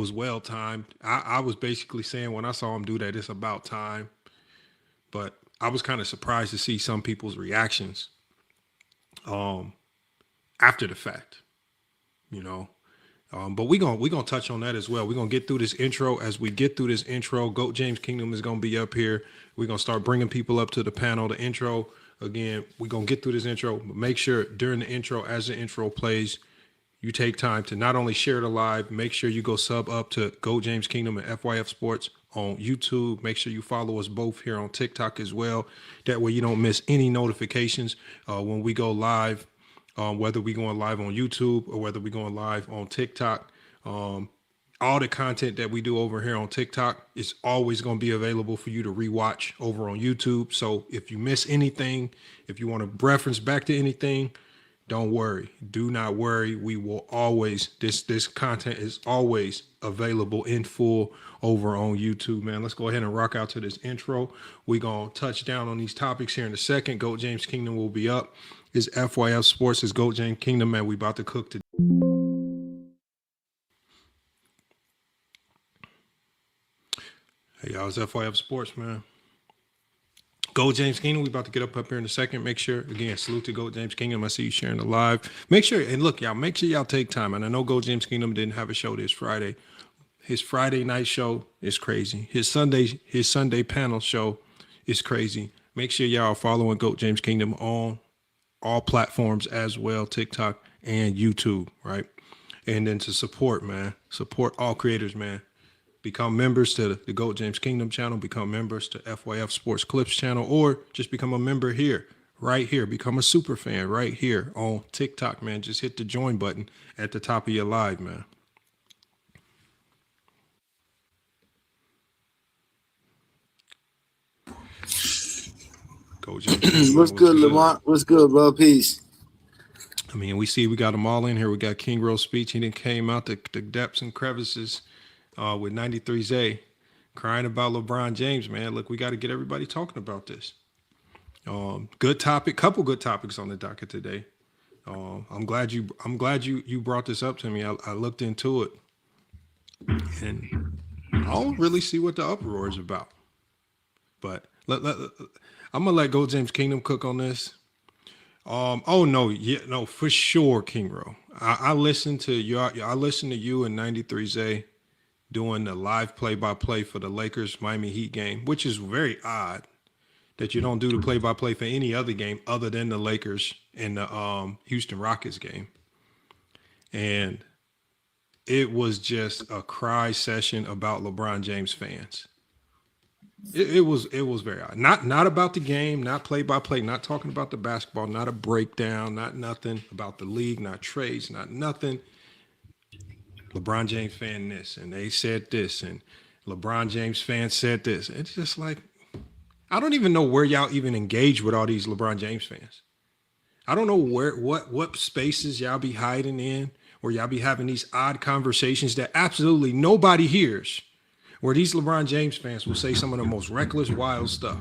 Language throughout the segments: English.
Was well timed. I was basically saying when I saw him do that, it's about time. But I was kind of surprised to see some people's reactions um, after the fact, you know. But we gonna touch on that as well. We're gonna get through this intro. As we get through this intro, GOAT James Kingdom is gonna be up here. We're gonna start bringing people up to the panel. The intro again. We're gonna get through this intro. But make sure during the intro, as the intro plays, you take time to not only share the live, make sure you go sub up to GOAT James Kingdom and FYF Sports on YouTube. Make sure you follow us both here on TikTok as well. That way you don't miss any notifications when we go live, whether we going live on YouTube or whether we going live on TikTok. All the content that we do over here on TikTok is always going to be available for you to rewatch over on YouTube. So if you miss anything, if you want to reference back to anything, don't worry. Do not worry. We will always, this content is always available in full over on YouTube, man. Let's go ahead and rock out to this intro. We're going to touch down on these topics here in a second. GOAT James Kingdom will be up. It's FYF Sports. It's GOAT James Kingdom, man. We about to cook today. Hey, y'all, it's FYF Sports, man. GOAT James Kingdom, we about to get up here in a second. Make sure, again, salute to GOAT James Kingdom. I see you sharing the live. Make sure, and look, y'all, make sure y'all take time. And I know GOAT James Kingdom didn't have a show this Friday. His Friday night show is crazy. His Sunday panel show is crazy. Make sure y'all are following GOAT James Kingdom on all platforms as well, TikTok and YouTube, right? And then to support, man, support all creators, man. Become members to the GOAT James Kingdom channel, become members to FYF Sports Clips channel, or just become a member here, right here. Become a super fan right here on TikTok, man. Just hit the join button at the top of your live, man. GOAT James Kingdom, what's good, Lamont? What's good, bro? Peace. I mean, we got them all in here. We got King Rose speech. He didn't came out the depths and crevices with 93Z crying about LeBron James, man. Look, we got to get everybody talking about this. Good topic, couple good topics on the docket today. I'm glad you brought this up to me. I looked into it, and I don't really see what the uproar is about. But I'm gonna let GOAT James Kingdom cook on this. Oh no, for sure, King Ro. I listened to you. I listened to you and 93Z doing the live play-by-play for the Lakers Miami Heat game, which is very odd that you don't do the play-by-play for any other game other than the Lakers and the Houston Rockets game. And it was just a cry session about LeBron James fans. It was very odd. Not about the game, not play-by-play, not talking about the basketball, not a breakdown, not nothing about the league, not trades, not nothing. LeBron James fan this, and they said this, and LeBron James fans said this. It's just like, I don't even know where y'all even engage with all these LeBron James fans. I don't know what spaces y'all be hiding in, or y'all be having these odd conversations that absolutely nobody hears, where these LeBron James fans will say some of the most reckless, wild stuff.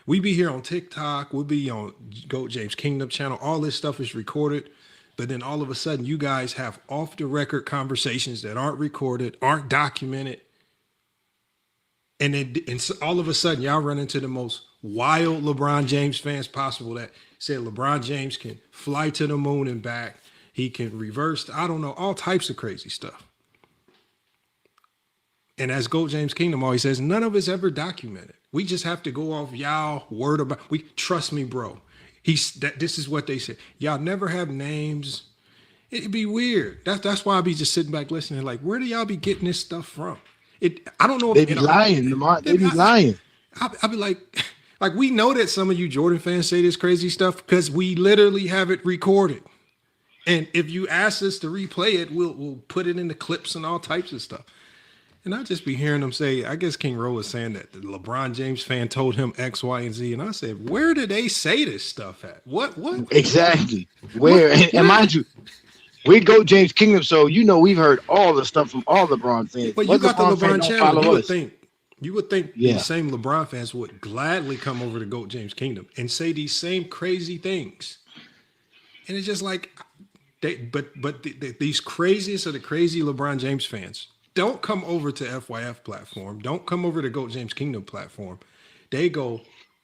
We be here on TikTok, we'll be on GOAT James Kingdom channel. All this stuff is recorded. But then all of a sudden, you guys have off the record conversations that aren't recorded, aren't documented. And then all of a sudden, y'all run into the most wild LeBron James fans possible that said LeBron James can fly to the moon and back. He can reverse, I don't know, all types of crazy stuff. And as GOAT James Kingdom always says, none of it's ever documented. We just have to go off y'all word about. Trust me, bro. This is what they said. Y'all never have names. It'd be weird. That's why I be just sitting back listening. Like, where do y'all be getting this stuff from? I don't know. They be lying, Lamont. They be lying. I be like we know that some of you Jordan fans say this crazy stuff because we literally have it recorded. And if you ask us to replay it, we'll put it in the clips and all types of stuff. And I just be hearing them say, I guess King Rowe was saying that the LeBron James fan told him X, Y, and Z. And I said, where did they say this stuff at? What? Exactly. Where? And mind you, we GOAT James Kingdom, so you know we've heard all the stuff from all LeBron fans. But you got the LeBron channel. You would think these same LeBron fans would gladly come over to GOAT James Kingdom and say these same crazy things. And it's just like, these craziest of the crazy LeBron James fans don't come over to FYF platform. Don't come over to GOAT James Kingdom platform. They go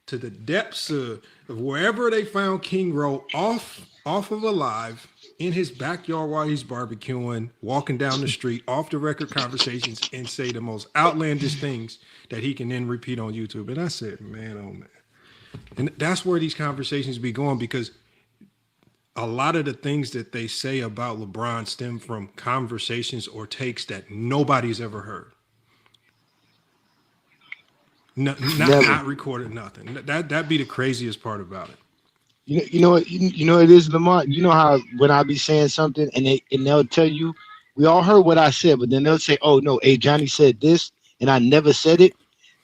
to the depths of wherever they found King Rowe off of a live in his backyard while he's barbecuing, walking down the street, off the record conversations, and say the most outlandish things that he can then repeat on YouTube. And I said, man, oh man. And that's where these conversations be going, because a lot of the things that they say about LeBron stem from conversations or takes that nobody's ever heard. Not recorded, nothing. That'd be the craziest part about it. You know what it is, Lamont. You know how when I be saying something and they'll tell you, we all heard what I said, but then they'll say, oh no, hey, Johnny said this and I never said it.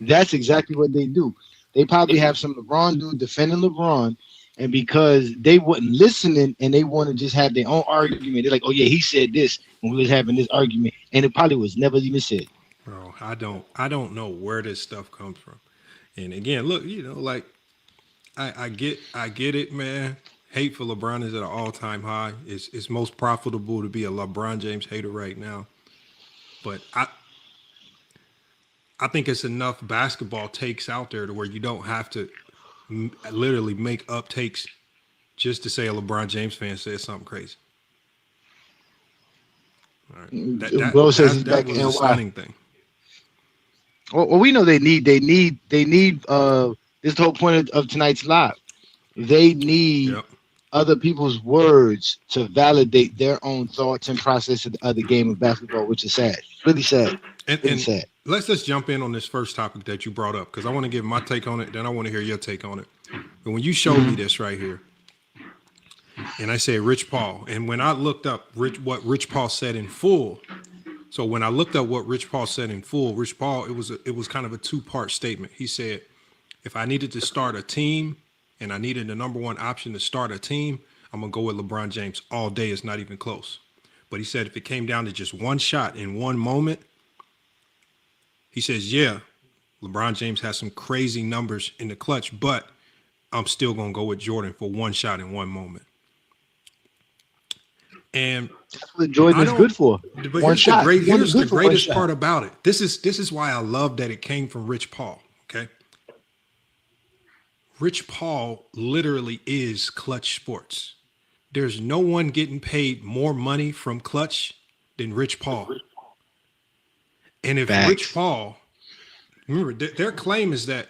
That's exactly what they do. They probably have some LeBron dude defending LeBron, and because they wasn't listening and they want to just have their own argument, they're like, oh yeah, he said this when we was having this argument, and it probably was never even said. Bro, I don't know where this stuff comes from. And again, look, like I get it, man. Hate for LeBron is at an all-time high. It's most profitable to be a LeBron James hater right now. But I think it's enough basketball takes out there to where you don't have to literally make up takes just to say a LeBron James fan said something crazy. All right. That was a stunning thing. Well, we know they need this the whole point of tonight's live. They need other people's words to validate their own thoughts and process of the game of basketball, which is sad. Really sad. Really sad. Let's just jump in on this first topic that you brought up, because I want to give my take on it, then I want to hear your take on it. But when you showed me this right here, and I said Rich Paul, and when I looked up what Rich Paul said in full, so when I looked up what Rich Paul said in full, Rich Paul, it was kind of a two-part statement. He said, if I needed to start a team and I needed the number one option to start a team, I'm going to go with LeBron James all day. It's not even close. But he said if it came down to just one shot in one moment, he says, yeah, LeBron James has some crazy numbers in the clutch, but I'm still going to go with Jordan for one shot in one moment. And that's what Jordan is good for. But here's the greatest part about it. This is why I love that it came from Rich Paul. Okay. Rich Paul literally is Clutch Sports. There's no one getting paid more money from Clutch than Rich Paul. And if Rich Paul, remember, their claim is that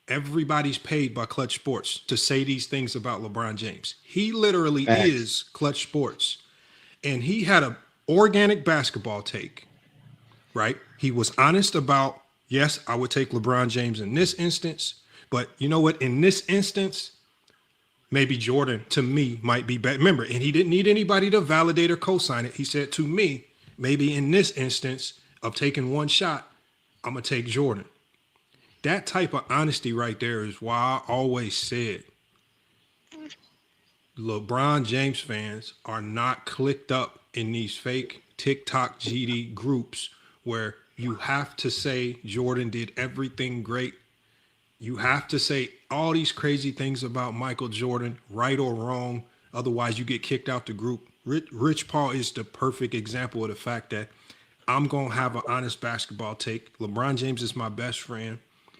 everybody's paid by Clutch Sports to say these things about LeBron James. He literally is Clutch Sports. And he had an organic basketball take, right? He was honest about, yes, I would take LeBron James in this instance, but you know what? In this instance, maybe Jordan, to me, might be better. Remember, and he didn't need anybody to validate or co-sign it. He said, to me, maybe in this instance of taking one shot, I'm going to take Jordan. That type of honesty right there is why I always said LeBron James fans are not clicked up in these fake TikTok GD groups where you have to say Jordan did everything great. You have to say all these crazy things about Michael Jordan, right or wrong. Otherwise, you get kicked out the group. Rich Paul is the perfect example of the fact that I'm going to have an honest basketball take. LeBron James is my best friend.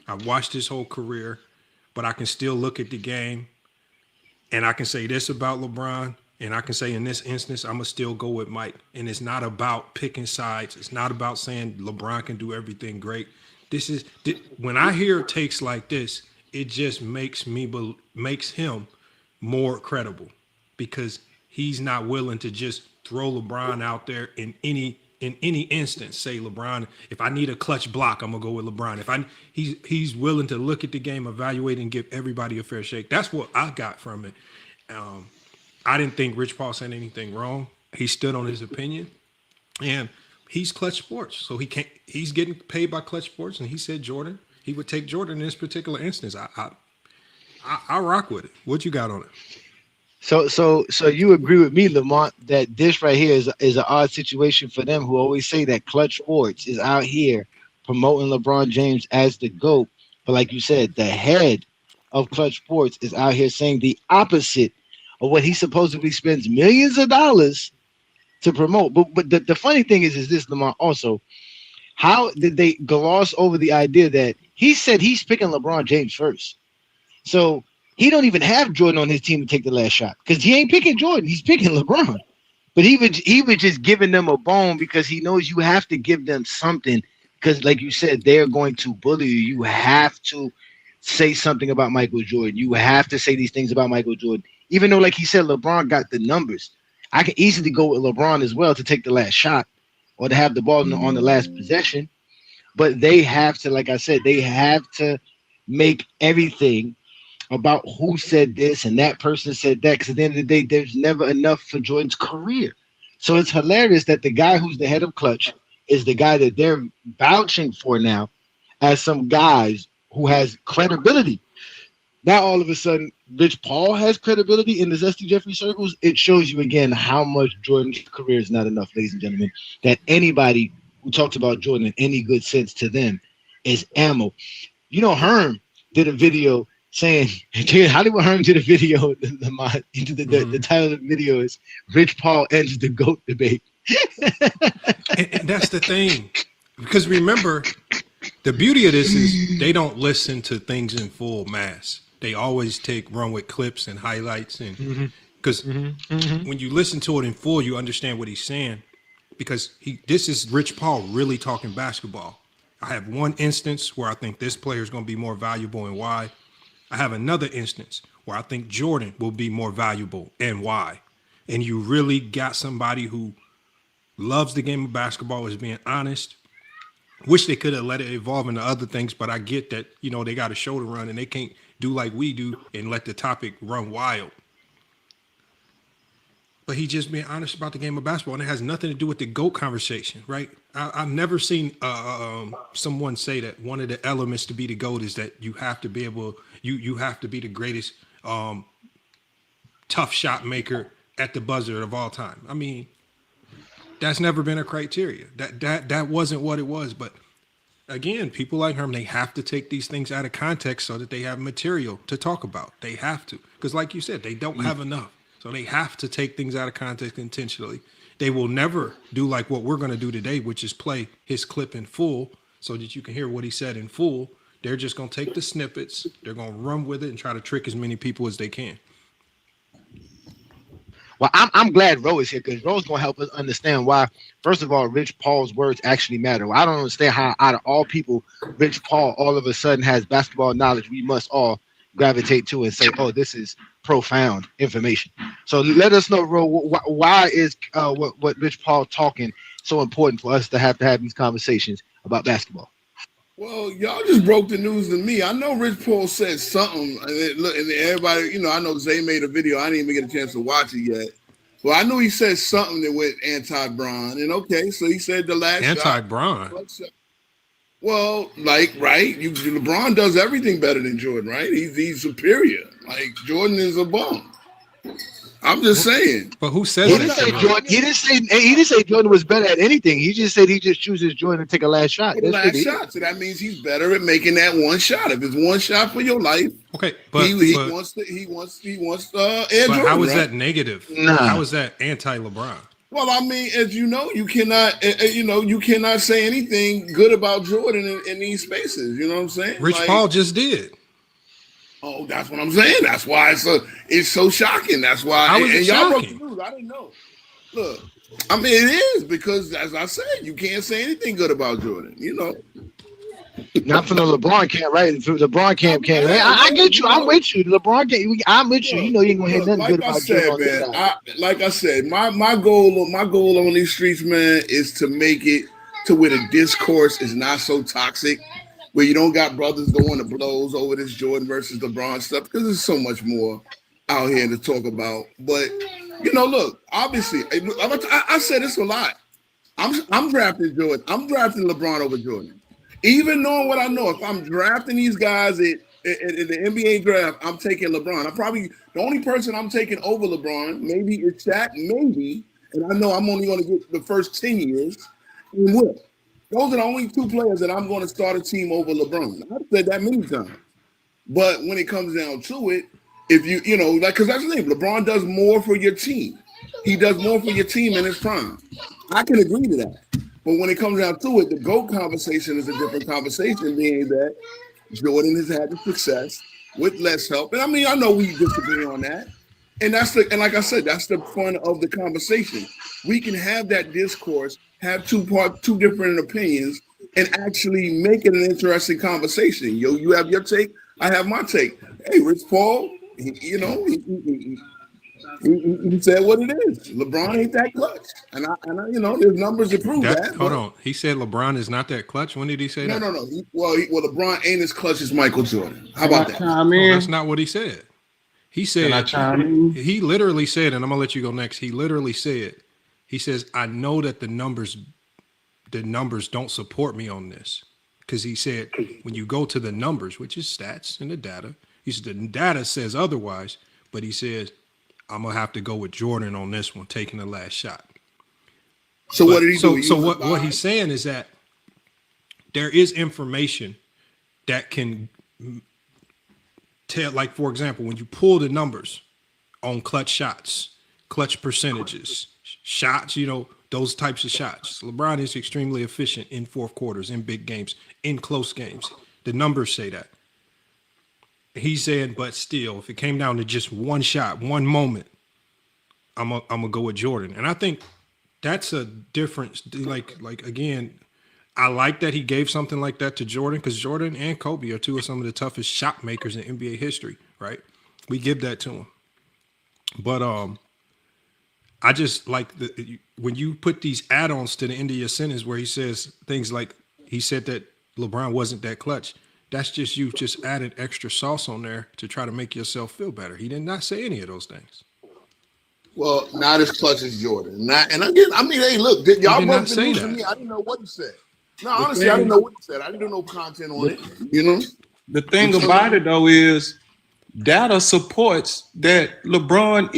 I've watched his whole career, but I can still look at the game. And I can say this about LeBron, and I can say in this instance, I'm going to still go with Mike. And it's not about picking sides. It's not about saying LeBron can do everything great. When I hear takes like this, it just makes him more credible, because he's not willing to just throw LeBron out there in any instance. Say LeBron, if I need a clutch block, I'm gonna go with LeBron. He's willing to look at the game, evaluate, and give everybody a fair shake. That's what I got from it. I didn't think Rich Paul said anything wrong. He stood on his opinion, and he's Clutch Sports, so he's getting paid by Clutch Sports, and he said Jordan, he would take Jordan in this particular instance. I rock with it. What you got on it? So you agree with me, Lamont, that this right here is an odd situation for them, who always say that Clutch Sports is out here promoting LeBron James as the GOAT. But like you said, the head of Clutch Sports is out here saying the opposite of what he supposedly spends millions of dollars to promote. But the funny thing is this, Lamont, also, How did they gloss over the idea that he said he's picking LeBron James first? So he don't even have Jordan on his team to take the last shot because he ain't picking Jordan. He's picking LeBron. But he was just giving them a bone because he knows you have to give them something because, like you said, they're going to bully you. You have to say something about Michael Jordan. You have to say these things about Michael Jordan. Even though, like he said, LeBron got the numbers. I can easily go with LeBron as well to take the last shot or to have the ball on the last possession. But they have to, like I said, they have to make everything about who said this and that person said that. Because at the end of the day, there's never enough for Jordan's career. So it's hilarious that the guy who's the head of Clutch is the guy that they're vouching for now as some guys who has credibility. Now all of a sudden, Rich Paul has credibility in the Zesty Jeffrey circles. It shows you again how much Jordan's career is not enough, ladies and gentlemen, that anybody who talks about Jordan in any good sense to them is ammo. You know, Herm did a video saying, Hollywood Herm did a video. The title of the video is Rich Paul ends the GOAT debate. And that's the thing. Because remember, the beauty of this is they don't listen to things in full mass. They always run with clips and highlights. And because when you listen to it in full, you understand what he's saying. Because this is Rich Paul really talking basketball. I have one instance where I think this player is going to be more valuable and why. I have another instance where I think Jordan will be more valuable and why. And you really got somebody who loves the game of basketball, is being honest. Wish they could have let it evolve into other things, but I get that, you know, they got a show to run and they can't do like we do and let the topic run wild. But he just being honest about the game of basketball, and it has nothing to do with the GOAT conversation, right? I've never seen someone say that one of the elements to be the GOAT is that you have to be able, you have to be the greatest tough shot maker at the buzzer of all time. I mean, that's never been a criteria. That wasn't what it was. But again, people like Herm, they have to take these things out of context so that they have material to talk about. They have to, because like you said, they don't have enough. So they have to take things out of context intentionally. They will never do like what we're going to do today, which is play his clip in full so that you can hear what he said in full. They're just going to take the snippets. They're going to run with it and try to trick as many people as they can. Well, I'm glad Ro is here because Ro's going to help us understand why, first of all, Rich Paul's words actually matter. I don't understand how out of all people, Rich Paul all of a sudden has basketball knowledge we must all gravitate to and say, oh, this is profound information. So let us know, Ro, why is what Rich Paul talking so important for us to have these conversations about basketball? Well, y'all just broke the news to me. I know Rich Paul said something, and everybody, you know, I know Zay made a video. I didn't even get a chance to watch it yet. Well, I know he said something that went anti-Bron, and okay, so he said the last anti-Bron. Well, like, right? LeBron does everything better than Jordan, right? He's superior. Like, Jordan is a bum. I'm just saying. But who says that? He didn't say Jordan was better at anything. He just said he just chooses Jordan to take a last shot. So that means he's better at making that one shot. If it's one shot for your life, okay. But he wants Air Jordan. How is that negative? Nah. How is that anti-LeBron? Well, I mean, as you know, you cannot say anything good about Jordan in these spaces. You know what I'm saying? Rich Paul just did. Oh, that's what I'm saying. That's why it's so shocking. That's why. How is it y'all shocking? Broke the news. I didn't know. Look, I mean, it is because, as I said, you can't say anything good about Jordan. You know. Not from the LeBron camp, right? From the LeBron camp. I get you. I'm with you. The LeBron camp. I'm with you. You know you ain't gonna hear nothing good about Jordan. Like I said, my goal on these streets, man, is to make it to where the discourse is not so toxic, where you don't got brothers going to blows over this Jordan versus LeBron stuff, because there's so much more out here to talk about. But you know, look, obviously, I said this a lot. I'm drafting Jordan. I'm drafting LeBron over Jordan. Even knowing what I know, if I'm drafting these guys in the NBA draft, I'm taking LeBron. I'm probably the only person I'm taking over LeBron. Maybe it's Shaq, maybe, and I know I'm only going to get the first 10 years. And Will. Those are the only two players that I'm going to start a team over LeBron. I've said that many times. But when it comes down to it, if you know, like, because that's the thing, LeBron does more for your team. He does more for your team in his prime. I can agree to that. But when it comes down to it, the GOAT conversation is a different conversation, being that Jordan has had the success with less help. And I mean, I know we disagree on that. And like I said, that's the fun of the conversation. We can have that discourse, have two different opinions, and actually make it an interesting conversation. You have your take, I have my take. Hey, Rich Paul, he said what it is. LeBron ain't that clutch, and I there's numbers to prove that. Hold on, he said LeBron is not that clutch. When did he say that? No. Well, LeBron ain't as clutch as Michael Jordan. How about that? No, that's not what he said. He said he literally said, and I'm gonna let you go next. He literally said, he says, I know that the numbers don't support me on this, because he said when you go to the numbers, which is stats and the data, he said the data says otherwise, but he says I'm gonna have to go with Jordan on this one, taking the last shot. So what did he do? So what he's saying is that there is information that can tell, like, for example, when you pull the numbers on clutch shots, clutch percentages, shots, those types of shots. LeBron is extremely efficient in fourth quarters, in big games, in close games. The numbers say that. He's saying, but still, if it came down to just one shot, one moment, I'm gonna go with Jordan. And I think that's a difference. Like again, I like that he gave something like that to Jordan, because Jordan and Kobe are two of some of the toughest shot makers in NBA history, right? We give that to him. But I just like when you put these add-ons to the end of your sentence where he says things like, he said that LeBron wasn't that clutch. That's just you just added extra sauce on there to try to make yourself feel better. He did not say any of those things. Well, not as clutch as Jordan. And again, I mean, hey, look, y'all both been news to me. I didn't know what he said. No, honestly, I didn't know what he said. I didn't do no content on it. The thing about it though is data supports that LeBron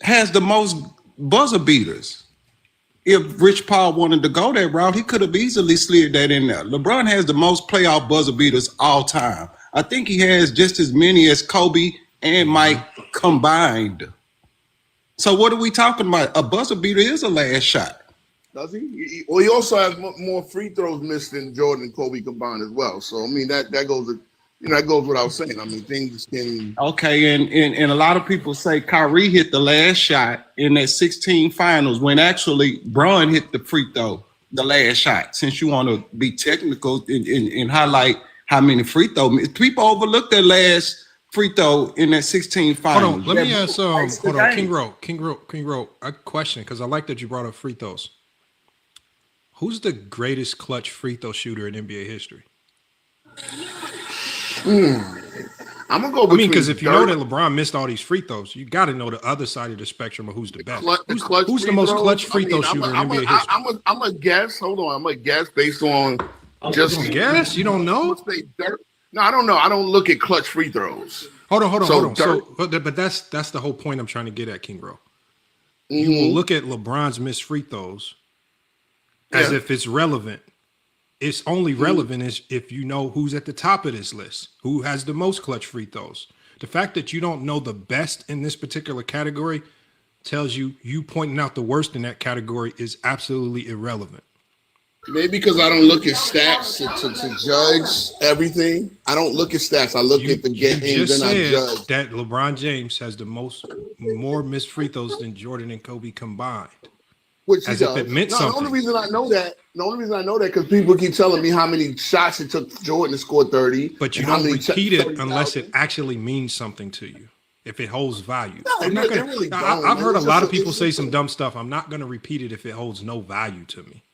has the most buzzer beaters. If Rich Paul wanted to go that route, he could have easily slid that in there. LeBron has the most playoff buzzer beaters all time. I think he has just as many as Kobe and Mike combined. So what are we talking about? A buzzer beater is a last shot. Does he? Well, he also has more free throws missed than Jordan and Kobe combined as well. So I mean that goes, that goes without saying. I mean things can. Okay, and a lot of people say Kyrie hit the last shot in that 16 finals when actually Bron hit the free throw, the last shot. Since you want to be technical and highlight how many free throws, people overlook that last free throw in that 16 finals. Hold on, let me ask. Hold on, King Rowe, a question, because I like that you brought up free throws. Who's the greatest clutch free throw shooter in NBA history? I'm gonna go. Because if you know that LeBron missed all these free throws, you got to know the other side of the spectrum of who's the best. Who's the most clutch free throw shooter in NBA history? I'm gonna guess. Hold on, I'm gonna guess based on just guess. You don't know? No, I don't know. I don't look at clutch free throws. Hold on. But that's the whole point I'm trying to get at, King Rowe. You will look at LeBron's missed free throws as if it's relevant. It's only relevant if you know who's at the top of this list, who has the most clutch free throws. The fact that you don't know the best in this particular category tells you pointing out the worst in that category is absolutely irrelevant. Maybe because I don't look at stats to judge everything. I don't look at stats. I look at the games and I judge. That LeBron James has more missed free throws than Jordan and Kobe combined. Which as if it meant something. The only reason I know that, because people keep telling me how many shots it took Jordan to score 30. But you don't repeat it unless it actually means something to you. If it holds value. No, I've heard a lot of people say some dumb stuff. I'm not going to repeat it if it holds no value to me.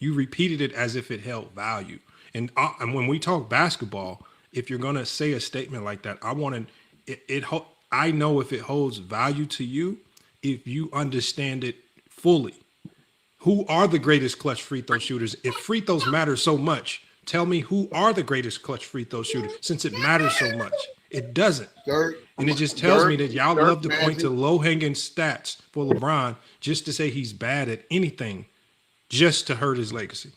You repeated it as if it held value. And when we talk basketball, if you're going to say a statement like that, I know if it holds value to you, if you understand it fully. Who are the greatest clutch free throw shooters? If free throws matter so much, tell me who are the greatest clutch free throw shooters, since it matters so much. It doesn't. And it just tells me that y'all love to point to low-hanging stats for LeBron just to say he's bad at anything, just to hurt his legacy.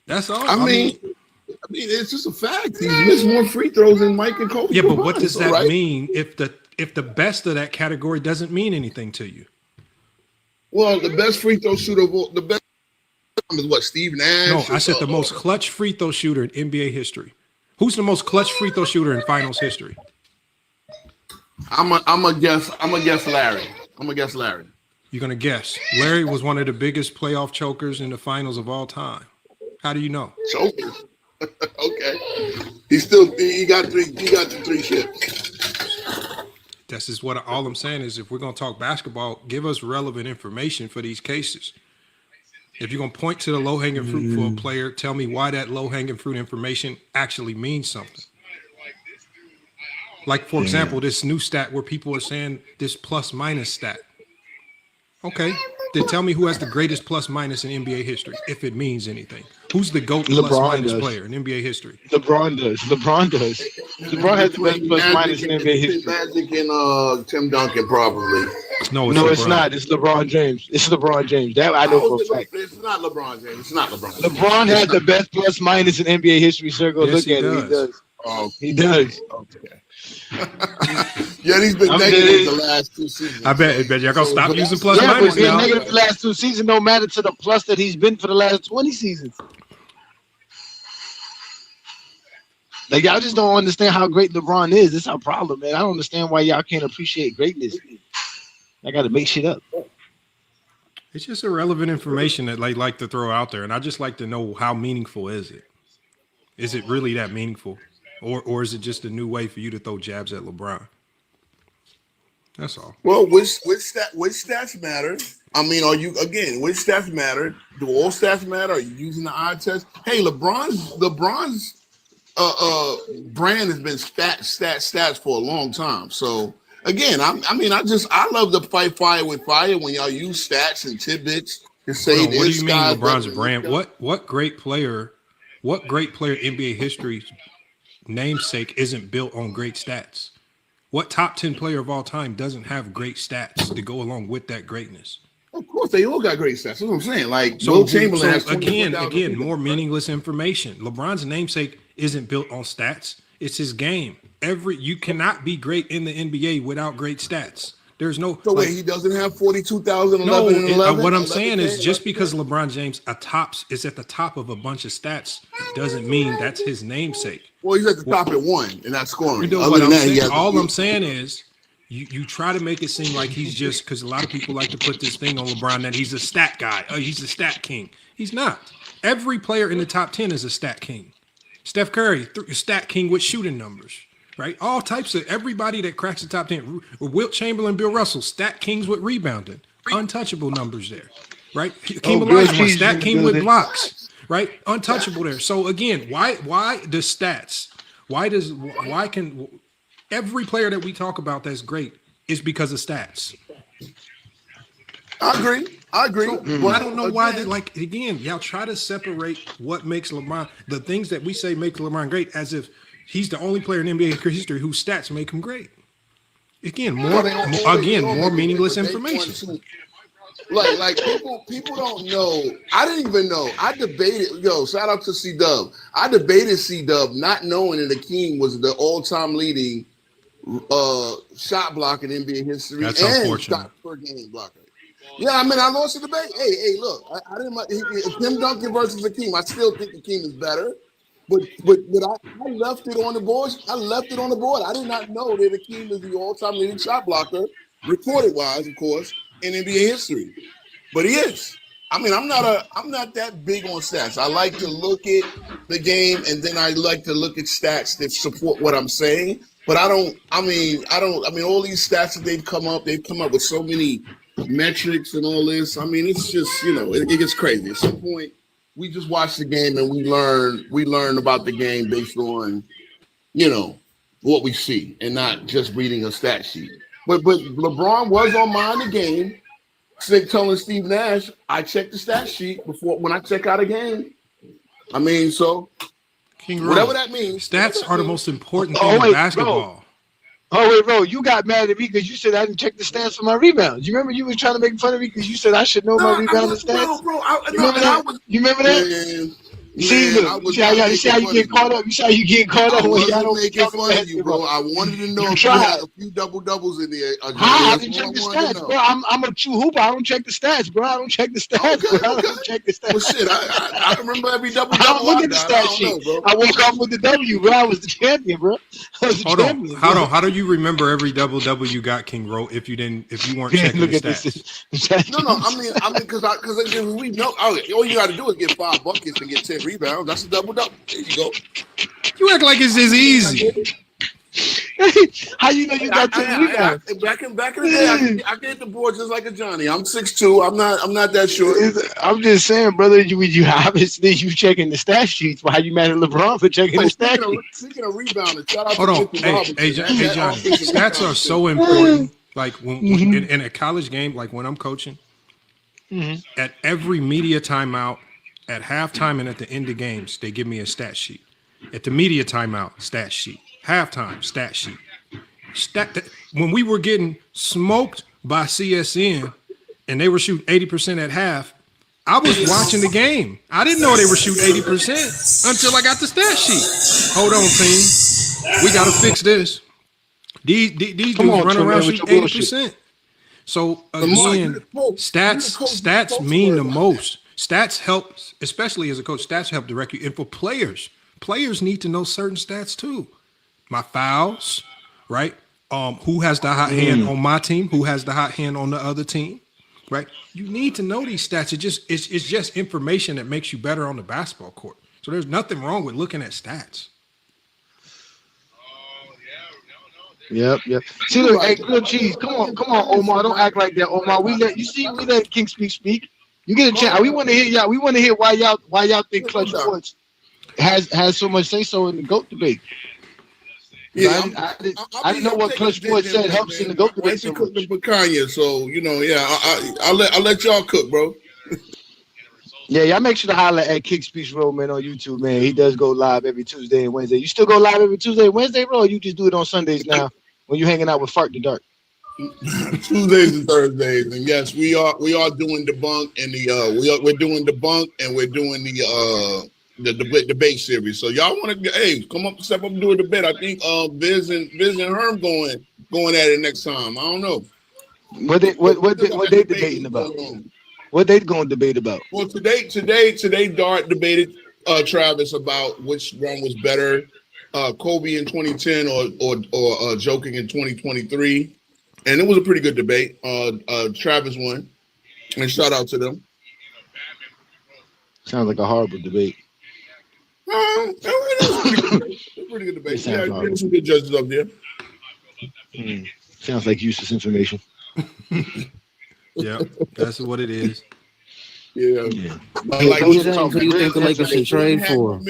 That's all. I mean, it's just a fact. He's missed more free throws than Mike and Kobe. Yeah, but what does that mean if the best of that category doesn't mean anything to you? Well, the best free throw shooter of all, the best is what, Steve Nash? No, I said the most clutch free throw shooter in NBA history. Who's the most clutch free throw shooter in finals history? I'm a guess Larry. I'm gonna guess Larry. You're gonna guess. Larry was one of the biggest playoff chokers in the finals of all time. How do you know? Chokers. Okay. He got the 3 chips. That's just what all I'm saying is if we're gonna talk basketball, give us relevant information for these cases. If you're gonna point to the low-hanging fruit for a player, tell me why that low-hanging fruit information actually means something. Like, for example, this new stat where people are saying this plus-minus stat. Okay, then tell me who has the greatest plus-minus in NBA history, if it means anything. Who's the GOAT plus-minus player in NBA history? LeBron does. LeBron has the best plus-minus in NBA history. Magic and Tim Duncan probably. No, it's not. It's LeBron James. It's LeBron James. That I know for a fact. It's not LeBron James. It's not LeBron. LeBron has the best plus-minus in NBA history. Sir, go look at it. He does. Oh, he does. Okay. Yeah, he's been negative the last 2 seasons. I bet y'all gonna stop using plus minus minus but being now. negative the last 2 seasons don't matter to the plus that he's been for the last 20 seasons. Like, y'all just don't understand how great LeBron is. This is our problem, man. I don't understand why y'all can't appreciate greatness. I got to make shit up. It's just irrelevant information that they like to throw out there, and I just like to know how meaningful is it? Is it really that meaningful? Or is it just a new way for you to throw jabs at LeBron? That's all. Well, which stats matter? I mean, which stats matter? Do all stats matter? Are you using the eye test? Hey, LeBron's brand has been stats for a long time. So again, I love to fight fire with fire when y'all use stats and tidbits to say what do you mean LeBron's brand? What great player in NBA history namesake isn't built on great stats? What top 10 player of all time doesn't have great stats to go along with that greatness? Of course, they all got great stats. That's what I'm saying. Like, so, Will Chamberlain has again, more meaningless information. LeBron's namesake isn't built on stats. It's his game. You cannot be great in the NBA without great stats. There's no. So wait, he doesn't have 42,000, 11, and 11? What I'm saying is just because LeBron James is at the top of a bunch of stats doesn't mean that's his namesake. Well, he's at the top at 1 and not scoring. All I'm saying is you try to make it seem like he's just, because a lot of people like to put this thing on LeBron that he's a stat guy. He's a stat king. He's not. Every player in the top 10 is a stat king. Steph Curry, stat king with shooting numbers. Right, all types of everybody that cracks the top 10. Wilt Chamberlain, Bill Russell, stat kings with rebounding, untouchable numbers there. Right, King Olajuwon, stat king with blocks. Right, untouchable there. So again, why the stats? Why can every player that we talk about that's great is because of stats? I agree. So, I don't know why they y'all try to separate what makes LeBron, the things that we say make LeBron great, as if he's the only player in NBA history whose stats make him great. Again, more meaningless information. Like people don't know. I didn't even know. I debated. Shout out to C-Dub. I debated C-Dub not knowing that Akeem was the all-time leading shot blocker in NBA history. That's and unfortunate. Shot per game blocker. Yeah, I mean, I lost the debate. Hey, look, I didn't. Tim Duncan versus Akeem. I still think Akeem is better. But I left it on the board. I did not know that Akeem is the all-time leading shot blocker, recorded-wise, of course, in NBA history. But he is. I mean, I'm not that big on stats. I like to look at the game, and then I like to look at stats that support what I'm saying. But I mean, all these stats that they've come up with so many metrics and all this. I mean, it's just, it gets crazy. At some point, we just watch the game and we learn about the game based on, what we see and not just reading a stat sheet. But LeBron was on Mind the Game, telling Steve Nash, I check the stat sheet when I check out a game. I mean, so whatever that means. Stats are the most important thing in basketball. Bro, you got mad at me because you said I didn't check the stats for my rebounds. You remember you was trying to make fun of me because you said I should know my rebound stats? Bro, you remember that? Yeah. See, Man, I look, was you not see how you making get fun caught of up. You see how you get caught I up when y'all wasn't don't making talk fun of you, bro. I wanted to know if you tried. had a few doubles in there. I That's didn't all I check the wanted to stats, know. bro. I'm a true hooper. I don't check the stats, bro. I don't check the stats, Okay, bro. I okay. don't check the stats. Well, shit, I remember every I don't double look I at the got. I stat don't sheet. know, bro. I woke up with the W, bro. I was the champion, bro. I was the Hold on, champion. hold bro. on. How do you remember every double you got, King Ro, if you weren't checking Look the at stats? this. No, I mean, because we know all you got to do is get 5 buckets and get 10 rebounds. That's a double. There you go. You act like it's as easy. How you know you got 10 rebounds? Back in the day, I get the board just like a Johnny. I'm 6'2". I'm not that short. I'm just saying, brother. You obviously you checking the stat sheets. Why you mad at LeBron for checking the stat sheet? Speaking of rebounding, shout out Hold to on, Mitchell Robinson. hey, Johnny. Stats are so important. Like when in a college game, like when I'm coaching, at every media timeout, at halftime, and at the end of games, they give me a stat sheet. At the media timeout, stat sheet. Halftime, stat sheet. When we were getting smoked by CSN and they were shooting 80% at half, I was watching the game. I didn't know they were shooting 80% until I got the stat sheet. Hold on, team. We got to fix this. These dudes running around shooting 80%. So again, stats mean the most. Stats help, especially as a coach, stats help direct you. And for players need to know certain stats too. My fouls, right? Who has the hot hand on my team? Who has the hot hand on the other team? Right? You need to know these stats. It's just information that makes you better on the basketball court. So there's nothing wrong with looking at stats. Yep. See, look, hey, good cheese. Come on, Omar. Don't act like that, Omar. We let King speak. You get a chance. We want to hear y'all. We want to hear why y'all think Clutch Sports has so much say so in the GOAT debate. Yeah, I didn't know what Clutch Sports said helps in the GOAT debate so much. So I'll let y'all cook, bro. Yeah, y'all make sure to holler at Kick Speech Roll, man, on YouTube, man. He does go live every Tuesday and Wednesday. You still go live every Tuesday and Wednesday, bro? Or you just do it on Sundays now when you're hanging out with Fart the Dark? Tuesdays and Thursdays, and yes, we are doing debunk and we're doing debunk and we're doing the debate series. So y'all want to come up, step up and do a debate. I think Viz and Herm going at it next time. I don't know. What they debating about? What they going to debate about? Well, today Dart debated Travis about which one was better, Kobe in 2010 or Joking in 2023, and it was a pretty good debate. Travis won, and shout out to them. Sounds like a horrible debate. It was a pretty good debate. Yeah, there's some good judges up there. Sounds like useless information. Yeah, that's what it is. Yeah. Like, who do you think the Lakers should trade for?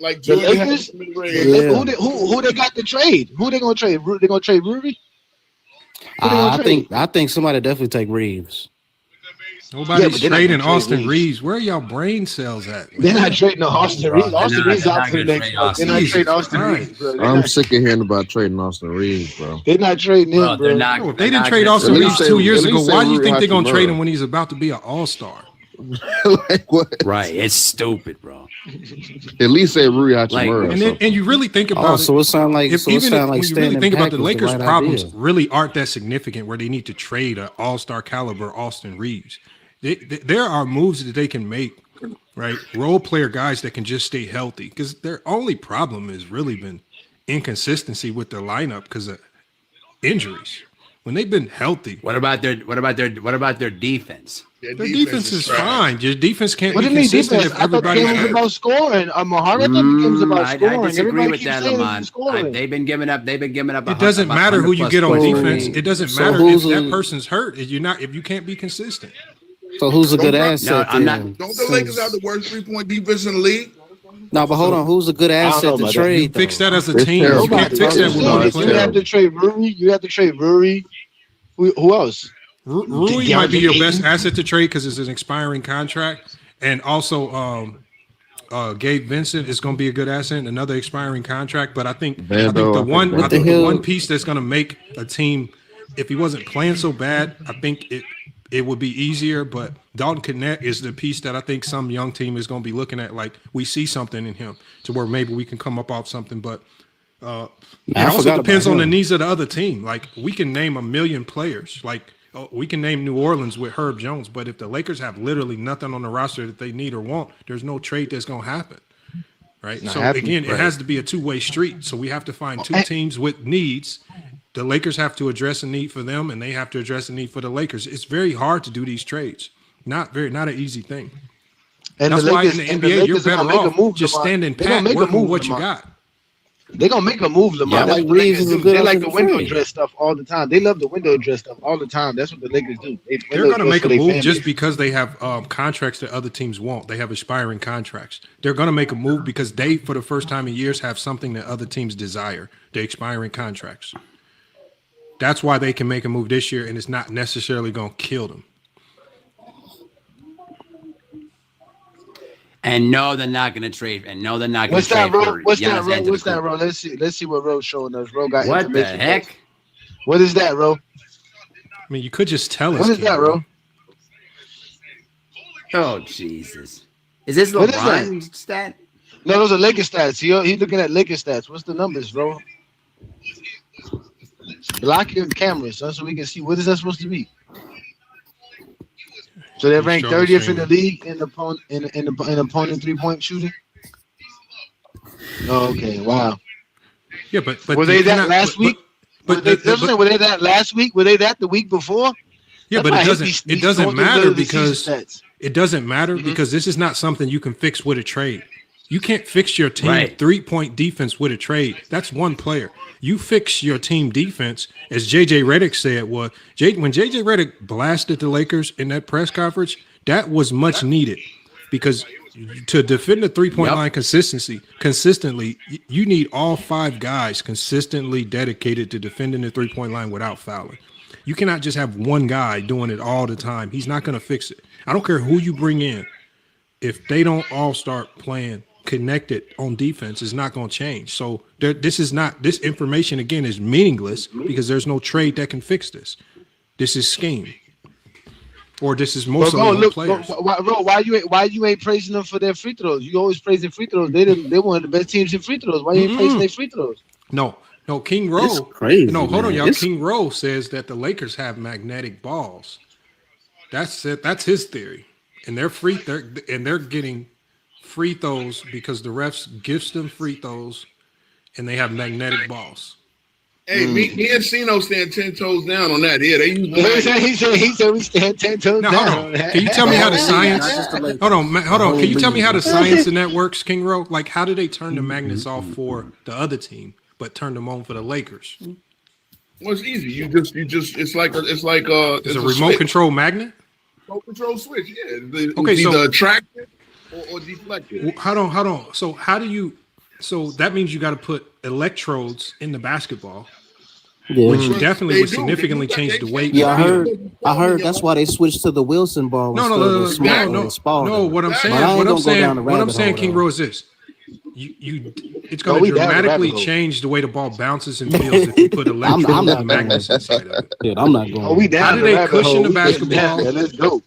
Like the Lakers? Yeah. Who they got to trade? Who they gonna trade? They gonna trade Ruby? I think somebody definitely take Reeves. Nobody's trading Austin Reeves. Where are y'all brain cells at? They're not trading Austin Reeves. Austin Reeves out for the next month. They're not trading Austin Reeves, bro. I'm sick of hearing about trading Austin Reeves, bro. They're not trading him, bro. If they didn't trade Austin Reeves 2 years ago, why do you think they're gonna trade him when he's about to be an all-star? Like what? Right, it's stupid, bro. At least say Rui Hachimura. And you really think about it. So it sounds like when you really think about the Lakers' problems, idea. really aren't that significant where they need to trade an all-star caliber Austin Reeves. There are moves that they can make, right? Role player guys that can just stay healthy, because their only problem has really been inconsistency with their lineup because of injuries. When they've been healthy, what about their defense? Their defense is fine. Your defense can't What be do you mean consistent defense? if everybody. I thought the game was about scoring. Muhammad, I thought the game was about scoring. I disagree Everybody with keeps that, saying Lamont. it's scoring. They've been giving up. It doesn't matter who you get on defense. It doesn't matter if that person's hurt. If you can't be consistent. So who's a good asset? I'm not. Don't the Lakers have the worst 3-point defense in the league? No, but hold on. Who's a good asset to trade? Fix that as a team. terrible. You can't fix that with one You player. have to trade Rui. You have to trade Rui. Who else? Rui might be your best asset to trade because it's an expiring contract, and also Gabe Vincent is going to be a good asset, another expiring contract. But I think the one piece that's going to make a team, if he wasn't playing so bad, I think it would be easier, but Dalton Knecht is the piece that I think some young team is going to be looking at. Like, we see something in him to where maybe we can come up off something, but it also depends on the needs of the other team. Like, we can name a million players. Like, we can name New Orleans with Herb Jones, but if the Lakers have literally nothing on the roster that they need or want, there's no trade that's going to happen. Right. So again, it has to be a two-way street. So we have to find two teams with needs. The Lakers have to address a need for them, and they have to address a need for the Lakers. It's very hard to do these trades. Not an easy thing. And that's why in the NBA, you're better off just standing pat, working what you got. They're gonna make a move, Lamar. Yeah, they like the window dress stuff all the time. They love the window dress stuff all the time. That's what the Lakers do. They're gonna make a move just because they have contracts that other teams won't. They have expiring contracts. They're gonna make a move because they, for the first time in years, have something that other teams desire. The expiring contracts. That's why they can make a move this year, and it's not necessarily gonna kill them. And no, they're not going to trade. And no, they're not going What's to trade. that, Ro? What's that, Ro? Giannis What's that, Ro? Let's see what Ro's showing us. Ro got what the information. heck? What is that, Ro? I mean, you could just tell us. What is that, Ro? Oh, Jesus. Is this LeBron stat? No, those are Lakers stats. He's looking at Lakers stats. What's the numbers, Ro? Block your camera, son, so we can see what is that supposed to be. So they're ranked 30th in the league in opponent 3-point shooting. Oh, okay, wow. Yeah, but were they that last week? Were they that last week? Were they that the week before? Yeah, but it doesn't matter because this is not something you can fix with a trade. You can't fix your team 3-point defense with a trade. That's one player. You fix your team defense, as JJ Redick said, when JJ Redick blasted the Lakers in that press conference, that was much needed because to defend the 3-point line consistently, you need all 5 guys consistently dedicated to defending the 3-point line without fouling. You cannot just have one guy doing it all the time. He's not going to fix it. I don't care who you bring in. If they don't all start playing connected on defense, is not going to change. So this information again is meaningless because there's no trade that can fix this. This is scheme, or this is most of the players. Why you ain't praising them for their free throws? You always praising free throws. They one of the best teams in free throws. Why you ain't praising their free throws? No, King Rowe. Crazy. No, hold on, y'all. King Rowe says that the Lakers have magnetic balls. That's it. That's his theory, and they're getting free throws because the refs gives them free throws, and they have magnetic balls. Hey, me and Sino stand 10 toes down on that. Yeah, they use he said we stand 10 toes down. Can you tell me how the science? Hold on. Can you tell me how the science in that works, King Rowe? Like, how do they turn the magnets off for the other team, but turn them on for the Lakers? Well, it's easy. You just it's like a remote control magnet. Remote control switch. Yeah. Okay, so either attracted or deflected. Hold on. So so that means you got to put electrodes in the basketball, which definitely would significantly change the weight. Yeah, I heard that's why they switched to the Wilson ball. No. What I'm saying, King Rowe, is this: it's going to dramatically change the way the ball bounces and feels if you put electrodes and magnets inside of it. Dude, I'm not going. How do they cushion the basketball? Let's go.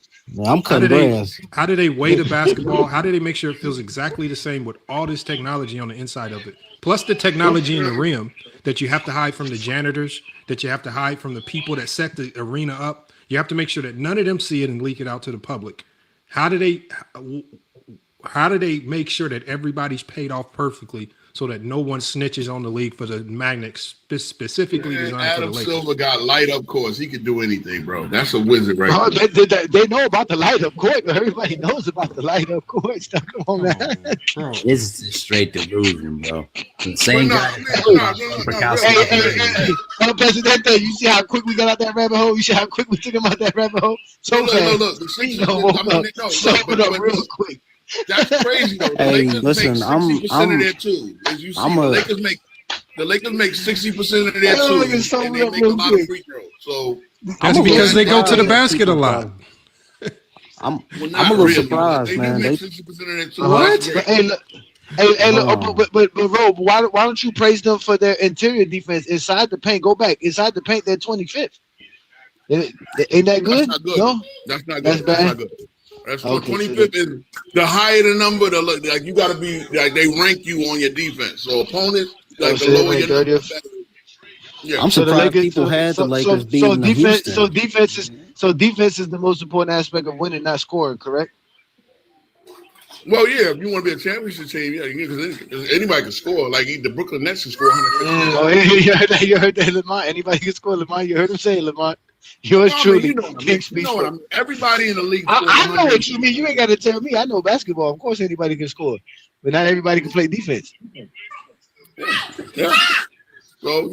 I'm cutting grass. How do they weigh the basketball? How do they make sure it feels exactly the same with all this technology on the inside of it? Plus the technology in the rim that you have to hide from the janitors, that you have to hide from the people that set the arena up. You have to make sure that none of them see it and leak it out to the public. How do they make sure that everybody's paid off perfectly so that no one snitches on the league for the magnets specifically designed Adam for the Lakers? Silver got light up course. He can do anything, bro. That's a wizard right there. They know about the light up court. Everybody knows about the light up court. Come on, man. This is straight delusion, bro. The same guy. Hey, Presidente, you see how quick we got out that rabbit hole? You see how quick we took him out that rabbit hole? So look. Real quick. That's crazy though. The Hey, Lakers listen, make 60% of their too. As you see, the Lakers make 60% of their too, and they make a lot of free throws. So that's because they go to the basket a lot. I'm a little surprised, man. They do make 60% of their too. What? But Rob, why don't you praise them for their interior defense inside the paint? Go back inside the paint. They're 25th. Ain't that good? That's not good. No, That's not good. That's That's bad? not good. That's Okay, 25th is the higher the number. Like you got to be like they rank you on your defense. So opponent, like the so lower they your rank number, 30th. the better. Yeah. I'm So the surprised Lakers, people had the Lakers so beating the defense, Houston. so defense is the most important aspect of winning, not scoring. Correct? Well, yeah. If you want to be a championship team, yeah, because anybody can score. Like the Brooklyn Nets can score 100. Oh, yeah, you heard that, Lamont. Anybody can score, Lamont. You heard him say, Lamont. Yours No, I mean, truly. you know what I mean. You know what I mean. Everybody in the league. I know what you mean. You ain't got to tell me. I know basketball. Of course, anybody can score, but not everybody can play defense. Yeah. So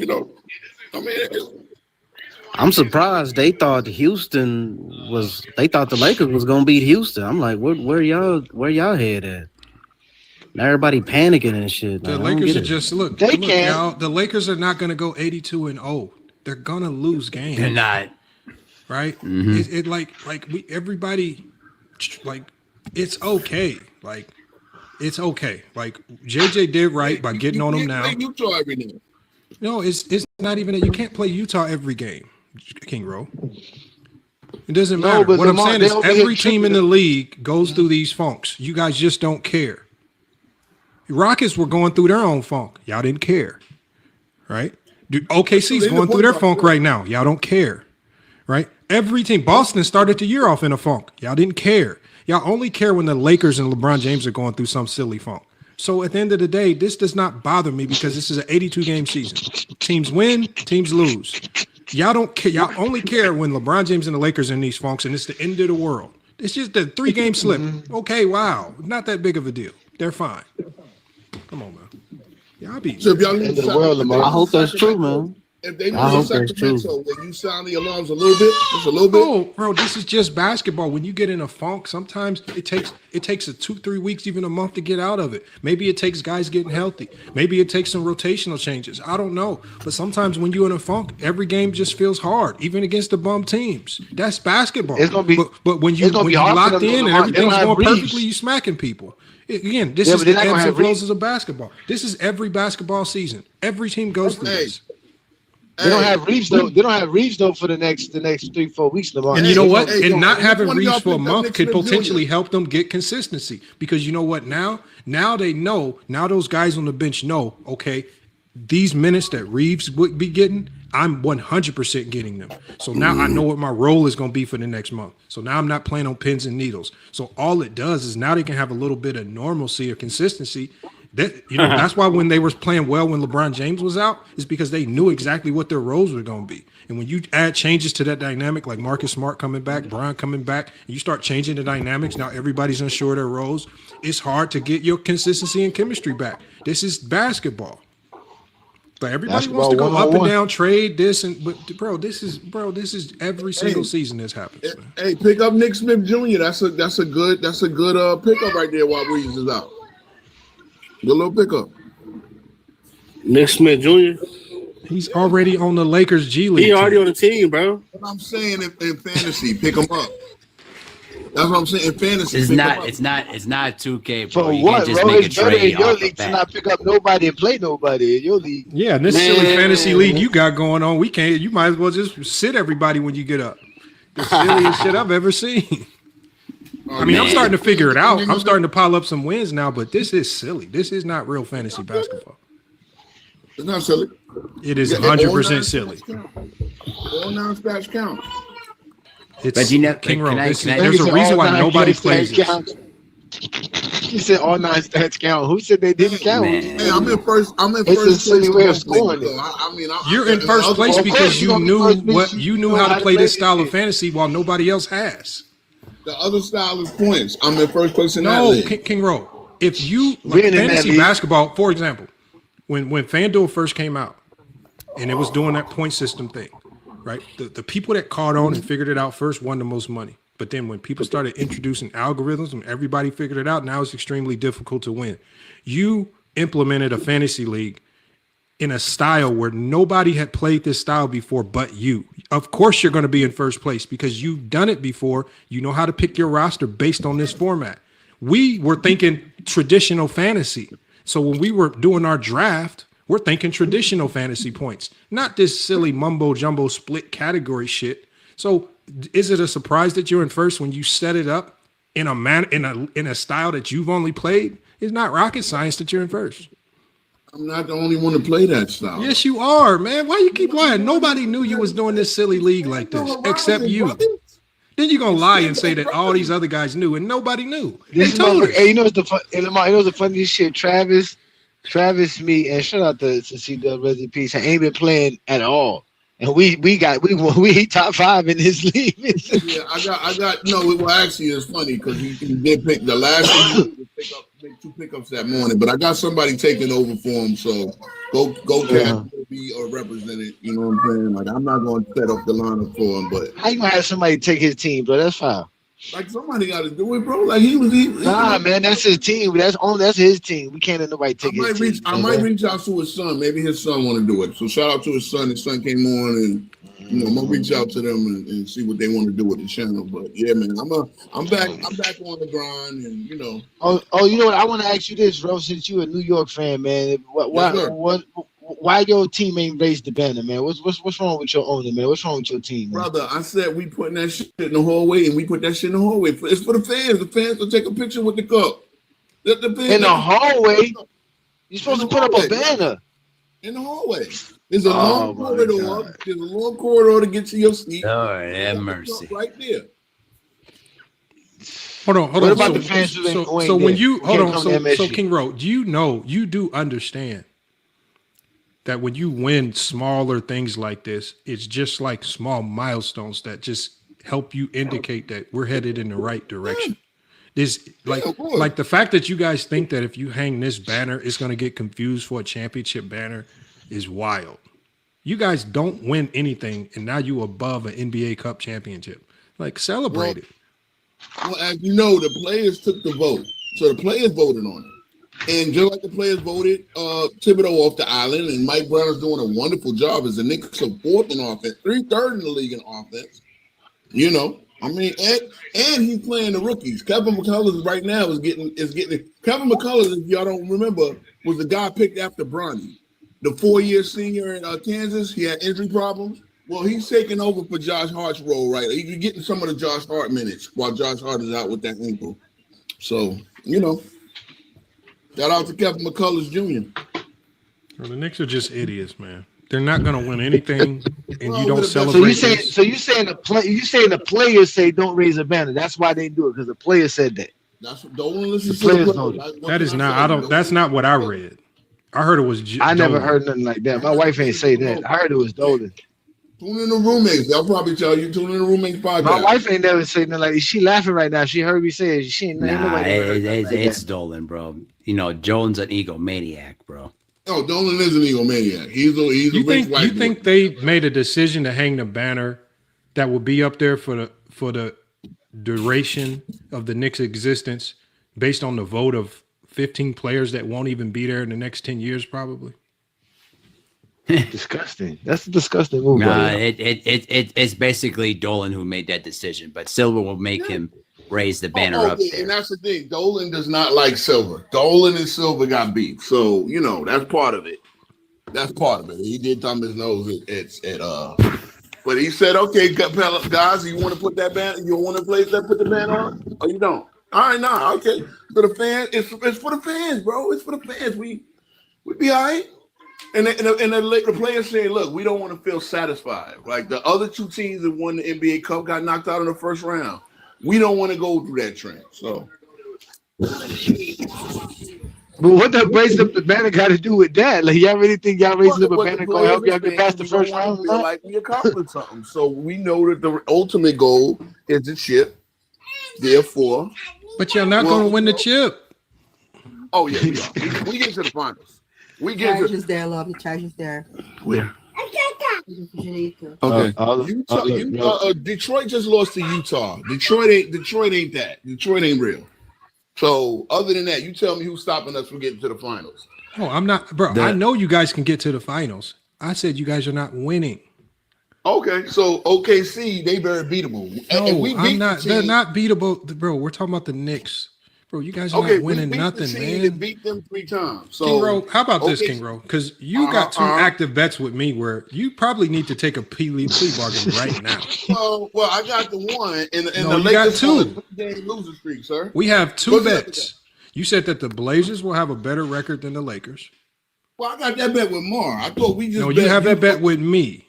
I mean, I'm surprised they thought they thought the Lakers was gonna beat Houston. I'm like, where y'all head at? Now everybody panicking and shit. The Like, Lakers are just look. They look, can't. y'all. The Lakers are not going to go 82-0. They're going to lose games. They're not. Right? Mhm. It like everybody like it's okay. Like it's okay. Like JJ did right by getting on them now. Play Utah every night. No, it's not even that you can't play Utah every game, King Rowe. It doesn't No, matter. but What I'm Lamar, saying they is over here every team in tripping. the league goes through these funks. You guys just don't care. Rockets were going through their own funk. Y'all didn't care. Right? OKC's going through their funk right now. Y'all don't care. Right? Every team. Boston started the year off in a funk. Y'all didn't care. Y'all only care when the Lakers and LeBron James are going through some silly funk. So at the end of the day, this does not bother me because this is an 82-game season. Teams win, teams lose. Y'all don't care. Y'all only care when LeBron James and the Lakers are in these funks, and it's the end of the world. It's just a 3-game slip. Okay, wow. Not that big of a deal. They're fine. Come on, man. Y'all be. So if y'all End of the world, Lamar. I hope that's true, man. If they I lose hope that's true. Sacramento, will you sound the alarms a little bit? Just a little bit. Oh, bro, this is just basketball. When you get in a funk, sometimes it takes a 2-3 weeks, even a month to get out of it. Maybe it takes guys getting healthy. Maybe it takes some rotational changes. I don't know. But sometimes when you're in a funk, every game just feels hard, even against the bum teams. That's basketball. It's gonna be- but when you it's gonna be hard for locked them to in and Lamar. They don't everything's have going Reeves. perfectly, you smacking people. Again, this Yeah, is but the they're not gonna ebbs and have flows Reeves. of basketball. This is every basketball season. Every team goes through Hey. this. They don't have Reeves though. They don't have Reeves though for the next 3-4 weeks, Lamar. And you know what? hey, And yo, not which having one of Reeves y'all for a picked up month Nick could Smith Jr.? potentially help them get consistency. Because you know what? Now they know. Now those guys on the bench know. Okay, these minutes that Reeves would be getting, I'm 100% getting them. So now I know what my role is going to be for the next month. So now I'm not playing on pins and needles. So all it does is now they can have a little bit of normalcy or consistency. That that's why when they were playing well when LeBron James was out, is because they knew exactly what their roles were going to be. And when you add changes to that dynamic, like Marcus Smart coming back, Bron coming back, and you start changing the dynamics, now everybody's unsure of their roles. It's hard to get your consistency and chemistry back. This is basketball. But everybody wants to go Basketball up and 101. down, trade this, but this is every single season this happens, man. Hey, pick up Nick Smith Jr. That's a good pickup right there while Reeves is out. Good little pickup. Nick Smith Jr. He's already on the Lakers G League. He already team. on the team, bro. What I'm saying in fantasy, pick him up. That's what I'm saying in fantasy. It's pick not. him up. It's not. It's not 2K, bro. For You what, can't just bro? make a It's better trade in your off of league to that. not pick up nobody and play nobody in your league. Yeah, and this Man. silly fantasy league you got going on, we can't. You might as well just sit everybody when you get up. The silliest shit I've ever seen. I mean, I'm Man. starting to figure it out. I'm starting to pile up some wins now, but this is silly. This is not real fantasy basketball. It's not silly. It is Yeah, 100% silly. All 9 stats count. It's But you know, King can Rowe. I- This can is- I- there's a Nigga said reason all why 9 nobody stats plays this. count. He said all 9 stats count. Who said they didn't count? Man. Hey, I'm in first. It's a silly place way of to play, scoring so it. I mean, You're in first place Of course because you're you gonna be knew first place. you knew how to play this style of it. fantasy while nobody else has. The other style is points. I'm in first place in that No, league. King Rowe. If you We're like in that fantasy league. basketball, for example, when FanDuel first came out and it was doing that point system thing, right? The people that caught on and figured it out first won the most money. But then when people started introducing algorithms and everybody figured it out, now it's extremely difficult to win. You implemented a fantasy league in a style where nobody had played this style before but you. Of course you're going to be in first place because you've done it before. You know how to pick your roster based on this format. We were thinking traditional fantasy. So when we were doing our draft, we're thinking traditional fantasy points, not this silly mumbo jumbo split category shit. So is it a surprise that you're in first when you set it up in a man in a style that you've only played? It's not rocket science that you're in first. I'm not the only one to play that style. Yes, you are, man. Why you keep lying? Nobody knew you was doing this silly league like this except you. Then you're gonna lie and say that all these other guys knew and nobody knew. They told us. Hey, you know what's the funniest shit? Travis, me, and shout out to C-Dub, rest in peace. I ain't been playing at all, and we top 5 in this league. Yeah, I got. No, well, actually, it's funny because he did pick the last one. Make 2 pickups that morning, but I got somebody taking over for him. So go be represented. You know what I'm saying? Like I'm not going to set up the lineup for him, but How you gonna have somebody take his team, bro? That's fine. like somebody got to do it, bro. Like Nah, man, that's his team. That's his team. We can't let nobody take his team. I might reach out to his son. Maybe his son want to do it. So shout out to his son. His son came on, and I'm gonna reach out to them and see what they want to do with the channel. But yeah, man, I'm back on the grind, and you know. Oh, you know what? I want to ask you this, bro. Since you a New York fan, man, why your team ain't raised the banner, man? What's wrong with your owner, man? What's wrong with your team, man? Brother, I said we putting that shit in the hallway, and we put that shit in the hallway. It's for the fans. The fans will take a picture with the cup. In the hallway, you're supposed to put up a banner. In the hallway. There's a long corridor. There's a long corridor to get to your seat. Lord have mercy. Right there. Hold on. What about the fans who ain't So when there? you hold on, so MSG. King Road, you do understand that when you win smaller things like this, it's just like small milestones that just help you indicate that we're headed in the right direction. This like the fact that you guys think that if you hang this banner, it's going to get confused for a championship banner is wild. You guys don't win anything, and now you above an NBA Cup championship. Like celebrate it. Well, as you know, the players took the vote, so the players voted on it, and just like the players voted Thibodeau off the island, and Mike Brown is doing a wonderful job as the Knicks are 4th in offense, 3rd in the league in offense. You know, I mean, and he's playing the rookies. Kevin McCullers right now is getting Kevin McCullers, if y'all don't remember, was the guy picked after Bronny, the 4-year senior in Kansas. He had injury problems. Well, he's taking over for Josh Hart's role, right? He's getting some of the Josh Hart minutes while Josh Hart is out with that ankle. So, you know, shout out to Kevin McCullers Jr. Well, the Knicks are just idiots, man. They're not going to win anything, and you don't celebrate. So you saying the players say don't raise a banner? That's why they do it, because the players said that. That's what don't listen to the players. That is not. I don't. That's not what I read. I heard it was. I never heard nothing like that. My wife ain't say that. I heard it was Dolan. Tune in the roommates. They'll probably tell you. Tune in the roommates podcast. My wife ain't never say nothing like that. She laughing right now. She heard me say it. She ain't. It's Dolan, bro. You know, Jones an egomaniac, bro. No, Dolan is an egomaniac. He's a rich white You think they made a decision to hang the banner that will be up there for the duration of the Knicks' existence based on the vote of 15 players that won't even be there in the next 10 years, probably? Disgusting. That's a disgusting move. It's basically Dolan who made that decision, but Silver will make him raise the banner up there. And that's the thing. Dolan does not like Silver. Dolan and Silver got beef. So, you know, that's part of it. That's part of it. He did thumb his nose but he said, okay, guys, you want to put that banner? You want to place that, put the banner on? Oh, you don't? All right, nah, okay. For the fans, it's for the fans, bro. It's for the fans. We be all right. And the players saying, look, we don't want to feel satisfied. Like the other 2 teams that won the NBA Cup got knocked out in the first round. We don't want to go through that trend. So, but what the raising up the banner got to do with that? Like, y'all really think y'all raising up a banner going to help y'all get past the first round? Like we accomplished something. So we know that the ultimate goal is the chip. Therefore, but y'all not going to win the chip. Oh yeah, we get to the finals. We get charges there, love. The charges there. Where? Okay. Detroit just lost to Utah. Detroit ain't that. Detroit ain't real. So other than that, you tell me who's stopping us from getting to the finals. Oh, I'm not, bro. I know you guys can get to the finals. I said you guys are not winning. Okay, so OKC, they very beatable. No, I'm not. They're not beatable, bro. We're talking about the Knicks Bro, you guys are Okay, not winning we beat nothing, the team that man. beat them 3 times. So King Ro, how about this, okay, King Ro? Because you got 2 active bets with me where you probably need to take a plea bargain right now. Well, I got the one, and No, the you got Lakers on a 2. 3-game losing streak, sir. We have 2 What's the other bets. You said that the Blazers will have a better record than the Lakers. Well, I got that bet with Mar. I thought we just. No, you have that bet with me.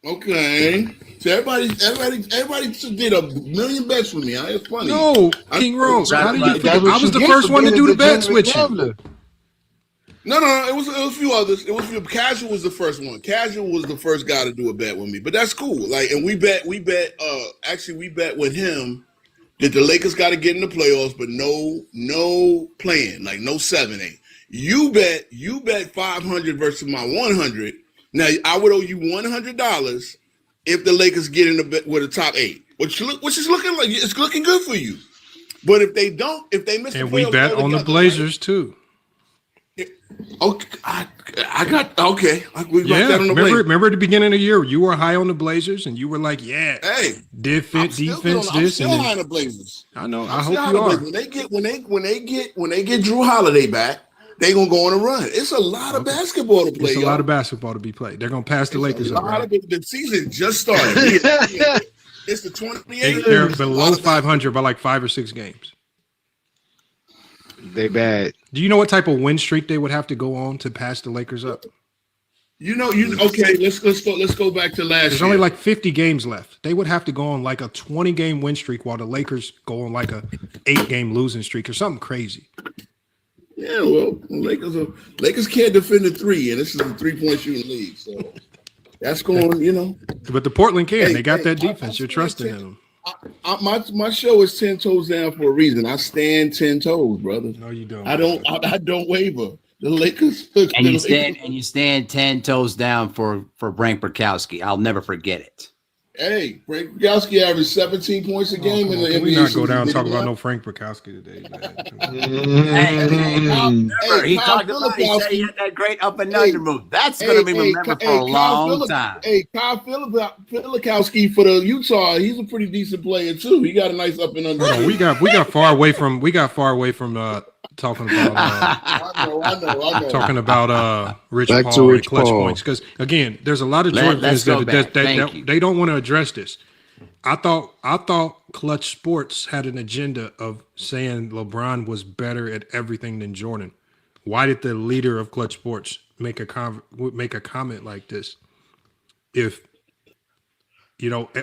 Okay, so everybody did a million bets with me. It's funny. No, King Rose. How did you That's forget? what I was you the get first for one to being do a the bets degenerate with you. gambler. No, it was a few others. It was Casual was the first one. Casual was the first guy to do a bet with me, but that's cool. Like, and we bet. Actually, we bet with him that the Lakers got to get in the playoffs, but no playing, like no 7-8. You bet 500 versus my 100. Now I would owe you $100 if the Lakers get in the bet with a top 8, which is looking like it's looking good for you. But if they don't, if they miss, And the we playoffs bet on the altogether, Blazers too. Okay, I got okay. We Yeah, bet on the Blazers. remember at the beginning of the year, you were high on the Blazers, and you were like, "Yeah, Hey, defense, I'm this, still and high on then, the Blazers. I know. I'm I still hope high you on the are. Blazers. When they get Drew Holiday back, they gonna go on a run. It's a lot of basketball to play. It's a y'all. lot of basketball to be played. They're gonna pass the Lakers up. Right? The season just started. It's the 28th. They're below 500 by like 5 or 6 games. They bad. Do you know what type of win streak they would have to go on to pass the Lakers up? Okay. Let's go back to last. There's year. only like 50 games left. They would have to go on like a 20-game win streak while the Lakers go on like a 8-game losing streak or something crazy. Yeah, well, Lakers can't defend a 3, and this is a 3-point shooting league, so that's going. But the Portland can. Hey, they got that I- defense. You're trusting in them. My show is 10 toes down for a reason. I stand 10 toes, brother. No, you don't. I don't waver. The Lakers And you stand 10 toes down for Frank Burkowski. I'll never forget it. Hey, Frank Burkowski averaged 17 points a game in the NBA. Can we not go down and talk season. about no Frank Burkowski today, He talked about he said he had that great up and under move. That's going to be remembered for a long time. Hey, Kyle Filikowski for the Utah, he's a pretty decent player too. He got a nice up and under. No, we got far away from talking about I know. talking about Rich Back Paul to and Rich clutch Paul. points, because again, there's a lot of Jordan Let's fans go back. that Thank you. they don't want to address this. I thought Clutch Sports had an agenda of saying LeBron was better at everything than Jordan. Why did the leader of Clutch Sports make a comment like this? If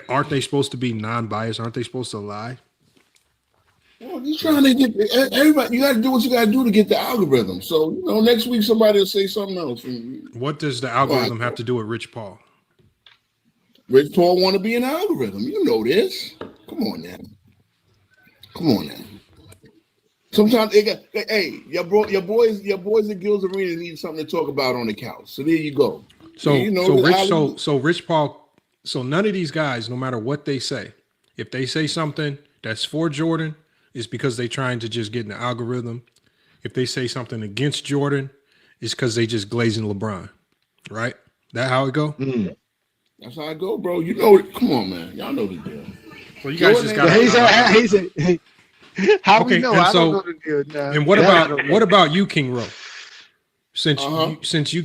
aren't they supposed to be non-biased? Aren't they supposed to lie? Well, you're trying to get everybody. You got to do what you got to do to get the algorithm. So next week somebody will say something else. What does the algorithm have to do with Rich Paul? Rich Paul want to be an algorithm. You know this. Come on now. Sometimes they got. Hey, your boys at Gills Arena need something to talk about on the couch. So there you go. So Rich Paul. So none of these guys, no matter what they say, if they say something that's for Jordan, it's because they're trying to just get in the algorithm. If they say something against Jordan, it's because they just glazing LeBron, right? That how it go? That's how I go, bro. Come on, man. Y'all know the deal. Well, you guys just got. How Okay, we know? and I so- don't know the deal. Nah. And what That I don't about know. what about you, King Ro? Since Uh-huh. since you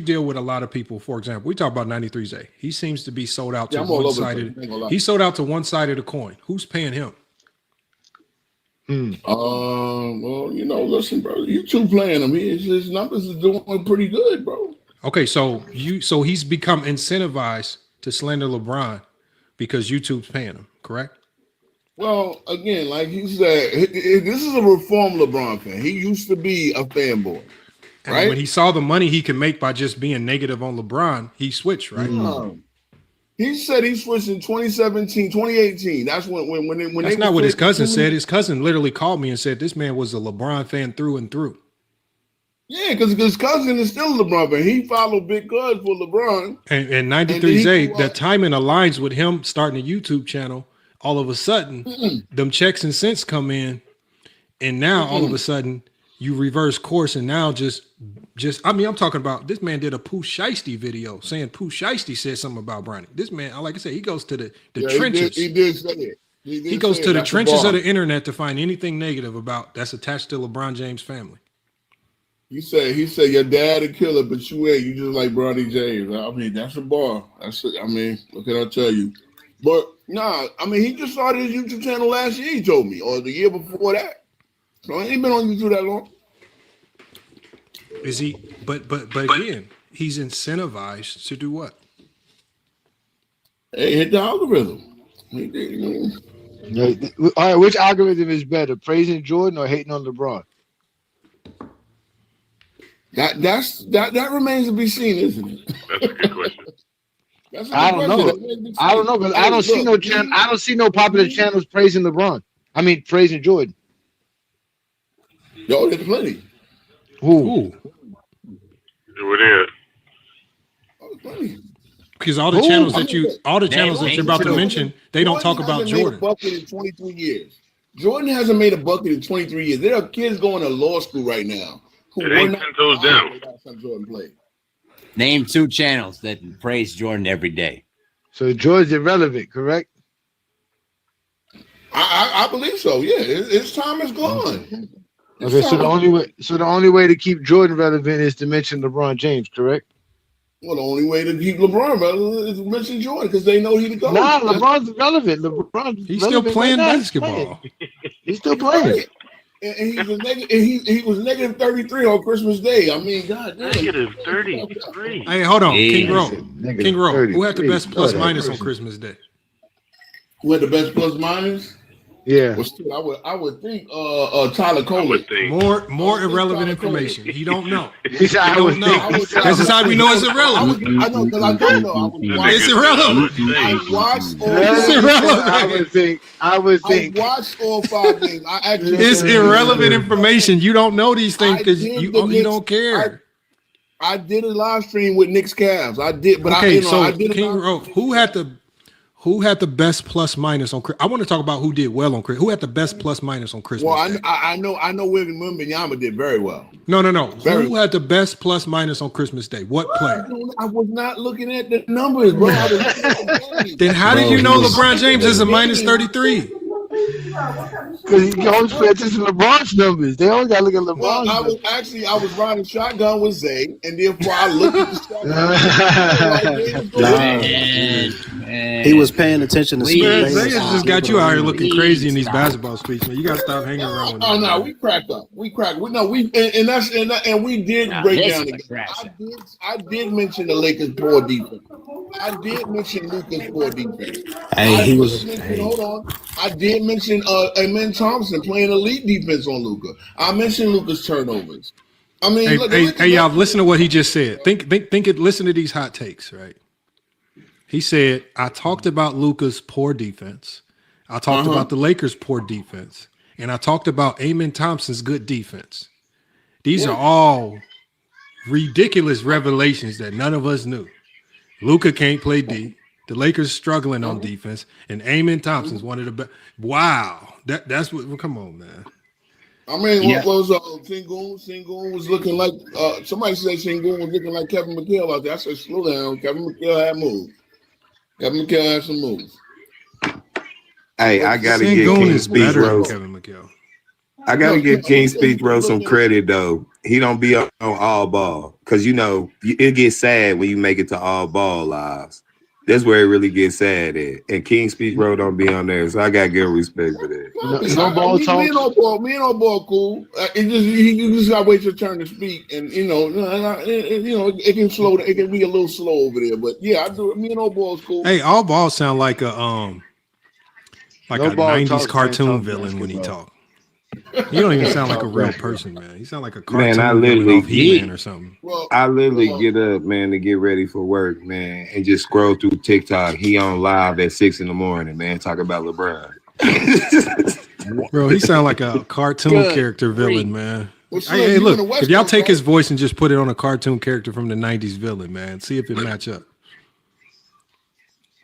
deal with a lot of people, for example, we talk about 93Z. He seems to be sold out to I'm all one over the side. place. I ain't gonna lie. He's sold out to one side of the coin. Who's paying him? Well, listen, bro. YouTube playing him. His numbers is doing pretty good, bro. Okay, so he's become incentivized to slander LeBron because YouTube's paying him, correct? Well, again, like he said, this is a reform LeBron fan. He used to be a fanboy, And right? when he saw the money he can make by just being negative on LeBron, he switched, right? He said he switched in 2017, 2018. That's when That's not what his cousin said. His cousin literally called me and said this man was a LeBron fan through and through. Yeah, because his cousin is still a LeBron fan. He followed Big Cuz for LeBron. And 93Z, that timing aligns with him starting a YouTube channel. All of a sudden, them checks and cents come in, and now all of a sudden you reverse course, and now just I'm talking about this man did a Pooh Shiesty video saying Pooh Shiesty said something about Bronny. This man, like I said, he goes to the trenches. He did say it. He goes to the trenches of the internet to find anything negative about that's attached to LeBron James' family. He said your dad a killer, but you ain't. You just like Bronny James. I mean, that's a bar. That's it. I mean, what can I tell you? But nah, I mean, he just started his YouTube channel last year. He told me, or the year before that. So he ain't been on YouTube that long. Is he? But again, he's incentivized to do what? Hey, hit the algorithm. All right, which algorithm is better, praising Jordan or hating on LeBron? That remains to be seen, isn't it? That's a good question. I don't know. I don't know, but I don't see no channel. I don't see no popular channels praising LeBron. I mean, praising Jordan. Yo, there's plenty. Who? What is? Oh, plenty. Because all the channels that you're about to mention, they don't talk about Jordan. Made a bucket in 23 years. Jordan hasn't made a bucket in 23 years. There are kids going to law school right now who It ain't 10 toes down. Jordan played. Name 2 channels that praise Jordan every day. So Jordan's irrelevant, correct? I believe so. Yeah, his time is gone. Okay, so the only way to keep Jordan relevant is to mention LeBron James, correct? Well, the only way to keep LeBron relevant is to mention Jordan because they know he the GOAT. Nah, LeBron's relevant. He's still playing basketball. He's still playing. And he was negative 33 on Christmas Day. I mean, God damn. Negative 33. Hey, hold on, Yeah. King Rowe. Who had the best plus minus on Christmas Day? Who had the best plus minus? Yeah. I would think Tyler Cole. I would think. More irrelevant information. He don't know. He said, He don't know. This is how we know it's irrelevant. I know because I don't know. It's irrelevant. I watched all. It's irrelevant. I would I think. watched all 5 games. It's irrelevant information. You don't know these things because you don't care. I did a live stream with Knicks Cavs. I did, but Okay, I did. King Rowe, who had the best plus minus on? I want to talk about who did well on Christmas. Who had the best plus minus on Christmas? Well, Day? I know William Wembanyama did very well. No. Who had the best plus minus on Christmas Day? What player? I was not looking at the numbers, bro. Then how did you know LeBron James is a minus 33? Because you always pay attention to LeBron's numbers. They always got to look at LeBron's Well, I was riding shotgun with Zay, and therefore I looked at the shotgun. He was paying attention to Zay space. just got you out here looking crazy in these basketball speeches, man. You got to stop hanging around with Oh no, we cracked up. We cracked. We we did break down again. I did mention the Lakers' poor defense. I did mention Luka's poor defense. Hold on. I did mention Amen Thompson playing elite defense on Luka. I mentioned Luka's turnovers. I mean, hey, y'all, listen to what he just said. Listen to these hot takes, right? He said, I talked about Luka's poor defense. I talked about the Lakers' poor defense. And I talked about Amen Thompson's good defense. These are all ridiculous revelations that none of us knew. Luka can't play D. The Lakers struggling on defense, and Amen Thompson's one of the best. Wow, that's what. Well, come on, man. I mean, what was Sengun? Sengun was looking like somebody said Sengun was looking like Kevin McHale out there. I said, slow down. Kevin McHale had moves. Kevin McHale had some moves. Hey, I gotta Sengun give King is Speech better than Rose. Kevin McHale. I gotta give King Speech Rose some credit though. He don't be on all ball because it gets sad when you make it to all ball lives. That's where it really gets sad at. And King Speech Road don't be on there, so I got good respect for that. Me and old ball cool. You just gotta wait your turn to speak, and it can slow. It can be a little slow over there, but yeah, I do. Me and old ball's cool. Hey, all balls sound like a 90s cartoon villain when he talk. You don't even sound like a real person, man. You sound like a cartoon villain off He-Man or something. I literally get up, man, to get ready for work, man, and just scroll through TikTok. He on live at 6 a.m, man, talk about LeBron. Bro, he sound like a cartoon character villain, man. Hey, look, if y'all take his voice and just put it on a cartoon character from the 90s villain, man, see if it match up.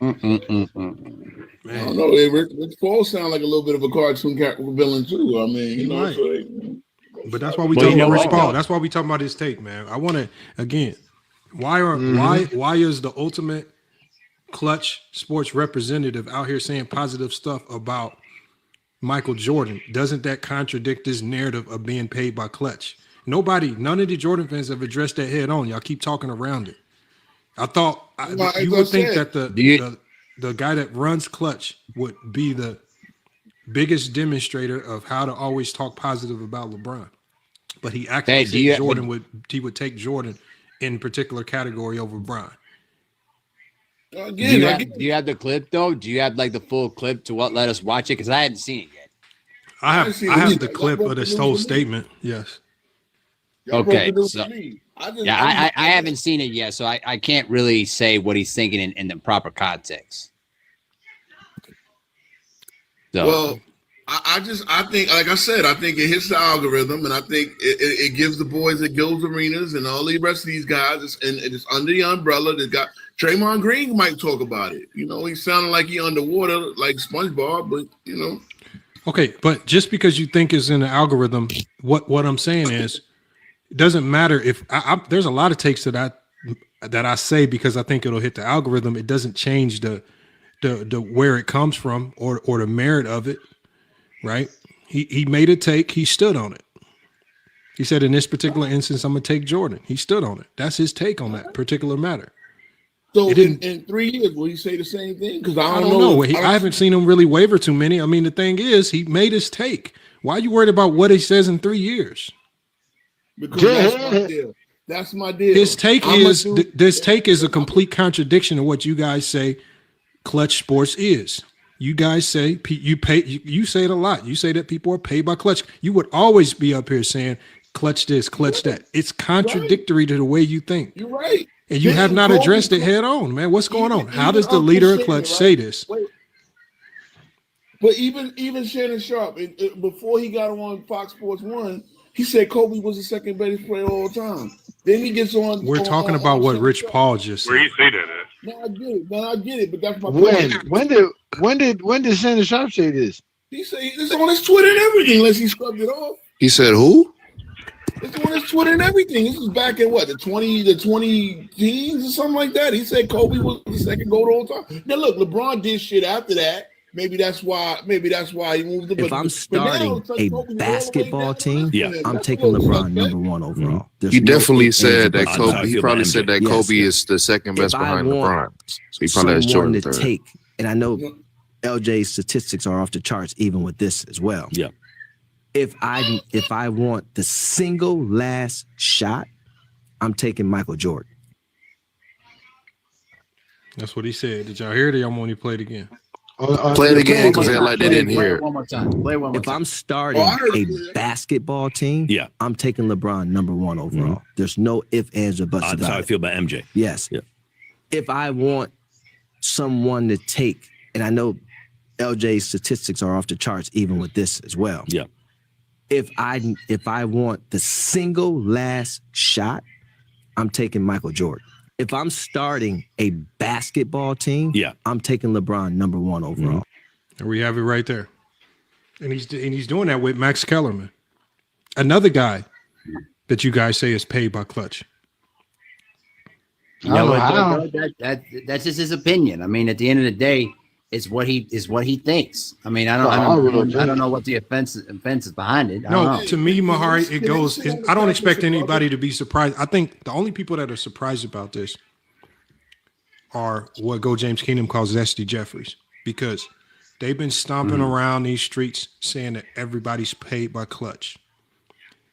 Man. I don't know. Rich Paul sound like a little bit of a cartoon villain too. I mean, but that's why we talking about Rich Paul. That's why we talking about his take, man. I want to again. Why is the ultimate Clutch Sports representative out here saying positive stuff about Michael Jordan. Doesn't that contradict this narrative of being paid by Clutch? None of the Jordan fans have addressed that head on. Y'all keep talking around it. I thought you would think that the guy that runs Clutch would be the biggest demonstrator of how to always talk positive about LeBron. But he actually said Jordan would take Jordan in particular category over Bron. Do you have the clip though? Do you have like the full clip to let us watch it? Because I hadn't seen it yet. I have the clip of this whole statement. Yes. Okay. So, I haven't seen it yet, so I can't really say what he's thinking in the proper context. So. Well, I think, like I said, I think it hits the algorithm, and I think it gives the boys at Gills Arenas and all the rest of these guys, it's under the umbrella. They got Draymond Green might talk about it. You know, he's sounding like he underwater, like SpongeBob, but you know. Okay, but just because you think it's in the algorithm, what I'm saying is, it doesn't matter if there's a lot of takes that I say because I think it'll hit the algorithm. It doesn't change the where it comes from or the merit of it. Right? He made a take. He stood on it. He said, in this particular instance, I'm going to take Jordan. He stood on it. That's his take on that particular matter. So in 3 years, will he say the same thing? Because I don't know. I haven't seen him really waver too many. I mean, the thing is, he made his take. Why are you worried about what he says in 3 years? Because that's my deal. That's my deal. His take this take is a complete contradiction of what you guys say Clutch Sports is. You guys say you say it a lot. You say that people are paid by Clutch. You would always be up here saying Clutch this, Clutch that. It's contradictory to the way you think. You're right. And you have not addressed it head on, man. What's going on? How does the leader of Clutch say this? But even Shannon Sharp, before he got on Fox Sports 1, he said Kobe was the second best player of all time. Then he gets on. We're talking about what Rich Paul just said. Where you say that at? No, I get it, but that's my point. When did Shannon Sharp say this? He said it's on his Twitter and everything, unless he scrubbed it off. He said who? It's on his Twitter and everything. This is back in what, the 20 teens or something like that. He said Kobe was the second GOAT of all time. Now look, LeBron did shit after that. Maybe that's why he moved it. If I'm starting a basketball team, I'm taking LeBron #1 overall. He definitely said that Kobe. He probably said that Kobe is the second best behind LeBron. So he probably has Jordan third. Take, and I know LJ's statistics are off the charts even with this as well. Yeah. If I want the single last shot, I'm taking Michael Jordan. That's what he said. Did y'all hear it? Or y'all want to play it again? Play it again because they like they didn't hear it. One more time. Play one more If time. I'm starting a basketball team, I'm taking LeBron #1 overall. There's no ifs, ands, or buts about it. That's how I feel about MJ. Yes. Yeah. If I want someone to take, and I know LJ's statistics are off the charts even with this as well. Yeah. If I want the single last shot, I'm taking Michael Jordan. If I'm starting a basketball team, I'm taking LeBron #1 overall. And we have it right there. And he's doing that with Max Kellerman, another guy that you guys say is paid by Clutch. That's just his opinion. I mean, at the end of the day, it's what he thinks. I mean, I don't know what the offense is behind it. To me, Mahari, it goes. I don't expect anybody to be surprised. I think the only people that are surprised about this are what Go James Kingdom calls Zesty Jeffries, because they've been stomping around these streets saying that everybody's paid by Clutch,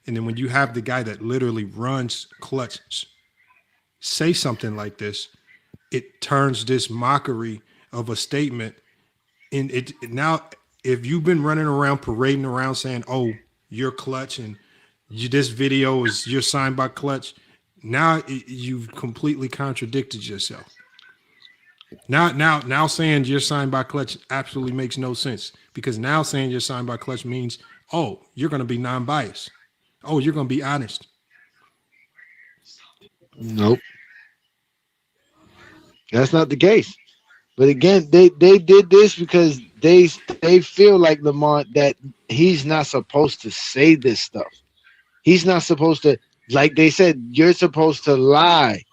and then when you have the guy that literally runs Clutch say something like this, it turns this mockery of a statement in it. Now, if you've been running around parading around saying, "Oh, you're Clutch," and this video is you're signed by Clutch, you've completely contradicted yourself. Now saying you're signed by Clutch absolutely makes no sense, because now saying you're signed by Clutch means, oh, you're going to be non-biased. Oh, you're going to be honest. Nope. That's not the case. But again, they did this because they feel like Lamont that he's not supposed to say this stuff. He's not supposed to, like they said, you're supposed to lie.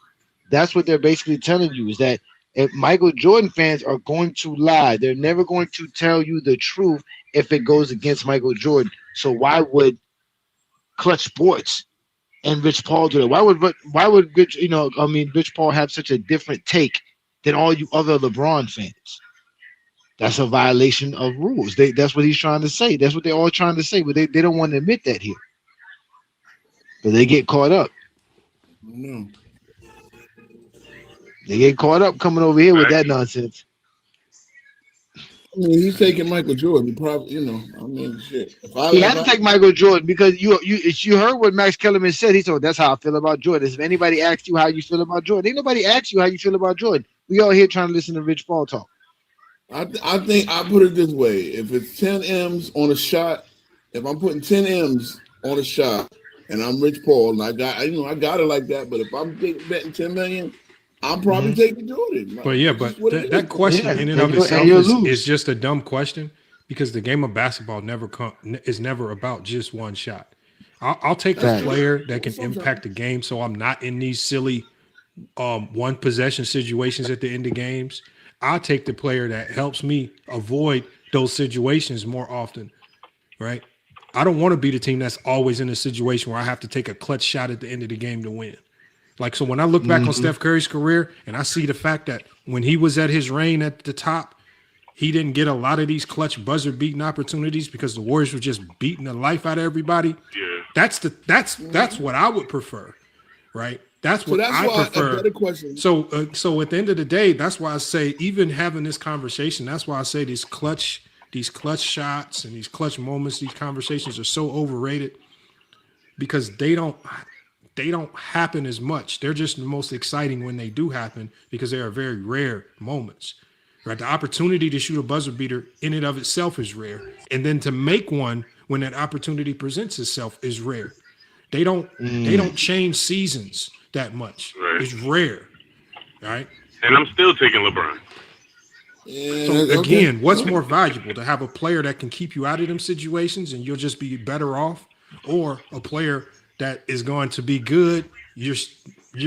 That's what they're basically telling you, is that If Michael Jordan fans are going to lie, they're never going to tell you the truth if it goes against Michael Jordan. So why would Clutch Sports and Rich Paul do that? Why would Rich, Rich Paul have such a different take than all you other LeBron fans? That's a violation of rules. That's what he's trying to say. That's what they're all trying to say, but they don't want to admit that here. But they get caught up. No. They get caught up coming over here with that nonsense. I mean, he's taking Michael Jordan. Probably, shit. He had to take Michael Jordan because you heard what Max Kellerman said. He said, "That's how I feel about Jordan." If anybody asks you how you feel about Jordan, ain't nobody asked you how you feel about Jordan. We all here trying to listen to Rich Paul talk. I think I put it this way: if it's 10 M's on a shot, if I'm putting 10 M's on a shot, and I'm Rich Paul, and I got it like that. But if I'm betting 10 million, I'm probably taking Jordan. But yeah, but that question in and of itself is just a dumb question because the game of basketball is never about just one shot. I'll take a player that can impact the game, so I'm not in these silly one possession situations at the end of games. I'll take the player that helps me avoid those situations more often, right? I don't want to be the team that's always in a situation where I have to take a clutch shot at the end of the game to win. Like, so when I look back on Steph Curry's career and I see the fact that when he was at his reign at the top, he didn't get a lot of these clutch buzzer beating opportunities because the Warriors were just beating the life out of everybody. Yeah. That's what I would prefer, right? That's what I prefer. A better question. So at the end of the day, that's why I say, even having this conversation, that's why I say these clutch shots and these clutch moments, these conversations are so overrated because they don't happen as much. They're just the most exciting when they do happen because they are very rare moments, right? The opportunity to shoot a buzzer beater in and of itself is rare. And then to make one when that opportunity presents itself is rare. They don't change seasons that much. Right. It's rare, right? And I'm still taking LeBron. Yeah, so again, what's more valuable, to have a player that can keep you out of them situations and you'll just be better off, or a player that is going to be good? You're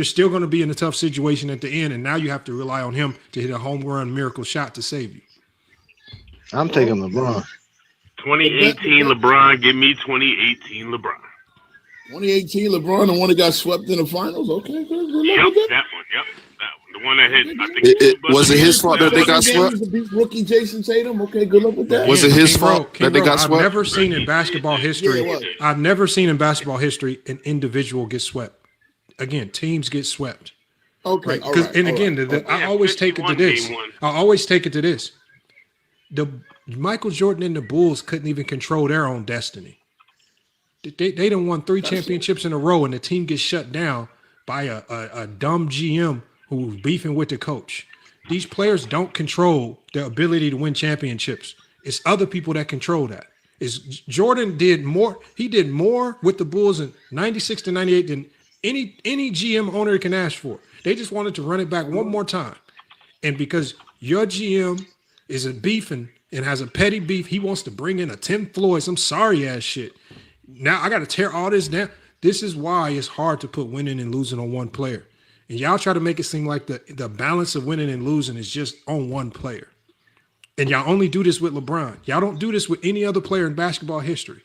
still going to be in a tough situation at the end, and now you have to rely on him to hit a home run miracle shot to save you. I'm taking LeBron. 2018 LeBron, give me 2018 LeBron. 2018 LeBron, the one that got swept in the finals. Okay, good. Yep, that one. Yep, that one. The one that hit. I think was it his fault that they got swept? Rookie Jason Tatum. Okay, good luck with that. Was it his fault that they got swept? I've never seen in basketball history. I've never seen in basketball history an individual get swept. Again, teams get swept. Okay, right? I always take it to this. I always take it to this. The Michael Jordan and the Bulls couldn't even control their own destiny. They done won 3 championships in a row, and the team gets shut down by a dumb GM who's beefing with the coach. These players don't control their ability to win championships. It's other people that control that. Jordan did more. He did more with the Bulls in 96 to 98 than any GM owner can ask for. They just wanted to run it back one more time. And because your GM is a beefing and has a petty beef, he wants to bring in a Tim Floyd, some sorry ass shit. Now I got to tear all this down. This is why it's hard to put winning and losing on one player. And y'all try to make it seem like the balance of winning and losing is just on one player. And y'all only do this with LeBron. Y'all don't do this with any other player in basketball history.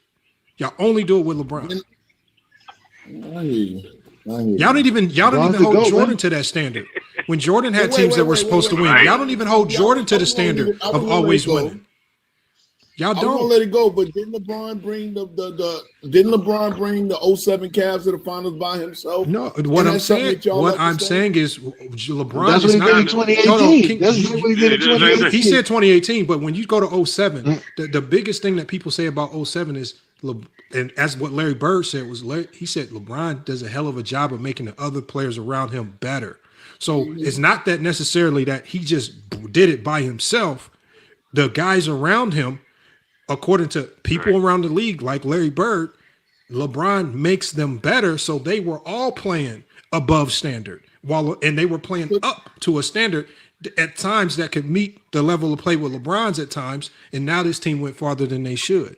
Y'all only do it with LeBron. Y'all don't even hold Jordan to that standard. When Jordan had teams that were supposed to win, y'all don't even hold Jordan to the standard of always winning. Y'all don't. I'm gonna let it go, but didn't LeBron bring the 07 Cavs to the finals by himself? No, what I'm saying is LeBron. That's what he did in 2018. That's what he did in 2018. He said 2018, but when you go to 07, the biggest thing that people say about 07 is, and as what Larry Bird said he said LeBron does a hell of a job of making the other players around him better. So it's not that necessarily that he just did it by himself. The guys around him, according to people around the league like Larry Bird, LeBron makes them better. So they were all playing above standard and they were playing up to a standard at times that could meet the level of play with LeBron's at times. And now this team went farther than they should.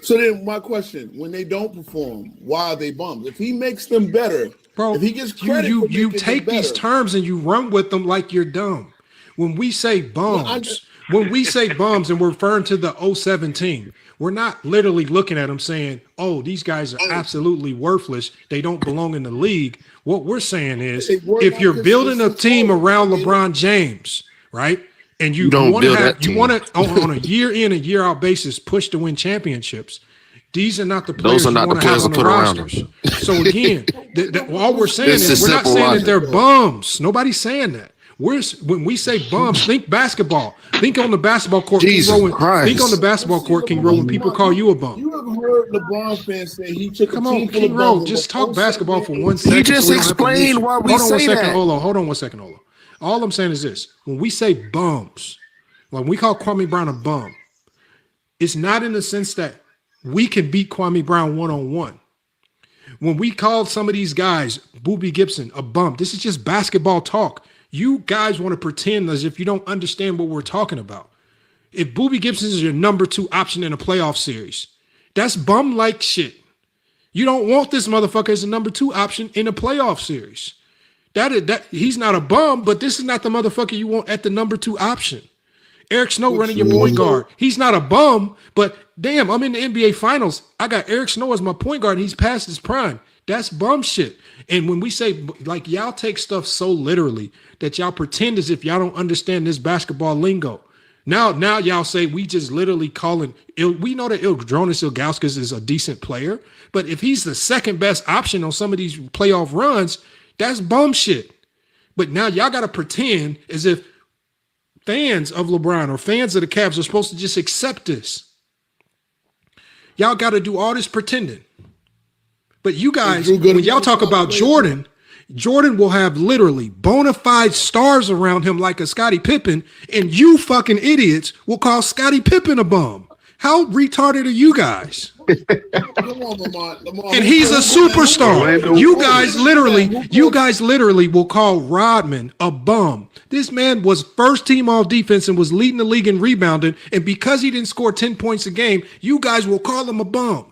So then my question, when they don't perform, why are they bummed? If he makes them better, Bro, If he gets credit, you take these terms and you run with them like you're dumb. When we say bums, and we're referring to the 07 team, we're not literally looking at them saying, oh, these guys are absolutely worthless. They don't belong in the league. What we're saying is, if you're building a team around LeBron James, right? And you want to on a year in and year out basis push to win championships. These are not the players you want to have on the rosters. So again, all we're saying is we're not saying that they're bums. Nobody's saying that. When we say bums, think basketball. Think on the basketball court. Think on the basketball court, King Rowe, when people call you a bum. You ever heard LeBron fans say he took Come on, King Rowe, just talk basketball for 1 second. He just explained why we say that. Hold on 1 second, Ola. All I'm saying is this. When we say bums, when we call Kwame Brown a bum, it's not in the sense that we can beat Kwame Brown one-on-one. When we call some of these guys, Boobie Gibson, a bum, this is just basketball talk. You guys want to pretend as if you don't understand what we're talking about. If Boobie Gibson is your number 2 option in a playoff series, that's bum-like shit. You don't want this motherfucker as a number 2 option in a playoff series. That he's not a bum, but this is not the motherfucker you want at the number 2 option. Eric Snow running your point guard. He's not a bum, but damn, I'm in the NBA Finals. I got Eric Snow as my point guard, and he's past his prime. That's bum shit. And when we say, like, y'all take stuff so literally that y'all pretend as if y'all don't understand this basketball lingo. Now y'all say we just literally calling. We know that Jonas Ilgauskas is a decent player, but if he's the second best option on some of these playoff runs, that's bum shit. But now y'all got to pretend as if fans of LeBron or fans of the Cavs are supposed to just accept this. Y'all got to do all this pretending. But you guys, when y'all talk about Jordan will have literally bona fide stars around him like a Scottie Pippen, and you fucking idiots will call Scottie Pippen a bum. How retarded are you guys? Come on, Lamont. And he's a superstar. You guys literally will call Rodman a bum. This man was first team all defense and was leading the league in rebounding. And because he didn't score 10 points a game, you guys will call him a bum.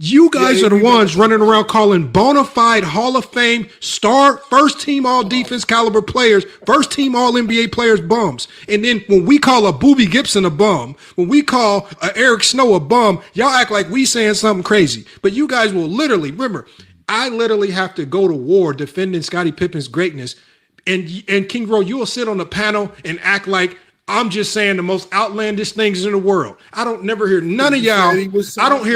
You guys are the ones running around calling bona fide Hall of Fame star first team all defense caliber players, first team all NBA players bums. And then when we call a Boobie Gibson a bum, when we call Eric Snow a bum, y'all act like we saying something crazy. But you guys will literally, remember, I literally have to go to war defending Scottie Pippen's greatness. And King Rowe, you will sit on the panel and act like I'm just saying the most outlandish things in the world. I don't never hear none of y'all. I don't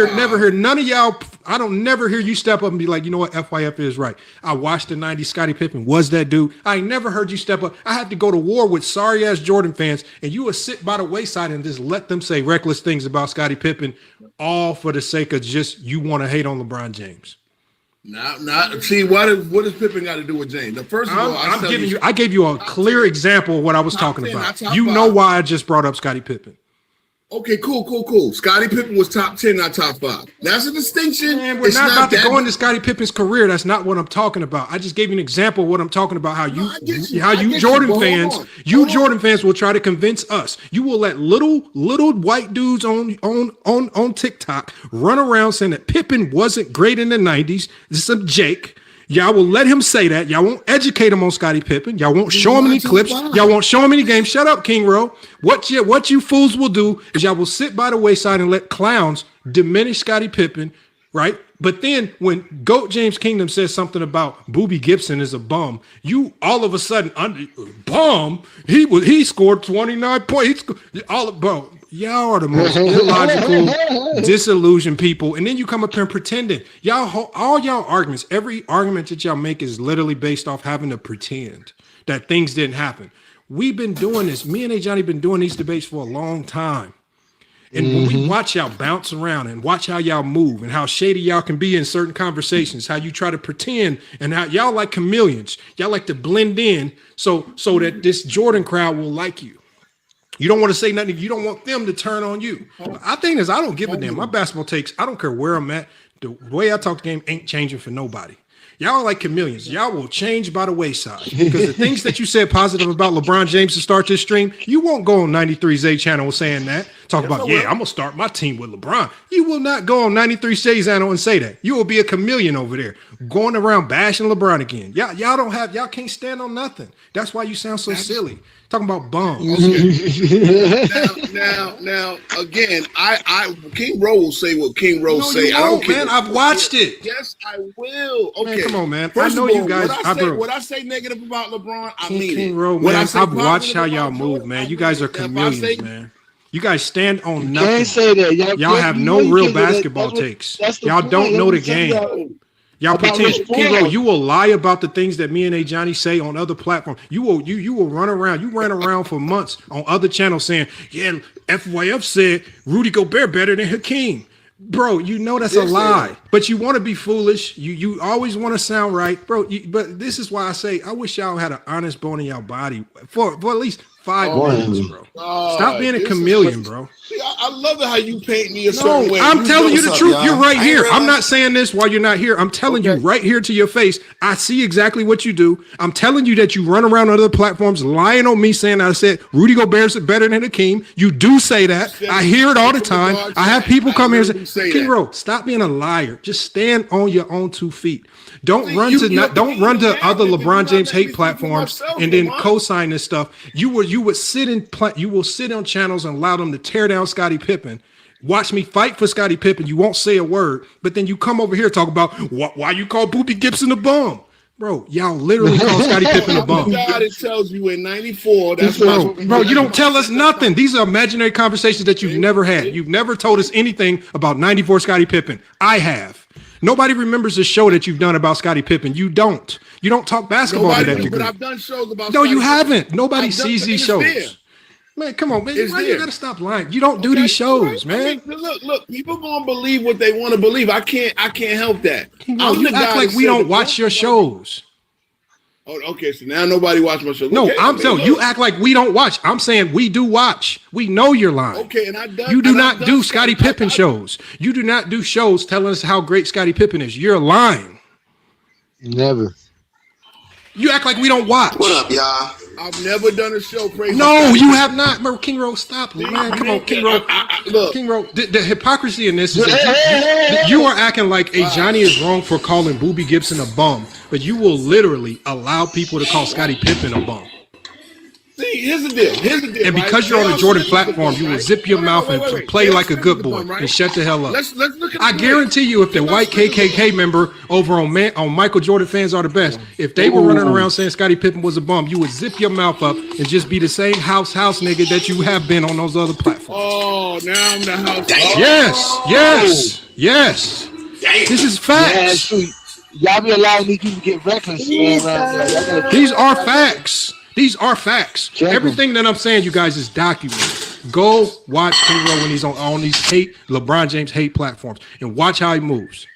never hear you step up and be like, you know what, FYF is right. I watched the 90s. Scottie Pippen was that dude. I ain't never heard you step up. I had to go to war with sorry ass Jordan fans, and you would sit by the wayside and just let them say reckless things about Scottie Pippen, all for the sake of just you want to hate on LeBron James. See, what does Pippen got to do with James? The first of all, I gave you a clear example of what I was talking about. You know why I just brought up Scottie Pippen. Okay, cool. Scottie Pippen was top 10, not top 5. That's a distinction. Man, we're not about to go into Scottie Pippen's career. That's not what I'm talking about. I just gave you an example of what I'm talking about. How you Jordan fans will try to convince us. You will let little white dudes on TikTok run around saying that Pippen wasn't great in the 90s. This is a Jake. Y'all will let him say that. Y'all won't educate him on Scottie Pippen. Y'all won't show him any clips. Y'all won't show him any games. Shut up, King Rowe. What you fools will do is y'all will sit by the wayside and let clowns diminish Scottie Pippen, right? But then when GOAT James Kingdom says something about Boobie Gibson is a bum, you all of a sudden bum. He scored 29 points. Bro, y'all are the most illogical, disillusioned people. And then you come up here and pretending. All y'all arguments, every argument that y'all make is literally based off having to pretend that things didn't happen. We've been doing this. Me and Johnny been doing these debates for a long time. And when we watch y'all bounce around and watch how y'all move and how shady y'all can be in certain conversations, how you try to pretend and how y'all like chameleons, y'all like to blend in so that this Jordan crowd will like you. You don't want to say nothing. You don't want them to turn on you. I think is I don't give a damn. My basketball takes, I don't care where I'm at. The way I talk the game ain't changing for nobody. Y'all are like chameleons. Y'all will change by the wayside because the things that you said positive about LeBron James to start this stream, you won't go on 93's A channel saying that. Talk about, I'm going to start my team with LeBron. You will not go on 93 Shades Anno and say that. You will be a chameleon over there going around bashing LeBron again. Y'all can't stand on nothing. That's why you sound so silly. Talking about bums. Now, again, I King Rowe will say what King Rowe say. I don't care. Man, I've watched it. Yes, I will. Okay, man, come on, man. First I know of all, you guys. What I say negative about LeBron, I mean King it. Rowe, man, I've watched how y'all move, man. You guys are chameleons, man. You guys stand on nothing. Can't say that. Y'all have no real basketball takes. Y'all don't know the game. Y'all pretend. King Rowe, you will lie about the things that me and Johnny say on other platforms. You will run around. You ran around for months on other channels saying, yeah, FYF said Rudy Gobert better than Hakeem. Bro, you know that's a lie. But you want to be foolish. You always want to sound right. Bro, but this is why I say I wish y'all had an honest bone in y'all body for at least 5 minutes, bro. Stop being a chameleon, bro. See, I love it how you paint me a certain way. I'm telling you the truth. You're right here. I'm not saying this while you're not here. I'm telling you right here to your face. I see exactly what you do. I'm telling you that you run around on other platforms lying on me saying I said Rudy Gobert's better than Hakeem. You do say that. I hear it all the time. I have people come here and say, King Rowe, stop being a liar. Just stand on your own 2 feet. Don't run to other LeBron James hate platforms and then co-sign this stuff. You will sit on channels and allow them to tear down Scottie Pippen. Watch me fight for Scottie Pippen. You won't say a word, but then you come over here talk about why you call Boobie Gibson a bum. Bro, y'all literally call Scottie Pippen a bum. God, it tells you in 94. That's bro, you don't tell us nothing. These are imaginary conversations that you've never had. You've never told us anything about 94 Scottie Pippen. I have. Nobody remembers the show that you've done about Scottie Pippen. You don't. You don't talk basketball to that degree. But I've done shows about. No, you haven't. Nobody sees these shows. Man, come on, man. You gotta stop lying. You don't do these shows, man. I mean, look. People gonna believe what they want to believe. I can't help that. You act like we don't watch your shows. Oh, okay. So now nobody watch my show. No, I'm telling you, act like we don't watch. I'm saying we do watch. We know you're lying. Okay, and I done. You do not do Scottie Pippen shows. You do not do shows telling us how great Scottie Pippen is. You're lying. Never. You act like we don't watch. What up, y'all? I've never done a show praising. No, you have not. Bro, King Rowe, stop, man. Come on, King Rowe. Look, King Rowe. The hypocrisy in this is that you are acting like Johnny is wrong for calling Boobie Gibson a bum, but you will literally allow people to call Scottie Pippen a bum. See, here's the deal. And because you're on the Jordan platform, you will zip your mouth and play like a good boy and shut the hell up. Let's look at I guarantee you, if the white KKK member over on Michael Jordan Fans Are the Best, if they were running around saying Scottie Pippen was a bum, you would zip your mouth up and just be the same house nigga that you have been on those other platforms. Oh, now I'm the house. Yes. This is facts. Y'all be allowing these people to get reckless. These are facts. These are facts. Everything that I'm saying, you guys, is documented. Go watch King Rowe when he's on these LeBron James hate platforms and watch how he moves.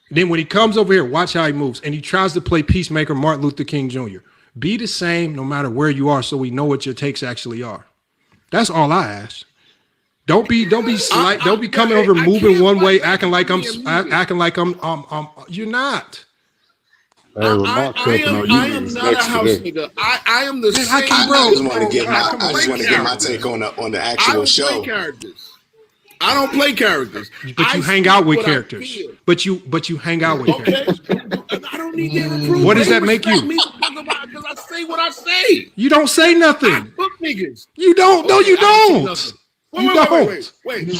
Then when he comes over here, watch how he moves. And he tries to play peacemaker Martin Luther King Jr. Be the same no matter where you are so we know what your takes actually are. That's all I ask. Don't be coming over moving one way, acting like I'm you're not. I am not a house nigga. I am the same. I just want to get my take on the actual show. I don't play characters. But you hang out with characters. But you hang out with characters. I don't need their approval. What does that make you? Because I say what I say. You don't say nothing. I book niggas. You don't. No, you don't. Wait.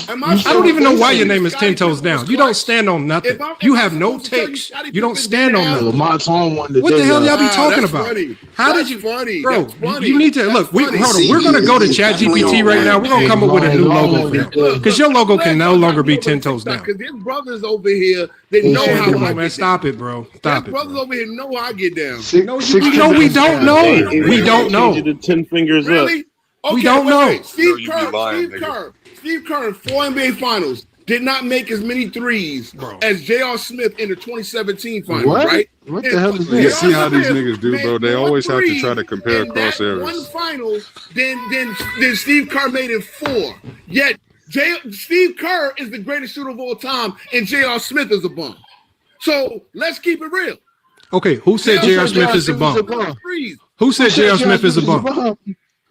I don't even know why your name is 10 Toes Down. You don't stand on nothing. You have no takes. You don't stand on nothing. Lamont's on one today. What the hell y'all be talking about? How did you, bro? You need to look. We're gonna go to ChatGPT right now. We're gonna come up with a new logo for you because your logo can no longer be 10 Toes Down. Because there's brothers over here that know how I get. Stop it, bro. Stop it. Brothers over here know how I get down. No, we don't know. We don't know. 10 fingers up. Okay, we don't know. Steve Kerr in 4 NBA Finals did not make as many threes as J.R. Smith in the 2017 Finals, right? What the hell is this? You see how these niggas do, bro? They always have to try to compare across areas. One final, then Steve Kerr made it 4. Yet Steve Kerr is the greatest shooter of all time, and J.R. Smith is a bum. So let's keep it real. Okay, who said J.R. Smith is a bum? Who said J.R. Smith is a bum?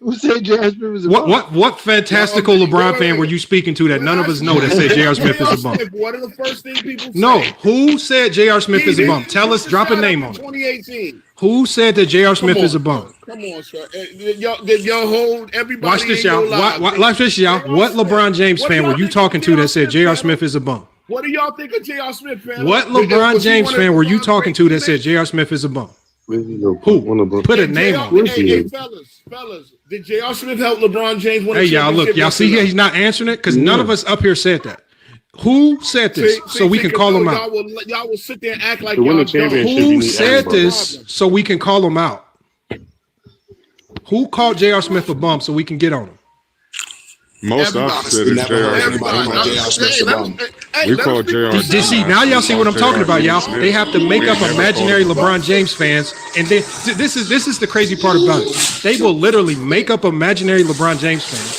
Who said J.R. Smith was a bum? What fantastical LeBron fan were you speaking to that none of us know that said J.R. Smith is a bum? What are the first things people say? No, who said J.R. Smith is a bum? Tell us, drop a name on it. 2018. Who said that J.R. Smith is a bum? Come on, sir. Did y'all hold everybody? Watch this, y'all. Watch this, y'all. What LeBron James fan were you talking to that said J.R. Smith is a bum? What do y'all think of J.R. Smith, fan? What LeBron James fan were you talking to that said J.R. Smith is a bum? Who? Put a name on it. Hey, fellas, did J.R. Smith help LeBron James win a Hey, y'all, look, y'all see he's not answering it because none of us up here said that. Who said this so we can call him out? Y'all will sit there and act like win y'all the championship. Who said this so we can call him out? Who called J.R. Smith a bum so we can get on him? Most of us said it's J.R. Smith. We call J.R. See, now y'all see what I'm talking about, y'all. They have to make up imaginary LeBron James fans, and then this is the crazy part about it. They will literally make up imaginary LeBron James fans,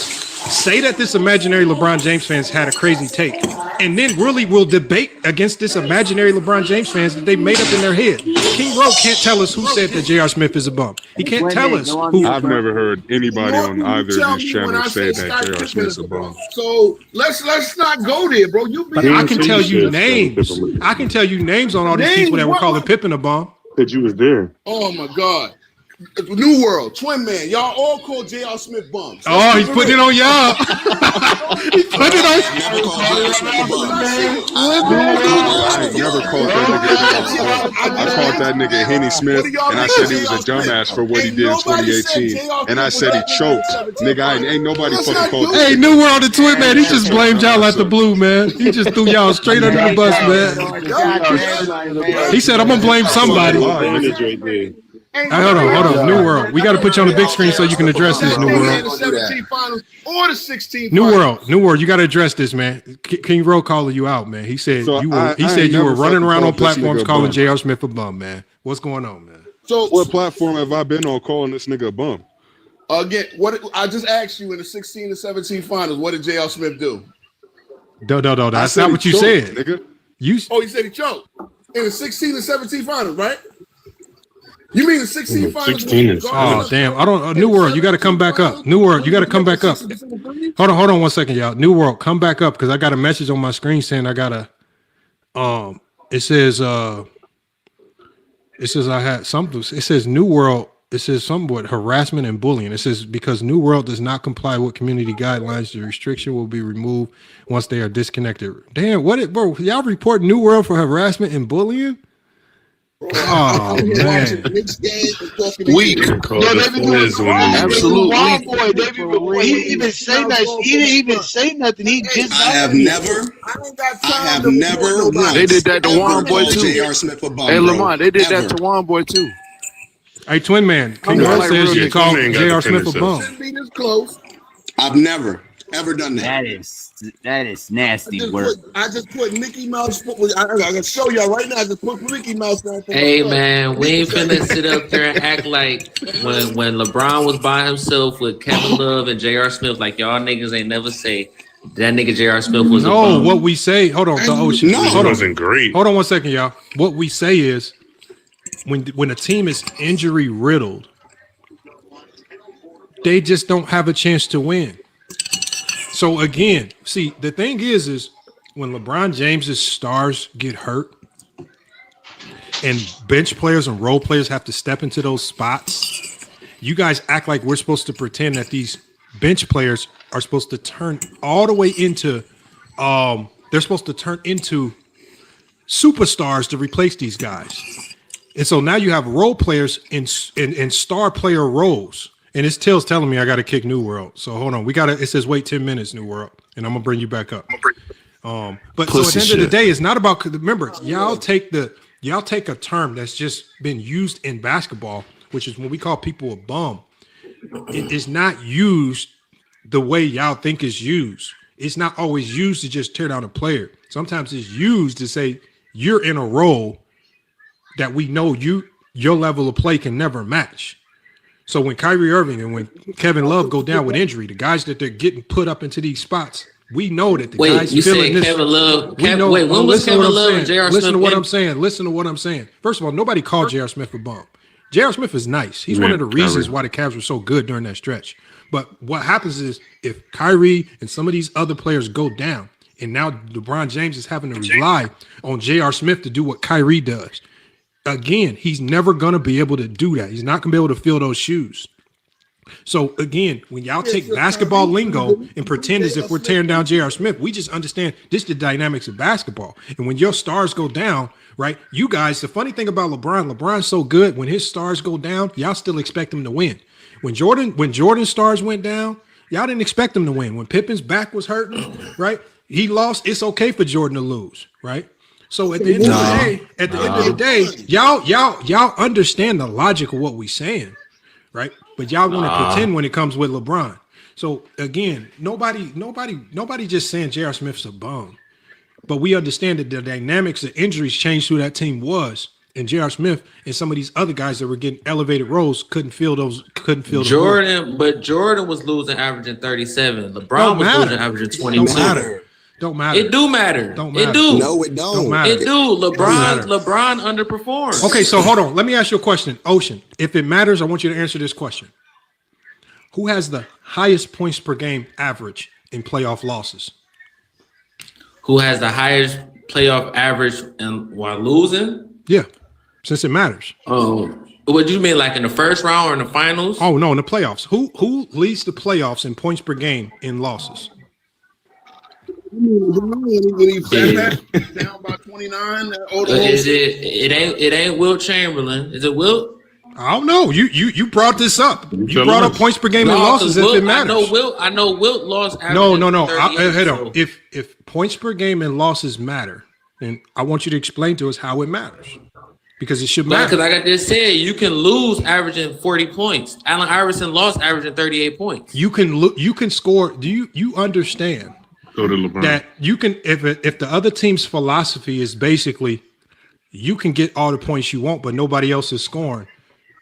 say that this imaginary LeBron James fans had a crazy take, and then really will debate against this imaginary LeBron James fans that they made up in their head. King Rowe can't tell us who said that J.R. Smith is a bum. He can't tell us who. I've never heard anybody on either of these channels say that J.R. Smith's a bum. So let's not go there, bro. I can tell you names. I can tell you names on all these people that were calling Pippen a bum. Because you was there. Oh my God. New World, Twin Man, y'all all call J.R. Smith bums. Oh, he's putting it on y'all. He put it on. I never called that nigga. I called that nigga Henny Smith, and I said he was a dumbass for what he did in 2018. And I said he choked. Nigga, ain't nobody fucking called. Hey, New World, the Twin Man, he just blamed y'all at the blue, man. He just threw y'all straight under the bus, man. He said, I'm gonna blame somebody. Hold on, New World. We got to put you on the big screen so you can address this, New World. Or the 16th. New World. You got to address this, man. King Rowe calling you out, man. He said so you were running around on platforms calling J.R. Smith a bum, man. What's going on, man? So what platform have I been on calling this nigga a bum? Again, what I just asked you in the 16 and 17 finals, what did J.R. Smith do? No. That's not what you said, nigga. He said he choked in the 16 and 17 finals, right? You mean the 16 finals? 16. Oh, damn. I don't. New World, you got to come back up. New World, you got to come back up. Hold on 1 second, y'all. New World, come back up because I got a message on my screen saying I got a. It says I had something. It says New World. It says something with harassment and bullying. It says because New World does not comply with community guidelines, the restriction will be removed once they are disconnected. Damn, bro? Y'all report New World for harassment and bullying? Oh man, weak. Absolutely. He didn't even say that. He didn't even say nothing. He just. I have never They did that to Juan Boy too. Hey Lamont, they did that to Juan Boy too. Hey, Twin Man, King Rowe says you called J.R. Smith a bum. I've never ever done that. That is nasty work. I just put Mickey Mouse. I'm gonna show y'all right now. I just put Mickey Mouse on. Hey man, we ain't finna sit up there and act like when LeBron was by himself with Kevin Love and J.R. Smith, like y'all niggas ain't never say that nigga J.R. Smith was a bum. What we say, hold on, it wasn't great. Hold on 1 second, y'all. What we say is when a team is injury riddled, they just don't have a chance to win. So again, see, the thing is when LeBron James's stars get hurt and bench players and role players have to step into those spots, you guys act like we're supposed to pretend that these bench players are supposed to turn all the way into they're supposed to turn into superstars to replace these guys. And so now you have role players in star player roles. And it's Till's telling me I got to kick New World. So hold on. It says wait 10 minutes, New World. And I'm going to bring you back up. But so at the end of the day, it's not about, remember, y'all take a term that's just been used in basketball, which is when we call people a bum. It is not used the way y'all think it's used. It's not always used to just tear down a player. Sometimes it's used to say you're in a role that we know your level of play can never match. So when Kyrie Irving and when Kevin Love go down with injury, the guys that they're getting put up into these spots, we know that the guys feeling this. Kevin Love. When was Kevin Love and J.R. Smith? Listen to what I'm saying. Listen to what I'm saying. First of all, nobody called J.R. Smith a bum. J.R. Smith is nice. He's one of the reasons Kyrie. why the Cavs were so good during that stretch. But what happens is if Kyrie and some of these other players go down, and now LeBron James is having to rely on J.R. Smith to do what Kyrie does. Again, he's never going to be able to do that. He's not going to be able to fill those shoes. So again, when y'all take basketball lingo and pretend as if we're tearing down J.R. Smith, we just understand this is the dynamics of basketball. And when your stars go down, right, you guys, the funny thing about LeBron's so good. When his stars go down, y'all still expect him to win. When Jordan's stars went down, y'all didn't expect him to win. When Pippen's back was hurting, right, he lost. It's okay for Jordan to lose, right? So at the end of the day, y'all understand the logic of what we're saying, right? But y'all want to pretend when it comes with LeBron. So again, nobody just saying J.R. Smith's a bum, but we understand that the dynamics of injuries changed who that team was, and J.R. Smith and some of these other guys that were getting elevated roles couldn't fill Jordan. But Jordan was losing, averaging 37. LeBron was losing, averaging 22. Don't matter. It do matter. Don't matter. It do. No, it don't. Matter. It do. LeBron underperformed. Okay, so hold on. Let me ask you a question, Ocean. If it matters, I want you to answer this question. Who has the highest points per game average in playoff losses? Who has the highest playoff average and while losing? Yeah, since it matters. What do you mean, like in the first round or in the finals? Oh no, in the playoffs. Who leads the playoffs in points per game in losses? When he fat down by 29, It ain't Wilt Chamberlain. Is it Wilt? I don't know. You brought this up. You brought up points per game and losses if it matters. I know Wilt lost. No. Hold on. If points per game and losses matter, then I want you to explain to us how it matters. Because it should matter. Because like I just said, you can lose averaging 40 points. Allen Iverson lost averaging 38 points. You can score. Do you understand that you can if the other team's philosophy is basically you can get all the points you want, but nobody else is scoring.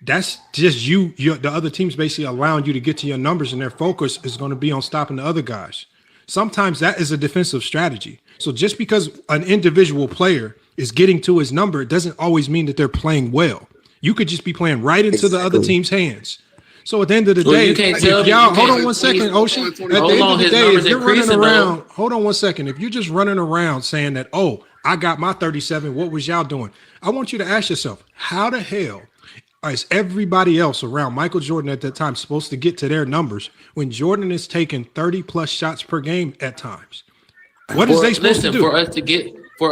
That's just the other team's basically allowing you to get to your numbers, and their focus is going to be on stopping the other guys. Sometimes that is a defensive strategy. So just because an individual player is getting to his number, it doesn't always mean that they're playing well. You could just be playing right into the other team's hands. So at the end of the day, hold on one second, Ocean. At the end of the day, if you're running around, hold on one second. If you're just running around saying that, oh, I got my 37, what was y'all doing? I want you to ask yourself, how the hell is everybody else around Michael Jordan at that time supposed to get to their numbers when Jordan is taking 30 plus shots per game at times? What is they supposed to do? For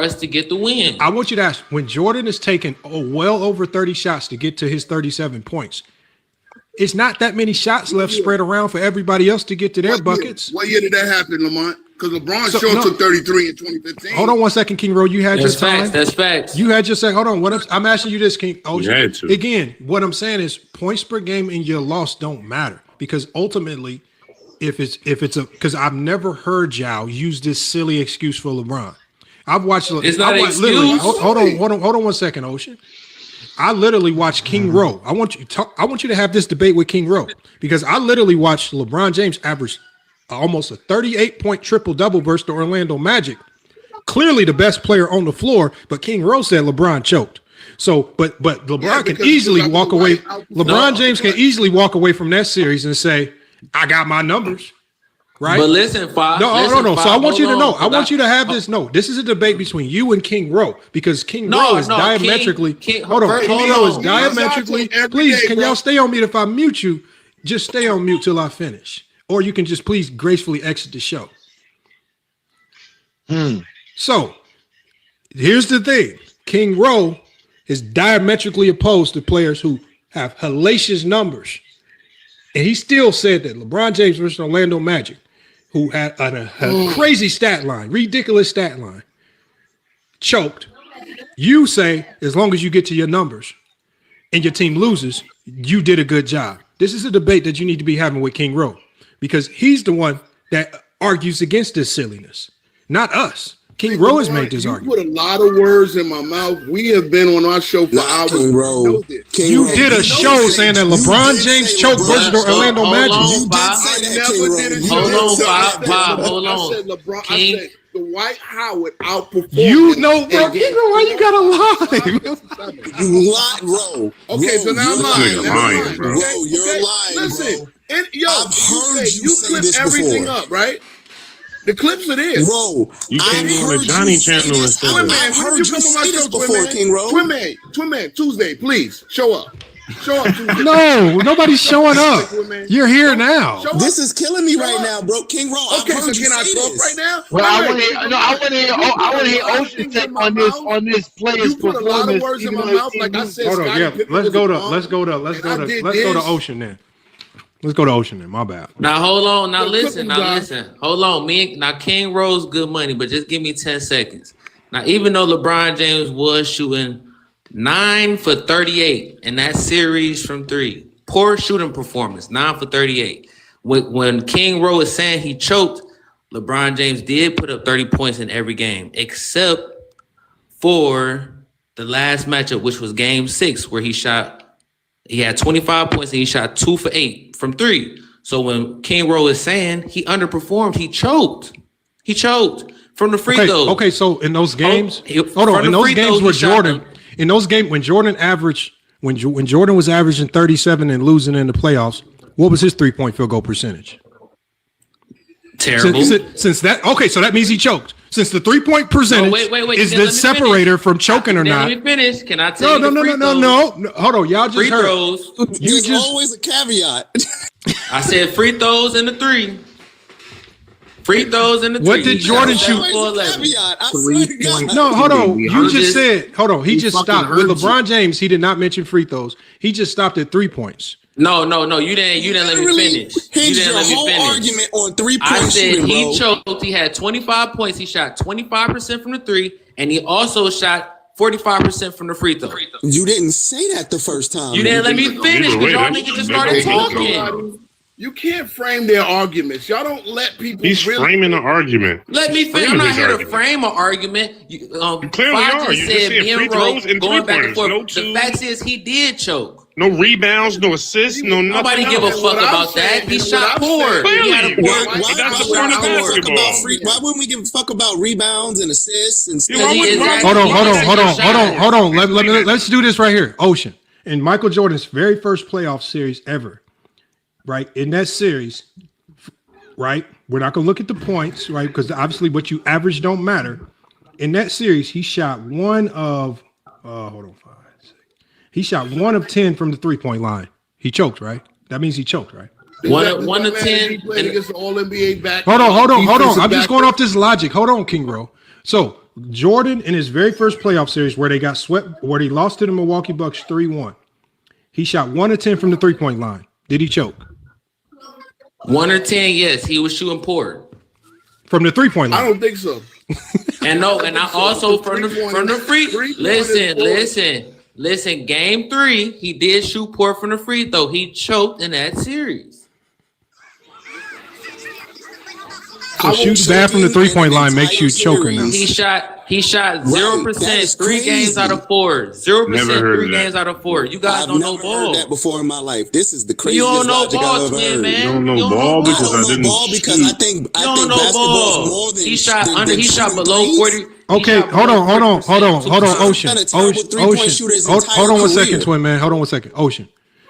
us to get the win. I want you to ask, when Jordan is taking well over 30 shots to get to his 37 points, it's not that many shots left spread around for everybody else to get to their buckets. What year did that happen, Lamont? Because LeBron took 33 in 2015. Hold on one second, King Ro. You had your time. That's facts. You had your second. Hold on. I'm asking you this, King. Again, what I'm saying is points per game in your loss don't matter because ultimately, if it's because I've never heard y'all use this silly excuse for LeBron. I've watched. It's not an excuse. Hold on one second, Ocean. I literally watched King Ro. I want you to have this debate with King Ro because I literally watched LeBron James average almost a 38-point triple-double versus the Orlando Magic. Clearly the best player on the floor, but King Ro said LeBron choked. So, but LeBron can easily walk away. LeBron James can easily walk away from that series and say, "I got my numbers." Right. But listen, Fox. No. So I want you to know. I want you to have this. No, this is a debate between you and King Ro because King Ro is diametrically. Hold on. King Ro is diametrically. Please, can y'all stay on mute? If I mute you, just stay on mute till I finish, or you can just please gracefully exit the show. So here's the thing: King Ro is diametrically opposed to players who have hellacious numbers, and he still said that LeBron James versus Orlando Magic, who had a crazy stat line, ridiculous stat line, choked. You say, as long as you get to your numbers and your team loses, you did a good job. This is a debate that you need to be having with King Ro because he's the one that argues against this silliness, not us. King Ro has made this argument. You put a lot of words in my mouth. We have been on our show for hours. You did a show saying that LeBron James choked versus the Orlando Magic. Hold on. Dwight Howard outperformed. You know, bro. Why you gotta lie? You lie, bro. Okay, so now I'm lying. Bro. Bro, you're lying, Listen, bro. and yo, I've heard you say clip this everything before. up, right? The clips are there. Bro, You can't I've go on heard the Johnny you say channel and this. say Twin that. Man, I've when heard you you come on my say this show, before, King Ro. Twin Man, Tuesday, please show up. Show up Tuesday. No, nobody's showing up. Twin Man. You're here now. Show up. This is killing me right now, bro. King Ro, I've Okay, heard so you can I say talk this. right now? Well, I Wait. want to hear Ocean take on this player's You put a lot of performance. words in even my though mouth, like I said. Hold on, Scottie yeah. Pippen Let's was go a to bum, let's go to Ocean then. Let's go to Ocean then. My bad. Now hold on. Now Yo, listen. Clippers, Now guys. listen. Hold on. Now King Rose good money, but just give me 10 seconds. Now, even though LeBron James was shooting 9 for 38 in that series from 3, poor shooting performance, 9 for 38. When King Rose is saying he choked, LeBron James did put up 30 points in every game, except for the last matchup, which was Game 6, where he had 25 points and he shot 2 for 8 from 3. So when King Rose is saying he underperformed, he choked. He choked from the free throws. Okay, so in those games, hold on. in those games where Jordan, in those games when Jordan averaged, when Jordan was averaging 37 and losing in the playoffs, what was his 3-point field goal percentage? Terrible. Since that, okay, so that means he choked. Since the 3-point percentage wait. is Let the me separator from choking or not. Let me finish. Can I tell you? No. Hold on, y'all just free heard. throws. There's always a caveat. I said free throws and the 3. Free throws and the 3. What did Jordan shoot? No, hold on. You just said, hold on. He just stopped with LeBron James. He did not mention free throws. He just stopped at 3 points. No. You didn't let me finish. You didn't let me finish. Argument on 3-point I said shooting, he bro. choked. He had 25 points. He shot 25% from the 3, and he also shot 45% from the free throw. You didn't say that the first time. You didn't let me finish because y'all niggas just started talking. You can't frame their arguments. Y'all don't let people. He's framing an argument. Let me finish. I'm not here to frame an argument. You clearly are. You just said free throws and going back and 3-pointers. forth. The fact is, he did choke. No rebounds, no assists, no nothing. Nobody give a fuck about that. He shot poor. He had a poor. Why wouldn't we give a fuck about rebounds and assists and stuff? Hold on. Let's do this right here. Ocean. In Michael Jordan's very first playoff series ever, right? In that series, right? We're not going to look at the points, right? Because obviously what you average don't matter. In that series, he shot 1 of, he shot 1 of 10 from the 3-point line. He choked, right? That means he choked, right? 1 of 10. He played against the All-NBA back. Hold on. I'm just going off this logic. Hold on, King Ro. So Jordan in his very first playoff series where they got swept, where he lost to the Milwaukee Bucks 3-1, he shot 1 of 10 from the 3-point line. Did he choke? 1 or 10, yes. He was shooting poor. From the 3-point line. I don't think so. And I also from the free. Listen. Game 3, he did shoot poor from the free throw. He choked in that series. So shooting bad from the 3-point line makes you choker now. He shot 0% 3 games out of 4. 0% 3 games out of 4. You guys don't know ball. Heard that before in my life. This is the craziest You don't know logic ball, I've ever heard. man. You don't know ball because I didn't. I think basketball is more than He shot than He shot shooting below threes. 40. Okay, hold on, Ocean. Hold on 1 second, career. twin man. Hold on 1 second, Ocean.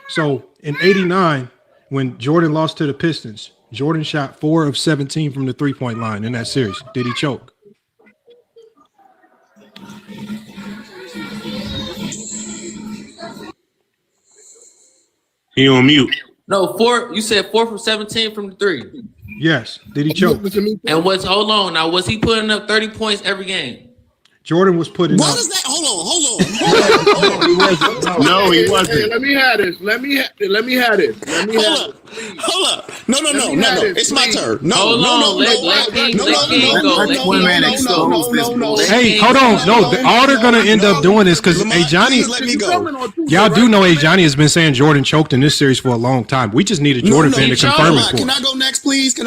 So in '89, when Jordan lost to the Pistons, Jordan shot 4 of 17 from the 3-point line in that series. Did he choke? He on mute. No, 4. You said 4 from 17 from the 3. Yes. Did he choke? And hold on. Now, was he putting up 30 points every game? Jordan was putting Why up. does that? Hold on. No, he wasn't. Hey, let me have this. Let me have this. Hold up. No. It's my turn. No. Hey, hold on. No, all they're gonna end up doing is because Johnny, y'all do know Johnny has been saying Jordan choked in this series for a long time. We just need a Jordan fan to confirm it for us. Can I go next, please? Can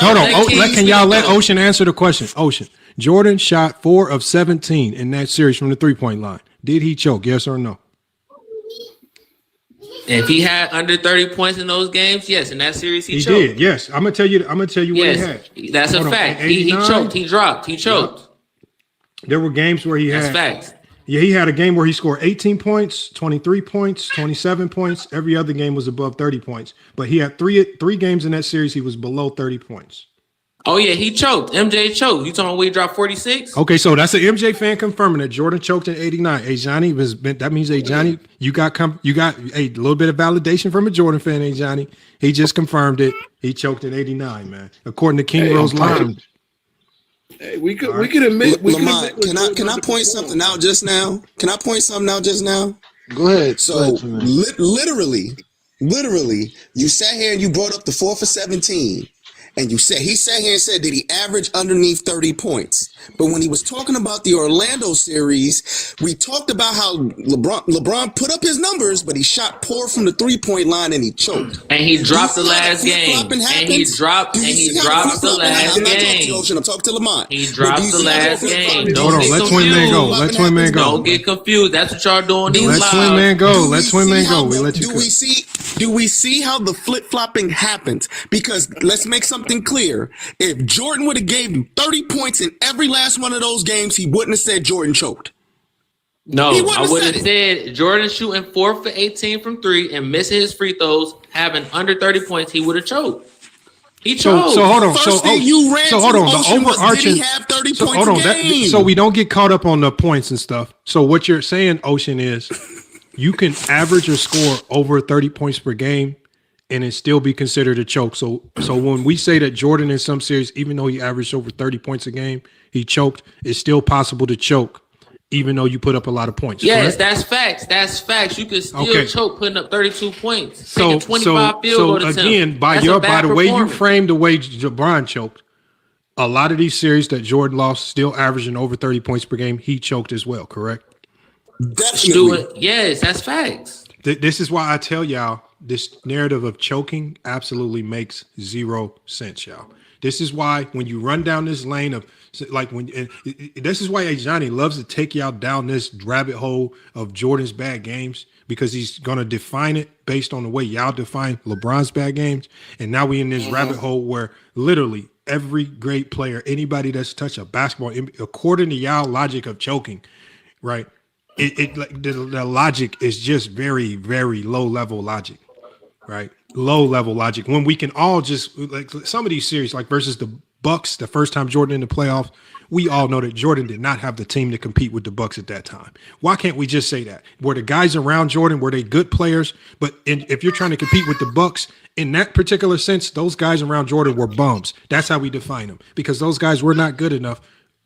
y'all let Ocean answer the question? Ocean, Jordan shot 4 of 17 in that series from the 3-point line. Did he choke? Yes or no? If he had under 30 points in those games, yes. In that series, he choked. Did. Yes, I'm gonna tell you what he had. That's a fact. He choked. He dropped. He choked. There were games where he had facts. Yeah, he had a game where he scored 18 points, 23 points, 27 points. Every other game was above 30 points. But he had three games in that series he was below 30 points. Oh yeah, he choked. MJ choked. You talking about he dropped 46? Okay, so that's an MJ fan confirming that Jordan choked in 89. Hey Johnny, that means Johnny, you got a little bit of validation from a Jordan fan, Johnny. He just confirmed it. He choked in 89, man. According to King Rose line. Hey, we could admit. Lamont, can I point something out just now? Can I point something out just now? Go ahead. So literally, you sat here and you brought up the 4 for 17. And he sat here and said, did he average underneath 30 points? But when he was talking about the Orlando series, we talked about how LeBron put up his numbers, but he shot poor from the 3-point line and he choked. And he dropped the last game. And he dropped the last game. I'm talking to Lamont. He dropped the last game. Hold on, let Twin Man go. Let Twin Man go. Don't get confused. That's what y'all doing. Let Twin Man go. Let Twin Man go. We let you go. Do we see how the flip-flopping happens? Because let's make something clear. If Jordan would have gave him 30 points in every last one of those games, he wouldn't have said Jordan choked. No, I would have said Jordan shooting 4 for 18 from 3 and missing his free throws, having under 30 points, he would have choked. He choked. So hold on. First thing you ran so hold on. to the The overarching. was, did he have 30 so points hold on. a game? So we don't get caught up on the points and stuff. So what you're saying, Ocean, is you can average or score over 30 points per game and it still be considered a choke. So when we say that Jordan in some series, even though he averaged over 30 points a game, he choked, it's still possible to choke, even though you put up a lot of points. Yes, correct? that's facts. That's facts. You can still choke putting up 32 points. So, taking 25 field goal attempts. Again, by the way you framed the way LeBron choked, a lot of these series that Jordan lost, still averaging over 30 points per game, he choked as well, correct? Definitely. Yes, that's facts. This is why I tell y'all this narrative of choking absolutely makes zero sense, y'all. This is why when you run down this lane of this is why Johnny loves to take y'all down this rabbit hole of Jordan's bad games, because he's going to define it based on the way y'all define LeBron's bad games. And now we in this rabbit hole where literally every great player, anybody that's touched a basketball, according to y'all logic of choking, right? The logic is just very, very low level logic, right? Low level logic. When we can all just, like some of these series, like versus the Bucks, the first time Jordan in the playoffs, we all know that Jordan did not have the team to compete with the Bucks at that time. Why can't we just say that? Were the guys around Jordan, were they good players? But if you're trying to compete with the Bucks, in that particular sense, those guys around Jordan were bums. That's how we define them, because those guys were not good enough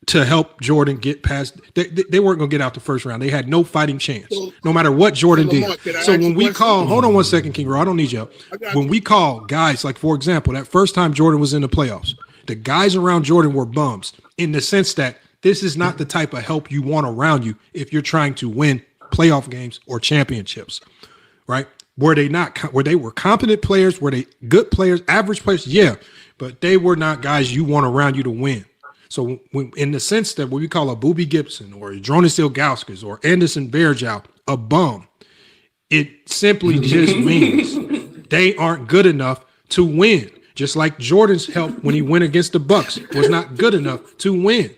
to help Jordan get past. They weren't going to get out the first round. They had no fighting chance, no matter what Jordan did. So when we call, hold on one second, King Ro, I don't need you. When we call guys, like for example, that first time Jordan was in the playoffs, the guys around Jordan were bums in the sense that this is not the type of help you want around you if you're trying to win playoff games or championships, right? Were they were competent players? Were they good players, average players? Yeah, but they were not guys you want around you to win. So in the sense that what we call a Boobie Gibson or a Jonas Ilgauskas or Anderson Varejao a bum, it simply just means they aren't good enough to win. Just like Jordan's help when he went against the Bucks was not good enough to win.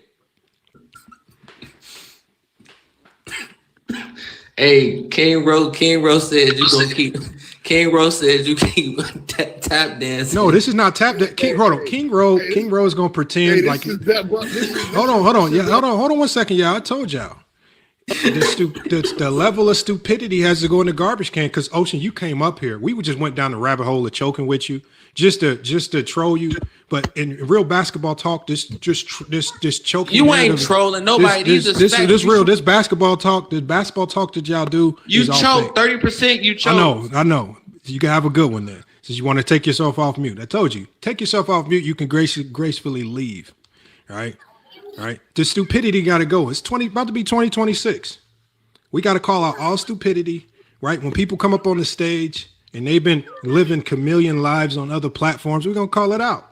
Hey, King Rose said you gonna keep. King Rose said you keep tap dancing. No, this is not tap dance. King Rose is gonna pretend like. Hold on. Yeah, hold on 1 second, y'all. I told y'all. The level of stupidity has to go in the garbage can, because Ocean, you came up here. We just went down the rabbit hole of choking with you, just to troll you. But in real basketball talk, this choking. You ain't trolling nobody. This basketball talk that y'all do. You choke 30%. You choke. I know. You can have a good one then. Since you want to take yourself off mute, I told you, take yourself off mute. You can gracefully leave. All right. The stupidity got to go. It's about to be 2026. We got to call out all stupidity, right? When people come up on the stage and they've been living chameleon lives on other platforms, we're going to call it out,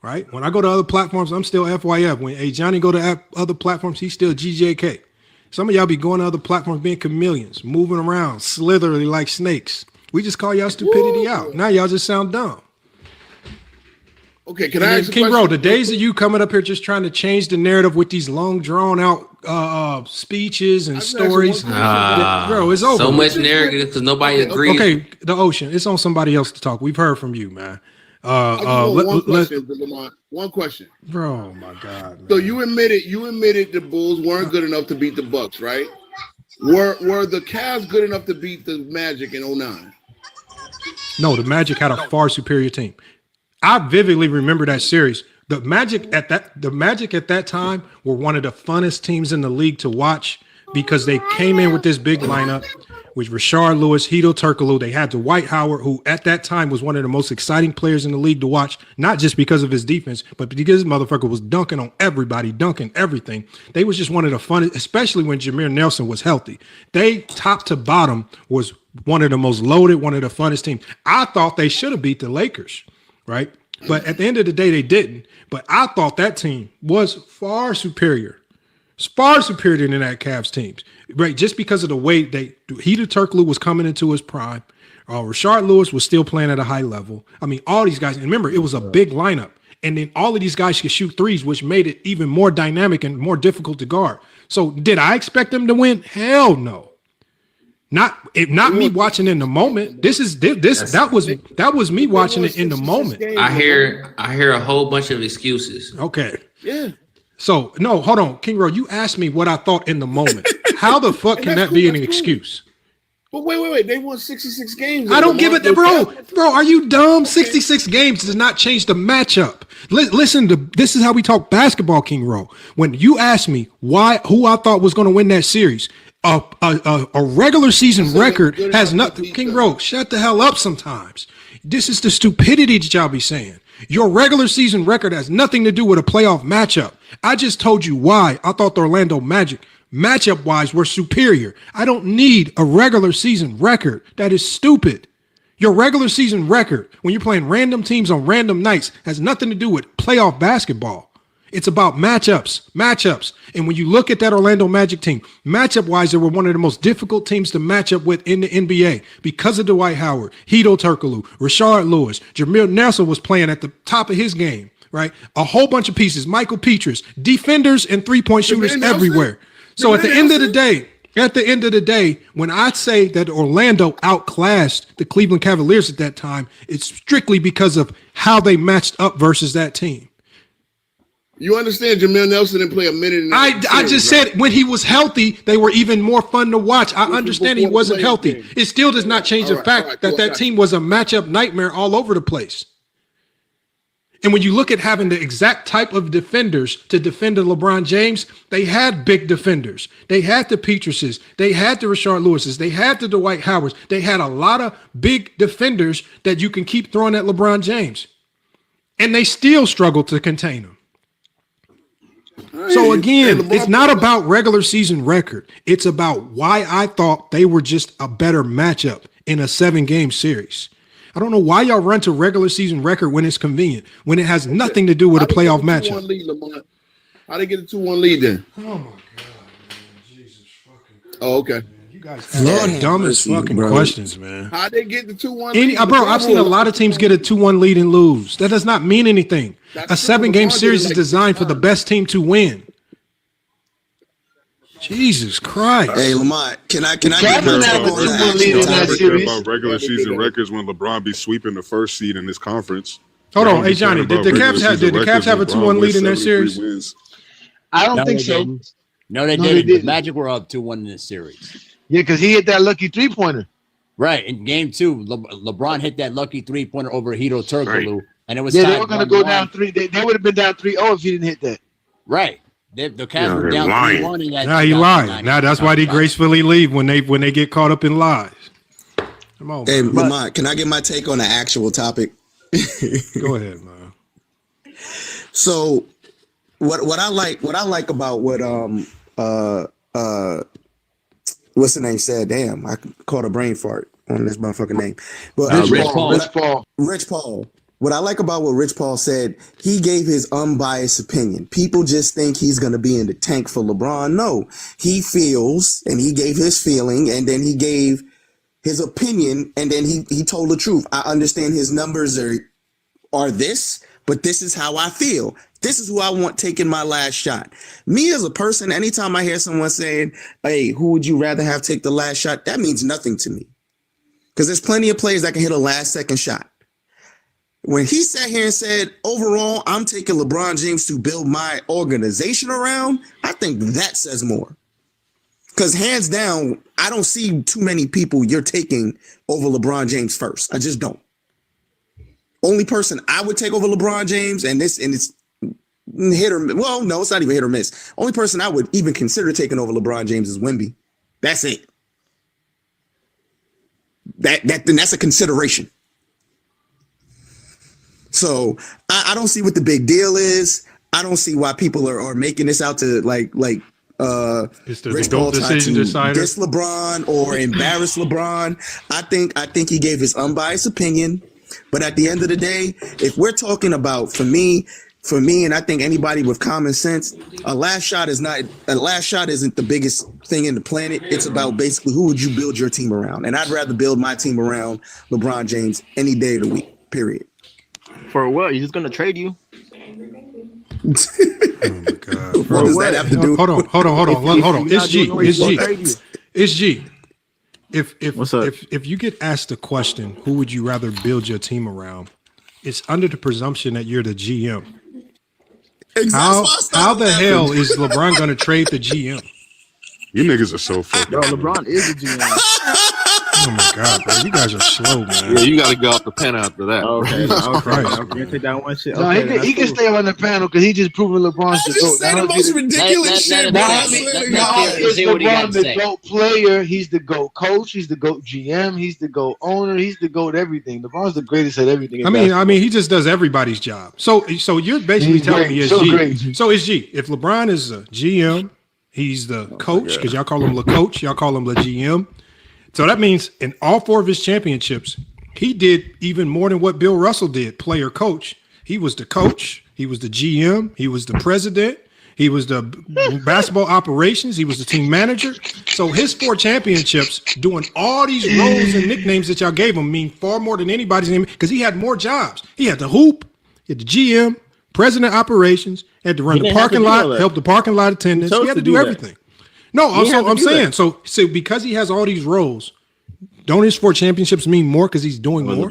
right? When I go to other platforms, I'm still FYF. When Johnny go to other platforms, he's still GJK. Some of y'all be going to other platforms being chameleons, moving around, slithering like snakes. We just call y'all stupidity out. Now y'all just sound dumb. Okay, can I ask King Bro, the days of you coming up here just trying to change the narrative with these long drawn out speeches and stories, bro, it's over. So much narrative because nobody agrees. Okay, the Ocean, it's on somebody else to talk. We've heard from you, man. One question. Bro, my God. Man. So you admitted the Bulls weren't good enough to beat the Bucks, right? Were the Cavs good enough to beat the Magic in 09? No, the Magic had a far superior team. I vividly remember that series. The Magic at that time were one of the funnest teams in the league to watch because they came in with this big lineup with Rashard Lewis, Hedo Turkoglu. They had Dwight Howard, who at that time was one of the most exciting players in the league to watch, not just because of his defense, but because this motherfucker was dunking on everybody, dunking everything. They was just one of the funnest, especially when Jameer Nelson was healthy. They top to bottom was one of the most loaded, one of the funnest teams. I thought they should have beat the Lakers, right? But at the end of the day, they didn't. But I thought that team was far superior than that Cavs team, right? Just because of the way Hedo Turkoglu was coming into his prime. Rashard Lewis was still playing at a high level. I mean, all these guys, and remember, it was a big lineup. And then all of these guys could shoot threes, which made it even more dynamic and more difficult to guard. So did I expect them to win? Hell no. Not me watching in the moment. That was me watching it in the moment. I hear a whole bunch of excuses. Okay. Yeah. So no, hold on, King Ro. You asked me what I thought in the moment. How the fuck can that be an excuse? But wait. They won 66 games. I don't give it, bro. Bro, are you dumb? 66 games does not change the matchup. Listen to this is how we talk basketball, King Ro. When you asked me who I thought was going to win that series. A regular season record has nothing. King Ro, shut the hell up sometimes. This is the stupidity that y'all be saying. Your regular season record has nothing to do with a playoff matchup. I just told you why I thought the Orlando Magic matchup-wise were superior. I don't need a regular season record. That is stupid. Your regular season record, when you're playing random teams on random nights, has nothing to do with playoff basketball. It's about matchups. And when you look at that Orlando Magic team, matchup-wise, they were one of the most difficult teams to match up with in the NBA because of Dwight Howard, Hedo Turkoglu, Rashard Lewis. Jameer Nelson was playing at the top of his game, right? A whole bunch of pieces. Michael Petrus, defenders and three-point shooters everywhere. So at the end of the day, when I say that Orlando outclassed the Cleveland Cavaliers at that time, it's strictly because of how they matched up versus that team. You understand Jameer Nelson didn't play a minute in that I just said when he was healthy, they were even more fun to watch. I understand he wasn't healthy. It still does not change the fact that team was a matchup nightmare all over the place. And when you look at having the exact type of defenders to defend the LeBron James, they had big defenders. They had the Petruses. They had the Rashard Lewises. They had the Dwight Howards. They had a lot of big defenders that you can keep throwing at LeBron James. And they still struggle to contain him. So again, it's not about regular season record. It's about why I thought they were just a better matchup in a 7-game series. I don't know why y'all run to regular season record when it's convenient, when it has nothing to do with a playoff matchup. How they get a 2-1 lead then? Oh my God, man. Jesus fucking. Oh, okay. You guys have the dumbest fucking questions, man. How they get the 2-1 lead? Bro, I've seen a lot of teams get a 2-1 lead and lose. That does not mean anything. A 7-game series is designed for the best team to win. Jesus Christ. Hey, Lamont, can I get about regular season records when LeBron be sweeping the first seed in this conference? Hold on. Hey, Johnny, did the Cavs have a 2-1 lead in that series? I don't think so. No, they didn't. The Magic were up 2-1 in this series. Yeah, because he hit that lucky three-pointer. Right. In game 2, LeBron hit that lucky three-pointer over Hedo Turkoglu. Right. And it was they were going to go down 3. They would have been down 3-0 if he didn't hit that. Right. The Cavs were down 3-1 in that. Now he lied. Now that's why they gracefully leave when they get caught up in lies. Come on. Hey, Lamont, can I get my take on the actual topic? Go ahead, man. So what I like about what what's the name said? Damn, I caught a brain fart on this motherfucking name. But Rich Paul. What I like about what Rich Paul said, he gave his unbiased opinion. People just think he's going to be in the tank for LeBron. No, he feels, and he gave his feeling, and then he gave his opinion, and then he told the truth. I understand his numbers are this, but this is how I feel. This is who I want taking my last shot. Me as a person, anytime I hear someone saying, hey, who would you rather have take the last shot? That means nothing to me. Because there's plenty of players that can hit a last second shot. When he sat here and said, overall, I'm taking LeBron James to build my organization around, I think that says more. Because hands down, I don't see too many people you're taking over LeBron James first. I just don't. Only person I would take over LeBron James, and it's hit or well, no, it's not even hit or miss. Only person I would even consider taking over LeBron James is Wemby. That's it. That's a consideration. So I don't see what the big deal is. I don't see why people are making this out to like it's the GOAT decision decider. Diss LeBron or embarrass LeBron. I think he gave his unbiased opinion. But at the end of the day, if we're talking about for me, and I think anybody with common sense, a last shot isn't the biggest thing in the planet. It's about basically who would you build your team around. And I'd rather build my team around LeBron James any day of the week, period. For what? He's just gonna trade you. Oh my God. What does that have to do? Hold on. It's G. If you get asked the question, who would you rather build your team around? It's under the presumption that you're the GM. How the hell is LeBron going to trade the GM? You niggas are so fucking. Yo, LeBron is the GM. Oh my God, bro! You guys are slow, man. Yeah, you got to go off the pen after that. Okay, Christ. okay. Take that one shit. No, he can stay on the panel because he just proven LeBron's the GOAT. Say the most ridiculous shit, bro. Is LeBron the GOAT player? He's the GOAT coach. He's the GOAT GM. He's the GOAT owner. He's the GOAT everything. LeBron's the greatest at everything. I mean, he just does everybody's job. So you're basically telling me it's G. So it's G. If LeBron is a GM, he's the coach because y'all call him the coach. Y'all call him the GM. So that means in all 4 of his championships, he did even more than what Bill Russell did, player coach. He was the coach. He was the GM. He was the president. He was the basketball operations. He was the team manager. So his 4 championships doing all these roles and nicknames that y'all gave him mean far more than anybody's name because he had more jobs. He had the hoop, he had the GM, president operations, had to run the parking lot, help the parking lot attendants. He had to do everything. No, also I'm saying so because he has all these roles, don't his 4 championships mean more because he's doing more?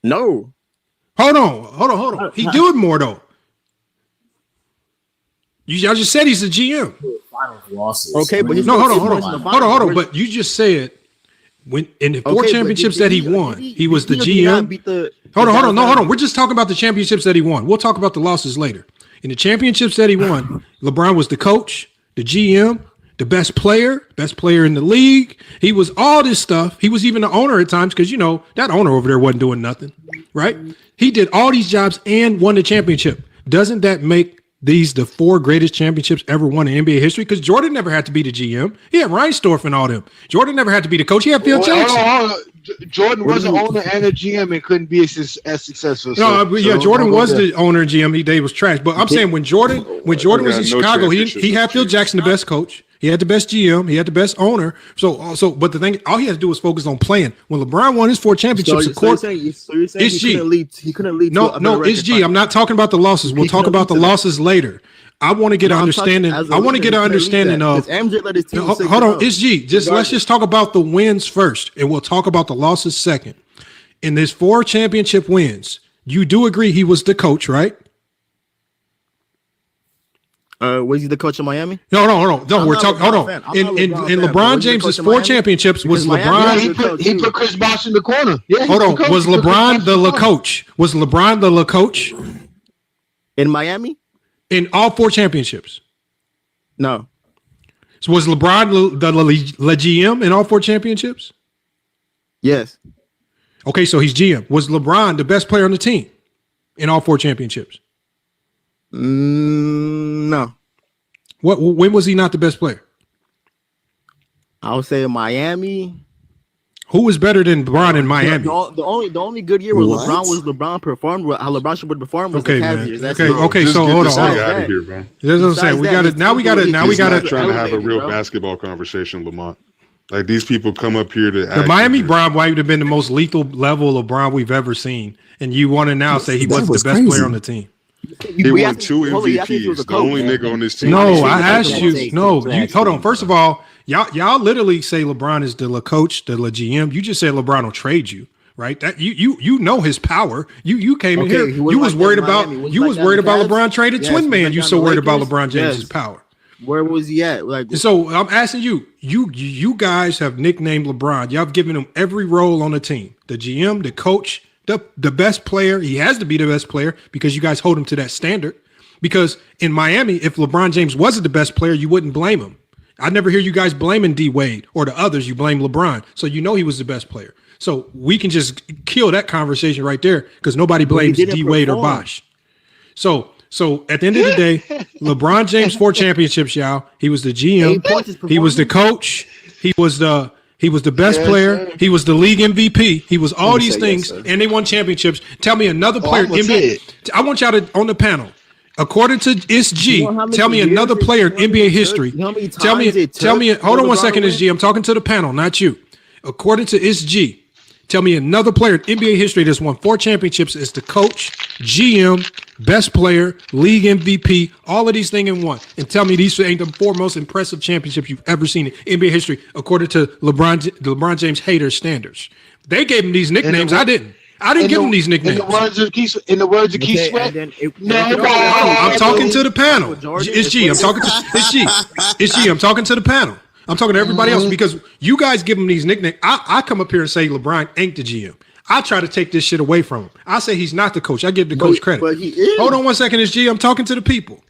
No. Hold on. He doing more though. Y'all just said he's the GM. Okay, but no, hold on. But you just said when in the 4 championships that he won, he was the GM. Hold on. We're just talking about the championships that he won. We'll talk about the losses later. In the championships that he won, LeBron was the coach, the GM, the best player in the league. He was all this stuff. He was even the owner at times because, that owner over there wasn't doing nothing, right? He did all these jobs and won the championship. Doesn't that make these the 4 greatest championships ever won in NBA history? Because Jordan never had to be the GM. He had Reinsdorf and all them. Jordan never had to be the coach. He had Phil Jackson. Jordan was an owner and a GM and couldn't be as successful. Jordan was the owner and GM. He was trash. But I'm saying when Jordan was in Chicago, he had Phil Jackson, the best coach. He had the best GM. He had the best owner. But the thing, all he had to do was focus on playing. When LeBron won his 4 championships, of course, it's G. He couldn't lead. No, it's G. I'm not talking about the losses. We'll talk about the losses later. I want to get an understanding. I want to get an understanding of. MJ let his team hold on, it's G. Let's just talk about the wins first, and we'll talk about the losses second. In this 4 championship wins, you do agree he was the coach, right? Was he the coach of Miami? No. We're talking. Hold on. In LeBron James's 4 championships, was LeBron? He put Chris Bosh in the corner. Yeah. Hold on. Was LeBron the coach? Was LeBron the coach in Miami? In all 4 championships? No. So was LeBron the GM in all 4 championships? Yes. Okay, so he's GM. Was LeBron the best player on the team in all 4 championships? No. When was he not the best player? I would say in Miami. Who was better than LeBron in Miami? The only good year where LeBron performed, how LeBron should perform was the Cavaliers. Okay. So hold on. Out of here, man. That's what I'm saying. We got to. trying to have a real basketball conversation, Lamont. Like these people come up here to the Miami Bron might have been the most lethal level of Bron we've ever seen, and you want to now say he wasn't the best player on the team. He won 2 MVPs. The only nigga on this team. No, I asked you. No, you hold on. First of all, y'all literally say LeBron is the coach, the GM. You just said LeBron will trade you, right? That you know his power. You came in here. You was worried about LeBron trading Twin Man. You so worried about LeBron James's power. Where was he at? Like, so I'm asking you guys have nicknamed LeBron. Y'all have given him every role on the team. The GM, the coach, the best player. He has to be the best player because you guys hold him to that standard. Because in Miami, if LeBron James wasn't the best player, you wouldn't blame him. I never hear you guys blaming D Wade or the others. You blame LeBron. So you know he was the best player. So we can just kill that conversation right there because nobody blames D Wade or Bosh. So at the end of the day, LeBron James 4 championships, y'all. He was the GM. He was the coach. He was the best player. He was the league MVP. He was all these things, and they won championships. Tell me another player. I want y'all to on the panel. According to SG, tell me another player in NBA history. Tell me. Hold on one second, SG. I'm talking to the panel, not you. According to SG, tell me another player in NBA history that's won 4 championships as the coach, GM, best player, league MVP, all of these things in one. And tell me these ain't the 4 most impressive championships you've ever seen in NBA history, according to LeBron James haters standards. They gave him these nicknames. I didn't give him these nicknames. In the words of Keith Sweat. I'm talking to the panel. It's G. I'm talking to the panel. I'm talking to everybody else because you guys give him these nicknames. I come up here and say LeBron ain't the GM. I try to take this shit away from him. I say he's not the coach. I give the coach credit. But he is. Hold on one second, it's G. I'm talking to the people.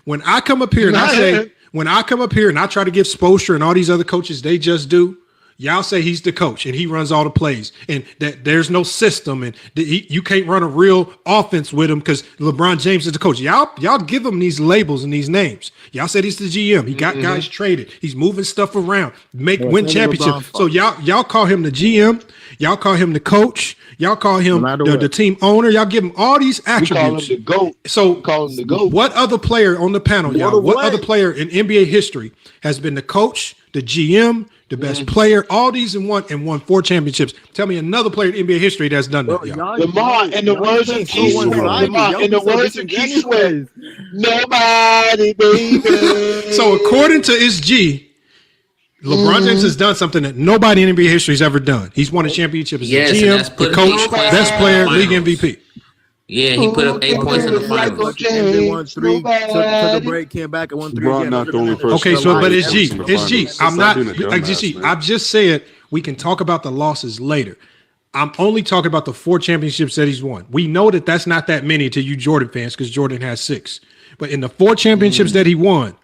When I come up here and I try to give Spoelstra and all these other coaches, they just do. Y'all say he's the coach and he runs all the plays and that there's no system and you can't run a real offense with him because LeBron James is the coach. Y'all give him these labels and these names. Y'all said he's the GM. He got guys traded. He's moving stuff around, win championships. So y'all call him the GM. Y'all call him the coach. Y'all call him the team owner. Y'all give him all these attributes. We call him the GOAT. So call him the GOAT. What other player on the panel, y'all? What other player in NBA history has been the coach, the GM, the best player, all these in one and won 4 championships? Tell me another player in NBA history that's done that. Lamar, in the words of Keith Sweat, nobody, baby. So according to SG, LeBron James has done something that nobody in NBA history has ever done. He's won a championship as the GM, the coach, best player, league MVP. Yeah, he put up 8 points in the finals. They won 3, took a break, came back and won 3 again. Not the only person. Okay, so but it's G. I'm not. I've just said we can talk about the losses later. I'm only talking about the 4 championships that he's won. We know that that's not that many to you Jordan fans because Jordan has 6. But in the 4 championships that he won,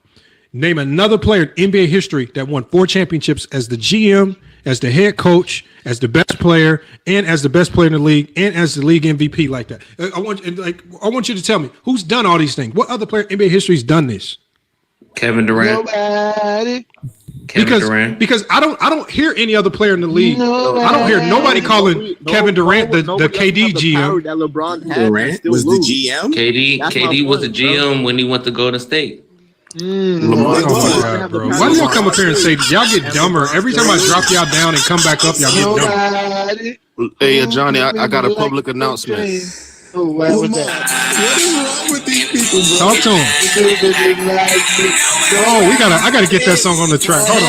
name another player in NBA history that won 4 championships as the GM, as the head coach, as the best player, and as the best player in the league, and as the league MVP like that. I want you to tell me who's done all these things. What other player in NBA history has done this? Kevin Durant. Nobody. Because I don't hear any other player in the league. I don't hear nobody calling Kevin Durant the KD GM. That LeBron had Durant was the GM. KD was the GM when he went to Golden State. Why do y'all come up here and say y'all get dumber every time I drop y'all down and come back up? Y'all get dumber. Hey, Johnny, I got a public announcement. What is wrong with these people, bro? Talk to him. I gotta get that song on the track. Hold on,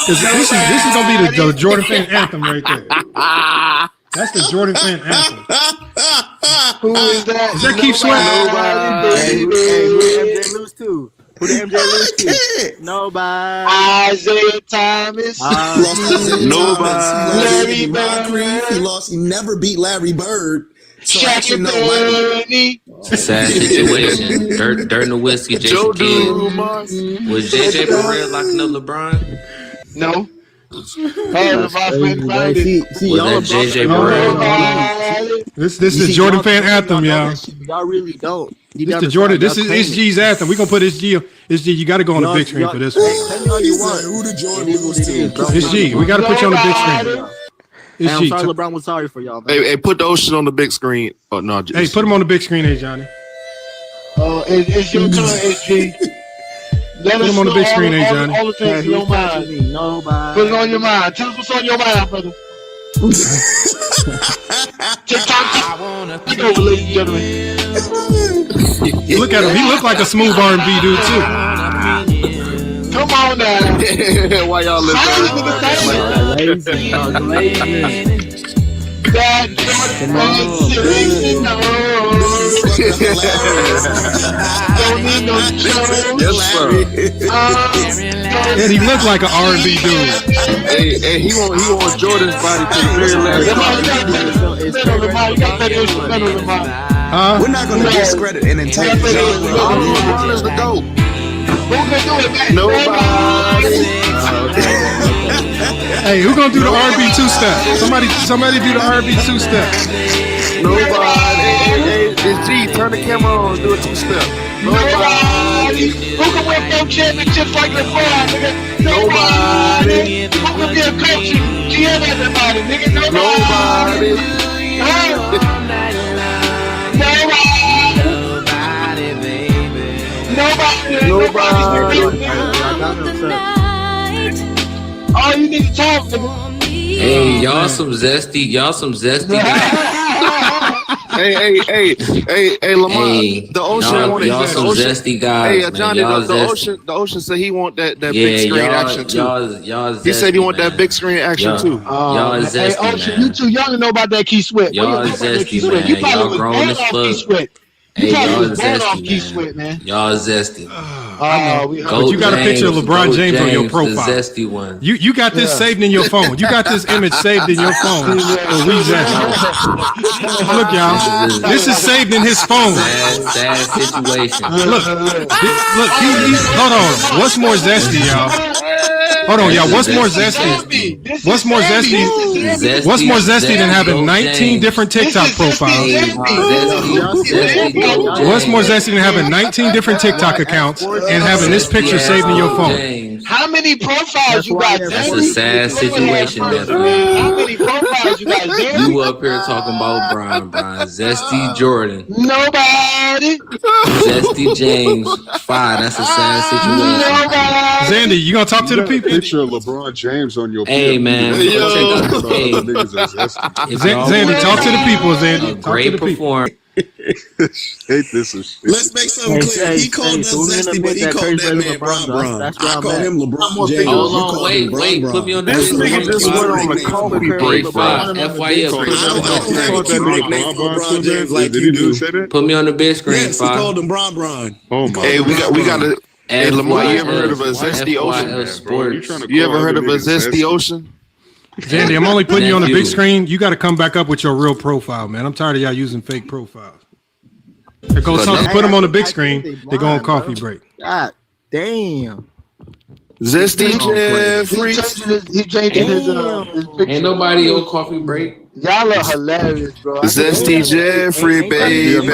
because this is gonna be the Jordan fan anthem right there. That's the Jordan fan anthem. Who is that? Is that Keith Sweat? Hey, who did MJ lose to? Who did MJ lose to? Nobody. Isaiah Thomas. Nobody. Larry Bird. He lost. He never beat Larry Bird. So Shaq Bernie. Sad situation. Dirt Nowitzki, Jason Kidd. Was JJ Barea locking up LeBron? No. This is Jordan fan anthem, y'all. Y'all really don't. This is Jordan. This is SG's anthem. We gonna put SG. SG, you got to go on the big screen for this one. Who did Jordan lose to? SG, we got to put you on the big screen. I'm sorry, LeBron was sorry for y'all. Hey, put those shit on the big screen. Oh no, hey, put them on the big screen, hey Johnny. Oh, it's your turn, SG. Let Put us him on the know big screen, Johnny. all the things in your mind. Nobody. Put it on your mind. Tell us what's on your mind, brother. TikTok. Take over, ladies and gentlemen. Look at him. He looked like a smooth R&B dude too. Come on now. Why y'all listening? That don't need no show. Yes, sir. And he looked like an R&B dude. Hey, he want Jordan's body to the very last time. We're not going to discredit an entire LeBron is the GOAT. Who can do it, man? Nobody. Hey, who gonna do the R&B two-step? Somebody do the R&B two-step. Nobody. Hey, it's G. Turn the camera on and do a two-step. Nobody. Who can win 4 championships like LeBron, nigga? Nobody. Who can be a coach and GM everybody, nigga? Nobody. Nobody. Oh, you need to talk, nigga. Hey, y'all some zesty guys. Hey, Lamar. Hey, the Ocean wanted y'all some zesty guys. Hey, Johnny, the Ocean said he want that big screen action too. Y'all he said he want man. that big screen action too. Y'all zesty, Hey, Ocean, man. you too young to know about that Key Sweat. Y'all zesty, man. You probably Y'all was grown born as off Key fuck. Sweat. Hey, You probably y'all was born off zesty, Key Sweat, man. Y'all zesty. But you got a picture of LeBron James on your profile. The zesty one. You got this saved in your phone. You got this image saved in your phone. So we zesty. Look, y'all. This is saved in his phone. Sad situation. Look. Hold on. What's more zesty, y'all? Hold on, y'all. What's more zesty? What's more zesty? What's more zesty than having 19 different TikTok profiles? What's more zesty than having 19 different TikTok accounts and having this picture saved in your phone? How many profiles you got? That's a sad situation, man. How many profiles you got? You up here talking about Brian, Zesty Jordan, Nobody. Zesty James, 5. That's a sad situation. Zandy, you gonna talk to the people? Picture of LeBron James on your Hey, man. Zandy, talk to the people, Zandy. Great performance. Let's make something clear. He called us zesty, but he called that man Bron. I call him LeBron James. Hold on, wait. Put me on the This nigga just went on the coffee break, bro. FYF. Put me on the big screen. Yes, he called him Bron. Oh my. Hey, we got to. Hey, Lamar, you ever heard of a zesty ocean? You ever heard of a zesty ocean? Zandy, I'm only putting you on the big screen. You got to come back up with your real profile, man. I'm tired of y'all using fake profiles. There goes something. Put them on the big screen. They go on coffee break. God damn. Zesty Jeffrey. He changing his picture. Ain't nobody on coffee break. Y'all are hilarious, bro. Zesty Jeffrey, baby.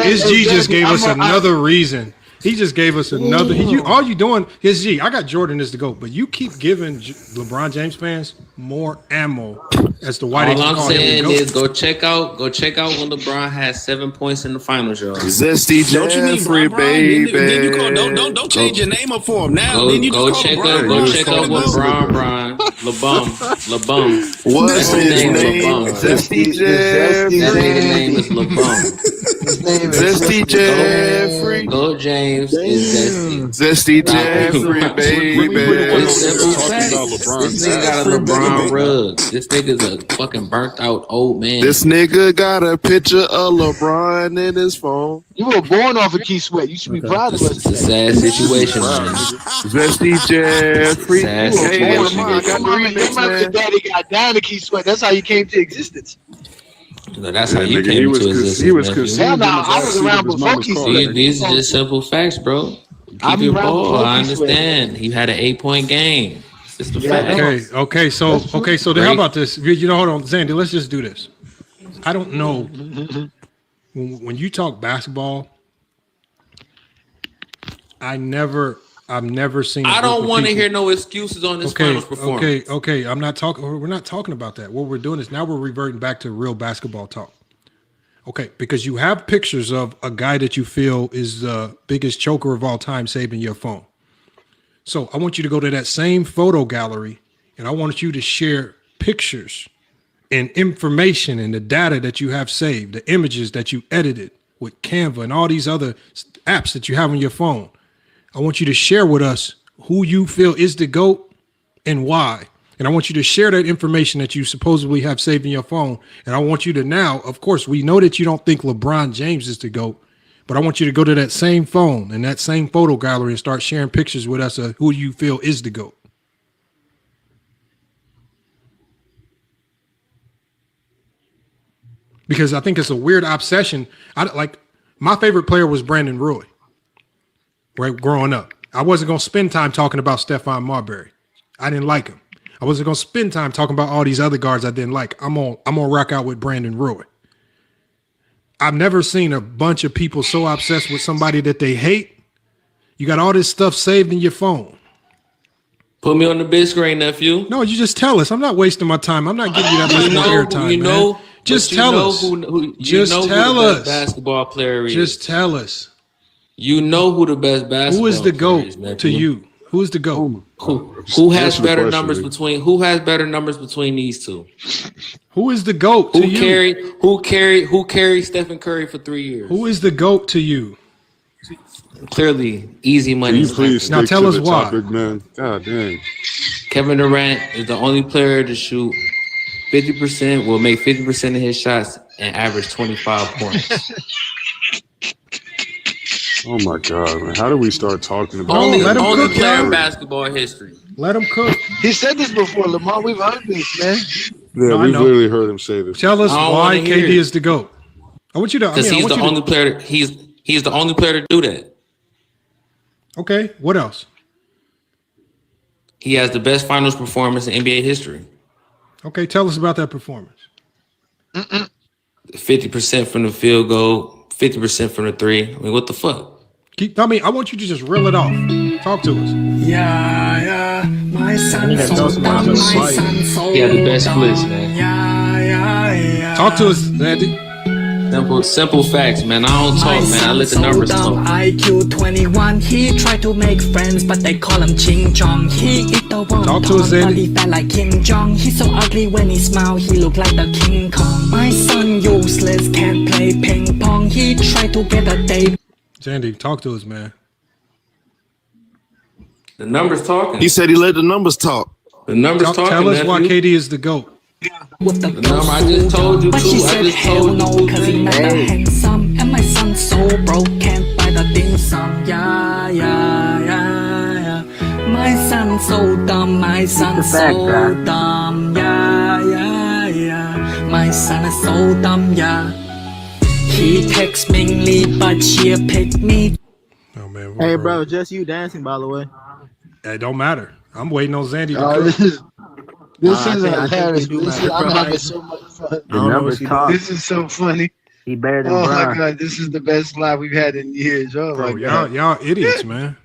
His G just gave us another reason. He just gave us another. All you doing is I got Jordan as the GOAT, but you keep giving LeBron James fans more ammo as to why they All I'm call him saying the GOAT. is go check out when LeBron had 7 points in the finals, y'all. Zesty Jeffrey, baby. Don't change your name up for him now. Go check out what LeBron. What's his name? Zesty Jeffrey. That nigga name is LeBron. Zesty Jeffrey. Go James is Zesty Jeffrey, baby. This nigga got a LeBron rug. This nigga's a fucking burnt out old man. This nigga got a picture of LeBron in his phone. You were born off of Key Sweat. You should be proud of us. It's a sad situation, man. Zesty Jeffrey. Sad Your situation. mother and daddy got down to Key Sweat. That's how you came to existence. That's how you came to existence. He was conceived. I was around before Key Sweat. These are just simple facts, bro. Keep your ball. I understand. He had an 8-point game. It's the fact. Okay. So then how about this? Hold on, Zandy. Let's just do this. I don't know. When you talk basketball, I've never seen. I don't want to hear no excuses on this finals performance. Okay. We're not talking about that. What we're doing is now we're reverting back to real basketball talk. Okay, because you have pictures of a guy that you feel is the biggest choker of all time saved in your phone. So I want you to go to that same photo gallery and I want you to share pictures and information and the data that you have saved, the images that you edited with Canva and all these other apps that you have on your phone. I want you to share with us who you feel is the GOAT and why. And I want you to share that information that you supposedly have saved in your phone. And I want you to now, of course, we know that you don't think LeBron James is the GOAT, but I want you to go to that same phone and that same photo gallery and start sharing pictures with us of who you feel is the GOAT. Because I think it's a weird obsession. My favorite player was Brandon Roy, right? Growing up, I wasn't going to spend time talking about Stephon Marbury. I didn't like him. I wasn't going to spend time talking about all these other guards I didn't like. I'm gonna rock out with Brandon Roy. I've never seen a bunch of people so obsessed with somebody that they hate. You got all this stuff saved in your phone. Put me on the big screen, nephew. No, you just tell us. I'm not wasting my time. I'm not giving you that much more airtime, man. Just tell us. Just tell us. Basketball player is. Just tell us. You know who the best basketball Who is the GOAT is, to you? Who is the GOAT? Who has better numbers between? Who has better numbers between these two? Who is the GOAT to you? Who carried Stephen Curry for 3 years? Who is the GOAT to you? Clearly, easy money. Can you please now stick tell to us the why. topic, man. God dang. Kevin Durant is the only player to shoot 50%, will make 50% of his shots and average 25 points. Oh my God, man. How do we start talking about Only cook, player yo. in basketball history. Let him cook. He said this before, Lamar. We've heard this, man. Yeah, I we've know. literally heard him say this. Tell us I don't why wanna hear KD it. is the GOAT. I want you to. Because he's the only player. He's the only player to do that. Okay. What else? He has the best finals performance in NBA history. Okay. Tell us about that performance. 50% from the field goal, 50% from the three. I mean, what the fuck? I want you to just reel it off. Talk to us. Yeah, my son so dumb, my son so He had the best splits, man. Yeah. Talk to us, Andy. Simple facts, man. I don't talk, man. I let the numbers talk. IQ 21, he tried to make friends, but they call him Ching Chong. He eat the one Talk to us, Andy. he fat like Kim Jong. He's so ugly when he smile, he look like the King Kong. My son useless, can't play ping pong. He tried to get a date. Andy, talk to us, man. The numbers talking. He said he let the numbers talk. The numbers talking. Tell us why nephew. KD is the GOAT. With the number I just told you but too. she I said just hell told you no, too. cause he not that handsome. And my son so broke, can't buy the dim sum. Yeah. My son so dumb, my son so dumb. Yeah. My son is so dumb, yeah. He texts Mingly, but she pick me. Oh man. Hey, bro, just you dancing, by the way. It don't matter. I'm waiting on Zandy to Oh, cook. this I is think hilarious. you do matter, I'm bro. having so much fun. I don't know what she doing. This is so funny. He better than Oh my Brian. God, this is the best live we've had in years. Oh Bro, my God. y'all idiots, man.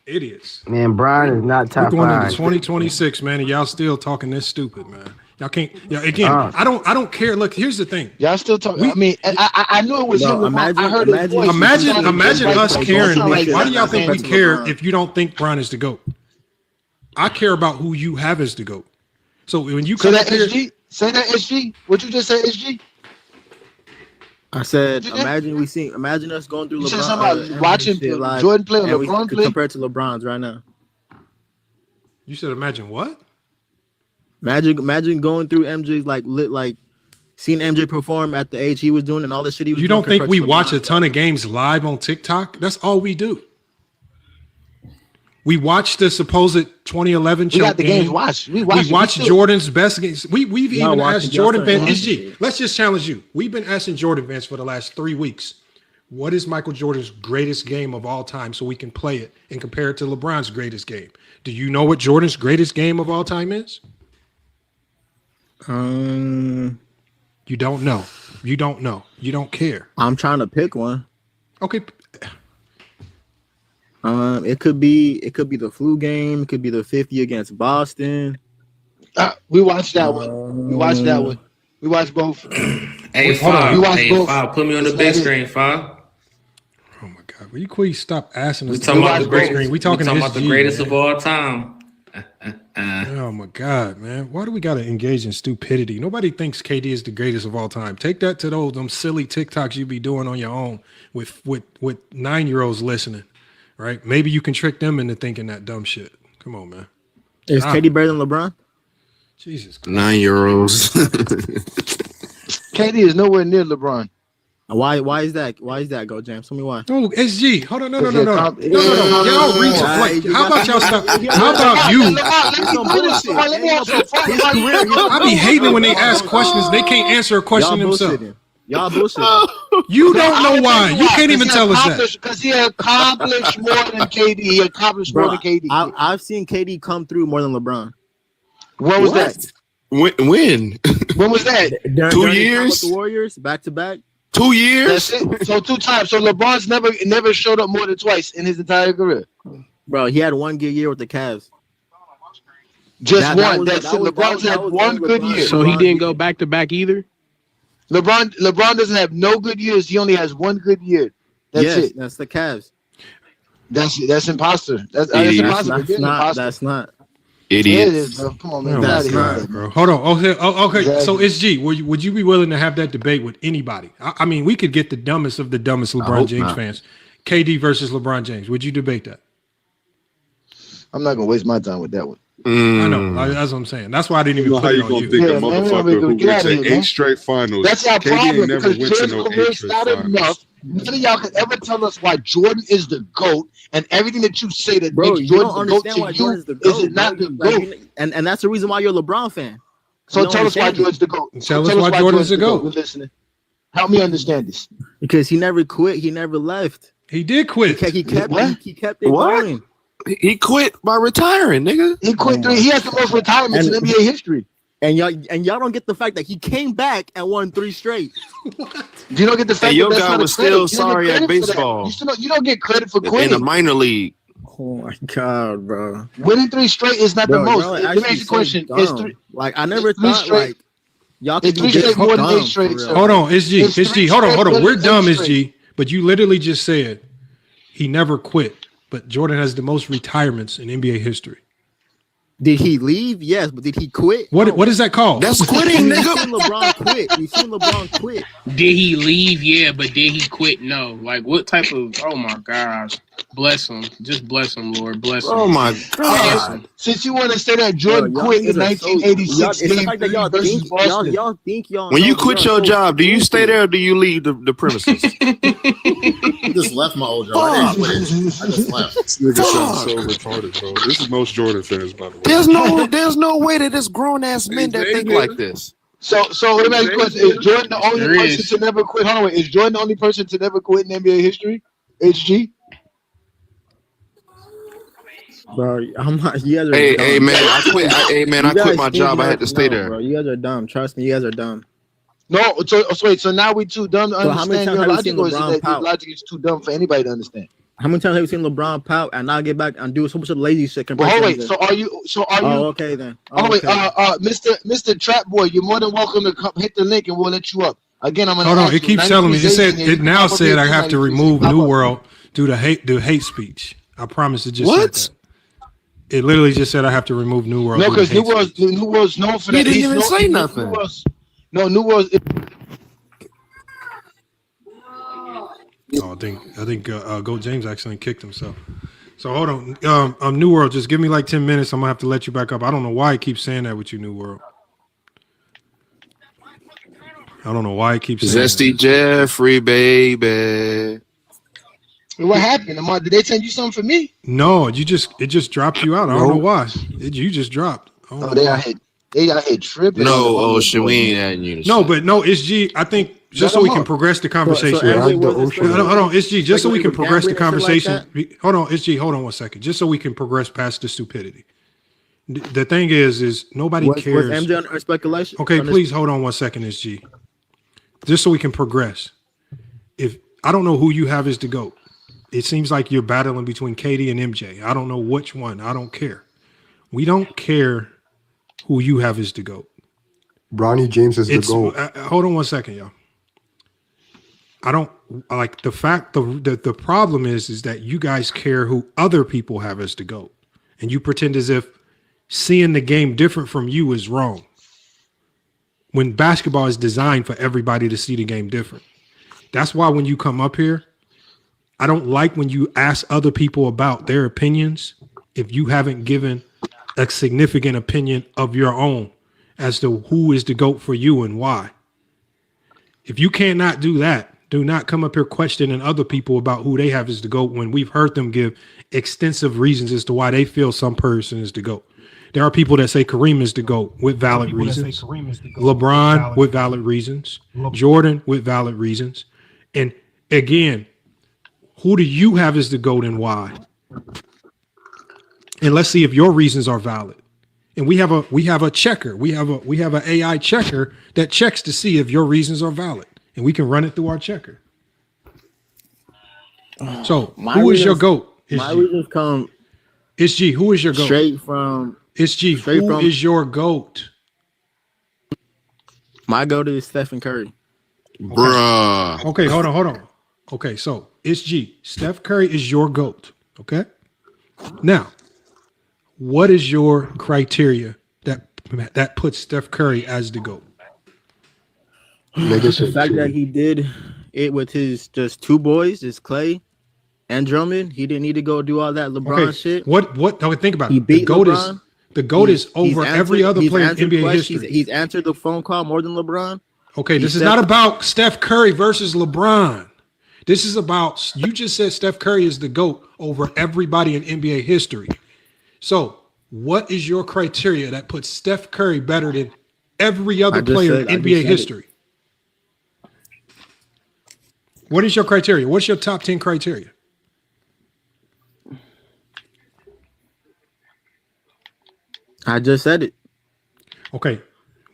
Idiots. Man, Brian is not We're top going into five. 2026, man, and y'all still talking this stupid, man. Y'all can't. Yeah, again, I don't care. Look, here's the thing. Y'all still talking. I mean, I knew it was Bro, him. I heard his voice. Imagine us caring. Like, Why do y'all think we LeBron. care if you don't think Brian is the GOAT? I care about who you have as the GOAT. So when you Say come that, up here, SG. Say that, SG. What you just said, SG? I said, Did you get- imagine us going through You said LeBron. something about watching shit live, Jordan play or and we LeBron could play? compare it to LeBron's right now. you said imagine what? Imagine going through MJ's like seeing MJ perform at the age he was doing and all the shit he was You doing. don't think compared we to watch LeBron. a ton of games live on TikTok? That's all we do. We watch the supposed 2011 We choke got the game. games watched. We We watch Jordan's best games. We've Y'all even watching- asked y'all Jordan started fans. watching SG, let's just challenge you. We've been asking Jordan fans for the last 3 weeks. What is Michael Jordan's greatest game of all time so we can play it and compare it to LeBron's greatest game? Do you know what Jordan's greatest game of all time is? You don't know. You don't know. You don't care. I'm trying to pick one. Okay. It could be the flu game. It could be the 50 against Boston. We watched that one. We watched that one. We watched both. Hey, Five, put me on the big screen, Five. Oh my God! Will you please stop asking us? We talking about the greatest. We talking about the greatest of all time. Oh my God, man! Why do we gotta engage in stupidity? Nobody thinks KD is the greatest of all time. Take that to them silly TikToks you be doing on your own with 9-year-olds listening, right? Maybe you can trick them into thinking that dumb shit. Come on, man. Is KD better than LeBron? Jesus Christ. 9-year-olds. KD is nowhere near LeBron. Why is that? Why is that? Go, James. Tell me why. Oh, SG. Hold on. No. Y'all reach. How about y'all stop? How about you? I be hating when they ask questions. They can't answer a question themselves. Y'all bullshit. You don't know why. You can't even tell us that. Because he accomplished more than KD. He accomplished more than KD. I've seen KD come through more than LeBron. When was that? When? When was that? 2 years? The Warriors back to back. 2 years? That's it. So 2 times. So LeBron's never showed up more than twice in his entire career. Bro, he had 1 good year with the Cavs. Just one. LeBron's had one good year. So he didn't go back to back either. LeBron doesn't have no good years. He only has 1 good year. That's it. That's the Cavs. That's imposter. That's impossible. That's not. Idiot. It is, bro. Come on, man. That's right, bro. Hold on. Okay. Exactly. So it's G. Would you be willing to have that debate with anybody? I mean, we could get the dumbest of the dumbest LeBron James fans. KD versus LeBron James. Would you debate that? I'm not gonna waste my time with that one. I know. That's what I'm saying. That's why I didn't even put it on you. Think a motherfucker who went to 8 straight finals. That's our KD problem ain't never because went to Jordan's no career 8 is straight not finals. enough. None of y'all can ever tell us why Jordan is the GOAT, and everything that you say that Bro, makes you Jordan don't the GOAT understand to why you Jordan's the GOAT. is it not the GOAT? And that's the reason why you're a LeBron fan. So tell us why Jordan's the GOAT. Tell us why Jordan's the GOAT. We're listening. Help me understand this. Because he never quit. He never left. He did quit. He kept it going. He quit by retiring, nigga. He quit. He has the most retirements in NBA history. And y'all don't get the fact that he came back and won 3 straight. You don't get the fact your that guy was still sorry at baseball. You don't get credit for In quitting. the minor league. Oh my God, bro! Winning 3 straight is not the most. Let me ask you a question. Is I never thought y'all could be this more than 8 straight. Hold on, SG. Hold on. We're dumb, SG. But you literally just said he never quit. But Jordan has the most retirements in NBA history. Did he leave? Yes, but did he quit? What is that called? That's quitting, nigga. We've seen LeBron quit. We've seen LeBron quit. Did he leave? Yeah, but did he quit? No. Like, what type of? Oh my gosh! Bless him. Just bless him, Lord. Bless him. Oh my God! Since you want to say that Jordan quit in 1986, y'all think y'all. When you quit your job, do you stay there or do you leave the premises? I just left my old job. I didn't quit. I just left. This nigga sounds so retarded, bro. This is most Jordan fans, by the way. There's no way that it's grown ass men that think like this. So let me ask you a question. Is Jordan the only person to never quit? Hold on, is Jordan the only person to never quit in NBA history? HG? Bro, I'm not. You guys are hey dumb. man, I quit. I quit my job. I had to stay there. Bro, you guys are dumb. Trust me, you guys are dumb. No, so wait. So now we too dumb to understand your logic, or is it that pout? your logic is too dumb for anybody to understand? How many times have you seen LeBron pout and not get back and do so much of lazy shit? Well, wait. So are you? Oh, okay then. Wait. Mr. Trap Boy, you're more than welcome to come hit the link and we'll let you up. Again, I'm gonna. Hold on. It keeps telling me. It now said I have to remove New World due to hate speech. I promise it just said that. It literally just said I have to remove New World. No, because New World's known for that. He didn't even say nothing. New World's. Oh, I think GOAT James actually kicked himself. So hold on, New World, just give me like 10 minutes. I'm gonna have to let you back up. I don't know why he keeps saying that with you, New World. I don't know why he keeps saying Zesty that. Jeffrey, baby. What happened? Did they send you something for me? No, it just dropped you out. I don't know why. You just dropped. They out here tripping. No, shit, we ain't adding you. No, but no, it's G. I think just so we can progress the conversation. Hold on, it's G. Just so we can progress the conversation. Hold on, it's G. Hold on 1 second. Just so we can progress past the stupidity. The thing is nobody cares. Was MJ under speculation? Okay, please hold on 1 second, it's G. Just so we can progress. If I don't know who you have as the GOAT, it seems like you're battling between KD and MJ. I don't know which one. I don't care. We don't care who you have as the GOAT. Bronny James is the GOAT. Hold on 1 second, y'all. I don't like the fact the problem is that you guys care who other people have as the GOAT, and you pretend as if seeing the game different from you is wrong. When basketball is designed for everybody to see the game different. That's why when you come up here, I don't like when you ask other people about their opinions if you haven't given a significant opinion of your own as to who is the GOAT for you and why. If you cannot do that, do not come up here questioning other people about who they have as the GOAT when we've heard them give extensive reasons as to why they feel some person is the GOAT. There are people that say Kareem is the GOAT with valid reasons. LeBron with valid reasons. Jordan with valid reasons. And again, who do you have as the GOAT and why? And let's see if your reasons are valid. And we have a checker. We have an AI checker that checks to see if your reasons are valid. And we can run it through our checker. So who is your GOAT? My reasons come. It's G. Who is your GOAT? Straight from. It's G. Who is your GOAT? My GOAT is Stephen Curry. Bruh. Okay, hold on. Okay, so it's G. Steph Curry is your GOAT. Okay. Now, what is your criteria that puts Steph Curry as the GOAT? The fact that he did it with his just two boys, is Clay and Drummond. He didn't need to go do all that LeBron shit. What? Okay, think about he it. Beat LeBron. The GOAT is over every other player in NBA history. He's answered the phone call more than LeBron. Okay, this is not about Steph Curry versus LeBron. This is about, you just said Steph Curry is the GOAT over everybody in NBA history. So what is your criteria that puts Steph Curry better than every other player in NBA history? What is your criteria? What's your top 10 criteria? I just said it. Okay.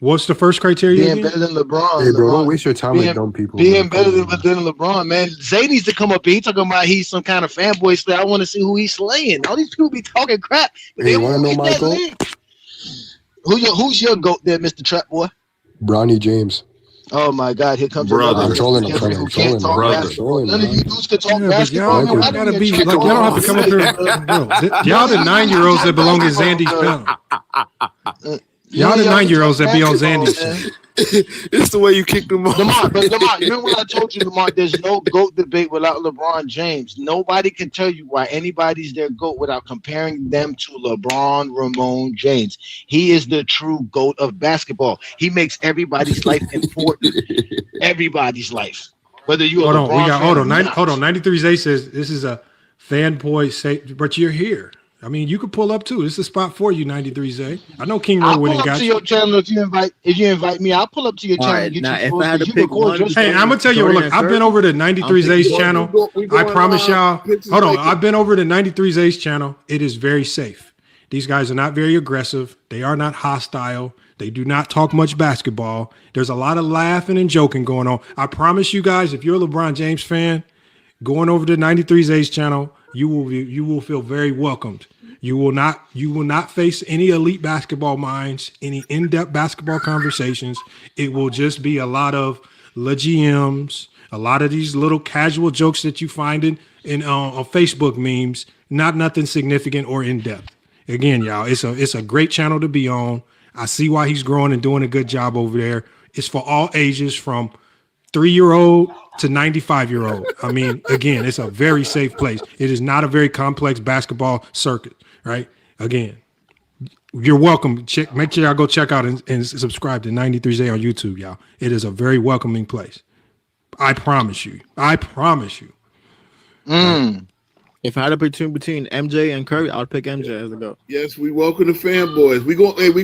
What's the first criteria? Being better than LeBron. Hey, bro, don't waste your time with dumb people. Being better than LeBron, man. Zay needs to come up here. He talking about he's some kind of fanboy slayer. I want to see who he's slaying. All these people be talking crap. Hey, you want to know my GOAT? Who's your GOAT there, Mr. Trap Boy? Bronny James. Oh my God! Here comes brother. I'm trolling. None of you dudes can talk basketball. Y'all gotta be like, y'all don't have to come up here. Y'all the 9-year-olds that belong in Zandy's channel. Y'all the 9-year-olds that be on Zandy's channel. It's the way you kick them off. Lamar, you remember what I told you, Lamar? There's no GOAT debate without LeBron James. Nobody can tell you why anybody's their GOAT without comparing them to LeBron Ramon James. He is the true GOAT of basketball. He makes everybody's life important. Everybody's life. Whether you hold on. 93 says this is a fanboy say, but you're here. I mean, you could pull up too. It's a spot for you, 93 Zay. I know King Roy wouldn't got you. I'll pull up to your channel if you invite me. I'll pull up to your channel. Right, now, if I had to pick one, hey, I'm gonna tell you. Look, I've been over to 93 Zay's channel. I promise y'all. Hold on, I've been over to 93 Zay's channel. It is very safe. These guys are not very aggressive. They are not hostile. They do not talk much basketball. There's a lot of laughing and joking going on. I promise you guys, if you're a LeBron James fan, going over to 93 Zay's channel, you will feel very welcomed. You will not face any elite basketball minds, any in-depth basketball conversations. It will just be a lot of GMs, a lot of these little casual jokes that you find in on Facebook memes, nothing significant or in-depth. Again, y'all, it's a great channel to be on. I see why he's growing and doing a good job over there. It's for all ages from 3-year-old to 95-year-old. I mean, again, it's a very safe place. It is not a very complex basketball circuit. Right. Again, you're welcome. Make sure y'all go check out and subscribe to 93J on YouTube, y'all. It is a very welcoming place. I promise you. If I had to pick between MJ and Curry, I'd pick MJ as a GOAT. Yes, we welcome the fanboys. We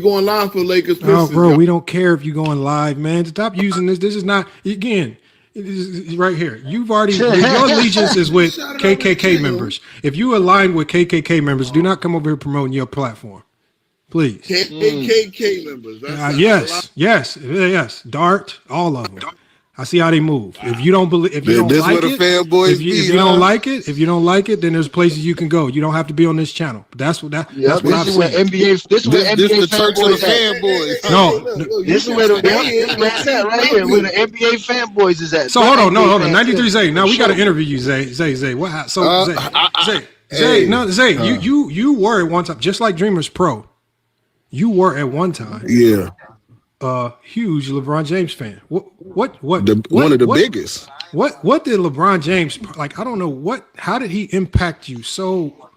going live for Lakers. Oh, bro, we don't care if you're going live, man. Stop using this. This is not, again, it is right here. You've already, your allegiance is with KKK members. If you align with KKK members, do not come over here promoting your platform. Please. KKK members. Yes. Dart, all of them. I see how they move. If you don't believe, if you don't This like where the it, fanboys if you be, don't huh? like it, then there's places you can go. You don't have to be on this channel. But that's what I've This is where seen. NBA. This is where This NBA the church of the fanboys at. fanboys. No, This is where the that's it right here. Where the NBA fanboys is at. So hold on, 93 Zay. Now we got to interview you, Zay. What? So Zay, you were at one time, just like Dreamers Pro. You were at one time, Yeah, huge LeBron James fan. What? one of the biggest. What did LeBron James like? I don't know what. How did he impact you? So,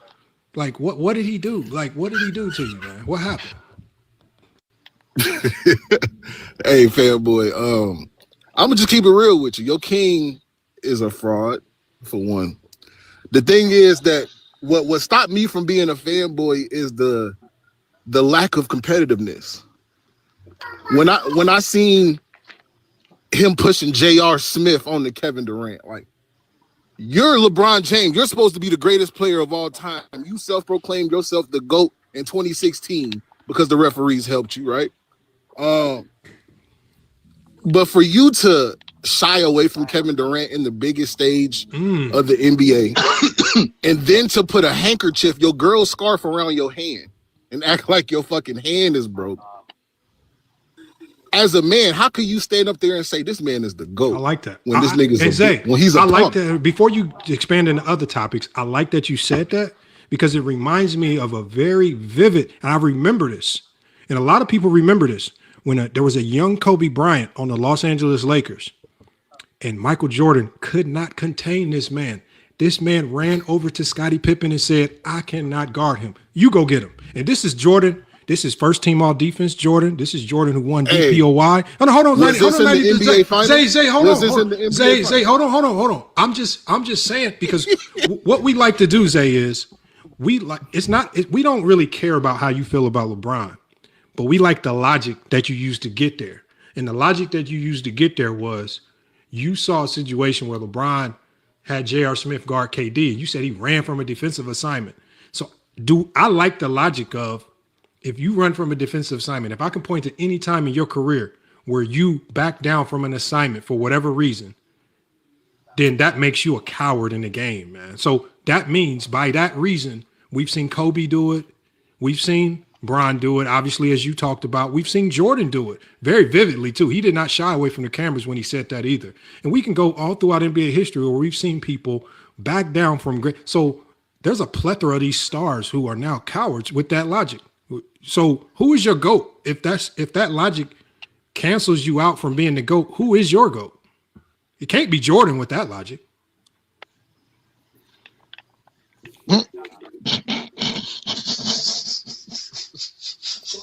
like, what did he do? Like, what did he do to you, man? What happened? Hey, fanboy. I'm gonna just keep it real with you. Your king is a fraud, for one. The thing is that what stopped me from being a fanboy is the lack of competitiveness. When I seen him pushing J.R. Smith on the Kevin Durant, like, you're LeBron James. You're supposed to be the greatest player of all time. You self-proclaimed yourself the GOAT in 2016 because the referees helped you, right? But for you to shy away from Kevin Durant in the biggest stage of the NBA, and then to put a handkerchief, your girl's scarf around your hand, and act like your fucking hand is broke. As a man, how can you stand up there and say this man is the GOAT? I like that. When this nigga's when he's a I like punk. that. Before you expand into other topics, I like that you said that because it reminds me of a very vivid, and I remember this, and a lot of people remember this, when there was a young Kobe Bryant on the Los Angeles Lakers, and Michael Jordan could not contain this man. This man ran over to Scottie Pippen and said, I cannot guard him. You go get him. And this is Jordan. This is first team all defense Jordan. This is Jordan who won DPOY. Oh, no, hold on. Was this in the NBA finals? Zay, hold Was on. this in the NBA Zay, hold on. I'm just saying, because what we like to do, Zay, is we don't really care about how you feel about LeBron, but we like the logic that you used to get there. And the logic that you used to get there was you saw a situation where LeBron had J.R. Smith guard KD, and you said he ran from a defensive assignment. So I like the logic of, if you run from a defensive assignment, if I can point to any time in your career where you back down from an assignment for whatever reason, then that makes you a coward in the game, man. So that means, by that reason, we've seen Kobe do it. We've seen Bron do it. Obviously, as you talked about, we've seen Jordan do it very vividly too. He did not shy away from the cameras when he said that either. And we can go all throughout NBA history where we've seen people back down from great. So there's a plethora of these stars who are now cowards with that logic. So who is your GOAT? If that logic cancels you out from being the GOAT, who is your GOAT? It can't be Jordan with that logic.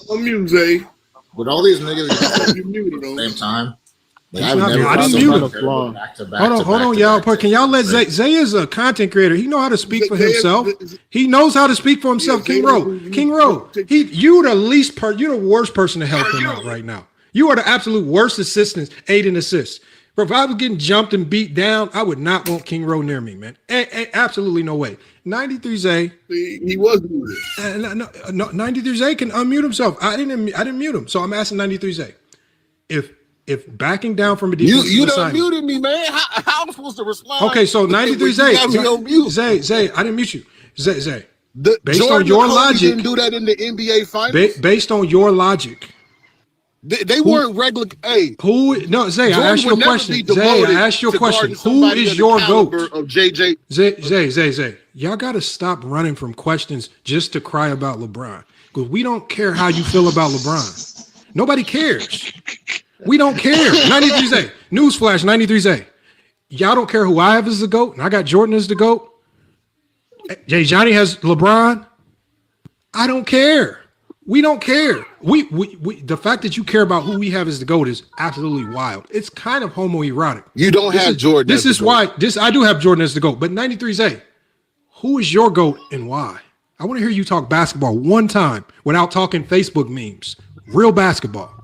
Unmute, Zay. With all these niggas at the same time. Like, I didn't mute him. Hold on, y'all. Can y'all let Zay? Zay is a content creator. He know how to speak for himself. He knows how to speak for himself. King Rowe. You're the worst person to help him out right now. You are the absolute worst assistant, aid and assist. Bro, if I was getting jumped and beat down, I would not want King Rowe near me, man. Absolutely no way. 93 Zay. He was muted. No, 93 Zay can unmute himself. I didn't mute him. So I'm asking 93 Zay. If backing down from a defensive you done assignment, muted me, man. How am I supposed to respond? Okay, so 93 Zay. Zay, I didn't mute you. Zay. Based on your logic, didn't do that in the NBA finals. Based on your logic, they weren't regular. Hey, Zay, I asked you a question. Zay, I asked you a question. Who is your GOAT? Of JJ. Zay. Y'all got to stop running from questions just to cry about LeBron, because we don't care how you feel about LeBron. Nobody cares. We don't care. 93 Zay. Newsflash, 93 Zay. Y'all don't care who I have as the GOAT, and I got Jordan as the GOAT. Jay Johnny has LeBron. I don't care. We don't care. We the fact that you care about who we have as the GOAT is absolutely wild. It's kind of homoerotic. You don't have Jordan. This is why I do have Jordan as the GOAT. But 93 Zay, who is your GOAT and why? I want to hear you talk basketball one time without talking Facebook memes. Real basketball.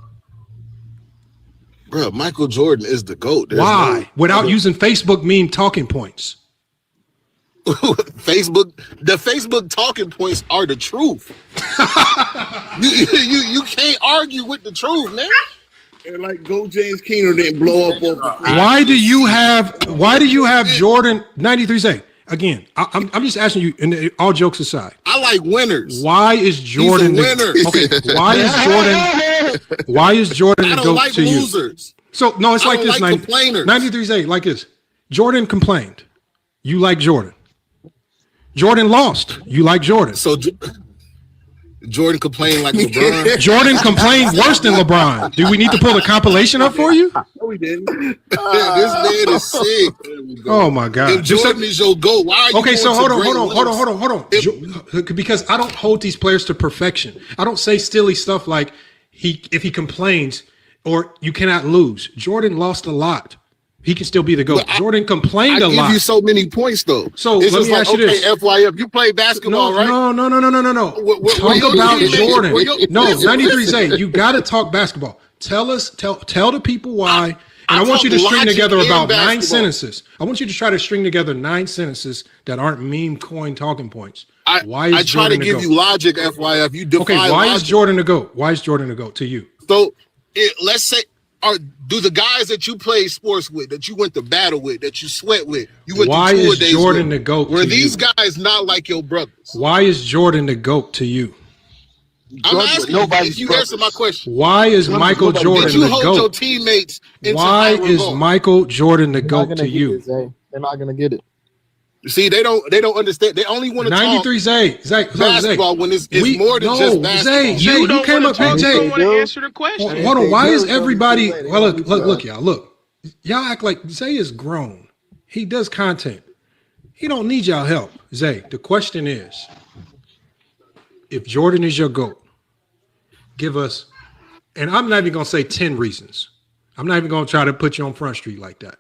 Bro, Michael Jordan is the GOAT. Why? Without using Facebook meme talking points. The Facebook talking points are the truth. you can't argue with the truth, man. And like Go James Keener didn't blow up over. Why do you have Jordan 93's? Again, I'm just asking you, and all jokes aside. I like winners. Why is Jordan He's a winner. Okay, why is Jordan the I don't GOAT like to you? losers. So no, it's I like don't this. like complainers. 93's like this. Jordan complained. You like Jordan. Jordan lost. You like Jordan. So Jordan complained like LeBron. Jordan complained worse than LeBron. Do we need to pull the compilation up for you? No, we didn't. This man is sick. Oh my God! If Jordan is your GOAT, why are you okay? So hold going on. Because I don't hold these players to perfection. I don't say silly stuff like if he complains or you cannot lose. Jordan lost a lot. He can still be the GOAT. Jordan complained a lot. I give you so many points though. So it's let just me like, ask you this. FYF, you play basketball, right? No. Talk about Jordan. No, 93's. You got to talk basketball. Tell the people why. And I want you to string together about 9 sentences. I want you to try to string together 9 sentences that aren't meme coin talking points. Why is I try Jordan to give you logic, FYF. You defy okay, why logic. is Jordan the GOAT? Why is Jordan the GOAT to you? So let's say, do the guys that you play sports with, that you went to battle with, that you sweat with, you went why to 2 is days Jordan with, the GOAT? Were to these you? guys not like your brothers? Why is Jordan the GOAT to you? I'm asking you answer my question. Why is Michael Jordan Did you the hold GOAT? your teammates into Why is Iowa? Michael Jordan the GOAT to you? They're not gonna get it. See, they don't understand. They only want to talk 93's. Zay, basketball when it's more than just basketball. Zay, you came up here. Zay, You don't want to answer the question. hold on. Why is everybody? Well, look, y'all. Look, y'all act like Zay is grown. He does content. He don't need y'all help. Zay, the question is, if Jordan is your GOAT, give us, and I'm not even gonna say 10 reasons. I'm not even gonna try to put you on Front Street like that.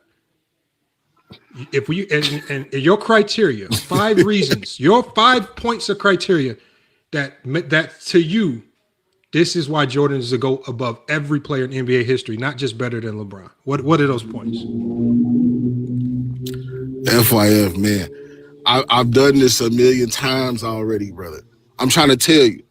If we and your criteria, 5 reasons, your 5 points of criteria that to you, this is why Jordan is a GOAT above every player in NBA history, not just better than LeBron. What are those points? FYF, man, I've done this a million times already, brother. I'm trying to tell you,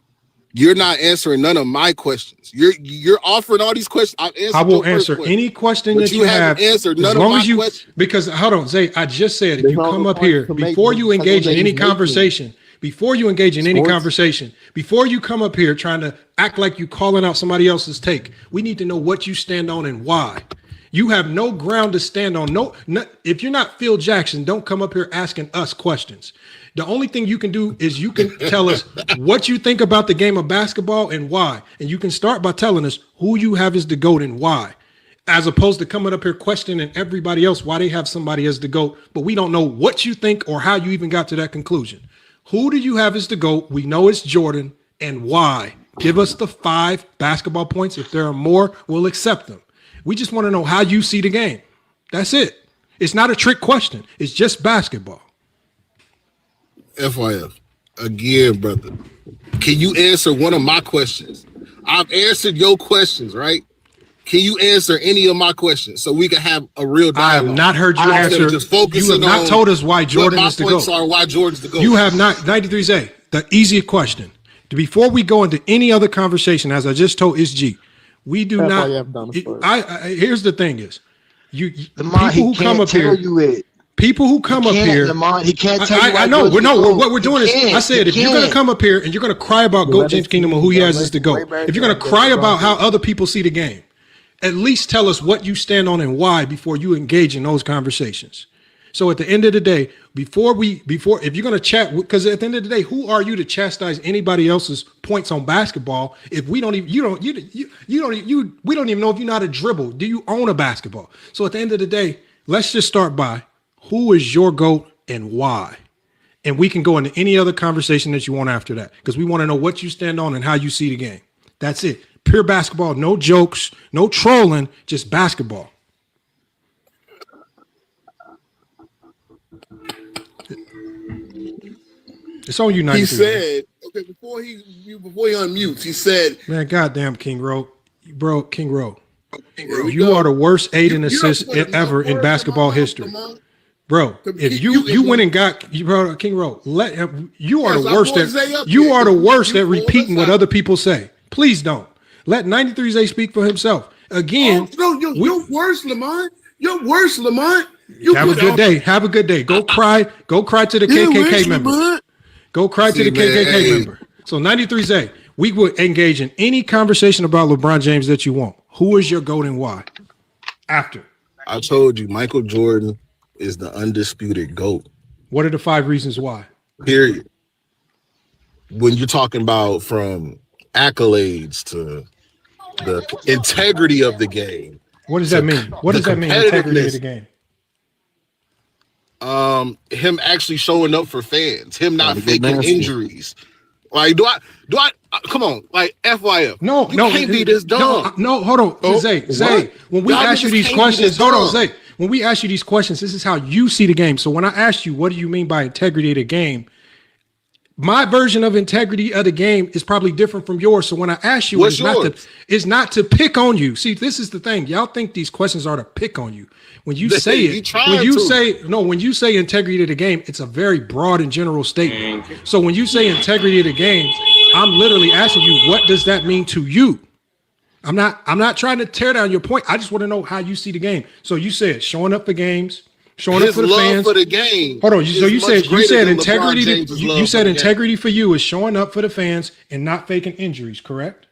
you're not answering none of my questions. You're offering all these questions. I will answer any question that you have. Answered none as long of my as you, questions. because hold on, Zay, I just said if you come up here before you engage in any conversation, before you come up here trying to act like you calling out somebody else's take, we need to know what you stand on and why. You have no ground to stand on. No, if you're not Phil Jackson, don't come up here asking us questions. The only thing you can do is you can tell us what you think about the game of basketball and why. And you can start by telling us who you have as the GOAT and why, as opposed to coming up here questioning everybody else why they have somebody as the GOAT, but we don't know what you think or how you even got to that conclusion. Who do you have as the GOAT? We know it's Jordan, and why. Give us the 5 basketball points. If there are more, we'll accept them. We just want to know how you see the game. That's it. It's not a trick question. It's just basketball. FYF, again, brother, can you answer one of my questions? I've answered your questions, right? Can you answer any of my questions so we can have a real dialogue? I have not heard you answer. You have not told us why Jordan is the GOAT. Why Jordan's the GOAT. You have not. 93's the easy question. Before we go into any other conversation, as I just told SG, we do not. Here's the thing: is people who come up here. People who come up here, he can't tell you. I know. What we're doing is, I said, if you're going to come up here and you're going to cry about GOAT James Kingdom and who he has as the GOAT, if you're going to cry about how other people see the game, at least tell us what you stand on and why before you engage in those conversations. So at the end of the day, if you're going to chat, because at the end of the day, who are you to chastise anybody else's points on basketball if we don't even, we don't even know if you know how to dribble. Do you own a basketball? So at the end of the day, let's just start by who is your GOAT and why? And we can go into any other conversation that you want after that, because we want to know what you stand on and how you see the game. That's it. Pure basketball, no jokes, no trolling, just basketball. It's on you, 93. He said, okay, before he unmutes, he said, man, goddamn King Rowe. King Rowe. You are the worst aid and assist ever in basketball history. Bro, if you went and got King Rowe, you are the worst at repeating what other people say. Please don't. Let 93's speak for himself. Again, you're worse, Lamont. You're worse, Lamont. Have a good day. Have a good day. Go cry. Go cry to the KKK member. Go cry to the KKK member. So 93Zay, we would engage in any conversation about LeBron James that you want. Who is your GOAT and why? After. I told you, Michael Jordan is the undisputed GOAT. What are the 5 reasons why? Period. When you're talking about from accolades to the integrity of the game. What does that mean? What does that mean? Integrity of the game. Him actually showing up for fans, him not faking injuries. Like, do I come on, like FYF. No, you can't be this dumb. No, hold on. Zay, when we ask you these questions, hold on, Zay. When we ask you these questions, this is how you see the game. So when I ask you, what do you mean by integrity of the game? My version of integrity of the game is probably different from yours. So when I ask you, it's not to pick on you. See, this is the thing. Y'all think these questions are to pick on you. When you say it, when you say integrity of the game, it's a very broad and general statement. So when you say integrity of the game, I'm literally asking you, what does that mean to you? I'm not trying to tear down your point. I just want to know how you see the game. So you said showing up for games, showing up for the fans. For the game. Hold on. So you said integrity. You said integrity for you is showing up for the fans and not faking injuries, correct?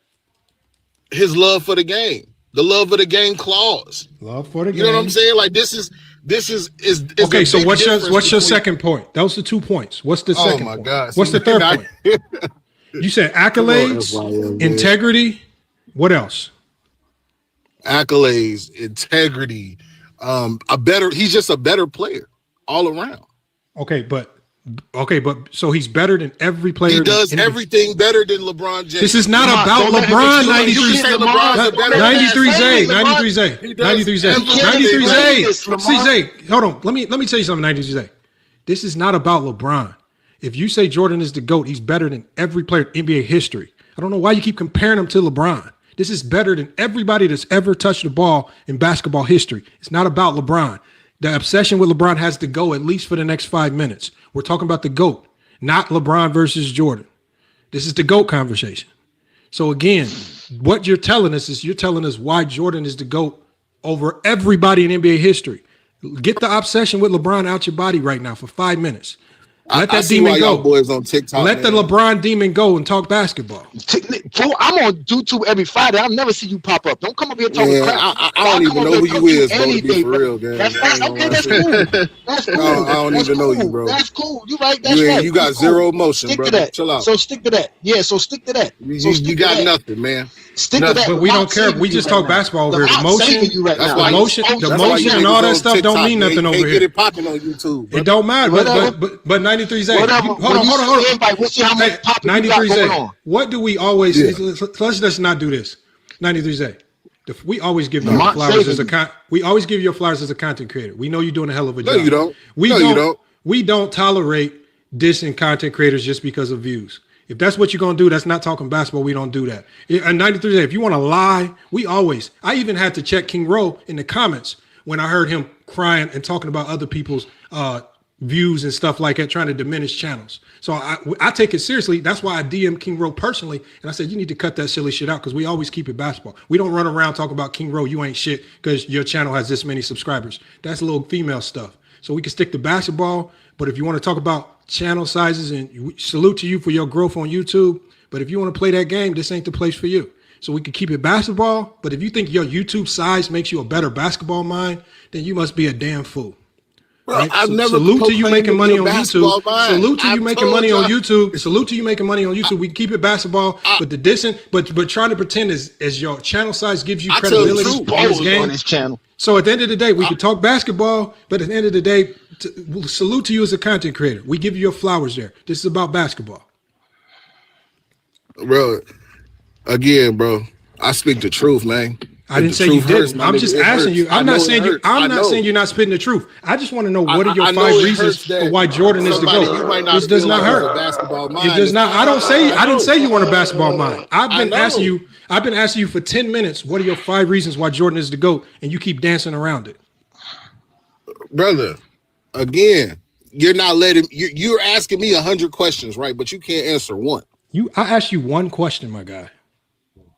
His love for the game, the love of the game clause. Love for the game. You know what I'm saying? Like this is okay. So what's your second point? Those are 2 points. What's the second? Oh my God! What's the third point? You said accolades, integrity. What else? Accolades, integrity. He's just a better player all around. Okay, but so he's better than every player. He does everything better than LeBron James. This is not about LeBron. 93Zay. See, Zay, hold on. Let me tell you something, 93Zay. This is not about LeBron. If you say Jordan is the GOAT, he's better than every player in NBA history. I don't know why you keep comparing him to LeBron. This is better than everybody that's ever touched the ball in basketball history. It's not about LeBron. The obsession with LeBron has to go at least for the next 5 minutes. We're talking about the GOAT, not LeBron versus Jordan. This is the GOAT conversation. So again, what you're telling us is you're telling us why Jordan is the GOAT over everybody in NBA history. Get the obsession with LeBron out your body right now for 5 minutes. Let that demon go. Boys on TikTok, Let the LeBron demon go and talk basketball. I'm on YouTube every Friday. I'll never see you pop up. Don't come up here talking crap. I don't even know who you is, bro, to be for real, gang. That's okay. That's cool. That's cool. I don't even know you, bro. That's cool. You right. That's right. You got zero emotion, stick bro. To that. Chill out. So stick to that. Yeah. So stick to that. You got nothing, man. Stick to that. But we don't care. We just talk basketball over here. The motion and all that stuff don't mean nothing over here. Get it popping on YouTube. It don't matter. But 93Zay. Hold on. 93Zay. What do we always? Let's just not do this. 93Zay. We always give you flowers as we always give you flowers as a content creator. We know you're doing a hell of a job. No, you don't. We don't tolerate dissing content creators just because of views. If that's what you're gonna do, that's not talking basketball. We don't do that. And 93Zay, if you want to lie, I even had to check King Rowe in the comments when I heard him crying and talking about other people's views and stuff like that, trying to diminish channels. So I take it seriously. That's why I DM King Rowe personally, and I said, you need to cut that silly shit out because we always keep it basketball. We don't run around talking about King Rowe, you ain't shit because your channel has this many subscribers. That's a little female stuff. So we can stick to basketball, but if you want to talk about channel sizes, and we salute to you for your growth on YouTube, but if you want to play that game, this ain't the place for you. So we can keep it basketball, but if you think your YouTube size makes you a better basketball mind, then you must be a damn fool. Bro, right? I've never salute to you making money on YouTube. Mind. Salute to you making money on YouTube. Salute to you making money on YouTube. We can keep it basketball, but the dissing, but trying to pretend as your channel size gives you credibility on this channel. So at the end of the day, we can talk basketball, but at the end of the day, we'll salute to you as a content creator. We give you your flowers there. This is about basketball. Bro, again, bro, I speak the truth, man. I didn't say you didn't. I'm just asking you. I'm not saying you. I'm not saying you're not spitting the truth. I just want to know what are your 5 reasons for why Jordan is the GOAT. This does not hurt. It does not. I didn't say you want a basketball mind. I've been asking you for 10 minutes. What are your 5 reasons why Jordan is the GOAT? And you keep dancing around it, brother. Again, you're not letting. You're asking me 100 questions, right? But you can't answer one. I asked you one question, my guy.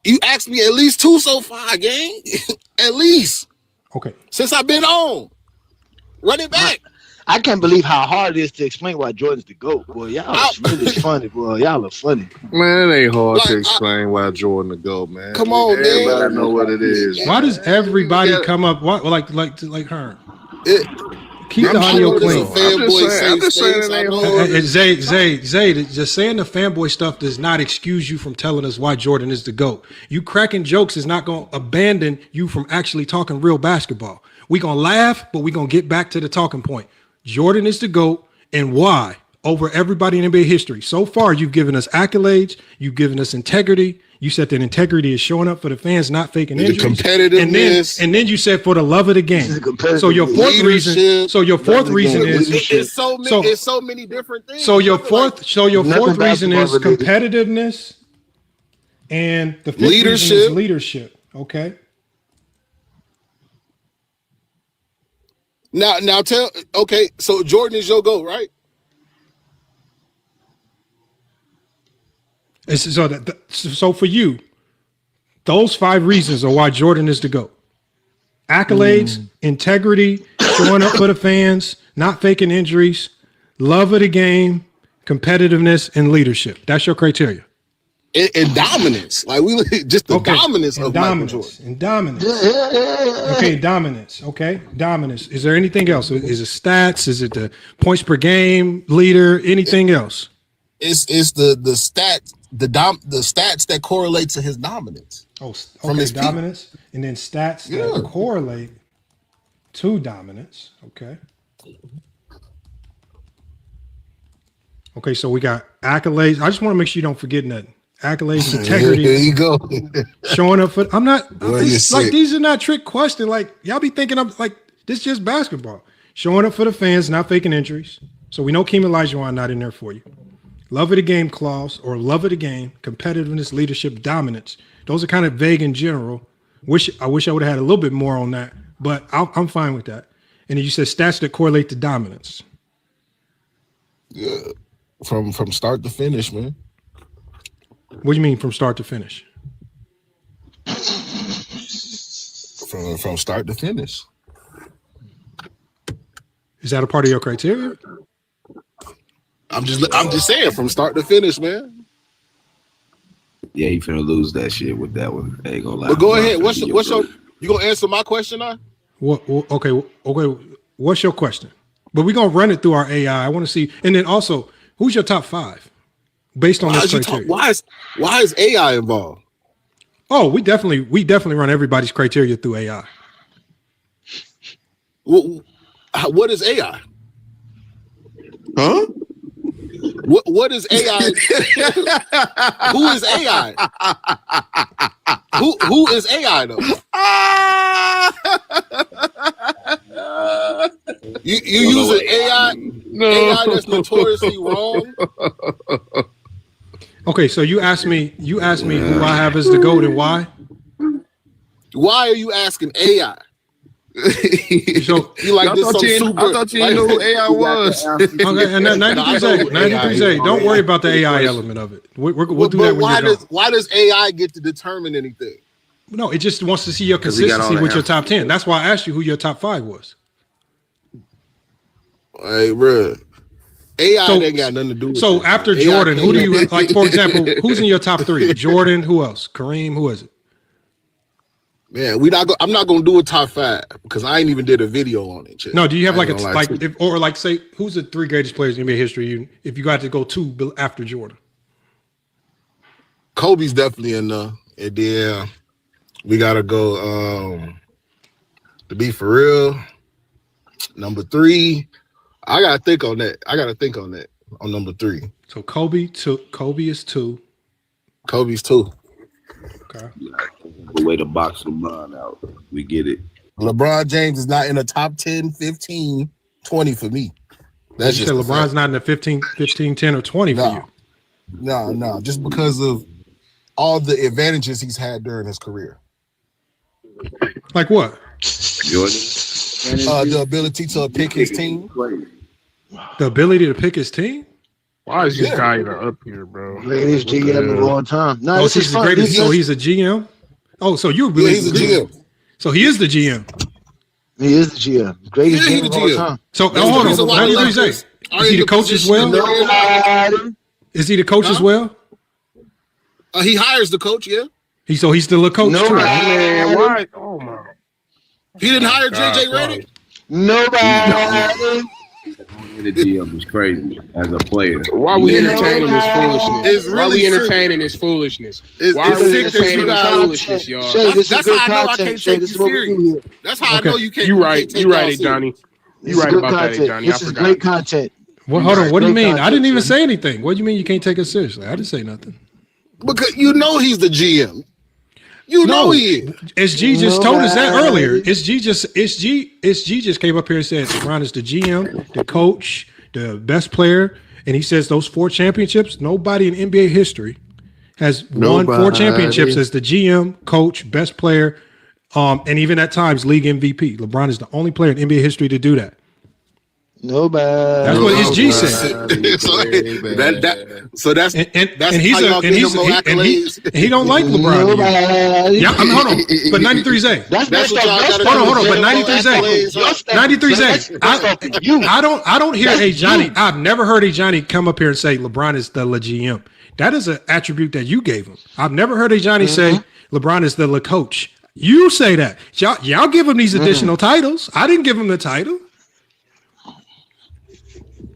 You asked me at least 2 so far, gang. At least. Okay. Since I've been on. Run it back. I can't believe how hard it is to explain why Jordan's the GOAT. Boy, y'all are really funny, boy. Y'all are funny. Man, it ain't hard to explain why Jordan the GOAT, man. Come on, Everybody man. know what it is. Why does everybody come up like her? Keep the I'm audio sure there's clean. I'm just saying it ain't hard. And Zay, just saying the fanboy stuff does not excuse you from telling us why Jordan is the GOAT. You cracking jokes is not going to abandon you from actually talking real basketball. We going to laugh, but we going to get back to the talking point. Jordan is the GOAT, and why over everybody in NBA history. So far, you've given us accolades. You've given us integrity. You said that integrity is showing up for the fans, not faking injuries. The competitiveness. And then you said for the love of the game. So your fourth reason. So your fourth reason is it's so many different things. So your fourth reason is competitiveness, and the fifth reason is leadership. Okay. Now tell. Okay, so Jordan is your GOAT, right? So for you, those 5 reasons are why Jordan is the GOAT. Accolades, integrity, showing up for the fans, not faking injuries, love of the game, competitiveness, and leadership. That's your criteria. And dominance. Like just the dominance of Michael Jordan. And dominance. Okay, dominance. Okay, dominance. Is there anything else? Is it stats? Is it the points per game, leader, anything else? It's the stats. The stats that correlate to his dominance. Oh, okay, his dominance, and then stats that correlate to dominance. Okay. Okay, so we got accolades. I just want to make sure you don't forget nothing. Accolades, integrity. There you go. Showing up for. I'm not. Boy, like these are not trick questions. Like y'all be thinking I'm like this is just basketball. Showing up for the fans, not faking injuries. So we know Keem Olajuwon not in there for you. Love of the game clause or love of the game, competitiveness, leadership, dominance. Those are kind of vague in general. I wish I would have had a little bit more on that, but I'm fine with that. And then you said stats that correlate to dominance. Yeah, from start to finish, man. What do you mean from start to finish? From start to finish. Is that a part of your criteria? I'm just saying from start to finish, man. Yeah, you finna lose that shit with that one. I ain't gonna lie. But go ahead. What's your you gonna answer my question now? Okay. What's your question? But we're gonna run it through our AI. I want to see, and then also, who's your top 5 based on this criteria? Why is AI involved? Oh, we definitely run everybody's criteria through AI. What is AI? Huh? What is AI? Who is AI? Who is AI though? You use an AI? No. AI that's notoriously wrong. Okay, so you asked me who I have as the GOAT and why? Why are you asking AI? So you like this? I thought you knew who AI was. Okay, and 93 don't worry about the AI element of it. We'll do that when you're done. Why does AI get to determine anything? No, it just wants to see your consistency with your top 10. That's why I asked you who your top 5 was. Hey, bro. AI ain't got nothing to do with So that. after AI Jordan, who do you like? For example, who's in your top 3? Jordan, who else? Kareem, who is it? Man, I'm not gonna do a top 5 because I ain't even did a video on it. No, do you have say who's the 3 greatest players in NBA history? If you got to go 2 after Jordan, Kobe's definitely in there, and then we gotta go. To be for real, number 3. I gotta think on that. On number 3. So Kobe is 2. Kobe's 2. Okay. The way to box LeBron out. We get it. LeBron James is not in the top 10, 15, 20 for me. That's just LeBron's not in the 15, 10, or 20 for you. No. Just because of all the advantages he's had during his career. Like what? Jordan. The ability to pick his team. The ability to pick his team? Why is this guy even up here, bro? Greatest GM of all time. No, this he's is the fun. greatest. So he's a GM. Oh, so you believe he's the GM. So he is the GM. He is the GM. Greatest Yeah, he GM the of all GM. time. So hold on. 93 Zay. Is he the coach as well? Is he the coach as well? He hires the coach, yeah. He's still a coach. No, too. Man, why? Oh my. He didn't hire JJ Redick. Nobody. The GM was crazy as a player. Why we entertaining this foolishness? It's Why really we true. entertaining this foolishness? It's Why are we sick that you entertaining this guys- foolishness, y'all? Shay, this is That's good how I know I content. can't Shay, take this you is what we do serious. here. That's how I know you can't. You you right. can't take You right, y'all it, Johnny. This You is right good about that, content. Johnny. I This is forgot. great content. Well, hold on. What do you Great mean? I didn't even content, say anything. What do you mean you can't take us seriously? I didn't say nothing. Because you know he's the GM. You know he is. SG just told us that earlier. SG just came up here and said LeBron is the GM, the coach, the best player, and he says those 4 championships. Nobody in NBA history has won 4 championships as the GM, coach, best player, and even at times league MVP. LeBron is the only player in NBA history to do that. Nobody. That's what SG said. So that's And that's he's how y'all give him no accolades. and he don't like LeBron. Nobody. Yeah, I mean, hold on. But 93 Zay. That's That's what y'all gotta Hold on, do. but 93 Zay. 93 Zay. I don't hear a Johnny. I've never heard a Johnny come up here and say LeBron is the GM. That is an attribute that you gave him. I've never heard a Johnny say LeBron is the coach. You say that. Y'all give him these additional titles. I didn't give him the title.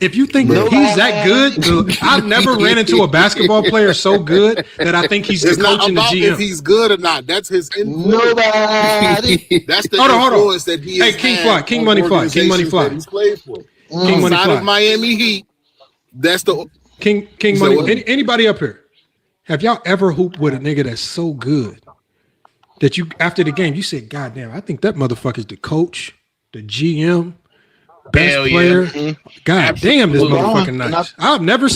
If you think that he's that good, I've never ran into a basketball player so good that I think he's the It's coach not and the about GM. if he's good or not. That's his influence. Nobody. That's the Hold on. influence that he has. Hey, King had Fly, King on Money Fly, King Money organizations Fly. that he's played for. King Money Outside Fly. of Miami Heat, that's the King You said Money. what? Anybody up here? Have y'all ever hooped with a nigga that's so good that you after the game you said, "God damn, I think that motherfucker's the coach, the GM, best Hell yeah. player." God damn, this motherfucking LeBron. nice.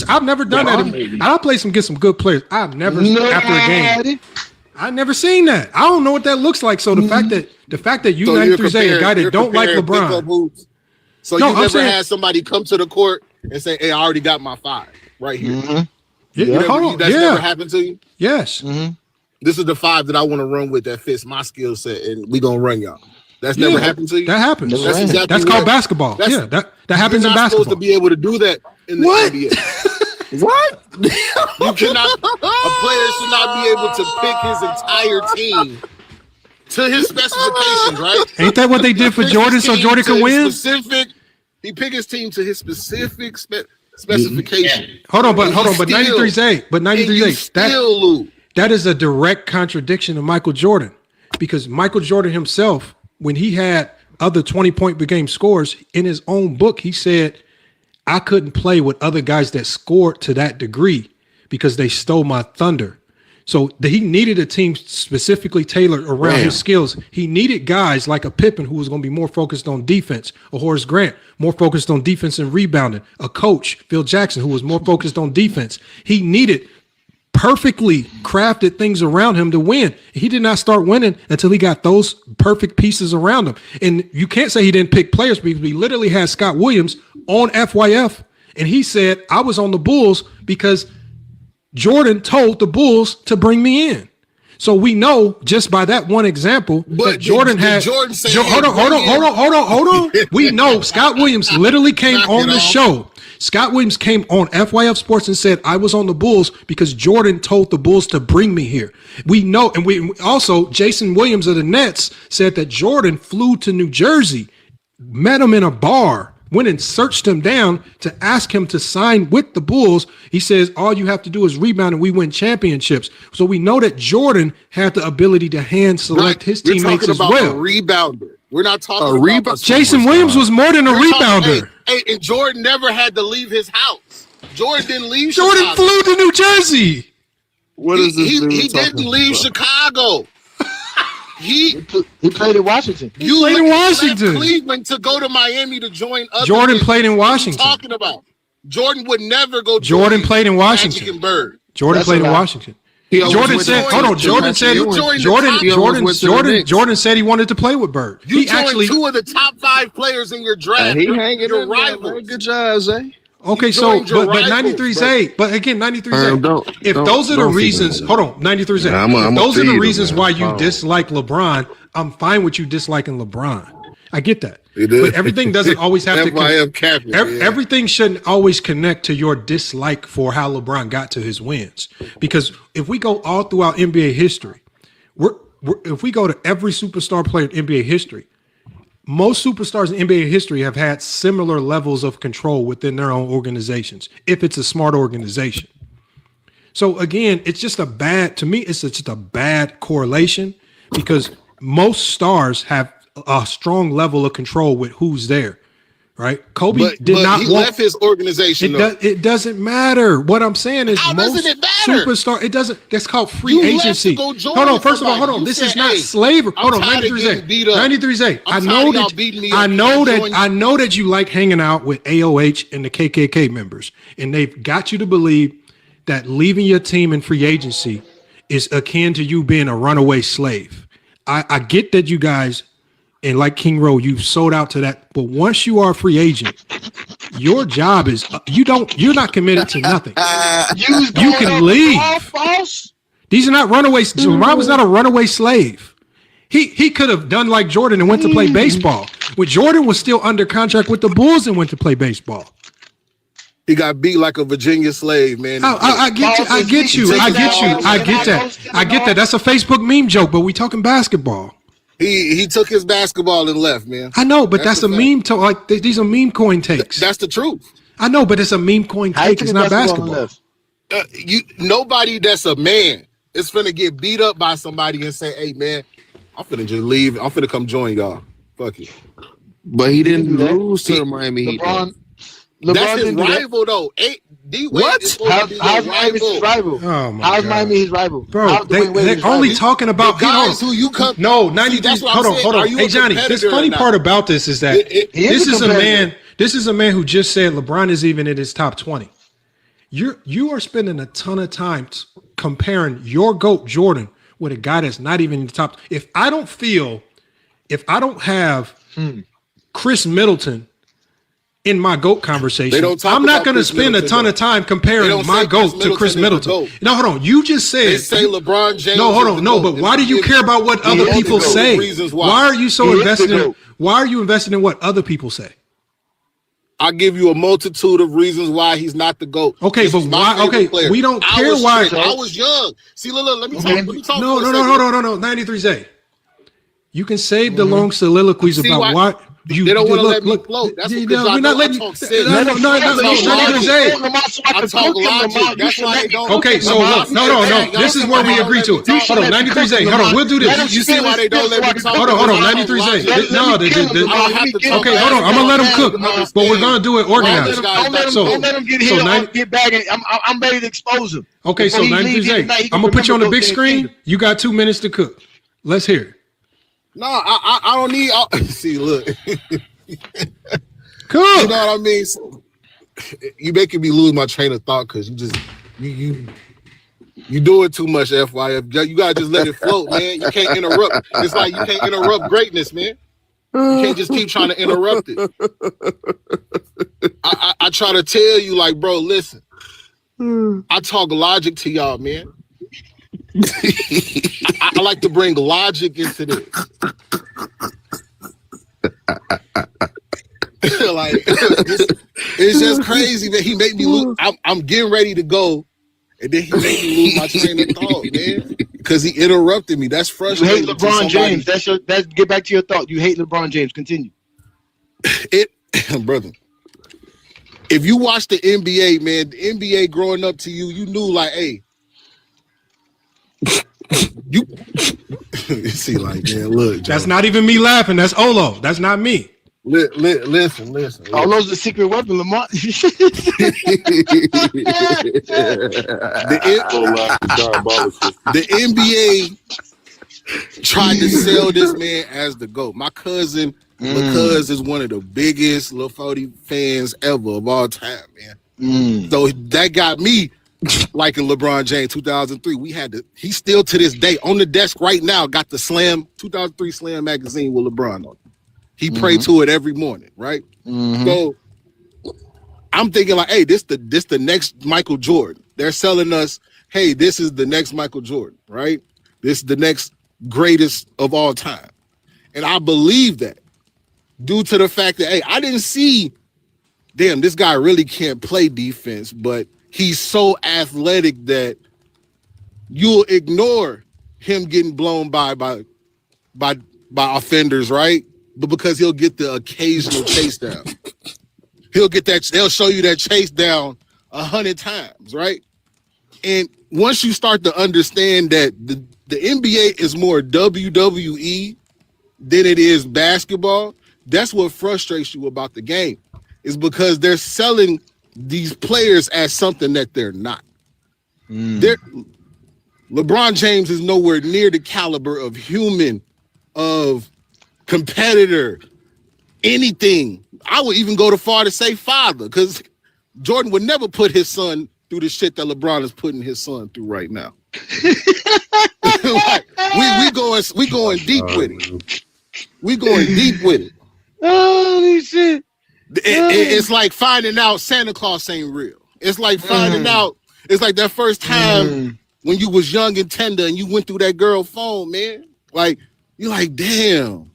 I've never done that. I'll play get some good players. I've never after a game. I never seen that. I don't know what that looks like. So the fact that you So 93 say a guy that don't like comparing pickup LeBron. hoops. So No, you I'm never saying- had somebody come to the court and say, "Hey, I already got my 5 right here." Yeah, hold on. That's Yeah. never happened to you. Yes. This is the 5 that I want to run with that fits my skill set, and we gonna run y'all. That's never happened to you. That happens. That's exactly That's what- called basketball. that's- Yeah, that happens You're in not basketball. supposed to be able to do that in the What? NBA. What? You cannot. A player should not be able to pick his entire team to his specifications, right? Ain't that what they did for Jordan so Jordan could win? He picked his team to his specific specification. Hold on, but Still- 93's eight. But 93's and you eight. still lose. That is a direct contradiction of Michael Jordan, because Michael Jordan himself, when he had other 20-point per game scores in his own book, he said, "I couldn't play with other guys that scored to that degree because they stole my thunder." So he needed a team specifically tailored around his skills. He needed guys like a Pippen who was going to be more focused on defense, a Horace Grant more focused on defense and rebounding, a coach, Phil Jackson, who was more focused on defense. He needed perfectly crafted things around him to win. He did not start winning until he got those perfect pieces around him. And you can't say he didn't pick players, because he literally had Scott Williams on FYF, and he said, "I was on the Bulls because Jordan told the Bulls to bring me in." So we know just by that one example that Jordan had. Hold on. We know Scott Williams literally came on the show. Scott Williams came on FYF Sports and said, "I was on the Bulls because Jordan told the Bulls to bring me here." We know, and we also, Jason Williams of the Nets said that Jordan flew to New Jersey, met him in a bar, went and searched him down to ask him to sign with the Bulls. He says, "All you have to do is rebound and we win championships." So we know that Jordan had the ability to hand select his teammates as well. A rebounder. We're not talking about a superstar. Jason Williams was more than a rebounder. Hey, and Jordan never had to leave his house. Jordan didn't leave Jordan Chicago. flew to New Jersey. What is this? He didn't leave Chicago. He played in Washington. You played in left Washington. Cleveland to go to Miami to join other Jordan niggas. played in What are you Washington. talking about? Jordan would never go. Jordan join played in Magic Washington. and Bird. Jordan That's played a in lie. Washington. He always Jordan went said, to- hold on. Jordan said, You joined the Jordan, top- Jordan said he wanted to play with Bird. You He joined actually, two of the top 5 players in your draft. He Your- hanging your in there, rivals. man. Good job, Zay. Okay, so but 93 Zay, but again, 93 Zay. If those are the reasons, hold on, 93 Zay. If those are the reasons why you dislike LeBron, I'm fine with you disliking LeBron. I get that. But everything doesn't always have to. Everything shouldn't always connect to your dislike for how LeBron got to his wins. Because if we go all throughout NBA history, if we go to every superstar player in NBA history, most superstars in NBA history have had similar levels of control within their own organizations, if it's a smart organization. So again, it's just to me, it's just a bad correlation because most stars have a strong level of control with who's there, right? Kobe did not left his organization. It doesn't matter. What I'm saying is most superstar. It doesn't. That's called free agency. Hold on. First of all, hold on. This is not slavery. Hold on. 93 Zay. I know that you like hanging out with AOH and the KKK members, and they've got you to believe that leaving your team in free agency is akin to you being a runaway slave. I get that you guys. And like King Rowe, you've sold out to that. But once you are a free agent, your job is you're not committed to nothing. You can leave. These are not runaways. LeBron was not a runaway slave. He could have done like Jordan and went to play baseball. When Jordan was still under contract with the Bulls and went to play baseball. He got beat like a Virginia slave, man. I get you. I get that. That's a Facebook meme joke, but we talking basketball. He took his basketball and left, man. I know, but that's a meme. These are meme coin takes. That's the truth. I know, but it's a meme coin take. It's not basketball. Nobody that's a man is finna get beat up by somebody and say, "Hey, man, I'm finna just leave. I'm finna come join y'all." Fuck it. But he didn't lose to the Miami Heat. That's his rival, though. What? How's Miami his rival? Oh my How's God. Miami his rival? Bro, they're only talking about guys who you come. No, 93. Hold on. Hey Johnny, this funny part about this is that this is a man who just said LeBron is even in his top 20. You are spending a ton of time comparing your GOAT Jordan with a guy that's not even in the top. If I don't have Chris Middleton in my GOAT conversation, I'm not going to spend a ton of time comparing my GOAT to Chris Middleton. No, hold on. You just said they say LeBron James. No, hold on. No, but why do you care about what other people say? Why are you so invested? Why are you invested in what other people say? I'll give you a multitude of reasons why he's not the GOAT. Okay, but why? Okay, we don't care why. I was young. See, look, let me talk. No. 93 Zay. You can save the long soliloquies about why. They don't want to let me float. That's because we're not letting you. No. I talk logic. That's why they don't. Okay, so look, no. This is where we agree to it. Hold on, 93 Zay. Hold on, we'll do this. You see why they don't let me talk? Hold on, 93 Zay. No, okay, hold on. I'm gonna let him cook, but we're gonna do it organized. Don't let him get hit. Get back. I'm ready to expose him. Okay, so 93 Zay. I'm gonna put you on the big screen. You got 2 minutes to cook. Let's hear it. No, I don't need. See, look. Cool. You know what I mean? So, you making me lose my train of thought because you doing too much, FYF. You gotta just let it float, man. You can't interrupt. It's like you can't interrupt greatness, man. You can't just keep trying to interrupt it. I try to tell you, like, bro, listen. I talk logic to y'all, man. I like to bring logic into this. Like it's just crazy that he made me lose. I'm getting ready to go, and then he made me lose my train of thought, man, because he interrupted me. That's frustrating. You hate LeBron James. That's get back to your thought. You hate LeBron James. Continue. Brother. If you watch the NBA, man, the NBA growing up to you, you knew like, hey. You see, like, man, look, Joe. That's not even me laughing. That's Olo. That's not me. Listen. Olo's the secret weapon, Lamont. The NBA tried to sell this man as the GOAT. My cousin, because is one of the biggest Lil 40 fans ever of all time, man. So that got me. Like in LeBron James 2003, he's still to this day on the desk right now, got the 2003 Slam magazine with LeBron on it. He prayed to it every morning, right? So I'm thinking like, hey, this the next Michael Jordan. They're selling us, hey, this is the next Michael Jordan, right? This is the next greatest of all time. And I believe that due to the fact that, hey, I didn't see, damn, this guy really can't play defense, but he's so athletic that you'll ignore him getting blown by offenders, right? But because he'll get the occasional chase down. He'll get that, they'll show you that chase down 100 times, right? And once you start to understand that the NBA is more WWE than it is basketball, that's what frustrates you about the game, is because they're selling these players as something that they're not. LeBron James is nowhere near the caliber of human, of competitor, anything. I would even go to far to say father, because Jordan would never put his son through the shit that LeBron is putting his son through right now. Like, we going deep with it. We going deep with it. Holy shit. It's like finding out Santa Claus ain't real. It's like finding out, it's like that first time when you was young and tender and you went through that girl phone, man. Like, you're like, damn,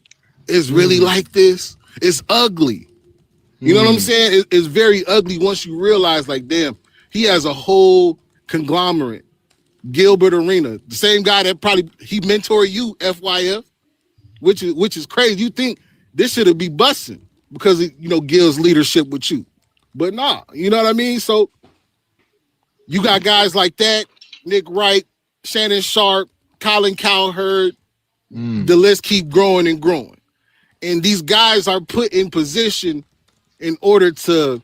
it's really like this. It's ugly. You know what I'm saying? It's very ugly once you realize, like, damn, he has a whole conglomerate. Gilbert Arena, the same guy that probably he mentored you, FYF, which is crazy. You think this should be busting because of, Gil's leadership with you, but nah, you know what I mean? So you got guys like that, Nick Wright, Shannon Sharp, Colin Cowherd. The list keep growing and growing, and these guys are put in position in order to.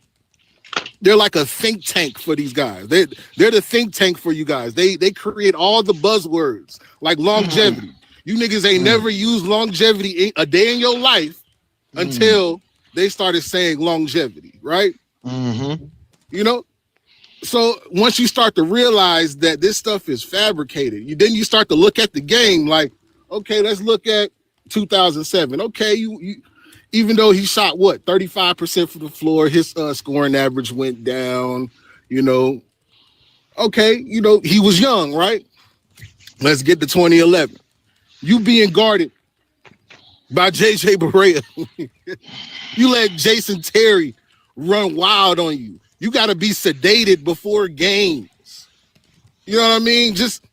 They're like a think tank for these guys. They're the think tank for you guys. They create all the buzzwords like longevity. You niggas ain't never used longevity a day in your life until they started saying longevity, right? So once you start to realize that this stuff is fabricated, then you start to look at the game like, okay, let's look at 2007. Okay, you even though he shot 35% from the floor, his scoring average went down, Okay, he was young, right? Let's get to 2011. You being guarded by JJ Barea. You let Jason Terry run wild on you. You got to be sedated before games. You know what I mean? Just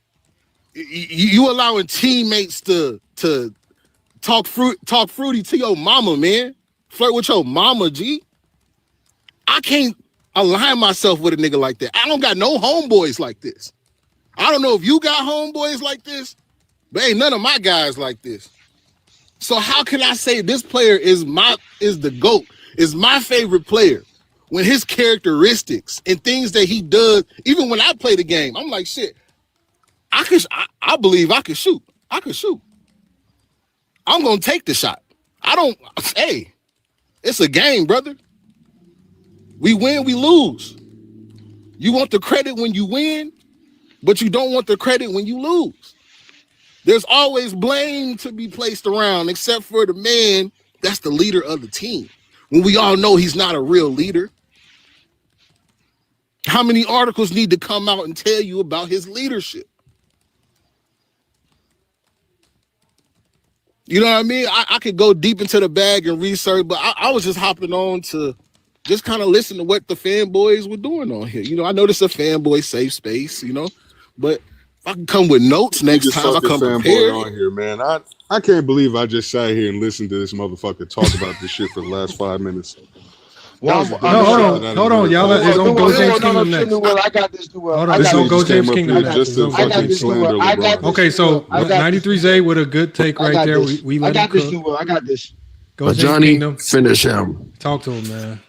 you allowing teammates to talk fruity to your mama, man. Flirt with your mama, G. I can't align myself with a nigga like that. I don't got no homeboys like this. I don't know if you got homeboys like this, but ain't none of my guys like this. So how can I say this player is the GOAT, is my favorite player, when his characteristics and things that he does, even when I play the game, I'm like, shit, I believe I can shoot. I can shoot. I'm going to take the shot. Hey, it's a game, brother. We win, we lose. You want the credit when you win, but you don't want the credit when you lose. There's always blame to be placed around, except for the man that's the leader of the team, when we all know he's not a real leader. How many articles need to come out and tell you about his leadership? You know what I mean? I could go deep into the bag and research, but I was just hopping on to just kind of listen to what the fanboys were doing on here. I know this is a fanboy safe space, but if I can come with notes next time, I come prepared. On here, man. I can't believe I just sat here and listened to this motherfucker talk about this shit for the last 5 minutes. Hold on, y'all. It's on Go James Kingdom next. I got this. Hold on, it's on Go James Kingdom next. Okay, so 93Z with a good take right there. We let him cook. I got this. Go James Johnny, Kingdom. finish him. Talk to him, man.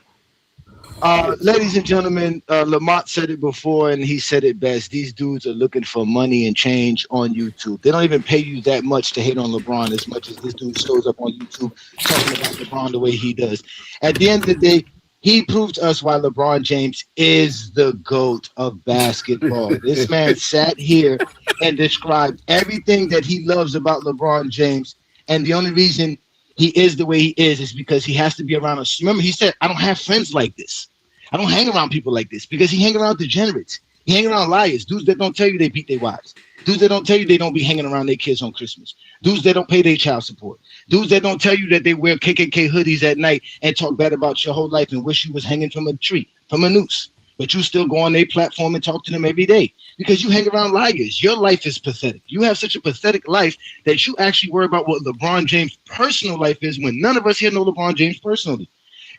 Ladies and gentlemen, Lamont said it before and he said it best. These dudes are looking for money and change on YouTube. They don't even pay you that much to hate on LeBron as much as this dude shows up on YouTube talking about LeBron the way he does. At the end of the day, he proved to us why LeBron James is the GOAT of basketball. This man sat here and described everything that he loves about LeBron James. And the only reason he is the way he is because he has to be around us. Remember, he said, I don't have friends like this. I don't hang around people like this because he hang around degenerates. He hang around liars, dudes that don't tell you they beat their wives, dudes that don't tell you they don't be hanging around their kids on Christmas, dudes that don't pay their child support, dudes that don't tell you that they wear KKK hoodies at night and talk bad about your whole life and wish you was hanging from a tree, from a noose, but you still go on their platform and talk to them every day because you hang around liars. Your life is pathetic. You have such a pathetic life that you actually worry about what LeBron James' personal life is when none of us here know LeBron James personally.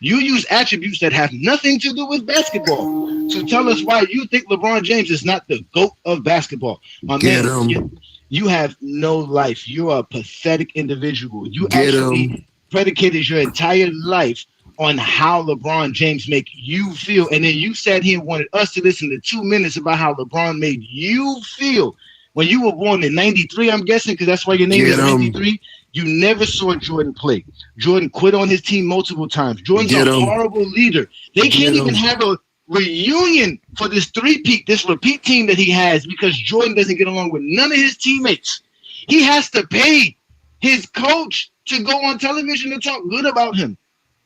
You use attributes that have nothing to do with basketball to tell us why you think LeBron James is not the GOAT of basketball. My man, you have no life. You're a pathetic individual. You actually predicated your entire life on how LeBron James make you feel. And then you sat here and wanted us to listen to 2 minutes about how LeBron made you feel. When you were born in 93, I'm guessing, because that's why your name is 93. You never saw Jordan play. Jordan quit on his team multiple times. Jordan's a horrible leader. They can't even have a reunion for this repeat team that he has because Jordan doesn't get along with none of his teammates. He has to pay his coach to go on television to talk good about him.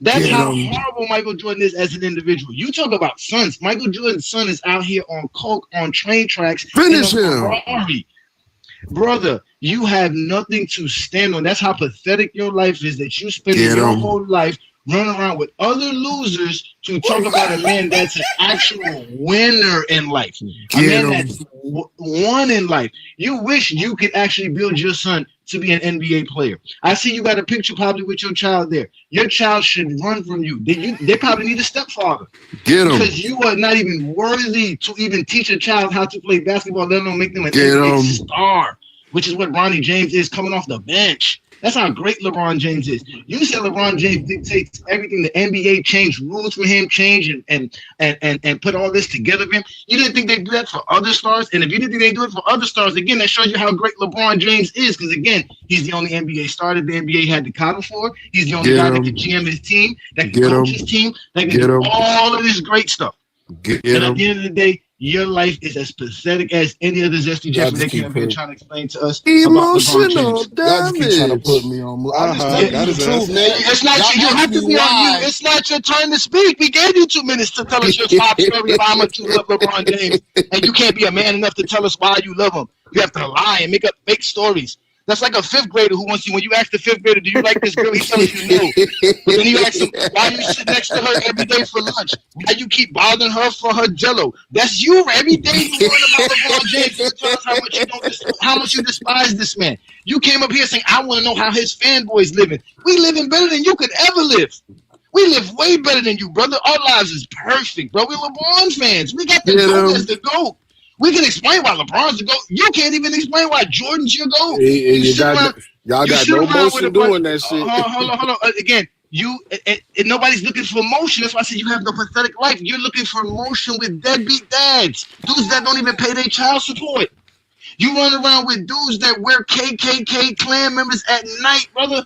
That's how horrible Michael Jordan is as an individual. You talk about sons. Michael Jordan's son is out here on coke, on train tracks. Finish him. Ferrari. Brother, you have nothing to stand on. That's how pathetic your life is, that you spend your whole life running around with other losers to talk about a man that's an actual winner in life. A man that's won in life. You wish you could actually build your son to be an NBA player. I see you got a picture probably with your child there. Your child should run from you. They probably need a stepfather. Because you are not even worthy to even teach a child how to play basketball, let alone make them an NBA star, which is what Bronny James is coming off the bench. That's how great LeBron James is. You said LeBron James dictates everything. The NBA changed rules for him, change and put all this together for him. You didn't think they'd do that for other stars? And if you didn't think they'd do it for other stars, again, that shows you how great LeBron James is. Because again, he's the only NBA star that the NBA had to coddle for. He's the only guy that can GM his team, that can coach his team, that can do all of this great stuff. And at the end of the day, your life is as pathetic as any other Zesty Jeffrey they came up here trying to explain to us. Emotional damage. Keep trying to put me on. That is the truth, man. It's not you have to be on you. It's not your turn to speak. We gave you 2 minutes to tell us your sob story about how much you love LeBron James, and you can't be a man enough to tell us why you love him. You have to lie and make up fake stories. That's like a 5th grader who wants you. When you ask the 5th grader, "Do you like this girl?" He tells you no. But then you ask him, "Why you sit next to her every day for lunch? Why you keep bothering her for her Jello?" That's you every day. You worry about LeBron James. You tell us how much you despise this man. You came up here saying, "I want to know how his fanboys living." We living better than you could ever live. We live way better than you, brother. Our lives is perfect, bro. We're LeBron fans. We got the GOAT as the GOAT. We can explain why LeBron's the GOAT. You can't even explain why Jordan's your GOAT. Y'all got no motion doing that shit. Hold on. Again, nobody's looking for motion. That's why I said you have no pathetic life. You're looking for motion with deadbeat dads, dudes that don't even pay their child support. You run around with dudes that wear KKK Klan members at night, brother,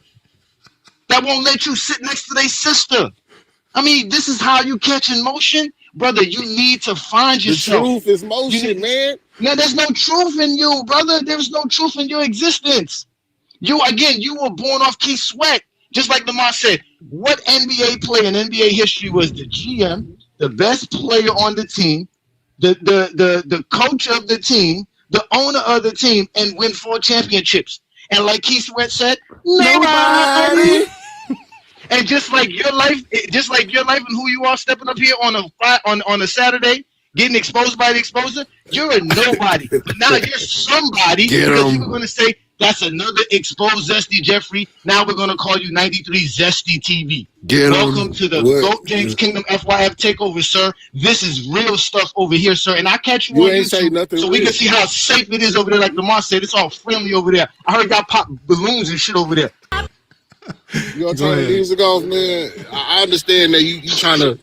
that won't let you sit next to their sister. I mean, this is how you catch in motion? Brother, you need to find yourself. The truth is motion, man. No, there's no truth in you, brother. There's no truth in your existence. You were born off Keith Sweat. Just like Lamar said, what NBA player in NBA history was the GM, the best player on the team, the coach of the team, the owner of the team, and win 4 championships? And like Keith Sweat said, nobody. And just like your life and who you are stepping up here on a Saturday, getting exposed by the exposer, you're a nobody. But now you're somebody because people are going to say, that's another exposed Zesty Jeffrey. Now we're going to call you 93 Zesty TV. Welcome to the GOAT James Kingdom FYF takeover, sir. This is real stuff over here, sir. And I catch you on YouTube so we can see how safe it is over there. Like Lamar said, it's all friendly over there. I heard y'all pop balloons and shit over there. You gonna turn the music off, man? I understand that you trying to,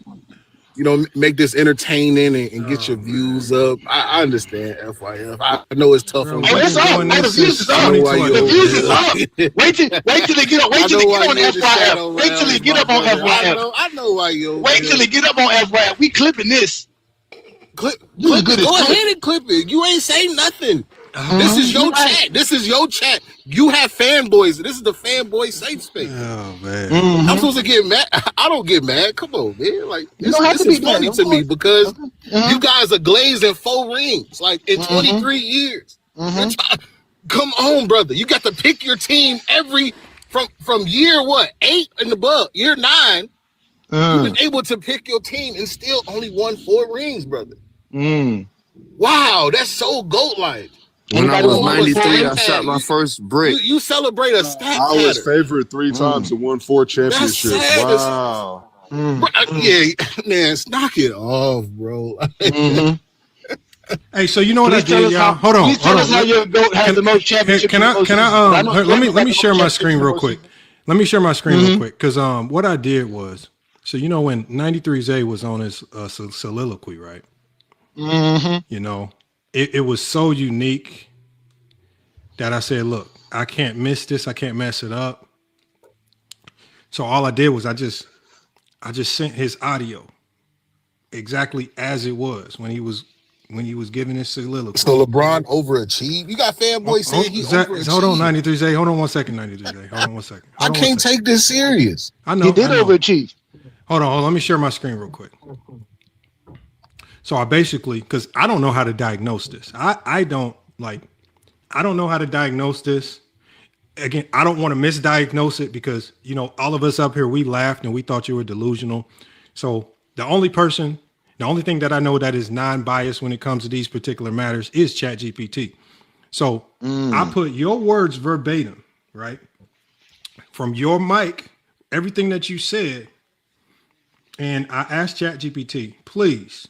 make this entertaining and get your views up. I understand, FYF. I know it's tough on you. It's up. The views is up. The views is up. Wait till they get up. Wait till they get on FYF. Wait till they get up on FYF. I know why you. Wait till they get up on FYF. We clipping this. Go ahead and clip it. You ain't saying nothing. This is your chat. This is your chat. You have fanboys. This is the fanboy safe space. Oh man, I'm supposed to get mad. I don't get mad. Come on, man. Like You don't have this to is be mad, funny of to me course. because you guys are glazing 4 rings, like in 23 years. Come on, brother. You got to pick your team from year 8 and above, year 9. You've been able to pick your team and still only won 4 rings, brother. Wow, that's so GOAT-like. When I was 93, I shot my first brick. You celebrate a stat I was pattern. favorite 3 times and won 4 championships. sad. Wow. Yeah, man, knock it off, bro. Hey, so you know what I did, y'all? Hold on. Please tell us how your GOAT has the most championships. Can I let me share my screen real quick. Let me share my screen real quick because what I did was, so you know when 93Z was on his soliloquy, right? You know, it was so unique that I said, look, I can't miss this. I can't mess it up. So all I did was I just sent his audio exactly as it was when he was giving his soliloquy. So LeBron overachieved. You got fanboys saying he overachieved. Hold on, 93Z. Hold on one second, 93Z. Hold on one second. I can't take this serious. I know. He did overachieve. Hold on. Let me share my screen real quick. So I basically, because I don't know how to diagnose this. I don't know how to diagnose this. Again, I don't want to misdiagnose it because, you know, all of us up here, we laughed and we thought you were delusional. So the only thing that I know that is non-biased when it comes to these particular matters is ChatGPT. So I put your words verbatim, right? From your mic, everything that you said. And I asked ChatGPT, please,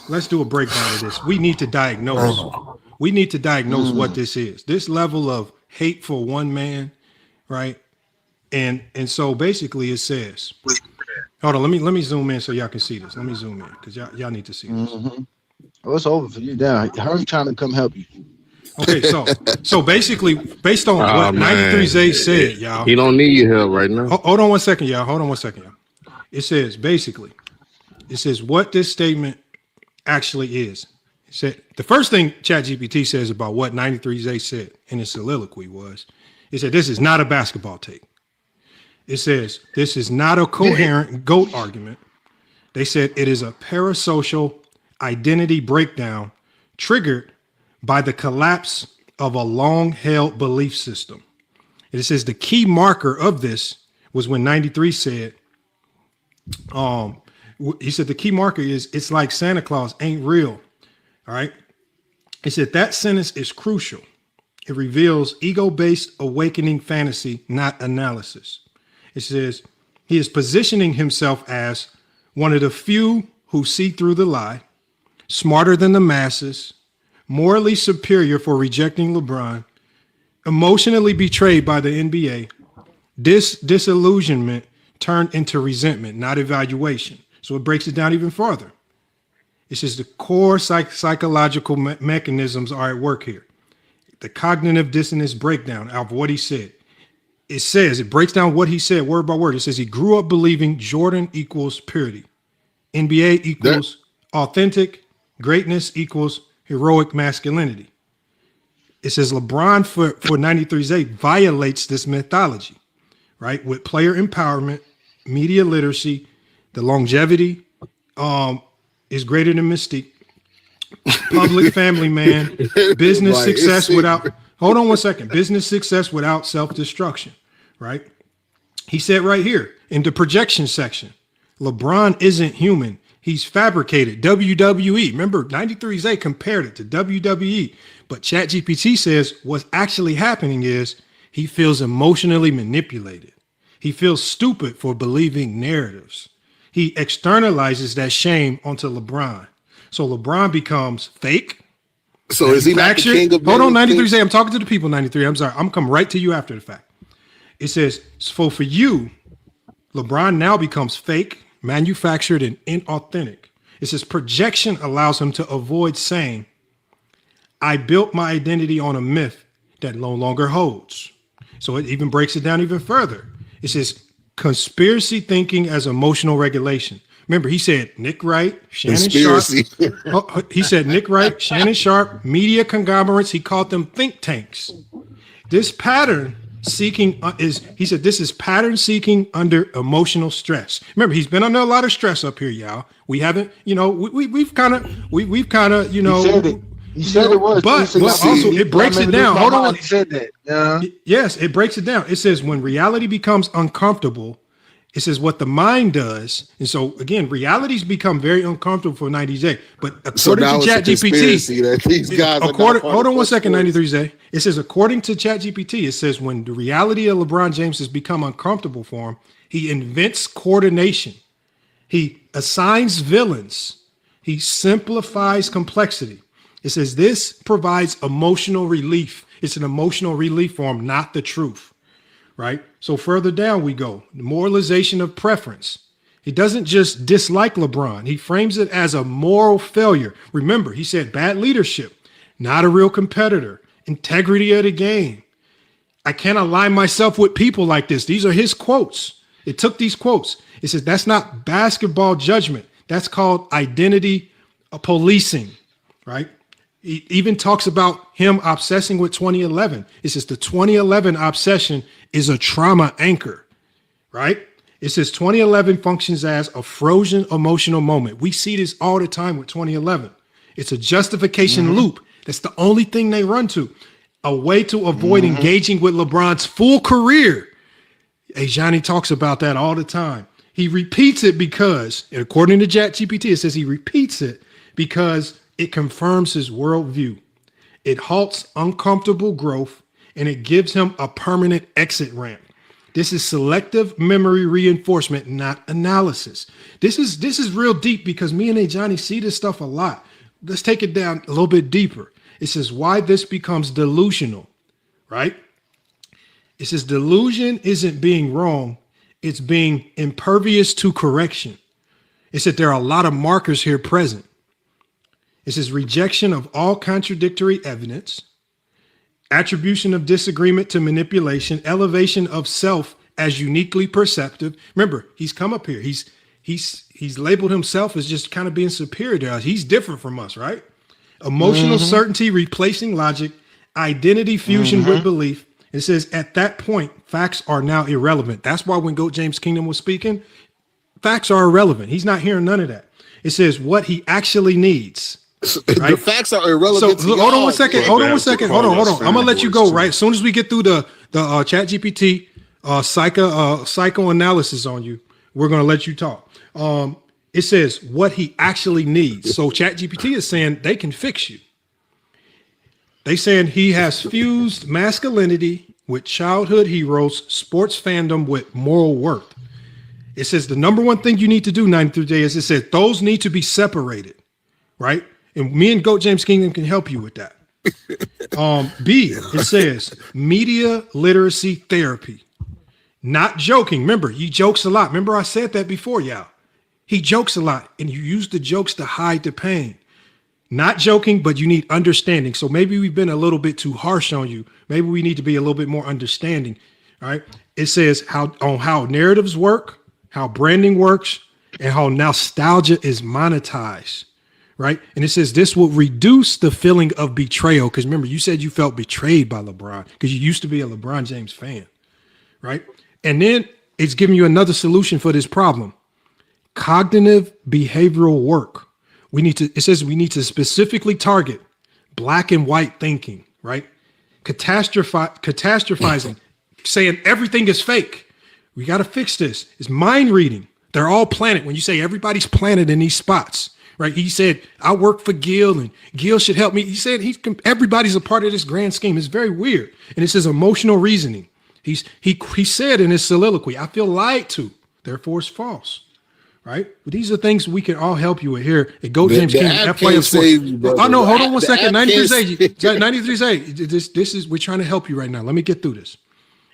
let's do a breakdown of this. We need to diagnose. We need to diagnose what this is. This level of hate for one man, right? And so basically it says, hold on, let me zoom in so y'all can see this. Let me zoom in because y'all need to see this. Oh, it's over for you now. Herm's trying to come help you. Okay, so basically, based on what 93Z said, y'all. He don't need your help right now. Hold on one second, y'all. It says basically, what this statement actually is. It said the first thing ChatGPT says about what 93Z said in his soliloquy was, it said this is not a basketball take. It says this is not a coherent GOAT argument. They said it is a parasocial identity breakdown triggered by the collapse of a long-held belief system. It says the key marker of this was when 93 said, he said the key marker is it's like Santa Claus ain't real. All right. He said that sentence is crucial. It reveals ego-based awakening fantasy, not analysis. It says he is positioning himself as one of the few who see through the lie, smarter than the masses, morally superior for rejecting LeBron, emotionally betrayed by the NBA. This disillusionment turned into resentment, not evaluation. So it breaks it down even farther. It says the core psychological mechanisms are at work here. The cognitive dissonance breakdown of what he said. It breaks down what he said word by word. It says he grew up believing Jordan equals purity. NBA equals authentic. Greatness equals heroic masculinity. It says LeBron for 93Z violates this mythology, right? With player empowerment, media literacy, the longevity is greater than mystique. Public family man, business success without, hold on one second, business success without self-destruction, right? He said right here in the projection section, LeBron isn't human. He's fabricated. WWE. Remember, 93Z compared it to WWE. But ChatGPT says what's actually happening is he feels emotionally manipulated. He feels stupid for believing narratives. He externalizes that shame onto LeBron. So LeBron becomes fake. So is he not the king of Hold on, 93Z. I'm talking to the people, 93. I'm sorry. I'm coming right to you after the fact. It says, so for you, LeBron now becomes fake, manufactured, and inauthentic. It says projection allows him to avoid saying, I built my identity on a myth that no longer holds. So it even breaks it down even further. It says conspiracy thinking as emotional regulation. Remember, he said Nick Wright, Shannon Conspiracy. Sharp. He said Nick Wright, Shannon Sharp, media conglomerates. He called them think tanks. This pattern seeking he said this is pattern seeking under emotional stress. Remember, he's been under a lot of stress up here, y'all. We haven't, we've kind of, He said it was, but also it breaks it down. Hold on. He said that. Yeah. Yes, it breaks it down. It says when reality becomes uncomfortable, it says what the mind does. And so again, realities become very uncomfortable for 90J. But according to ChatGPT, hold on 1 second, 93J. It says according to ChatGPT, it says when the reality of LeBron James has become uncomfortable for him, he invents coordination. He assigns villains. He simplifies complexity. It says this provides emotional relief. It's an emotional relief for him, not the truth, right? So further down we go. The moralization of preference. He doesn't just dislike LeBron. He frames it as a moral failure. Remember, he said bad leadership, not a real competitor, integrity of the game. I can't align myself with people like this. These are his quotes. It took these quotes. It says that's not basketball judgment. That's called identity policing, right? He even talks about him obsessing with 2011. It says the 2011 obsession is a trauma anchor, right? It says 2011 functions as a frozen emotional moment. We see this all the time with 2011. It's a justification loop. That's the only thing they run to. A way to avoid engaging with LeBron's full career. Hey, Johnny talks about that all the time. He repeats it because, and according to ChatGPT, it says he repeats it because it confirms his worldview. It halts uncomfortable growth, and it gives him a permanent exit ramp. This is selective memory reinforcement, not analysis. This is real deep because me and Johnny see this stuff a lot. Let's take it down a little bit deeper. It says why this becomes delusional, right? It says delusion isn't being wrong. It's being impervious to correction. It said there are a lot of markers here present. It says rejection of all contradictory evidence, attribution of disagreement to manipulation, elevation of self as uniquely perceptive. Remember, he's come up here. He's labeled himself as just kind of being superior to us. He's different from us, right? Emotional certainty replacing logic, identity fusion with belief. It says at that point, facts are now irrelevant. That's why when GOAT James Kingdom was speaking, facts are irrelevant. He's not hearing none of that. It says what he actually needs. Right? The facts are irrelevant. So hold on 1 second. Hold on 1 second. Hold on. I'm gonna let you go. Right, as soon as we get through the ChatGPT psychoanalysis on you, we're gonna let you talk. It says what he actually needs. So ChatGPT is saying they can fix you. They saying he has fused masculinity with childhood heroes, sports fandom with moral worth. It says the number one thing you need to do 93 days. It said those need to be separated, right? And me and GOAT James Kingdom can help you with that. B, it says media literacy therapy. Not joking. Remember, he jokes a lot. Remember, I said that before, y'all. He jokes a lot, and you use the jokes to hide the pain. Not joking, but you need understanding. So maybe we've been a little bit too harsh on you. Maybe we need to be a little bit more understanding. All right. It says how narratives work, how branding works, and how nostalgia is monetized. Right. And it says this will reduce the feeling of betrayal. Because remember, you said you felt betrayed by LeBron because you used to be a LeBron James fan. Right. And then it's giving you another solution for this problem. Cognitive behavioral work. It says we need to specifically target black and white thinking, right? Catastrophizing, saying everything is fake. We got to fix this. It's mind reading. They're all planted. When you say everybody's planted in these spots, right? He said, I work for Gil and Gil should help me. He said everybody's a part of this grand scheme. It's very weird. And it says emotional reasoning. He said in his soliloquy, I feel lied to, therefore it's false. Right? But these are things we can all help you with here at GOAT James Kingdom, FYF Sports. Oh no, hold on 1 second. 93's this is we're trying to help you right now. Let me get through this.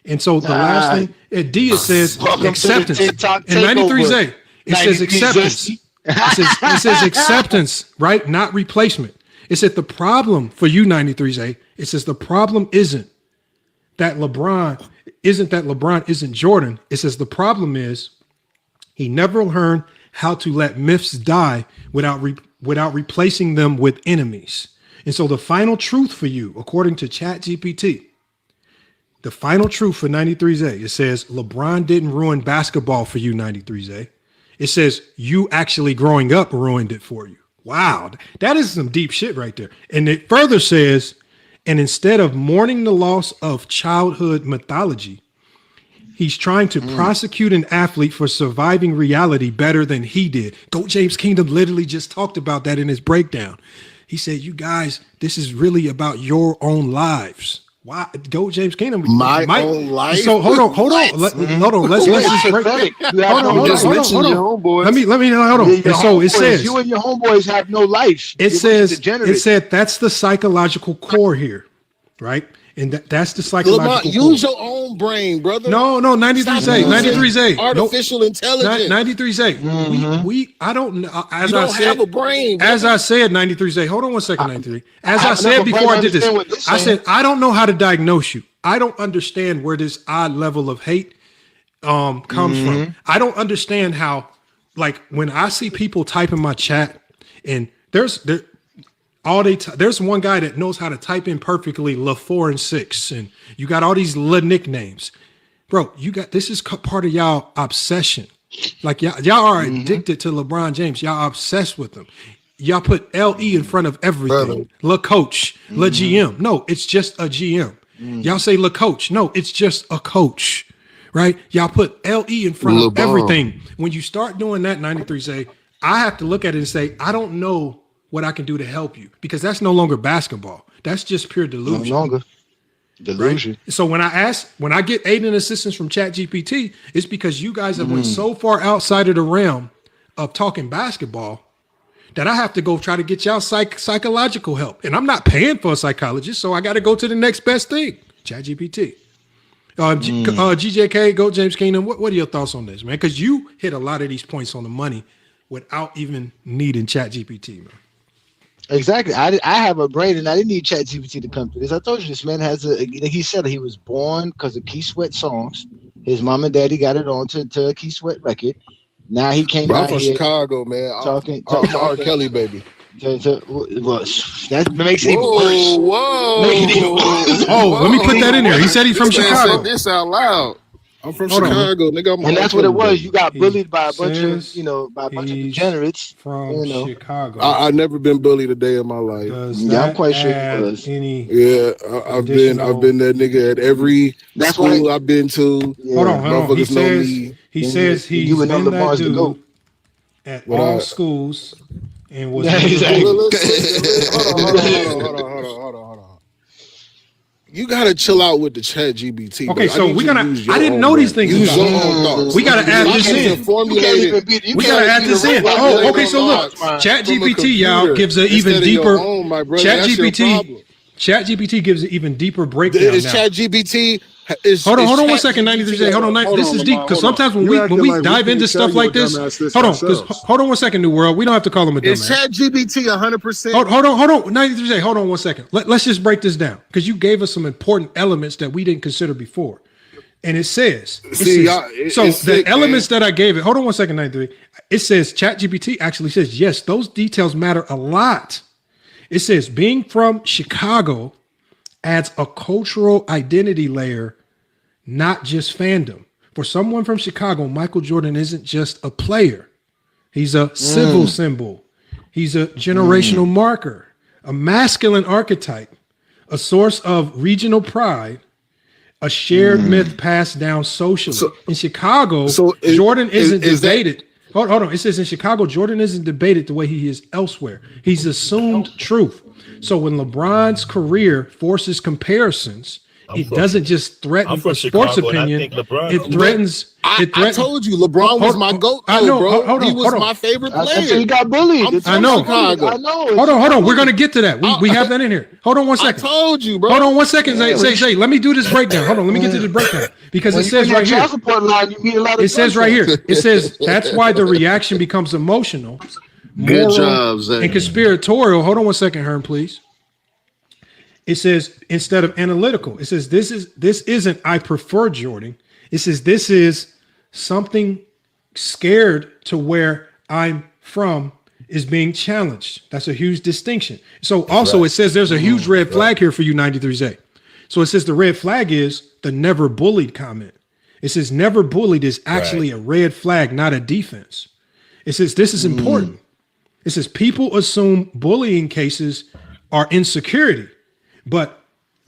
And so the last thing at D it says acceptance. In 93's it says acceptance. It says acceptance, right? Not replacement. It said the problem for you, 93's it says the problem isn't that LeBron isn't Jordan. It says the problem is he never learned how to let myths die without replacing them with enemies. And so the final truth for you, according to ChatGPT, the final truth for 93Z, it says LeBron didn't ruin basketball for you, 93Z. It says you actually growing up ruined it for you. Wow, that is some deep shit right there. And it further says, and instead of mourning the loss of childhood mythology, he's trying to prosecute an athlete for surviving reality better than he did. GOAT James Kingdom literally just talked about that in his breakdown. He said, you guys, this is really about your own lives. Why? GOAT James Kingdom. Own life. So hold on. Hold on. Let's just break. Hold on. Let me hold on. And so it says you and your homeboys have no life. It said that's the psychological core here, right? And that's the psychological core. Use your own brain, brother. No, 93Z. Artificial intelligence. 93Z. I don't know. As you I don't said, have a brain. Brother. As I said, 93Z. Hold on one second, 93. As I said before I did this, I said I don't know how to diagnose you. I don't understand where this odd level of hate comes from. I don't understand how, like, when I see people type in my chat, and there's one guy that knows how to type in perfectly LA4 and 6, and you got all these little nicknames, bro. This is part of y'all obsession. Like y'all are addicted to LeBron James. Y'all obsessed with him. Y'all put LE in front of everything. La coach, la GM. No, it's just a GM. Y'all say la coach. No, it's just a coach, right? Y'all put LE in front of everything. When you start doing that, 93 say, I have to look at it and say, I don't know what I can do to help you, because that's no longer basketball. That's just pure delusion. No longer delusion. Right? So when I get aid and assistance from ChatGPT, it's because you guys have went so far outside of the realm of talking basketball that I have to go try to get y'all psychological help. And I'm not paying for a psychologist, so I got to go to the next best thing, ChatGPT. GJK, GOAT James Kingdom, what are your thoughts on this, man? Because you hit a lot of these points on the money without even needing ChatGPT, man. Exactly. I have a brain, and I didn't need ChatGPT to come through this. I told you this man has he said he was born because of Key Sweat songs. His mom and daddy got it on to a Key Sweat record. Now he came out from here Chicago, man. Talking R. Kelly, baby. That makes it even worse. Whoa. Let me put that in there. He said he's from Chicago. Said this out loud. I'm from Chicago, nigga. And that's what it was. You got bullied by a bunch of degenerates from Chicago. I never been bullied a day in my life. I'm quite sure he was. I've been that nigga at every school I've been to. Hold on. He says he's been that dude at all schools and was. Hold on. You gotta chill out with the ChatGPT. Okay, so I didn't know these things. We gotta add this in. We gotta add this in. Oh, okay. So look, ChatGPT, y'all, gives an even deeper. ChatGPT gives an even deeper breakdown. Is ChatGPT? Hold on 1 second, 93. Hold on, this is deep, because sometimes when we dive into stuff like this, hold on 1 second, New World. We don't have to call him a dumbass. Is ChatGPT 100%? Hold on, 93. Hold on 1 second. Let's just break this down, because you gave us some important elements that we didn't consider before. And it says, the elements that I gave it. Hold on 1 second, 93. It says ChatGPT actually says yes, those details matter a lot. It says being from Chicago adds a cultural identity layer, not just fandom. For someone from Chicago, Michael Jordan isn't just a player. He's a civil symbol. He's a generational marker, a masculine archetype, a source of regional pride, a shared myth passed down socially. In Chicago, Jordan isn't debated. Hold on. It says in Chicago, Jordan isn't debated the way he is elsewhere. He's assumed truth. So when LeBron's career forces comparisons, it doesn't just threaten a sports opinion. It threatens. I told you, LeBron was my GOAT. I know. Bro. He was my favorite player. He got bullied. I know. I know. Hold on. We're gonna get to that. We have that in here. Hold on 1 second. I told you, bro. Hold on 1 second. Say. Let me do this breakdown. Hold on. Let me get to this breakdown, because it says right here. It says right here. It says that's why the reaction becomes emotional. Good job, Zach. And conspiratorial. Hold on 1 second, Herm, please. It says instead of analytical, it says this isn't I prefer Jordan. It says this is something scared to where I'm from is being challenged. That's a huge distinction. So also it says there's a huge red flag here for you 93Z. So it says the red flag is the never bullied comment. It says never bullied is actually a red flag, not a defense. It says this is important. It says people assume bullying cases are insecurity, but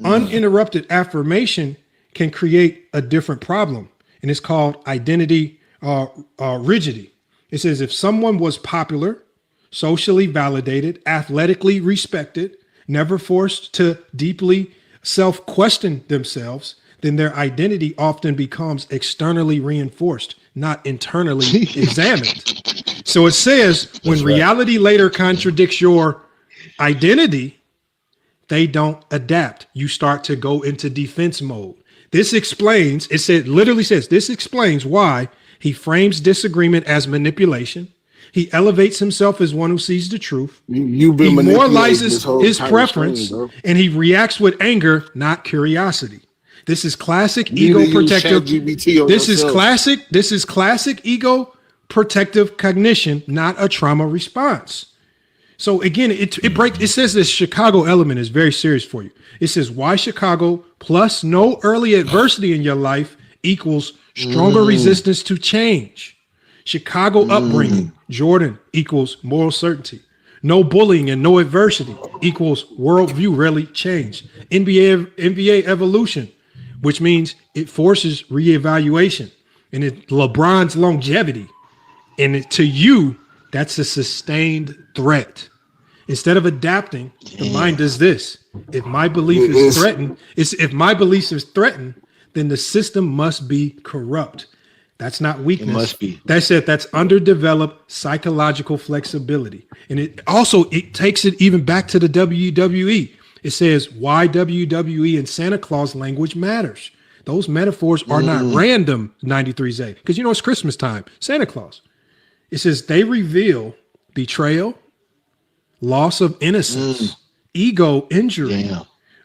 uninterrupted affirmation can create a different problem. And it's called identity rigidity. It says if someone was popular, socially validated, athletically respected, never forced to deeply self-question themselves, then their identity often becomes externally reinforced, not internally examined. So it says when reality later contradicts your identity, they don't adapt. You start to go into defense mode. This explains, literally says, this explains why he frames disagreement as manipulation. He elevates himself as one who sees the truth. He moralizes his preference, and he reacts with anger, not curiosity. This is classic ego protective. This is classic ego protective cognition, not a trauma response. So again, it says this Chicago element is very serious for you. It says why Chicago plus no early adversity in your life equals stronger resistance to change. Chicago upbringing, Jordan equals moral certainty. No bullying and no adversity equals worldview rarely changed. NBA evolution, which means it forces reevaluation, and LeBron's longevity. And to you, that's a sustained threat. Instead of adapting, the mind does this. If my belief is threatened, then the system must be corrupt. That's not weakness. It must be. That's it. That's underdeveloped psychological flexibility. And it takes it even back to the WWE. It says why WWE and Santa Claus language matters. Those metaphors are not random, 93Z, because it's Christmas time. Santa Claus. It says they reveal betrayal, loss of innocence, ego injury,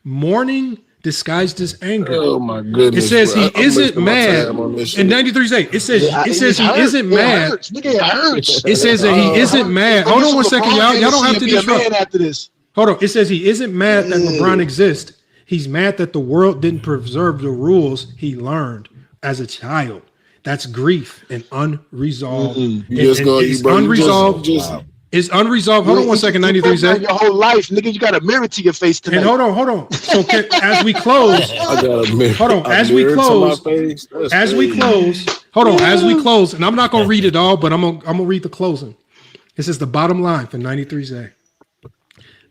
mourning disguised as anger. Oh my goodness! It says he isn't mad. And 93Z, it says he isn't mad. It says that he isn't mad. Hold on one second, y'all. Y'all don't have to disrupt. After this. Hold on. It says he isn't mad that LeBron exists. He's mad that the world didn't preserve the rules he learned as a child. That's grief and unresolved. It's unresolved. It's unresolved. Hold on one second, 93Z. Your whole life, nigga, you got a mirror to your face tonight. And hold on. So as we close, as we close, and I'm not gonna read it all, but I'm gonna read the closing. This is the bottom line for 93Z.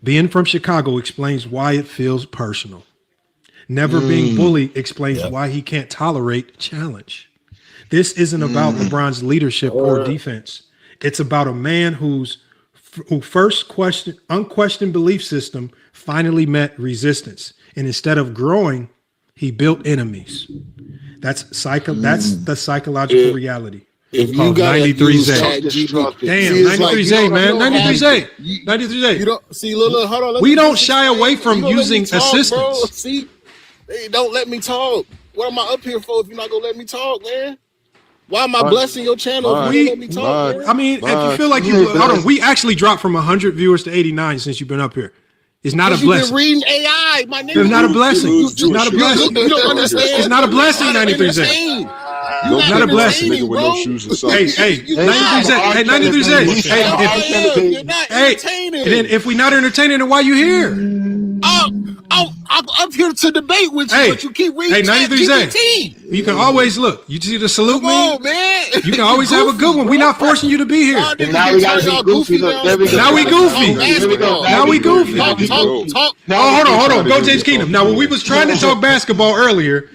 Being from Chicago explains why it feels personal. Never being bullied explains why he can't tolerate challenge. This isn't about LeBron's leadership or defense. It's about a man who first unquestioned belief system finally met resistance. And instead of growing, he built enemies. That's the psychological reality. If you got 93Z. Damn, 93Z, man. 93Z. 93Z. You don't see, look, hold on. We don't shy away from using assistance. Bro. See, they don't let me talk. What am I up here for if you're not gonna let me talk, man? Why am I blessing your channel if you don't let me talk, man? I mean, if you feel like hold on, we actually dropped from 100 viewers to 89 since you've been up here. It's not a blessing. You've been reading AI, my nigga. It's not a blessing. It's not a blessing. You don't understand. It's not a blessing, 93Z. It's not a blessing. Hey, 93Z. Hey, 93Z. Hey, and then if we're not entertaining, then why you here? I'm up here to debate with you, but you keep reading. Hey, 93Z. You can always look. You see the salute me? Man. You can always have a good one. We're not forcing you to be here. Now we gotta be goofy. Now we goofy. Now we goofy. Talk. Hold on. Go James Kingdom. Now, when we was trying to talk basketball earlier,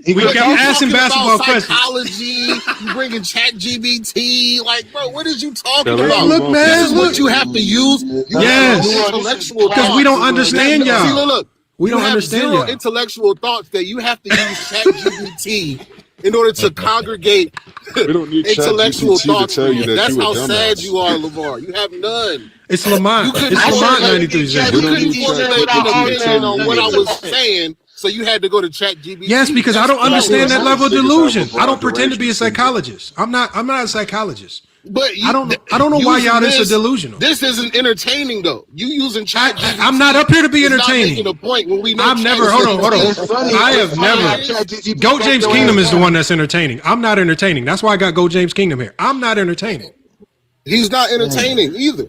we kept asking basketball questions. Psychology, you bringing chat GBT, like, bro, what is you talking about? Look, man, this is what you have to use. Because we don't understand y'all. See, look, we don't understand zero intellectual thoughts that you have to use chat GBT in order to congregate intellectual thoughts. That's how sad you are, Lamar. You have none. It's Lamont. It's Lamont 93Z. You couldn't formulate an opinion on what I was saying. So you had to go to chat GBT. Yes, because I don't understand that level of delusion. I don't pretend to be a psychologist. I'm not a psychologist. But I don't know why y'all this is delusional. This isn't entertaining though. You using chat GPT. I'm not up here to be is not entertaining. making a point when we know I've never hold on. I have never. Go James Kingdom is the one that's entertaining. I'm not entertaining. That's why I got Go James Kingdom here. I'm not entertaining. He's not entertaining either.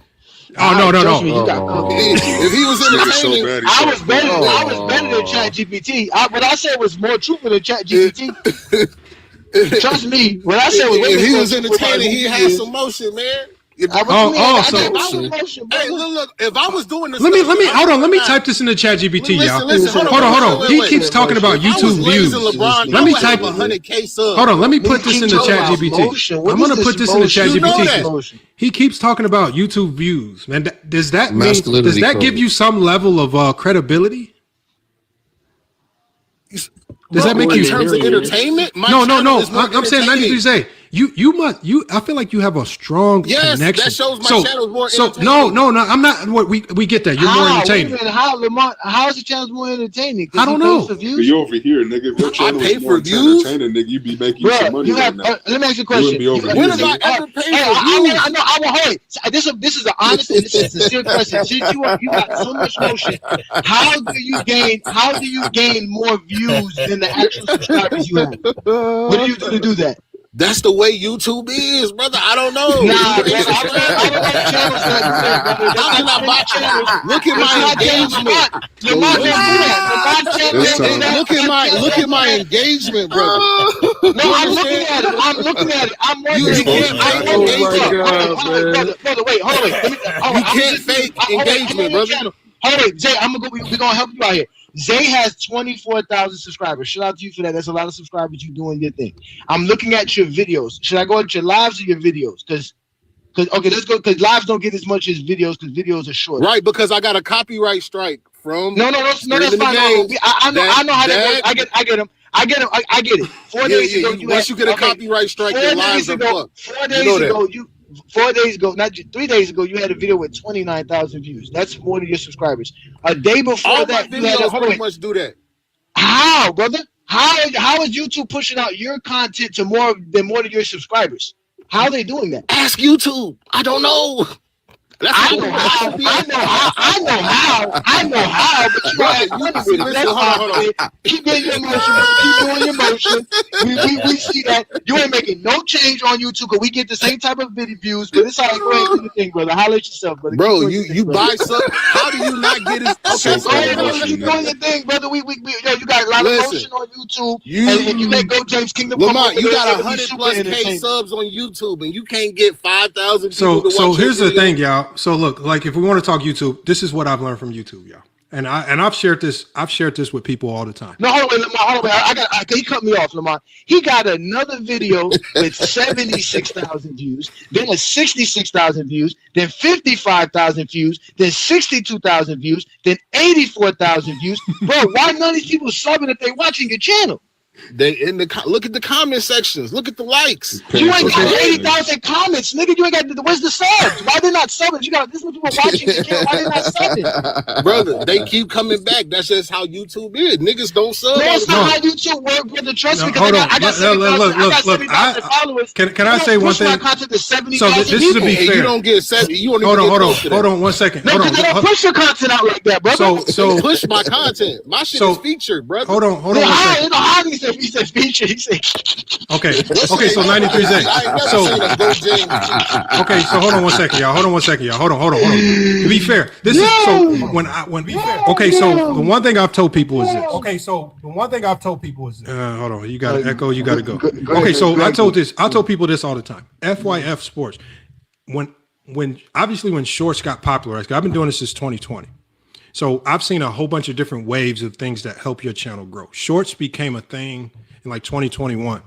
Oh no. If he was entertaining, I was better than Chat GPT. What I said was more truthful than Chat GPT. Trust me. What I said was if he was entertaining, he had some motion, man. Hey, look. If I was doing this, let me hold on. Let me type this into Chat GPT, y'all. Hold on. He keeps talking about YouTube views. Let me type. Hold on. Let me put this into Chat GPT. I'm gonna put this into Chat GPT. He keeps talking about YouTube views, man. Does that mean? Does that give you some level of credibility? Does that make you in terms of entertainment? No. I'm saying 93Z. You. I feel like you have a strong connection. That shows my channel is more entertaining. No. I'm not. We get that. You're more entertaining. How is the channel more entertaining? I don't know. You over here, nigga. If your channel is more entertaining, nigga, you be making some money right now. Let me ask you a question. When have I ever paid for views? I know. I will hold it. This is an honest and sincere question. Since you got so much motion, how do you gain more views than the actual subscribers you have? What do you do to do that? That's the way YouTube is, brother. I don't know. Nah, I don't know channels that do that, brother. How can I buy channels? Look at my engagement. Look at my engagement, brother. No, I'm looking at it. I'm wondering. Brother, wait. You can't fake engagement, brother. Hold on, Zay. We're gonna help you out here. Zay has 24,000 subscribers. Shout out to you for that. That's a lot of subscribers. You doing your thing. I'm looking at your videos. Should I go at your lives or your videos? Because let's go. Because lives don't get as much as videos. Because videos are short. Right. Because I got a copyright strike from. No. That's fine. I know how that works. I get them. I get it. 4 days ago, once you get a copyright strike, your lives are fucked. 4 days ago, not 3 days ago, you had a video with 29,000 views. That's more than your subscribers. A day before all that, my videos pretty much do that. How, brother? How is YouTube pushing out your content to more than your subscribers? How are they doing that? Ask YouTube. I don't know. I know how, but you keep getting your motion, keep doing your motion. We see that you ain't making no change on YouTube because we get the same type of video views, but it's all right. Go ahead and do the thing, brother. Holler at yourself, brother. Bro, you buy something. How do you not get it? Okay, go ahead and keep doing your thing, brother. You got a lot of motion on YouTube, and you let Go James Kingdom. Lamont, you got 100+ subs on YouTube, and you can't get 5,000 people to watch. So here's the thing, y'all. So look, like if we want to talk YouTube, this is what I've learned from YouTube, y'all. And I've shared this with people all the time. No, hold on, Lamont. He cut me off, Lamont. He got another video with 76,000 views, then a 66,000 views, then 55,000 views, then 62,000 views, then 84,000 views. Bro, why none of these people subbing if they watching your channel? They look at the comment sections. Look at the likes. You ain't got 80,000 comments, nigga. You ain't got. Where's the subs? Why they not subbing? You got this many people watching the channel. Why they not subbing? Brother, they keep coming back. That's just how YouTube is. Niggas don't sub. No, it's not how YouTube work, brother. Trust me, because I got 70,000 followers. Can I say one thing? So this is to be fair. You don't get 70. You don't hold on 1 second. No, because they don't push your content out like that, brother. So push my content. My shit is featured, brother. Hold on 1 second. He said feature. He said. Okay. So 93Z. So hold on 1 second, y'all. Hold on. To be fair, this is so when be fair. Okay, so the one thing I've told people is this. Hold on. You got to echo. You got to go. Okay, so I told people this all the time. FYF Sports. When shorts got popularized, I've been doing this since 2020. So I've seen a whole bunch of different waves of things that help your channel grow. Shorts became a thing in like 2021.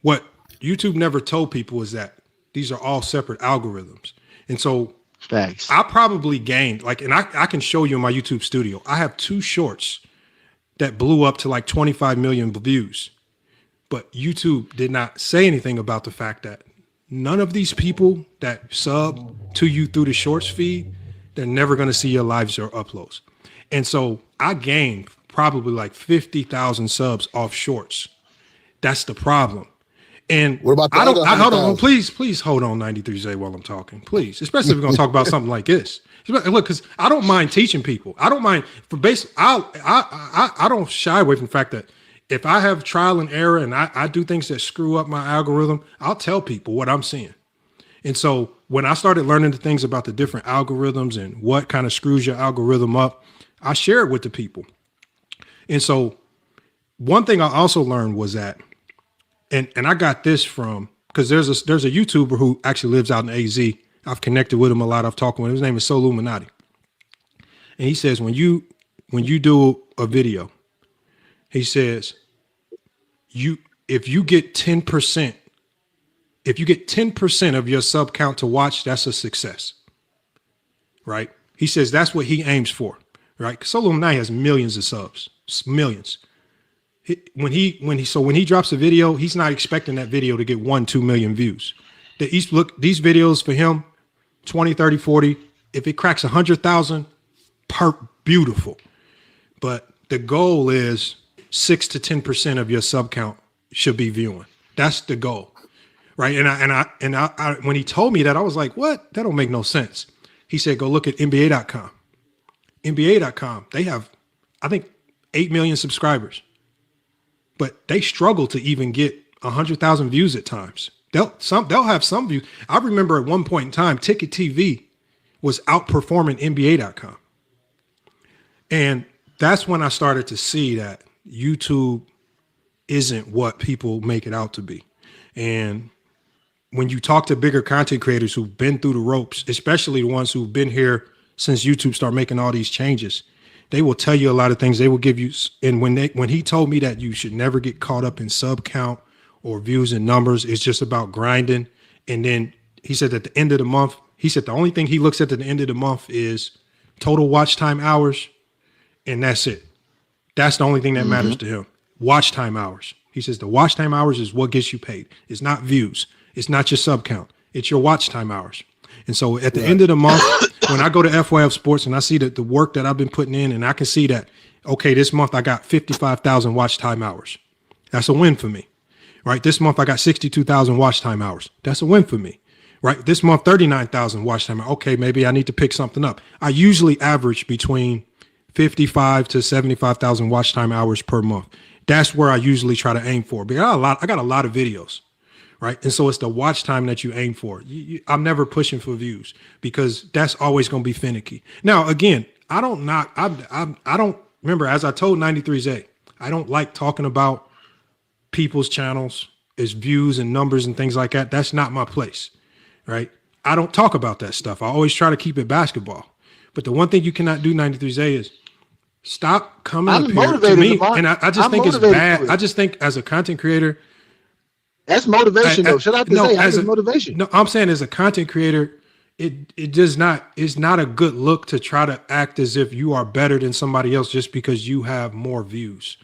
What YouTube never told people is that these are all separate algorithms. And so facts. I probably gained and I can show you in my YouTube studio. I have 2 shorts that blew up to like 25 million views. But YouTube did not say anything about the fact that none of these people that sub to you through the shorts feed, they're never going to see your lives or uploads. And so I gained probably like 50,000 subs off shorts. That's the problem. And what about the I don't. other Hold on, 100,000? please hold on, 93J, while I'm talking, please. Especially if we're gonna talk about something like this. Look, because I don't mind teaching people. I don't mind for base. I don't shy away from the fact that if I have trial and error and I do things that screw up my algorithm, I'll tell people what I'm seeing. And so when I started learning the things about the different algorithms and what kind of screws your algorithm up, I share it with the people. And so one thing I also learned was that, and I got this from, because there's a YouTuber who actually lives out in AZ. I've connected with him a lot. I've talked with him. His name is Soul Illuminati. And he says, when you do a video, he says, if you get 10% of your sub count to watch, that's a success. Right? He says that's what he aims for. Right? Soul Illuminati has millions of subs, millions. When he drops a video, he's not expecting that video to get 1-2 million views. These videos for him, 20, 30, 40, if it cracks 100,000, beautiful. But the goal is 6 to 10% of your sub count should be viewing. That's the goal. Right. And I when he told me that, I was like, what? That don't make no sense. He said, go look at NBA.com. NBA.com, they have, I think, 8 million subscribers. But they struggle to even get 100,000 views at times. They'll have some views. I remember at one point in time, Ticket TV was outperforming NBA.com. And that's when I started to see that YouTube isn't what people make it out to be. And when you talk to bigger content creators who've been through the ropes, especially the ones who've been here since YouTube started making all these changes, they will tell you a lot of things. They will give you, and when he told me that you should never get caught up in sub count or views and numbers, it's just about grinding. And then he said at the end of the month, he said the only thing he looks at the end of the month is total watch time hours, and that's it. That's the only thing that matters to him. Watch time hours. He says the watch time hours is what gets you paid. It's not views. It's not your sub count. It's your watch time hours. And so at the end of the month, when I go to FYF Sports and I see that the work that I've been putting in, and I can see that, okay, this month I got 55,000 watch time hours. That's a win for me, right? This month I got 62,000 watch time hours. That's a win for me, right? This month, 39,000 watch time. Okay, maybe I need to pick something up. I usually average between 55 to 75,000 watch time hours per month. That's where I usually try to aim for. But I got a lot of videos. Right. And so it's the watch time that you aim for. I'm never pushing for views because that's always going to be finicky. Now, again, I don't remember, as I told 93J, I don't like talking about people's channels as views and numbers and things like that. That's not my place. Right. I don't talk about that stuff. I always try to keep it basketball. But the one thing you cannot do, 93J, is stop coming up here to me. And I just think it's bad. I just think as a content creator, that's motivation, though. Should I have to say that's motivation? No, I'm saying as a content creator, it does not. It's not a good look to try to act as if you are better than somebody else just because you have more views.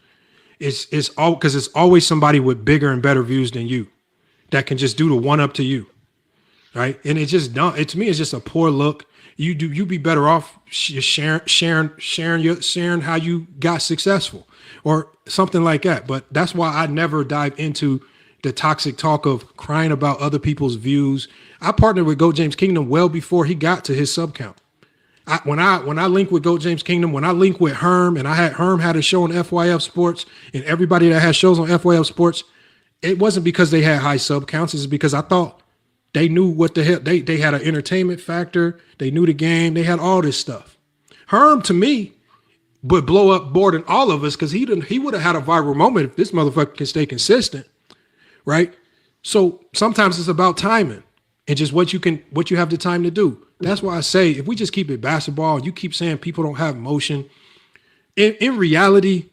It's all because it's always somebody with bigger and better views than you that can just do the one up to you, right? And it's just dumb. To me, it's just a poor look. You be better off sharing how you got successful or something like that. But that's why I never dive into the toxic talk of crying about other people's views. I partnered with GOAT James Kingdom well before he got to his sub count. When I linked with GOAT James Kingdom, when I linked with Herm, and Herm had a show on FYF Sports, and everybody that has shows on FYF Sports, it wasn't because they had high sub counts. It's because I thought they knew what the hell. They had an entertainment factor. They knew the game. They had all this stuff. Herm, to me, would blow up more than all of us because he would have had a viral moment if this motherfucker can stay consistent. Right. So sometimes it's about timing and just what you have the time to do. That's why I say, if we just keep it basketball and you keep saying people don't have motion, in reality,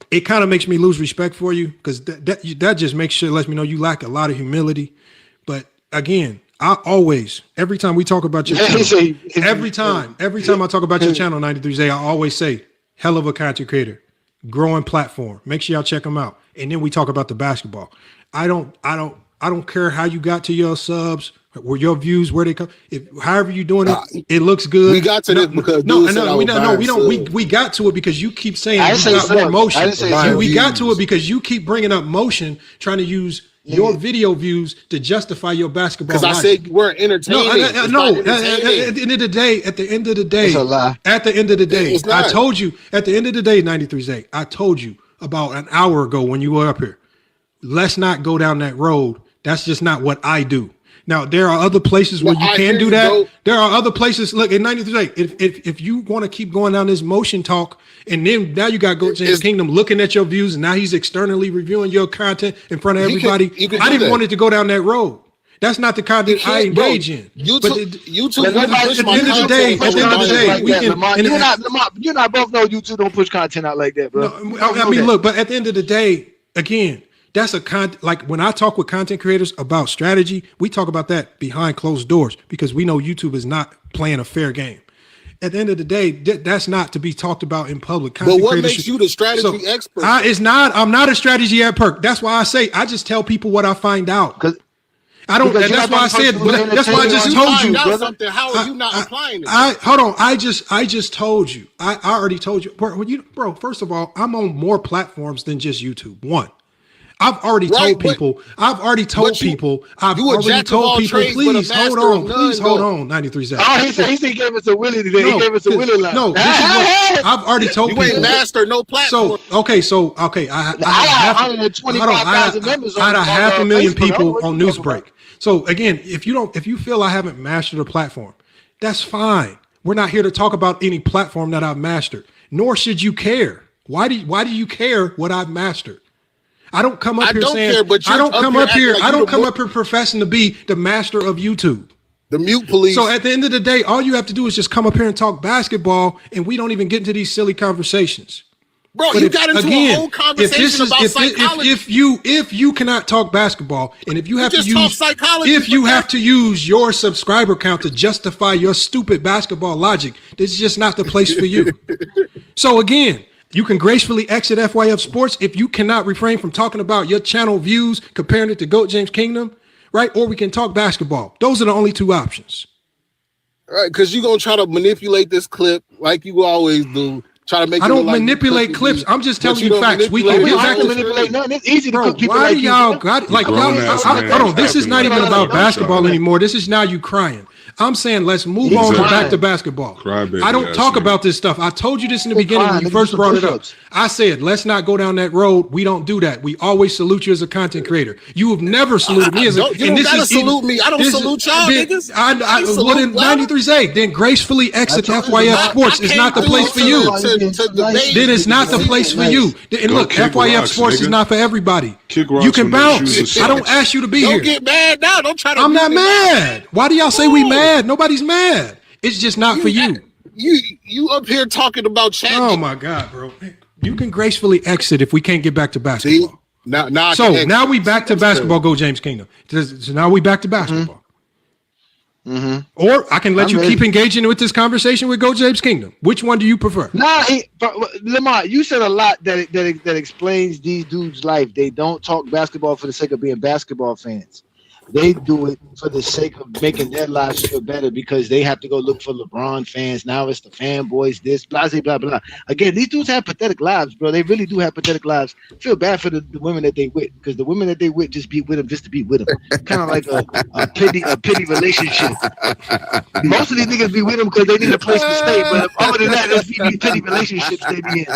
it kind of makes me lose respect for you because that just lets me know you lack a lot of humility. But again, every time we talk about your channel, every time I talk about your channel, 93J, I always say, hell of a content creator, growing platform. Make sure y'all check them out. And then we talk about the basketball. I don't care how you got to your subs or your views, where they come. However you're doing it, it looks good. We got to this because we got to it because you keep saying you got more motion. We got to it because you keep bringing up motion, trying to use your video views to justify your basketball. Because I said you weren't entertaining. No. At the end of the day, it's a lie. At the end of the day, It's not. I told you. At the end of the day, 93's I told you about an hour ago when you were up here. Let's not go down that road. That's just not what I do. Now, there are other places where you can do that. There are other places. Look, in 93's if you want to keep going down this motion talk, and then now you got GOAT James Kingdom looking at your views, and now he's externally reviewing your content in front of everybody. I didn't want it to go down that road. That's not the content I engage in. YouTube. At the end of the day, we can. You and I both know YouTube don't push content out like that, bro. No, I mean, look, but at the end of the day, again, that's like when I talk with content creators about strategy, we talk about that behind closed doors because we know YouTube is not playing a fair game. At the end of the day, that's not to be talked about in public. But what makes you the strategy expert? I'm not a strategy expert. That's why I say I just tell people what I find out. I don't. That's why I said. That's why I just told you. How are you not applying it? Hold on. I just told you. I already told you, bro. First of all, I'm on more platforms than just YouTube. One. I've already told people. Please hold on. 93's he said he gave us a Willie today. He gave us a Willie line. No, this is what I've already told people. You ain't mastered no platform. I had 125,000 members. I had 500,000 people on Newsbreak. So again, if you feel I haven't mastered a platform, that's fine. We're not here to talk about any platform that I've mastered. Nor should you care. Why do you care what I've mastered? I don't come up here saying I don't come up here professing to be the master of YouTube. The mute police. So at the end of the day, all you have to do is just come up here and talk basketball, and we don't even get into these silly conversations. Bro, you got into a whole conversation about psychology. If you cannot talk basketball, and if you have to use psychology, if you have to use your subscriber count to justify your stupid basketball logic, this is just not the place for you. So again, you can gracefully exit FYF Sports if you cannot refrain from talking about your channel views, comparing it to GOAT James Kingdom, right? Or we can talk basketball. Those are the only two options. All right, because you're going to try to manipulate this clip like you always do. Try to make I don't manipulate clips. I'm just telling you facts. We can get back to manipulate nothing. It's easy to put people why do y'all got like y'all? Hold on. This is not even about basketball anymore. This is now you crying. I'm saying let's move on to back to basketball. I don't talk about this stuff. I told you this in the beginning when you first brought it up. I said, let's not go down that road. We don't do that. We always salute you as a content creator. You have never saluted me as a You don't gotta salute me. I don't salute y'all niggas. What in 93's then gracefully exit FYF Sports is not the place for you. Then it's not the place for you. And look, FYF Sports is not for everybody. You can bounce. I don't ask you to be here. Don't get mad now. Don't try to. I'm not mad. Why do y'all say we mad? Nobody's mad. It's just not for you. You up here talking about chat. Oh my God, bro. You can gracefully exit if we can't get back to basketball. See? Now now we back to basketball, Go James Kingdom. So now we back to basketball. Mm-hmm. Or I can let you keep engaging with this conversation with Go James Kingdom. Which one do you prefer? Lamar, you said a lot that explains these dudes' life. They don't talk basketball for the sake of being basketball fans. They do it for the sake of making their lives feel better because they have to go look for LeBron fans. Now it's the fanboys, this, blah, blah, blah. Again, these dudes have pathetic lives, bro. They really do have pathetic lives. I feel bad for the women that they with because the women that they with just be with them just to be with them. Kind of like a pity relationship. Most of these niggas be with them because they need a place to stay. But other than that, there's these pity relationships they be in.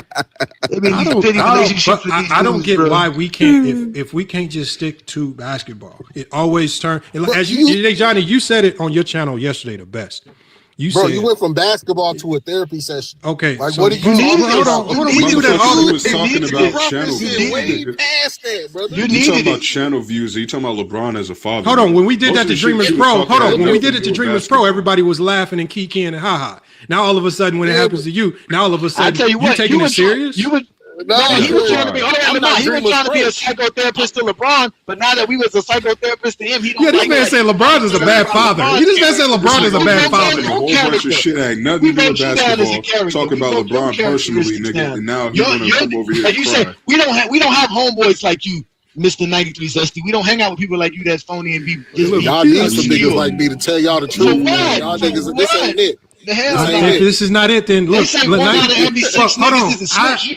They be in these pity relationships with these I don't dudes, get bro. why we can't, if we can't just stick to basketball. It always turn as you Johnny, you said it on your channel yesterday the best. You said you went from basketball to a therapy session. Okay, like so what do you need? Hold on. We do that all he was talking about channel views. Way past that, brother. You talking about channel views? Are you talking about LeBron as a father? Hold on, when we did that to Dreamers Pro, when we did it to Dreamers Pro, everybody was laughing and kikiing and haha. Now all of a sudden, when it happens to you, now all of a sudden, I tell you what, taking it serious? He was trying to be a psychotherapist to LeBron, but now that we was a psychotherapist to him, he don't this man said LeBron is a bad father. He just man said LeBron is a bad father. A whole bunch of shit ain't nothing to do with basketball. Talking about LeBron personally, nigga, and now he's gonna come over here. Like you said, we don't have homeboys like you, Mr. 93 Zesty. We don't hang out with people like you that's phony and be. Y'all need some niggas like me to tell y'all the truth. Y'all niggas, this ain't it. If this is not it, then look. Hold on.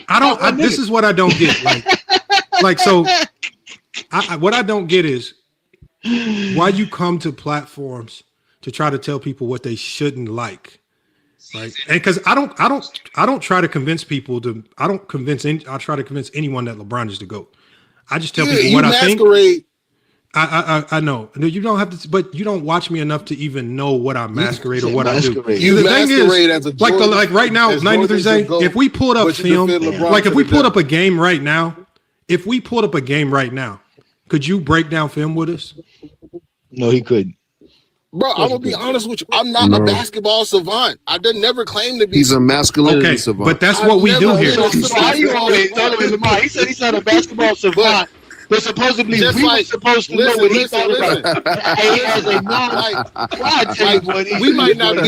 I don't. This is what I don't get. Like so. what I don't get is why you come to platforms to try to tell people what they shouldn't like, right? And because I don't try to convince people to. I try to convince anyone that LeBron is the GOAT. I just tell people what I think. I know. You don't have to, but you don't watch me enough to even know what I masquerade or what I do. You masquerade as a Jordan, like right now, 93's A. If we pulled up film, like if we pulled up a game right now, could you break down film with us? No, he couldn't. Bro, I'm gonna be honest with you. I'm not a basketball savant. I did never claim to be. He's a masculinity savant. But that's what we do here. Why you always telling me, Lamar? He said he's not a basketball savant. But supposedly we were supposed to know what he thought about. Hey, as a we might not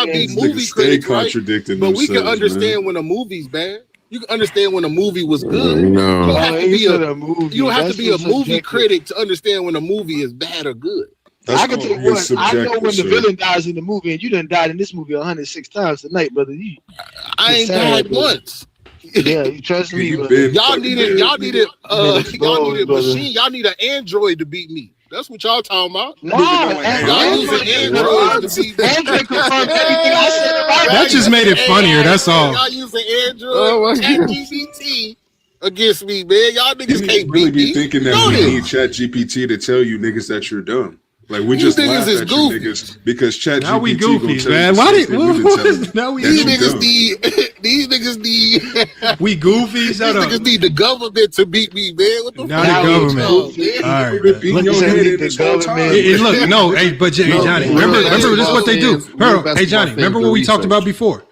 be movie critics, right? But we can understand when a movie's bad. You can understand when a movie was good. No. You don't have to be a movie critic to understand when a movie is bad or good. I can tell you what, I know when the villain dies in the movie, and you done died in this movie 106 times tonight, brother. I ain't died once. Yeah, you trust me. Y'all needed machine. Y'all need an android to beat me. That's what y'all talking about. No, y'all use an android to beat me. Android confirmed everything I said about That just made it funnier. That's all. Y'all use an android ChatGPT against me, man. Y'all niggas can't really beat me. be thinking that we need ChatGPT to tell you niggas that you're dumb. Like we just laugh at you niggas because ChatGPT. Now we goofies, man. Why did now we these niggas need we goofies? These niggas need the government to beat me, man. What the now the government. All right, look, no, hey, but Johnny, remember this is what they do. Hey, Johnny, remember what we talked about before?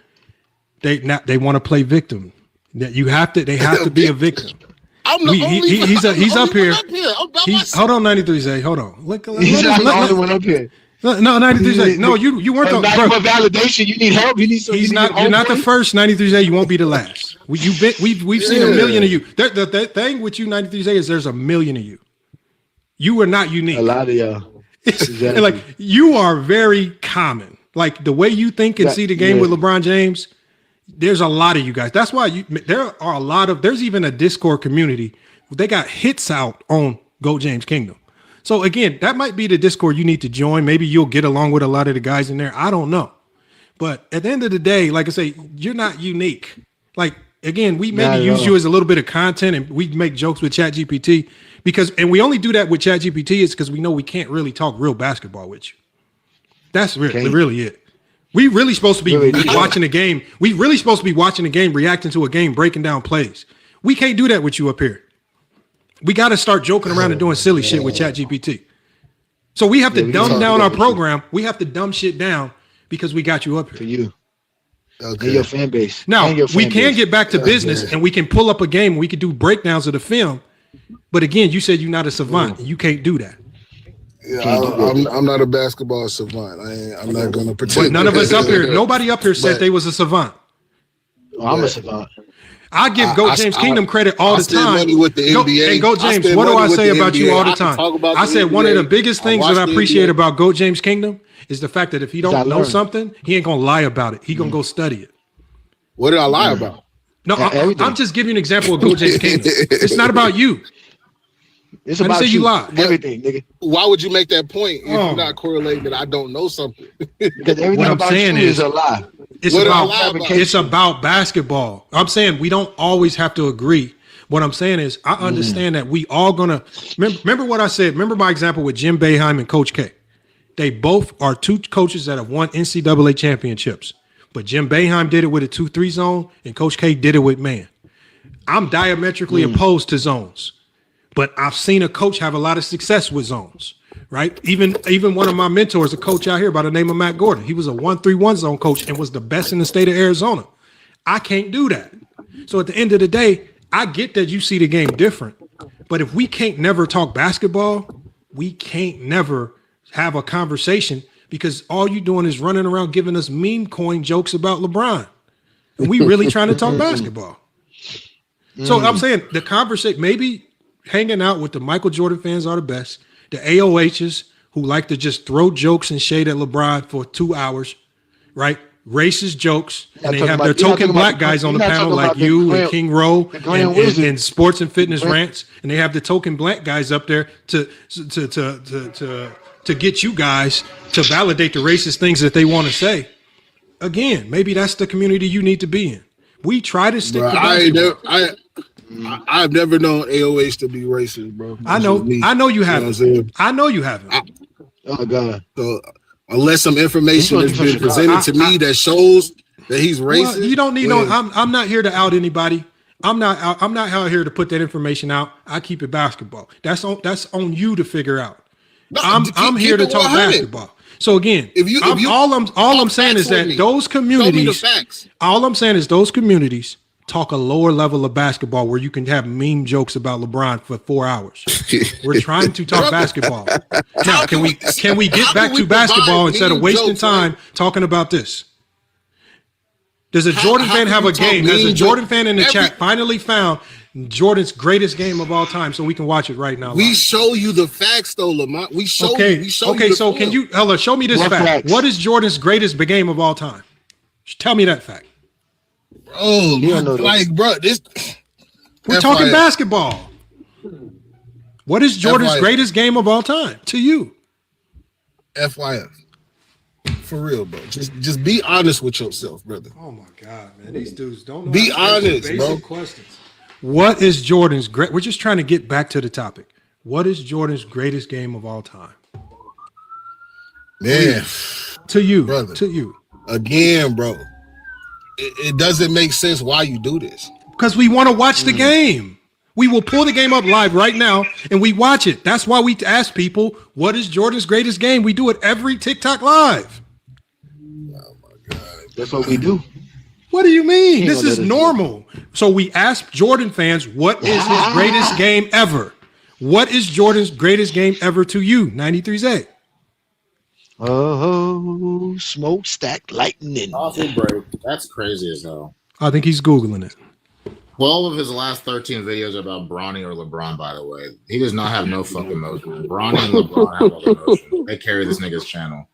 They want to play victim. That you have to. They have to be a victim. I'm the only he's up here. Hold on, 93's A. Hold on. He's not the only one up here. No, 93's A. No, you weren't the for validation. You need help. You need some. You're not the first 93's A. You won't be the last. We've seen a million of you. The thing with you 93's A is there's a million of you. You are not unique. A lot of y'all. Exactly. Like you are very common. Like the way you think and see the game with LeBron James. There's a lot of you guys. That's why there's even a Discord community. They got hits out on GOAT James Kingdom. So again, that might be the Discord you need to join. Maybe you'll get along with a lot of the guys in there. I don't know. But at the end of the day, like I say, you're not unique. Like again, we maybe use you as a little bit of content and we make jokes with ChatGPT and we only do that with ChatGPT is because we know we can't really talk real basketball with you. That's really it. We really supposed to be watching the game. We really supposed to be watching the game, reacting to a game, breaking down plays. We can't do that with you up here. We got to start joking around and doing silly shit with ChatGPT. So we have to dumb down our program. We have to dumb shit down because we got you up here. For you. Okay. And your fan base. Now, we can get back to business and we can pull up a game and we can do breakdowns of the film. But again, you said you're not a savant. You can't do that. Yeah, I'm not a basketball savant. I'm not going to pretend. But none of us up here, nobody up here said they was a savant. Oh, I'm a savant. I give GOAT James Kingdom credit all the time. Hey, GOAT James, what do I say about you all the time? I said one of the biggest things that I appreciate about GOAT James Kingdom is the fact that if he don't know something, he ain't gonna lie about it. He gonna go study it. What did I lie about? No, I'm just giving you an example of GOAT James Kingdom. It's not about you. It's about you lie. Everything, nigga. Why would you make that point if you're not correlating that I don't know something? Because everything about you is a lie. It's about basketball. I'm saying we don't always have to agree. What I'm saying is I understand that we all gonna remember what I said. Remember my example with Jim Boeheim and Coach K. They both are two coaches that have won NCAA championships. But Jim Boeheim did it with a 2-3 zone, and Coach K did it with man. I'm diametrically opposed to zones. But I've seen a coach have a lot of success with zones, right? Even one of my mentors, a coach out here by the name of Matt Gordon, he was a 1-3-1 zone coach and was the best in the state of Arizona. I can't do that. So at the end of the day, I get that you see the game different. But if we can't never talk basketball, we can't never have a conversation because all you're doing is running around giving us meme coin jokes about LeBron. And we really trying to talk basketball. So I'm saying the conversation, maybe hanging out with the Michael Jordan fans are the best. The AOHs who like to just throw jokes and shade at LeBron for 2 hours, right? racist jokes, You're and not they have talking their about- you're not token talking black about- guys on the you're not panel talking like about the you Grand- and King Rowe the Grand and Wizard. sports and fitness Grand- rants, and they have the token black guys up there to get you guys to validate the racist things that they want to say. Again, maybe that's the community you need to be in. We try to stick Bro, to basketball. I've never known AOH to be racist, bro. I know you haven't. what I'm saying? I know you haven't. Oh God. So unless some information has been presented to me that shows that he's racist, Well, you don't need no. I'm not here to out anybody. I'm not out here to put that information out. I keep it basketball. That's on you to figure out. No, I'm here to talk 100. basketball. So again, all I'm saying is that those Show me communities. the facts. All I'm saying is those communities talk a lower level of basketball where you can have meme jokes about LeBron for 4 hours. We're trying to talk basketball. Now, can we get back to basketball instead of wasting time talking about this? Does a Jordan fan have a game? Has a Jordan fan in the chat finally found Jordan's greatest game of all time so we can watch it right now? We show you the facts, though, Lamont. We show you. Okay, We show okay. you the So film. can you, Ella, show me this What fact? facts? What is Jordan's greatest game of all time? Tell me that fact. Oh, bro, this. We're talking basketball. What is Jordan's FYF. greatest game of all time to you? FYF. For real, bro. Just be honest with yourself, brother. Oh my God, man. These dudes don't know. Be how to answer honest, bro. basic questions. What is Jordan's great? We're just trying to get back to the topic. What is Jordan's greatest game of all time? Man. To you, brother. To you. Again, bro. It doesn't make sense why you do this. Because we want to watch the game. We will pull the game up live right now and we watch it. That's why we ask people, what is Jordan's greatest game? We do it every TikTok live. Oh my God. That's what we do. What do you mean? He This don't is let us normal. So we ask Jordan fans, what is his greatest game ever? What is Jordan's greatest game ever to you? 93Z. Oh, smokestack lightning. Coffee break. That's crazy as hell. I think he's Googling it. 12 of his last 13 videos are about Bronny or LeBron, by the way. He does not have no fucking motion. Bronny and LeBron have all the motion. They carry this nigga's channel.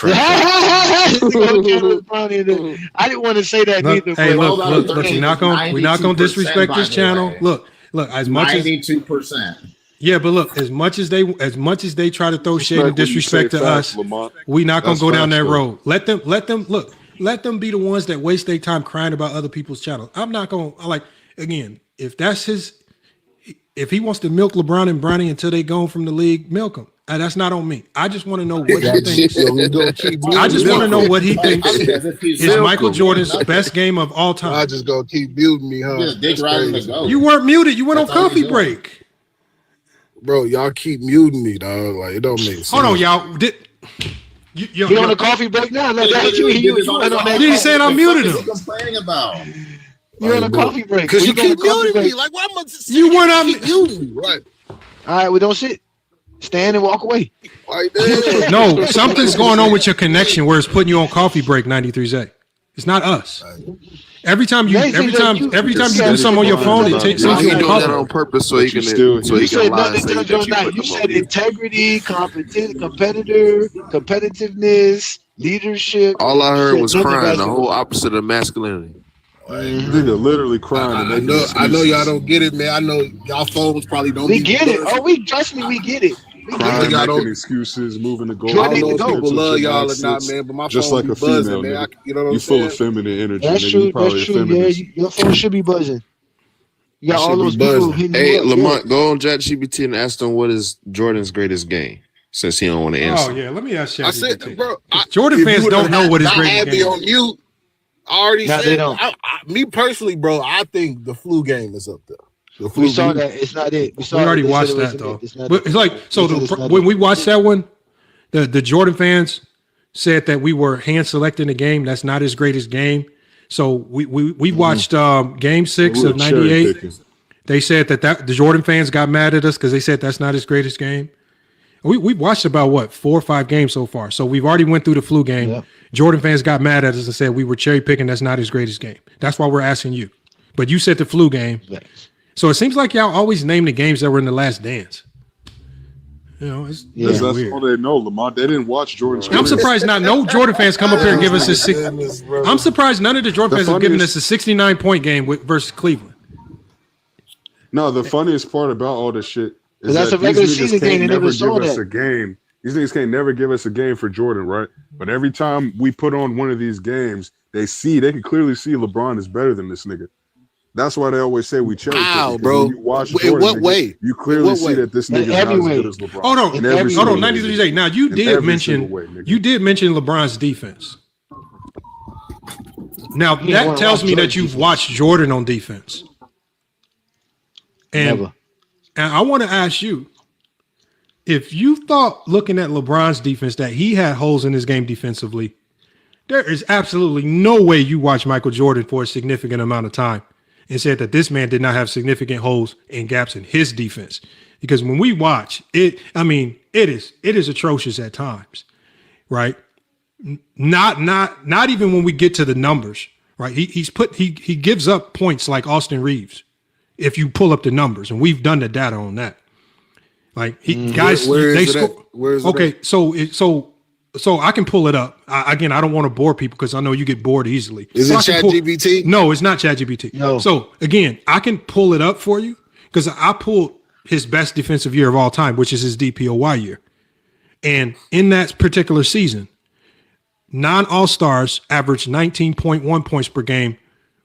I didn't want to say that Look, neither. hey, but- look, we're not gonna disrespect this channel. Look, as much as 92%. yeah, but look, as much as they try to throw shade and disrespect to us, we not gonna go down that road. Let them be the ones that waste their time crying about other people's channels. I'm not gonna again, if he wants to milk LeBron and Bronny until they gone from the league, milk him. That's not on me. I just want to know what he thinks. I just want to know what he thinks is Michael Jordan's best game of all time. I just gonna keep muting me, huh? Just dick riding the goat. You weren't muted. You went on coffee break. Bro, y'all keep muting me, dog. Like, it don't make sense. Hold on, y'all. You on a coffee break now? Look, that's you. You went on that. You said I muted What him. is he complaining about? You're on a coffee break. Because you When keep go on a coffee muting me. break? Like, why am I You weren't on. muting me? Right. All right, we don't sit. Stand and walk away. Right there. No, something's going on with your connection where it's putting you on coffee break. 93Z. It's not us. Every time you do something on your phone, it takes He you doing on that on coffee. purpose so he can still- You said lie and nothing say judge that on you that. put You them said on mute. integrity, competitor, competitiveness, leadership. All I heard Shit, was nothing crying, the basketball. whole opposite of masculinity. Nigga literally crying. I know y'all don't get it, man. I know y'all phones probably don't. We be get it. good. Oh, we trust me. We get it. We get Crying, it. y'all making don't- excuses, moving the goal. I don't know if go. people love y'all or not, man. But my just phone like be a female, buzzing, man. nigga. You know what I'm You full saying? of feminine energy, That's nigga. true. You probably That's a true. Yeah, feminist. your phone should be buzzing. You got It all should those be people buzzing. hitting Hey, you up. Lamont, go on ChatGPT and ask them what is Jordan's greatest game, since he don't want to answer. Oh yeah, let me ask you. I said, bro. Jordan if you fans would've don't know what his not greatest had me game on is. mute. I already No, said. they don't. Me personally, bro. I think the flu game is up there. The We flu saw game. that. It's not it. We saw already it. They said watched it that wasn't though. it. It's not But it. it's like so They said it's not when it. we watched that one, the Jordan fans said that we were hand selecting the game. That's not his greatest game. So we watched game 6 We were of '98. cherry picking. They said that the Jordan fans got mad at us because they said that's not his greatest game. We've watched about 4 or 5 games so far. So we've already went through the flu game. Yep. Jordan fans got mad at us and said we were cherry picking. That's not his greatest game. That's why we're asking you. But you said the flu game. So it seems like y'all always name the games that were in the Last Dance. You know, it's That's weird. all they know, Lamont. They didn't watch Jordan's career. I'm surprised not no Jordan fans come up here and give us I'm surprised none of the Jordan fans have given us a 69-point game versus Cleveland. No, the funniest part about all this shit is that's that a regular these niggas season game. can't They never never saw give us that. a game. These niggas can't never give us a game for Jordan, right? But every time we put on one of these games, they can clearly see LeBron is better than this nigga. That's why they always say we cherry pick. Wow, bro. When you watch In Jordan, what nigga, way? You clearly what see way? that this nigga is not as good as LeBron. Hold on, In every hold on, single way, 93 nigga. days. Now you In did every mention single way, nigga. LeBron's defense. Now that tells me that you've watched Jordan on defense. And I want to ask you, if you thought looking at LeBron's defense that he had holes in his game defensively, there is absolutely no way you watch Michael Jordan for a significant amount of time and said that this man did not have significant holes and gaps in his defense. Because when we watch it, it is atrocious at times, right? Not even when we get to the numbers, right? He gives up points like Austin Reeves if you pull up the numbers, and we've done the data on that. Like guys, they score. Okay, so I can pull it up. I don't want to bore people because I know you get bored easily. Is it ChatGPT? No, it's not ChatGPT. No. So again, I can pull it up for you because I pulled his best defensive year of all time, which is his DPOY year. And in that particular season, non-All-Stars averaged 19.1 points per game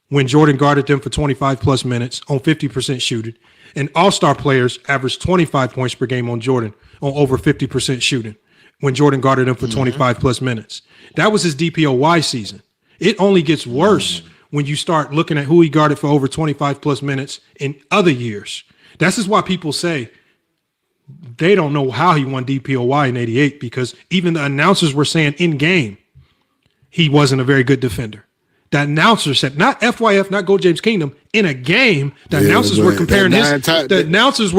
when Jordan guarded them for 25 plus minutes on 50% shooting. And All-Star players averaged 25 points per game on Jordan on over 50% shooting when Jordan guarded him for 25 plus minutes. That was his DPOY season. It only gets worse when you start looking at who he guarded for over 25 plus minutes in other years. This is why people say they don't know how he won DPOY in 88 because even the announcers were saying in game he wasn't a very good defender. The announcer said, not FYF, not Go James Kingdom, in a game, the announcers were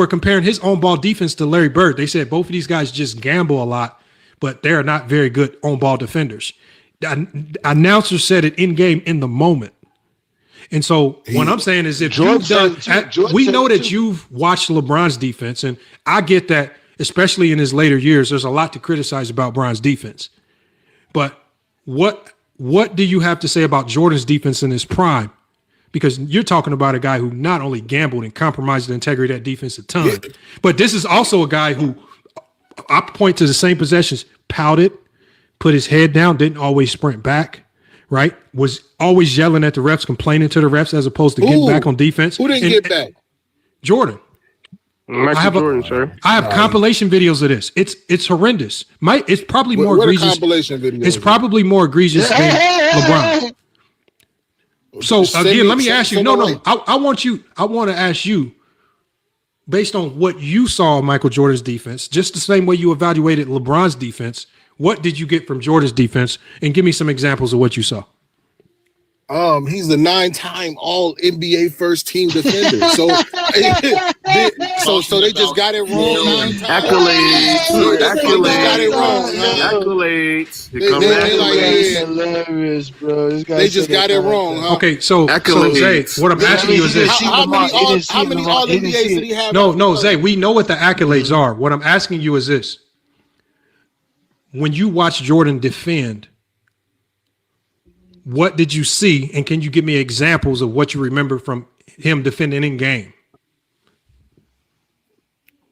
comparing his on-ball defense to Larry Bird. They said both of these guys just gamble a lot, but they're not very good on-ball defenders. The announcer said it in game in the moment. And so what I'm saying is if you've done, we know that you've watched LeBron's defense, and I get that, especially in his later years, there's a lot to criticize about Bron's defense. But what do you have to say about Jordan's defense in his prime? Because you're talking about a guy who not only gambled and compromised the integrity of that defense a ton, but this is also a guy who, I point to the same possessions, pouted, put his head down, didn't always sprint back, right? Was always yelling at the refs, complaining to the refs as opposed to getting back on defense. Who didn't get back? Jordan. I have compilation videos of this. It's horrendous. It's probably more egregious. It's probably more egregious than LeBron. So again, let me ask you. No. I want to ask you, based on what you saw of Michael Jordan's defense, just the same way you evaluated LeBron's defense, what did you get from Jordan's defense? And give me some examples of what you saw. He's the 9-time All NBA first team defender. So they just got it wrong. Accolades. Hilarious, bro. They just got it wrong. Huh? Okay, so Zay, what I'm asking you is this: how many All NBAs did he have? No, Zay, we know what the accolades are. What I'm asking you is this: when you watch Jordan defend, what did you see, and can you give me examples of what you remember from him defending in game?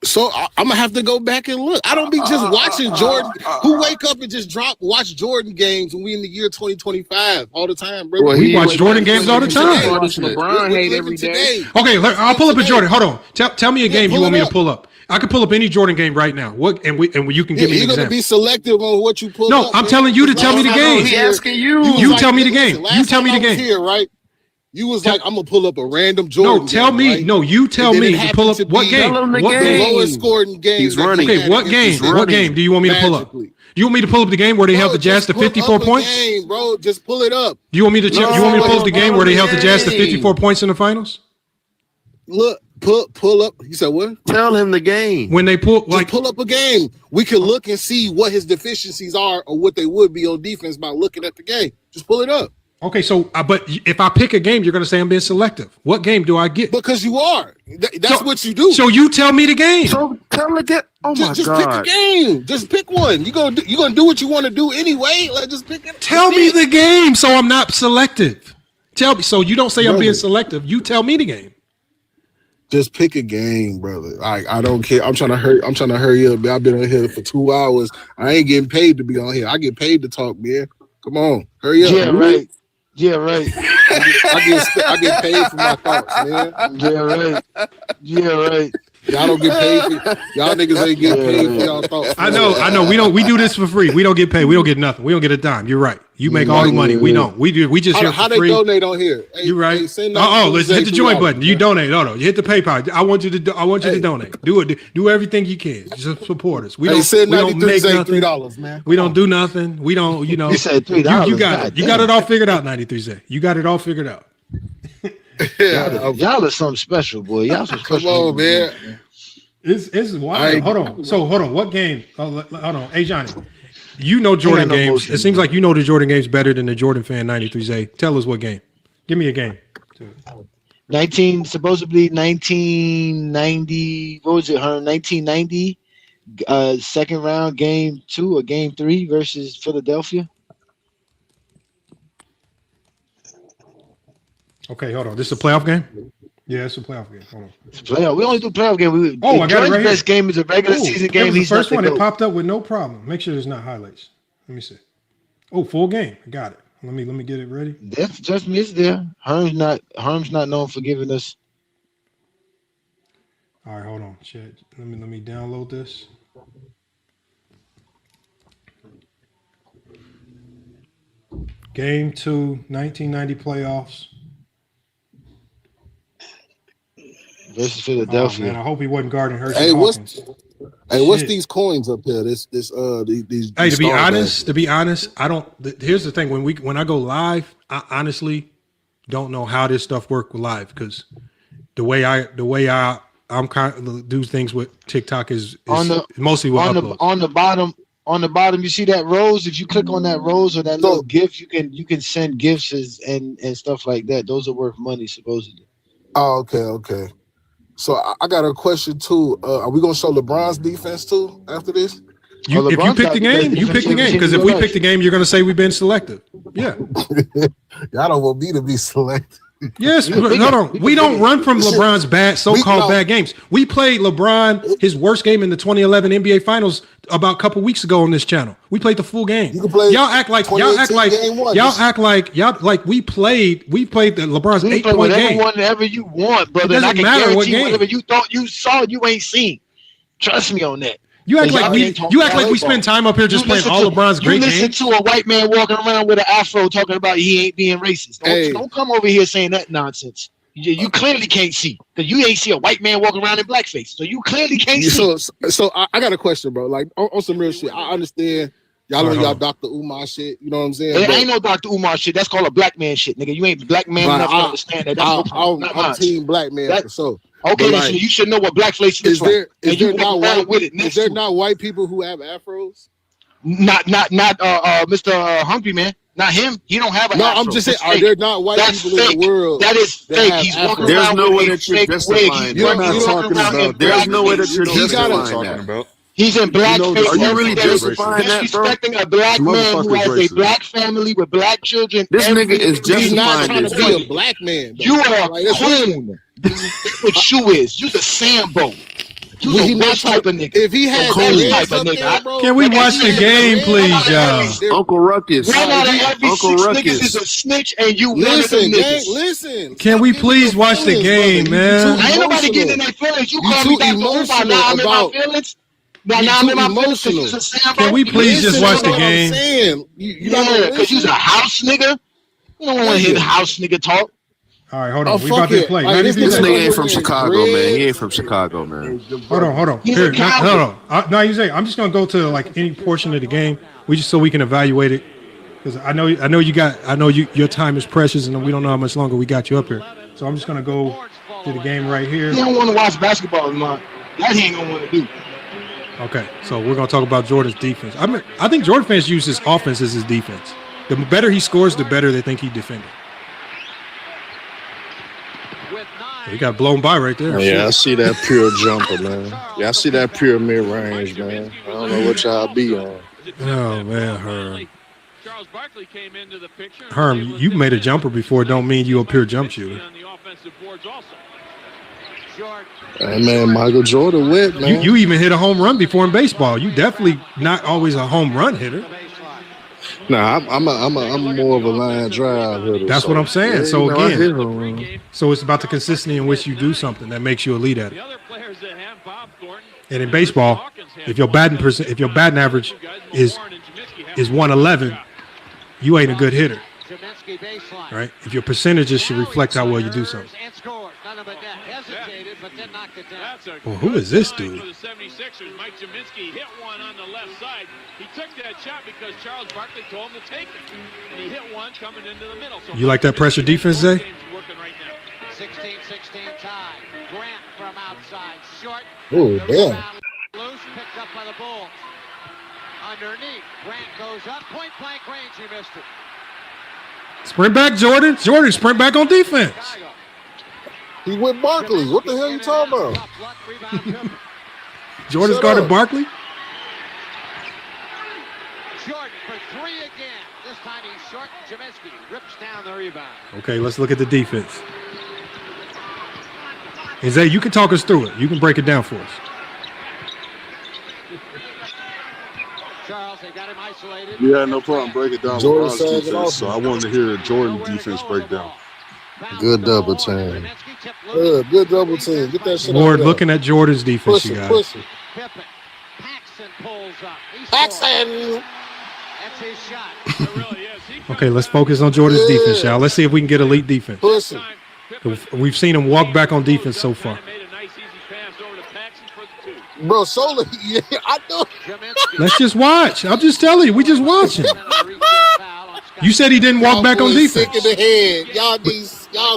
So I'm gonna have to go back and look. I don't be just watching Jordan. Who wake up and just watch Jordan games when we in the year 2025 all the time, bro? We watch Jordan games all the time. LeBron hate every day. Okay, I'll pull up a Jordan. Hold on. Tell me a game you want me to pull up. I can pull up any Jordan game right now. What and you can give me an example. You're gonna be selective on what you pull up. No, I'm telling you to tell me the game. He asking you. You tell me the game. You tell me the game. Here, right? You was like, I'm gonna pull up a random Jordan. No, tell me. Right? No, you tell me to pull up what game. What game? The lowest scoring game. He's running. Okay, what game? What game do you want me to pull up? You want me to pull up the game where they held the Jazz to 54 points? Game, bro, just pull it up. You want me to? You want me to pull up the game where they held the Jazz to 54 points in the finals? Look, pull up. You said what? Tell him the game. When they pull up a game, we can look and see what his deficiencies are or what they would be on defense by looking at the game. Just pull it up. Okay, so but if I pick a game, you're going to say I'm being selective. What game do I get? Because you are. That's what you do. So you tell me the game. So tell the game. Oh my just god! Pick a game. Just pick one. You gonna do what you want to do anyway. Like just pick it. Tell me the game, so I'm not selective. Tell me, so you don't say I'm being selective. You tell me the game. Just pick a game, brother. I don't care. I'm trying to hurry up. Man. I've been on here for 2 hours. I ain't getting paid to be on here. I get paid to talk, man. Come on, hurry up. Yeah, right. Yeah, right. I get paid for my thoughts, man. Yeah, right. Yeah, right. Y'all don't get paid for y'all niggas ain't getting paid for y'all thoughts. I know. We do this for free. We don't get paid. We don't get nothing. We don't get a dime. You're right. You make all the money. We don't. We just how they donate on here. Hey, you're right. Hey, let's hit the join button. You donate. No, you hit the PayPal. I want you to donate. Do it. Do everything you can. Just support us. We don't make nothing. $93, man. We don't do nothing. We don't. You said $3. You got it. You got it all figured out. 93 You got it all figured out. Y'all are something special, boy. Y'all some special. Come on, man. It's wild. Hold on. So hold on. What game? Hold on. Hey Johnny, you know Jordan games. It seems like you know the Jordan games better than the Jordan fan 93 Tell us what game. Give me a game. Supposedly 1990. What was it? 1990. Second round, game 2 or game 3 versus Philadelphia. Okay, hold on. This is a playoff game. Yeah, it's a playoff game. Hold on. It's playoff. We only do playoff game. I got it right best here. game is a regular season game. He's the first one that popped up with no problem. Make sure there's not highlights. Let me see. Oh, full game. I got it. Let me get it ready. That's just me. It's there. Herm's not known for giving us. All right, hold on. Shit. Let me download this. Game 2, 1990 playoffs. Versus Philadelphia. Man, I hope he wasn't guarding Hershey. Hey, Hawkins. what's these coins up here? These. Hey, to be honest, I don't. Here's the thing: when I go live, I honestly don't know how this stuff works live because the way I'm kind of do things with TikTok is mostly with uploads. On the bottom, you see that rose. If you click on that rose or that little gift, you can send gifts and stuff like that. Those are worth money supposedly. Oh, okay. So I got a question too. Are we gonna show LeBron's defense too after this? If you pick the game, you pick the game. Because if we pick the game, you're gonna say we've been selective. Yeah. Y'all don't want me to be selective. Yes, hold on. We don't run from LeBron's so-called bad games. We played LeBron his worst game in the 2011 NBA Finals about a couple weeks ago on this channel. We played the full game. Y'all act like we played the LeBron's 8-point game. Whatever you want, brother. It doesn't matter what game. Whatever you thought you saw, you ain't seen. Trust me on that. You act like we spend time up here just playing all LeBron's great games. You listen to a white man walking around with an afro talking about he ain't being racist. Don't come over here saying that nonsense. You clearly can't see because you ain't see a white man walking around in blackface. So you clearly can't see. So I got a question, bro. Like on some real shit. I understand y'all on y'all Dr. Umar shit. You know what I'm saying? It ain't no Dr. Umar shit. That's called a black man shit, nigga. You ain't black man enough to understand that. I'm team black man for sure. Okay, then you should know what blackface is. Is there not white people who have afros? Not Mr. Hungry Man. Not him. He don't have an afro. I'm just saying, are there not white people in the world? That is fake. He's walking around with a fake wig. You're not talking about. There's no way that you're justifying that. He's in blackface. Are you really justifying that, bro? Disrespecting a black man who has a black family with black children. This nigga is He's not justifying trying to this. be a black man. You are a coon. That's what you is. You's a Sambo. You's a white type of nigga. If he had type of nigga. Can we watch the game, please, y'all? Uncle Ruckus. One out of every Uncle 6 Ruckus. niggas is a snitch, and you listen, one of them niggas. listen. Can we please watch the game, man? Ain't nobody getting in their feelings. You call me Dr. Umar, now I'm in my feelings. Now I'm in my feelings because you's a Sambo. Can we please just watch the game? Yeah, because you's a house nigga. You don't want to hear the house nigga talk. All right, hold on. We about to play. This nigga ain't from Chicago, man. He ain't from Chicago, man. Hold on. Here, no, you say I'm just gonna go to like any portion of the game. So we can evaluate it because I know your time is precious and we don't know how much longer we got you up here. So I'm just gonna go to the game right here. He don't want to watch basketball, man. That he ain't gonna want to do. Okay, so we're gonna talk about Jordan's defense. I think Jordan fans use his offense as his defense. The better he scores, the better they think he defended. He got blown by right there. Yeah, I see that pure jumper, man. Yeah, I see that pure mid range, man. I don't know what y'all be on. Oh man, Herm, you made a jumper before. Don't mean you a pure jump shooter. Hey man, Michael Jordan wet, man. You even hit a home run before in baseball. You definitely not always a home run hitter. Nah, I'm more of a line drive hitter. That's what I'm saying. Yeah, So I hit again, home run. so it's about the consistency in which you do something that makes you elite at it. And in baseball, if your batting average is 111, you ain't a good hitter, right? If your percentages should reflect how well you do something. Well, who is this dude? You like that pressure defense, Zay? 16-16 tie. Grant from outside, short. Oh, yeah. Loose, picked up by the Bulls. Underneath, Grant goes up, point blank range, he missed it. Sprint back, Jordan. Jordan, sprint back on defense. He went Barkley. What the hell you talking about? Jordan's guarded Barkley. Jordan for three again. This time he's short. Jaminski rips down the rebound. Okay, let's look at the defense. And Zay, you can talk us through it. You can break it down for us. Charles, they got him isolated. Yeah, no problem. Break it down. Jordan LeBron's says it defense. also. So I wanted to hear Jordan defense breakdown. Good double team. Good double team. Get that shit out Ward there. looking at Jordan's defense, Push you it, guys. push it. Pippen. Paxson pulls up. Paxson. That's his shot. Okay, let's focus on Jordan's defense, y'all. Let's see if we can get elite defense. Push it. We've seen him walk back on defense so far. Bro, Sola, yeah, I know. Let's just watch. I'm just telling you, we just watching. You said he didn't walk back on defense. Sick in the head. Y'all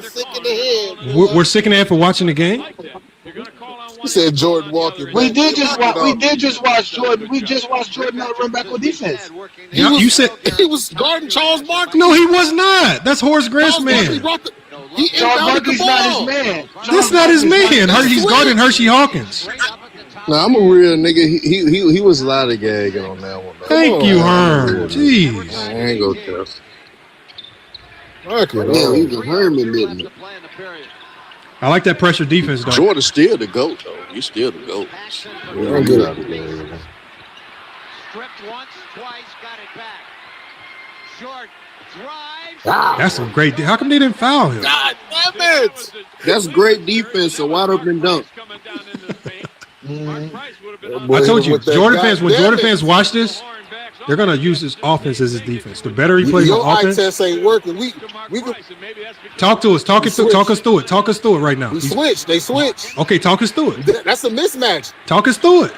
sick in the head. We're sick in the head for watching the game. You said Jordan walking. We did just watch Jordan. We just watched Jordan not run back on defense. You said he was guarding Charles Barkley. no, he was not. That's Horace Grant's man. Charles Barkley's not his man. That's not his man. He's guarding Hershey Hawkins. Nah, I'm a real nigga. He was lollygagging on that one. Thank you, Herm. Jeez. I ain't gonna test. Yeah, even Herman didn't. I like that pressure defense, though. Jordan's still the GOAT, though. He's still the GOAT. Yeah, get out of there. Stripped once, twice, got it back. Short drive. That's some great. How come they didn't foul him? God damn it! That's great defense. A wide open dunk. I told you, Jordan fans. When Jordan fans watch this, they're gonna use his offense as his defense. The better he plays Your on eye offense. test ain't working. We Talk to us. Talk us through it. Talk us through it right now. we switch. They switch. Okay, talk us through it. That's a mismatch. Talk us through it.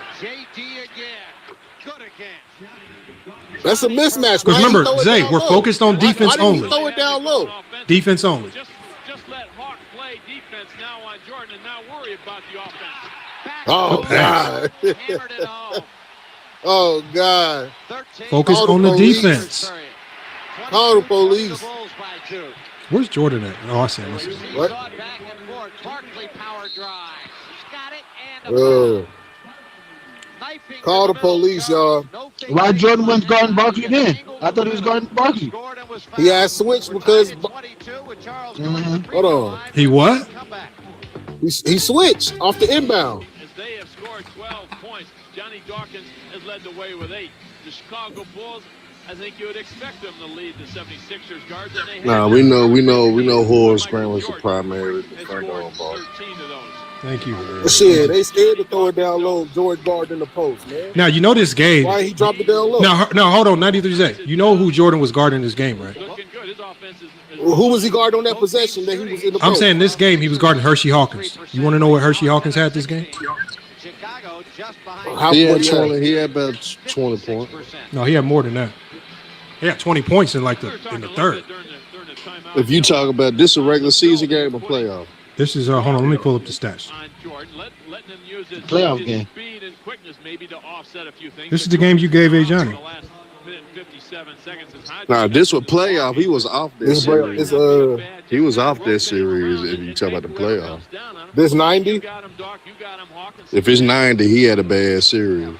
That's a mismatch. Because Why remember, he throw it Zay, down we're low? focused on defense Why didn't he only. throw it down low. Defense only. Oh God. Oh God. Focus Call the on the police. defense. Call the police. Where's Jordan at? Oh, I see him. What? Barkley power drive. He's got it and Call the police, y'all. Why Jordan went guarding Barkley then? I thought he was guarding Barkley. He had switched because. Hold on. He what? He switched off the inbound. As they have scored 12 points, Johnny Dawkins has led the way with 8. The Chicago Bulls, I think you would expect them to lead the 76ers guards. And they Nah, we know Horace Grant was the primary defender on ball. Thank you. But shit, they scared to throw it down low. George guarding the post, man. Now you know this game. Why he dropped it down low? Now hold on, 93Z. You know who Jordan was guarding this game, right? Who was he guarding on that possession that he was in the post? I'm saying this game he was guarding Hershey Hawkins. You want to know what Hershey Hawkins had this game? He had about 20 points. No, he had more than that. He had 20 points in the third. If you talk about this a regular season game or playoff? This is hold on, let me pull up the stats. Playoff game. This is the game you gave A. Johnny. minute and 57 seconds. Nah, this was playoff. He was off that series. He was off that series if you talk about the playoff. This 90? If it's 90, he had a bad series.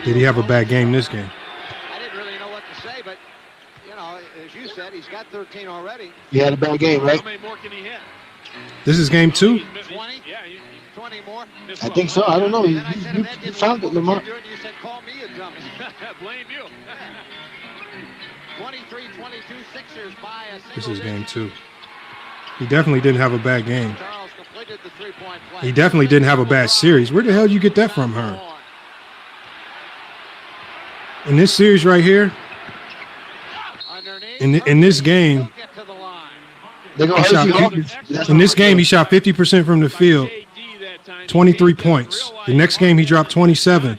Did he have a bad game this game? I didn't really know what to say, but, you know, as you said, he's got 13 already. He had a bad game, right? How many more can he hit? This is game 2? 20? Yeah, 20 more. I think so. I don't know. You found it, Lamar. You said, call me a dummy. Blame you. 23-22 Sixers by a This single is game 2. He definitely didn't have a bad game. Charles completed the three-point play. He definitely didn't have a bad series. Where the hell did you get that from, her? In this series right here, in this game, in this game he shot 50% from the field, 23 points. The next game he dropped 27.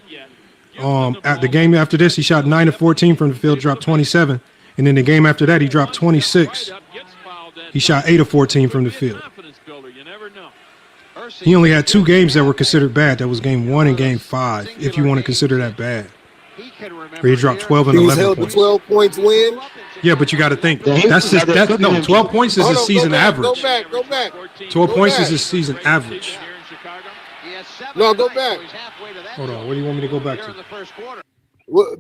At the game after this, he shot 9 of 14 from the field, dropped 27. And then the game after that, he dropped 26. He shot 8 of 14 from the field. He only had 2 games that were considered bad. That was game 1 and game 5, if you want to consider that bad. Where he dropped 12 and 11 He was held points. to 12 points win. Yeah, but you got to think. That's just, no, 12 points is his season average. Go back. 12 points is his season average. No, go back. Hold on. What do you want me to go back to?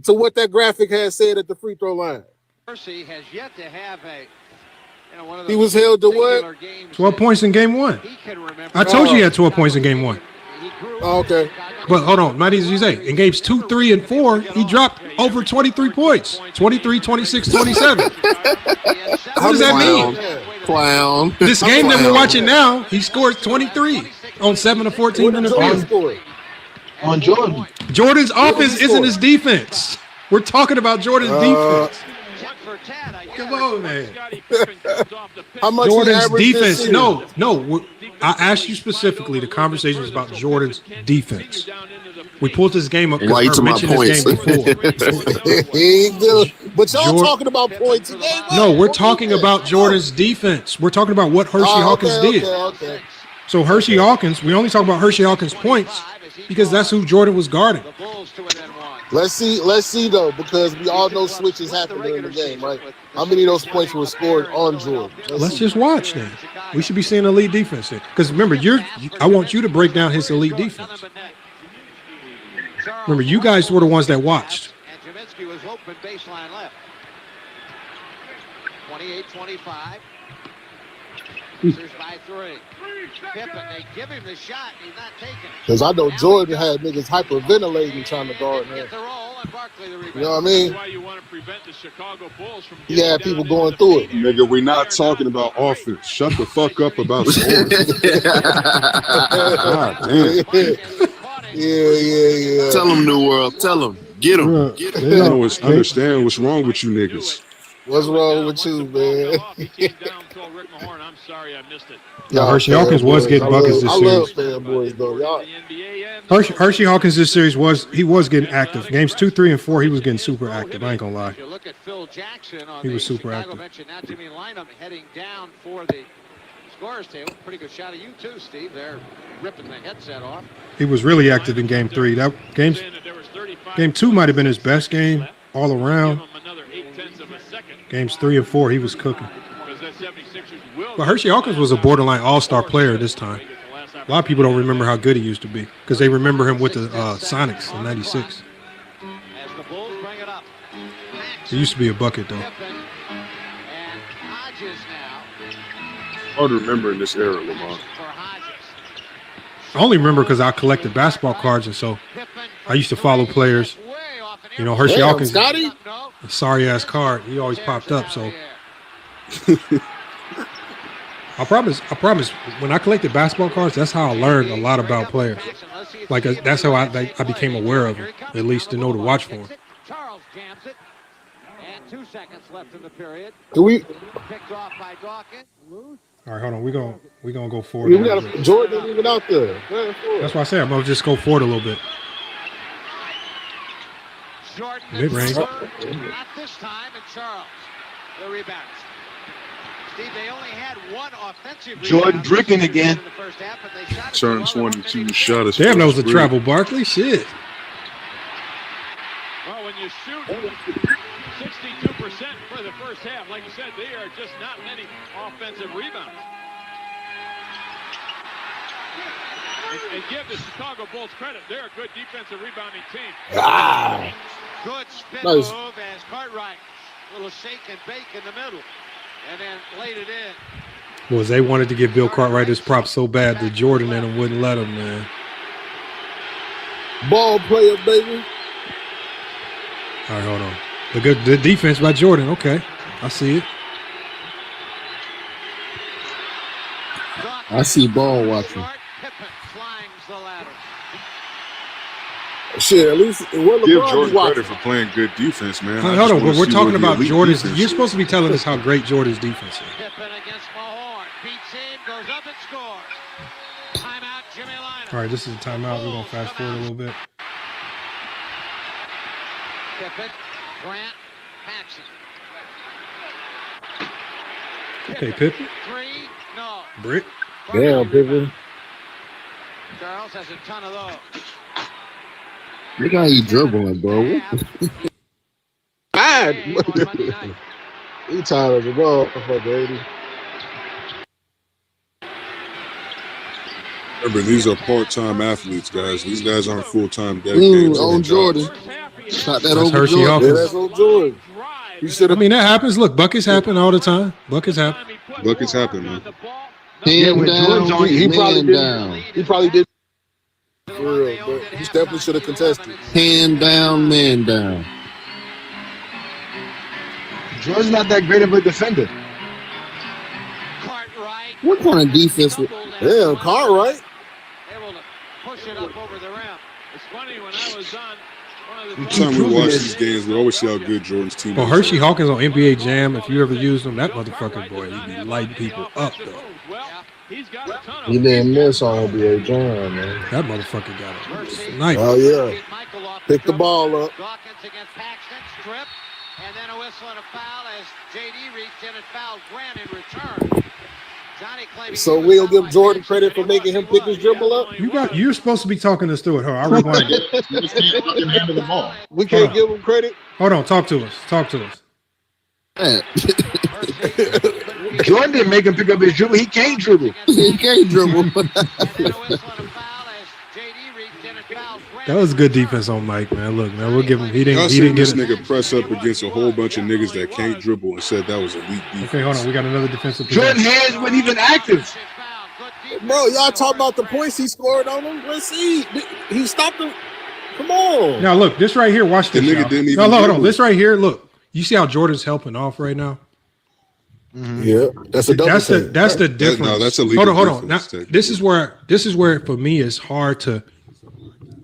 To what that graphic has said at the free throw line. Percy has yet to have a, one of He was held to what? 12 points in game 1. I told you he had 12 points in game 1. Oh, okay. But hold on, not easy to say. In games 2, 3, and 4, he dropped over 23 points. 23, 26, 27. What does that mean? Clown. This game that we're watching now, he scores 23 on 7 of 14 in the field. On Jordan. Jordan's offense isn't his defense. We're talking about Jordan's defense. Come on, man. How much Jordan's defense. No. I asked you specifically. The conversation was about Jordan's defense. We pulled this game up Why you because I talking mentioned about this game before. But y'all talking about points today? No, we're talking about Jordan's defense. We're talking about what Hershey Hawkins did. Okay. So Hershey Hawkins, we only talk about Hershey Hawkins' points because that's who Jordan was guarding. Let's see though, because we all know switches happen during the game, right? How many of those points were scored on Jordan? Let's just watch then. We should be seeing elite defense there. Because remember, I want you to break down his elite defense. Remember, you guys were the ones that watched. And Jaminski was open baseline left. 28-25. Sixers by 3. Pippen, they give him the shot. He's not taking it. Because I know Jordan had niggas hyperventilating trying to guard him. You know what I mean? He had people going through it. Nigga, we're not talking about offense. Shut the fuck up about scoring. God damn. Yeah. Tell him, New World. Tell him. Get him. They don't understand what's wrong with you niggas. What's wrong with you, man? I'm sorry I missed it. Yeah, Hershey Hawkins was getting buckets this series. I love fanboys though, y'all. Hershey Hawkins this series was getting active. Games 2, 3, and 4, he was getting super active. I ain't gonna lie. Look at Phil Jackson on He was super Chicago active. bench, and now Jimmy Lineup heading down for the scorer's table. Pretty good shot of you too, Steve. They're ripping the headset off. He was really active in game 3. Game 2 might have been his best game all around. Games 3 and 4, he was cooking. But Hershey Hawkins was a borderline all-star player this time. A lot of people don't remember how good he used to be because they remember him with the Sonics in '96. He used to be a bucket, though. Hard to remember in this era, Lamar. I only remember because I collected basketball cards, and so I used to follow players. You know, Hershey Hawkins, Scotty? a sorry-ass card, he always popped up, so. I promise, when I collected basketball cards, that's how I learned a lot about players. Like, that's how I became aware of them, at least to know to watch for them. Charles jams it. And 2 seconds left in the period. Picked off by Dawkins. All right, hold on. We're gonna go forward. A little bit. Jordan ain't even out there. That's why I say I'm gonna just go forward a little bit. Mid-range. Not this time, and Charles, the rebounds. Steve, they only had one offensive Jordan dripping again. Turn 22 shot. Damn, that was a travel Barkley. Shit. when you shoot 62% for the first half, like you said, there are just not many offensive rebounds. And give the Chicago Bulls credit. They're a good defensive rebounding team. Good spin Nice. move as Cartwright. Little shake and bake in the middle. And then laid it in. Was they wanted to give Bill Cartwright his props so bad that Jordan and him wouldn't let him, man. Ball player, baby. All right, hold on. The defense by Jordan. Okay, I see it. I see ball watching. Shit, at least what Give LeBron Jordan be watching. credit for playing good defense, man. Hold I just on, wanna we're see talking what the about elite Jordan's. defense You're is. supposed to be telling us how great Jordan's defense is. Pippen against Mahorn. Beats him, goes up and scores. Timeout, Jimmy Liner. All right, this is a timeout. We're gonna fast forward a little bit. Pippen, Grant, Paxson. Okay, Pippen. Three, no. Brick. Damn, Pippen. Charles has a ton of those. Look how you dribbling, bro. Bad. He tired of the ball, baby. Remember, these are part-time athletes, guys. These guys aren't full-time dedicated. On Jordan. Not that That's over Hershey Jordan. Hawkins. Yeah, that's on Jordan. He should I have. mean, that happens. Look, buckets happen all the time. Buckets happen. Buckets happen, man. Hand Jordan's on down, you, he man probably did. down. He probably did. For real, but he definitely should have contested. Hand down, man down. Jordan's not that great of a defender. Cartwright. What kind of defense? Yeah, Cartwright. Able to push it up over the rim. It's funny, when I was on one of the Every time we watch these games, we always see how good Jordan's team Well, is. Hershey Hawkins on NBA Jam. If you ever used him, that motherfucker boy, he be lighting people up though. he's got a ton of He didn't miss on NBA Jam, man. That motherfucker got it. Snipe. Oh yeah, pick the ball up. Dawkins against Paxton, strip, and then a whistle and a foul as JD reached in and fouled Grant in return. Johnny claiming So we'll give Jordan credit for making him pick his dribble up. You're supposed to be talking us through it. Hold on, I rewind it. You just can't fucking handle the ball. We can't give him credit. Hold on, talk to us. Talk to us. Jordan didn't make him pick up his dribble. He can't dribble. He can't dribble. That was good defense on Mike, man. Look, man, we'll give him. He Y'all didn't seen get this it. nigga press up against a whole bunch of niggas that can't dribble and said that was elite defense. Okay, hold on. We got another defensive. Jordan possession. hands weren't even active. Bro, y'all talk about the points he scored on him. Let's see. He stopped him. Come on. Now look, this right here. Watch this. The nigga y'all. didn't even No, hold on. dribble. This right here. Look, you see how Jordan's helping off right now. Yeah, that's a double. That's the difference. No, that's a legal hold on. Now, difference, this is where for me it's hard to.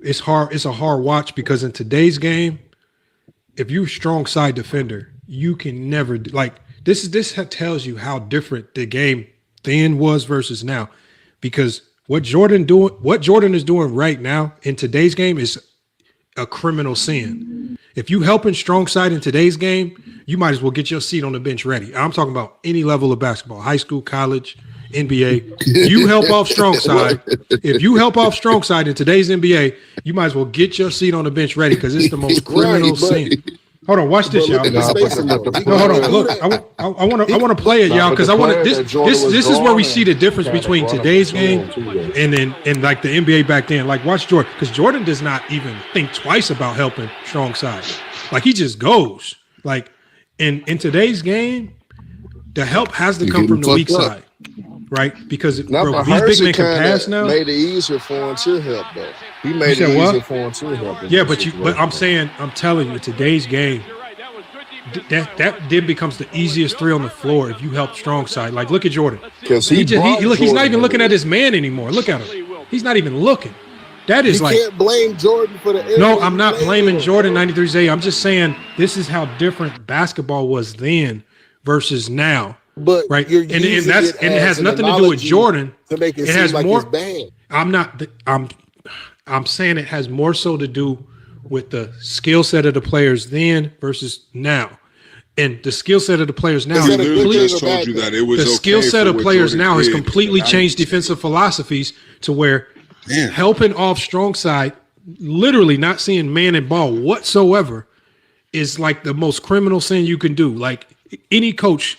It's a hard watch because in today's game, if you're a strong side defender, you can never like this. This tells you how different the game then was versus now, because what Jordan is doing right now in today's game is a criminal sin. If you helping strong side in today's game, you might as well get your seat on the bench ready. I'm talking about any level of basketball, high school, college, NBA. You help off strong side. If you help off strong side in today's NBA, you might as well get your seat on the bench ready because it's the most criminal sin. Hold on, watch this, y'all. No, hold on. Look, I want to play it, y'all, because I want to. This is where we see the difference between today's game and like the NBA back then. Like, watch Jordan, because Jordan does not even think twice about helping strong side. Like, he just goes. Like, in today's game, the help has to come from the weak side, right? Because bro, these big men can pass now. Made it easier for him to help, though. He made it easier for him to help. Yeah, but I'm telling you, today's game, that then becomes the easiest three on the floor if you help strong side. Like, look at Jordan. Because he's not even looking at his man anymore. Look at him. He's not even looking. That is like. You can't blame Jordan for the. No, I'm not blaming Jordan 93's. I'm just saying this is how different basketball was then versus now. But right, and it has nothing to do with Jordan. To make it has seem like more. It's bad. I'm saying it has more so to do with the skill set of the players then versus now. And the skill set of the players now He literally just told you that it was the skill okay set for of what players Jordan now has did. completely changed defensive philosophies to where helping off strong side, literally not seeing man and ball whatsoever, is like the most criminal sin you can do. Like any coach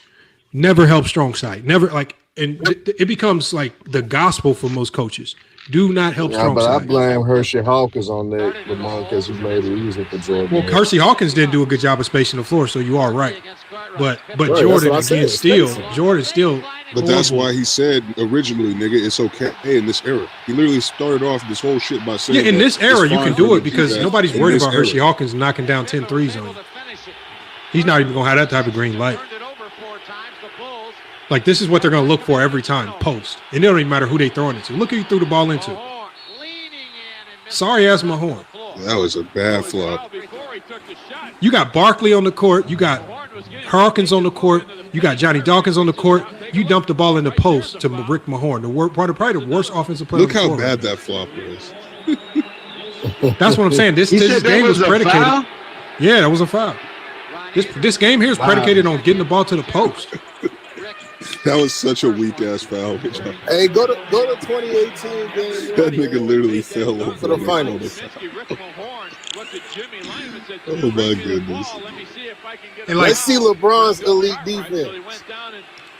never helps strong side. Never like, and it becomes like the gospel for most coaches. Do not help strong but side. I blame Hershey Hawkins on that, Lamont, because he made it easy for Jordan. Well, Hersey Hawkins didn't do a good job of spacing the floor, so you are right. But Right, Jordan that's what I again, said, Jordan still. But that's horrible. why he said originally, nigga, it's okay in this era. He literally started off this whole shit by saying, Yeah, in that this it's era, you fine can for do him it to because that nobody's in worried this about era. Hershey Hawkins knocking down 10 threes on you. He's not even going to have that type of green light. Like, this is what they're going to look for every time, post. And it don't even matter who they throwing it to. Look who you threw the ball into. Sorry ass Mahorn. That was a bad flop. You got Barkley on the court. You got Hawkins on the court. You got Johnny Dawkins on the court. You dumped the ball in the post to Rick Mahorn, probably the worst offensive player. Look how bad that flop was. That's what I'm saying. This game was predicated. Foul? Yeah, that was a foul. This game here is predicated on getting the ball to the post. That was such a weak ass foul. Hey, go to 2018 game. That nigga literally fell over for the finals. Oh my goodness. Let's see LeBron's elite defense.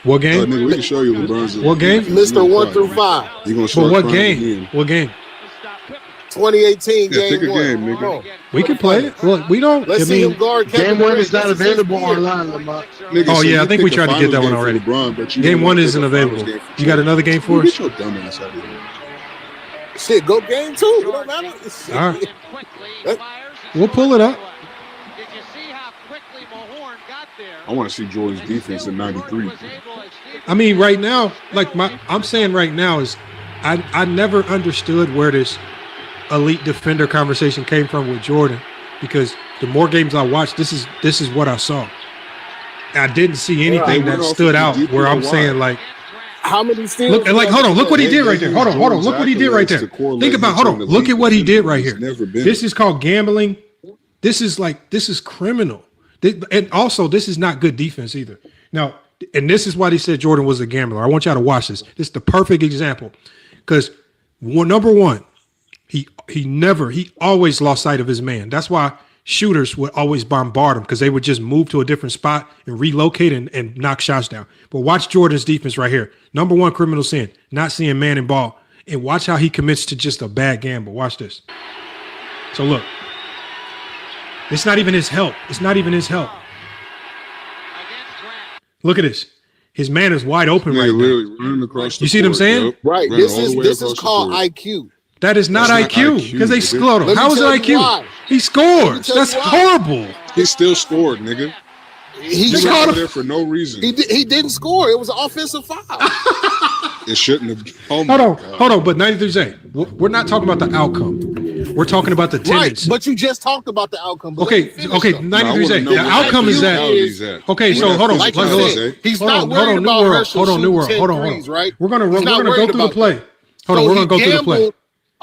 What game? Nigga, we can show you LeBron's. What game? Mr. 1 through 5. You gonna But start what crying game? again. What game? 2018 Yeah, game pick a 1. game, nigga. Come on. We can play it. Well, we don't. Let's see him guard Kevin Game 1 Durant. is not This his available year. online, Lamont. Nigga, Oh so yeah, you I think we picked tried a to get that finals one game for already. LeBron, but you Game didn't 1 pick isn't a finals available. game for You got Jordan. another game for us? Get your dumb ass out of here. Shit, go game 2. It don't matter. All right. We'll pull it up. I want to see Jordan's defense in '93. I mean, right now, I'm saying right now is I never understood where this elite defender conversation came from with Jordan, because the more games I watched, this is what I saw. I didn't see anything that stood out where I'm saying like, how many steals? look, and like, hold on, look what he did right there. Hold on, look what he did right there. Think about, hold on, look at what he did right here. This is called gambling. This is criminal. And also, this is not good defense either. Now, and this is why they said Jordan was a gambler. I want y'all to watch this. This is the perfect example, because number one, he always lost sight of his man. That's why shooters would always bombard him, because they would just move to a different spot and relocate and knock shots down. But watch Jordan's defense right here. Number one criminal sin, not seeing man and ball. And watch how he commits to just a bad gamble. Watch this. So look. It's not even his help. It's not even his help. Look at this. His man is wide open right now. Running across the You see what I'm court, saying? yep. Right. Running This all the way is across the called court. IQ. That is not That's not IQ, because they IQ, scored him. Let me How is tell it you IQ? why. He scores. tell That's you why. horrible. He still scored, nigga. He He shot got him. there for no reason. He didn't score. It was an offensive foul. It shouldn't have. Oh my God. Hold on. But 93 we're not talking about the outcome. We're talking about the Right, tendency. but you just talked about the outcome. But Okay, let me finish, okay, though. 93 know The what outcome is that. mentality he's at. Okay, We're so not hold on. Like physically you Hold said, on. he's Hold not on, worried New about World. Herschel Hold on, New shooting World. 10 Hold on. threes, right? We're gonna He's not go worried through the about play. that. Hold on, So we're he gonna go through the play. gambled-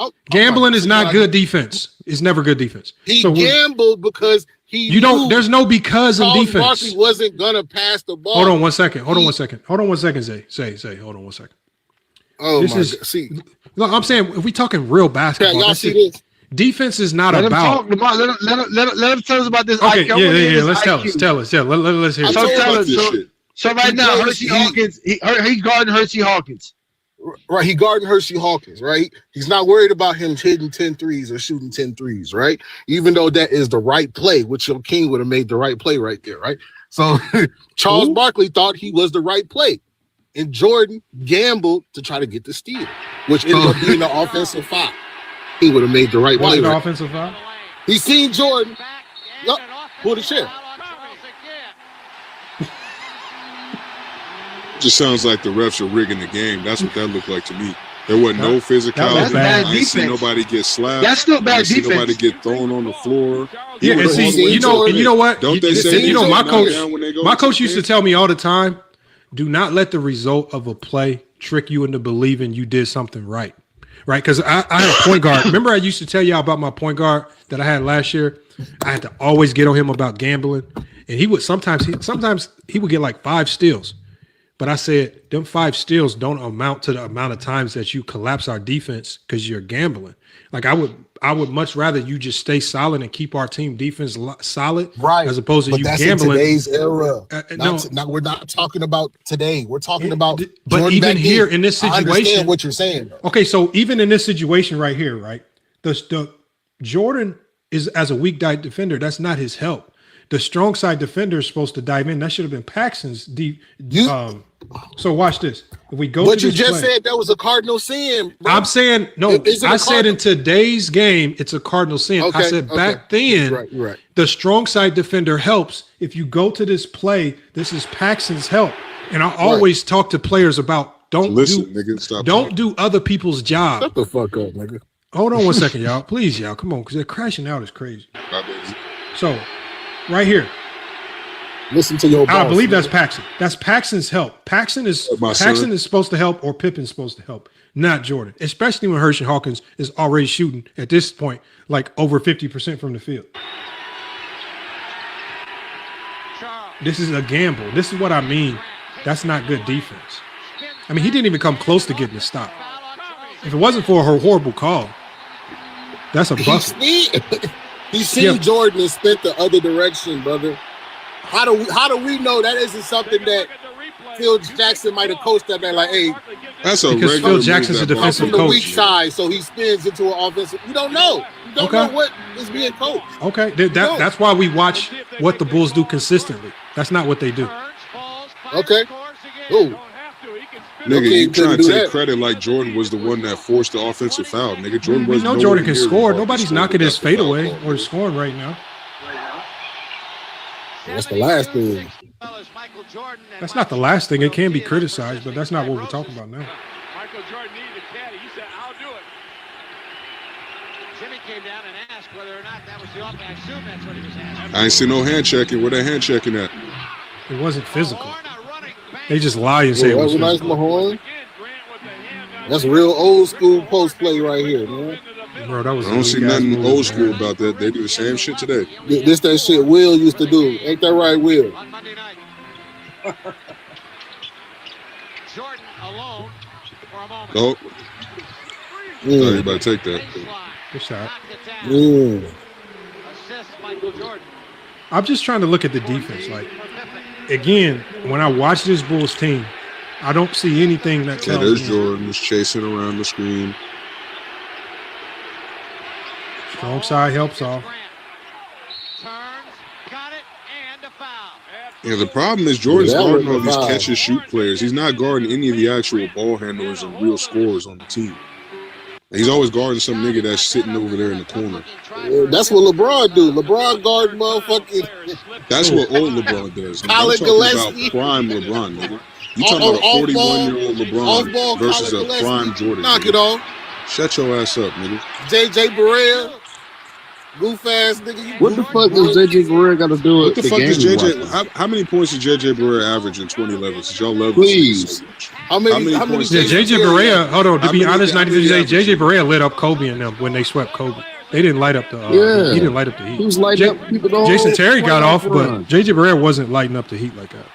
Oh, Gambling my is not God. good defense. It's never good defense. He So gambled because he you don't. knew There's no because in Charles defense. Barkley wasn't gonna pass the ball. Hold on 1 second. Hold on 1 second. Say. Hold on 1 second. Oh This my is- God. See, Look, I'm saying if we talking real basketball, y'all that's see it. this? Defense is not Let him about. talk. Lamont. Let him tell us about this Okay, IQ. I wanna hear yeah. this Let's IQ. tell us. Yeah, let's hear. I it. told tell about us. this shit. So right He now, plays- Hershey he- Hawkins, he's guarding Hershey Hawkins. Right, he guarding Hershey Hawkins, right? He's not worried about him hitting 10 threes or shooting 10 threes, right? Even though that is the right play, which your king would have made the right play right there, right? So Charles Barkley thought he was the right play. And Jordan gambled to try to get the steal, which ended up being the offensive foul. He would have made the right What's play. the Right? offensive foul? He seen Jordan. Yup, pull the chair. Just sounds like the refs are rigging the game. That's what that looked like to me. There wasn't no That's physicality. bad I ain't see defense. nobody get slapped. That's still bad I ain't see defense. nobody get thrown on the floor. He Yeah, and would've all the see, way you know, to and you know what? Don't they say you know, they my knock coach, down when they go my into coach the used to game? tell me all the time, do not let the result of a play trick you into believing you did something right. Right? Because I had a point guard. Remember I used to tell y'all about my point guard that I had last year? I had to always get on him about gambling. And he would sometimes he would get like 5 steals. But I said, them 5 steals don't amount to the amount of times that you collapse our defense because you're gambling. Like I I would much rather you just stay solid and keep our team defense solid, Right. as opposed to But you that's gambling. in today's era. No. We're not talking about today. We're talking about. But Jordan even back here then. in this I situation, understand what you're saying. Okay, so even in this situation right here, right, the Jordan is as a weak side defender. That's not his help. The strong side defender is supposed to dive in. That should have been Paxton's deep. So watch this. If we go, What to you this just play, said, that was a cardinal sin. Bro. I'm saying no. Is it a I said in today's game, it's a cardinal sin. Okay, I said back then, Right. the strong side defender helps. If you go to this play, this is Paxton's help. And I always talk to players about don't do other people's job. Shut the fuck up, nigga. Hold on one second, y'all. Please, y'all. Come on, because they're crashing out is crazy. So, right here. Listen to your boss. I believe that's Paxton. That's Paxton's help. Paxton is son. supposed to help, or Pippen's supposed to help, not Jordan. Especially when Hershey Hawkins is already shooting at this point like over 50% from the field. This is a gamble. This is what I mean. That's not good defense. I mean, he didn't even come close to getting the stop. If it wasn't for her horrible call, that's a bucket. He's seen Jordan and spent the other direction, brother. How do we know that isn't something that Phil Jackson might have coached that man? Like, hey, that's a because Phil Jackson's a defensive from the coach. weak side, so he spins into an offensive. You don't know. You don't know what is being coached. Okay, that's why we watch what the Bulls do consistently. That's not what they do. Okay. Ooh. Nigga, you trying to take credit like Jordan was the one that forced the offensive foul. Nigga, Jordan We was know Jordan can score. Nobody's knocking his fadeaway or scoring right now. That's the last thing. That's not the last thing. It can be criticized, but that's not what we're talking about now. Michael Jordan needed a caddy. He said, I'll do it. Jimmy came down and asked whether or not that was the offense. I assume that's what he was asking. I ain't seen no hand checking. Where that hand checking at? It wasn't physical. They just lie and say it was nice physical. Mahorn. That's real old school post play right here, man. Bro, that was I don't see nothing old school about that. They do the same shit today. This that shit Will used to do. Ain't that right, Will? Jordan alone for a moment. Oh, you better take that. Good shot. Assists Michael Jordan. I'm just trying to look at the defense. Like, again, when I watch this Bulls team, I don't see anything that Yeah, tells there's me. Jordan just chasing around the screen. Strong side helps off. Yeah, the problem is Jordan's Yeah, that guarding was all these a foul. catch and shoot players. He's not guarding any of the actual ball handlers and real scorers on the team. He's always guarding some nigga that's sitting over there in the corner. That's what LeBron do. LeBron guard motherfucking. That's what old LeBron does. Nigga. I'm Colin talking Gillespie. about prime LeBron, nigga. You talking about a 41-year-old LeBron versus a prime Jordan. Knock nigga. it off. Shut your ass up, nigga. JJ Barea. Goof ass nigga. What the fuck does JJ Barea got to do with What the fuck game? does JJ? How many points did JJ Barea average in 2011? Since y'all love Please. How many points? Yeah, JJ Barea. Hold on. To How be many- honest, how many 93 averages? JJ Barea lit up Kobe and them when they swept Kobe. They didn't light up the. Yeah. He didn't light up the Heat. He was lighting up people the whole Jason Terry got off, run. but JJ Barea wasn't lighting up the Heat like that.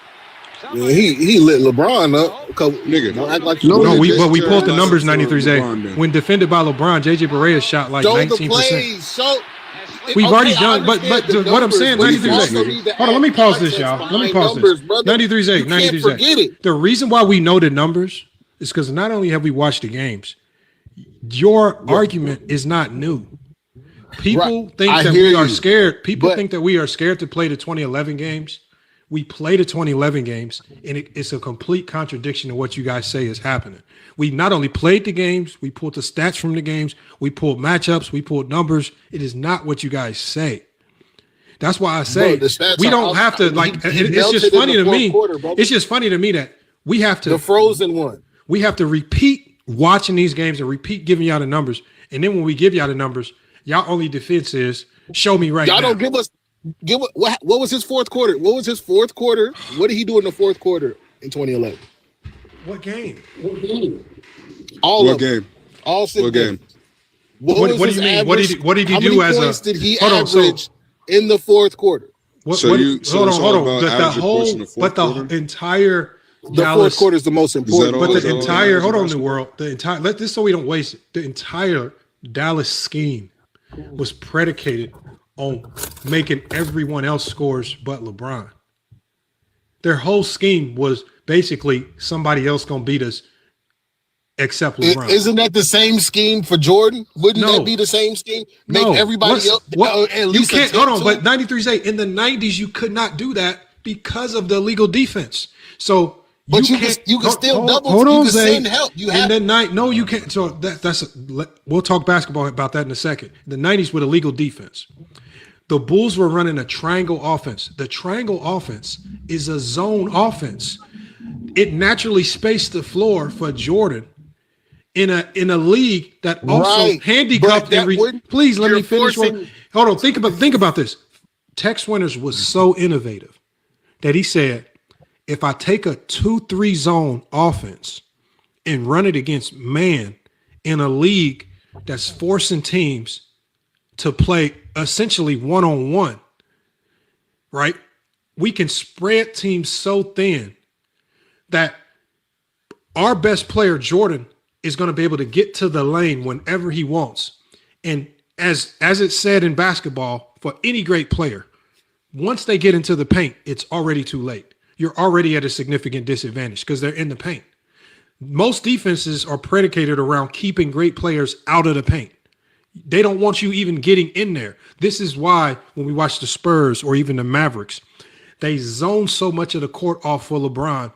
Yeah, he lit LeBron up. Nigga, don't act like you No, wouldn't. we pulled the numbers. for 93 LeBron, man. when defended by LeBron, JJ Barea shot like Show the 19%. plays. Show. We've Okay, already I done, but understand the what I'm saying, numbers, but you 93 also need to Hold on, let me add pause this, context y'all. Let me behind pause numbers, this. brother. 93 You can't 93 forget it. The reason why we know the numbers is because not only have we watched the games, your argument is not new. People think I that hear we are you, scared. People but- think that we are scared to play the 2011 games. We play the 2011 games, and it's a complete contradiction to what you guys say is happening. We not only played the games, we pulled the stats from the games, we pulled matchups, we pulled numbers. It is not what you guys say. That's why I say Bro, the stats we are don't out- have to like. he It's melted just in funny the to me. fourth quarter, brother. It's just funny to me that we have to The frozen one. we have to repeat watching these games and repeat giving y'all the numbers. And then when we give y'all the numbers, y'all only defense is show me right Y'all now. don't give us. What was his fourth quarter? What was his fourth quarter? What did he do in the fourth quarter in 2011? What game? All What of them. game? All six What game? What What was do his you mean? average? What did he How do many as a? points did he Hold on, so- average in the fourth quarter? What, So what, you- so hold it's on, all hold on. about The average points in whole, the fourth but the quarter? entire The Dallas, fourth quarter is the most important. all- but is the that all entire, that hold on, matters New World, the entire, let this so we don't waste it. The entire Dallas scheme was predicated on making everyone else scores but LeBron. Their whole scheme was basically somebody else gonna beat us except LeBron. Isn't that the same scheme for Jordan? Wouldn't that be the same scheme? Make everybody else at least you can't hold on, but 93's in the 90s you could not do that because of the illegal defense. So but you can still double. Hold on, you can Zay. send help. You in have the night. No, you can't. So we'll talk basketball about that in a second. The 90s with illegal defense. The Bulls were running a triangle offense. The triangle offense is a zone offense. It naturally spaced the floor for Jordan in a league that also handicapped please let me finish. Hold on. Think about this. Tex Winters was so innovative that he said, if I take a 2-3 zone offense and run it against man in a league that's forcing teams to play essentially one-on-one, right? We can spread teams so thin that our best player, Jordan, is going to be able to get to the lane whenever he wants. And as it's said in basketball, for any great player, once they get into the paint, it's already too late. You're already at a significant disadvantage because they're in the paint. Most defenses are predicated around keeping great players out of the paint. They don't want you even getting in there. This is why when we watch the Spurs or even the Mavericks, they zone so much of the court off for LeBron.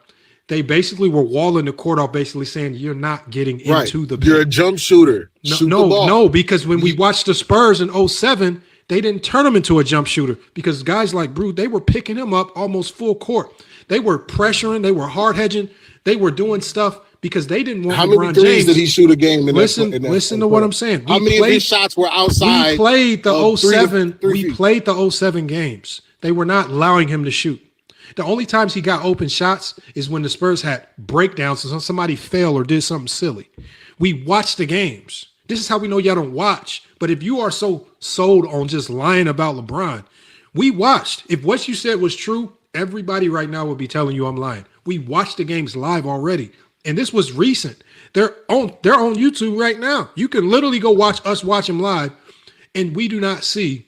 They basically were walling the court off, basically saying you're not getting into the paint. You're a jump shooter. No, because when we watched the Spurs in 07, they didn't turn him into a jump shooter because guys like Brew, they were picking him up almost full court. They were pressuring, they were hard hedging, they were doing stuff because they didn't want How LeBron many threes James. Did he shoot a game? Listen to what I'm saying. How many of these shots were outside? We played the 07. We played the 07 games. They were not allowing him to shoot. The only times he got open shots is when the Spurs had breakdowns and somebody fell or did something silly. We watched the games. This is how we know y'all don't watch. But if you are so sold on just lying about LeBron, we watched. If what you said was true, everybody right now would be telling you I'm lying. We watched the games live already. And this was recent. They're on YouTube right now. You can literally go watch them live. And we do not see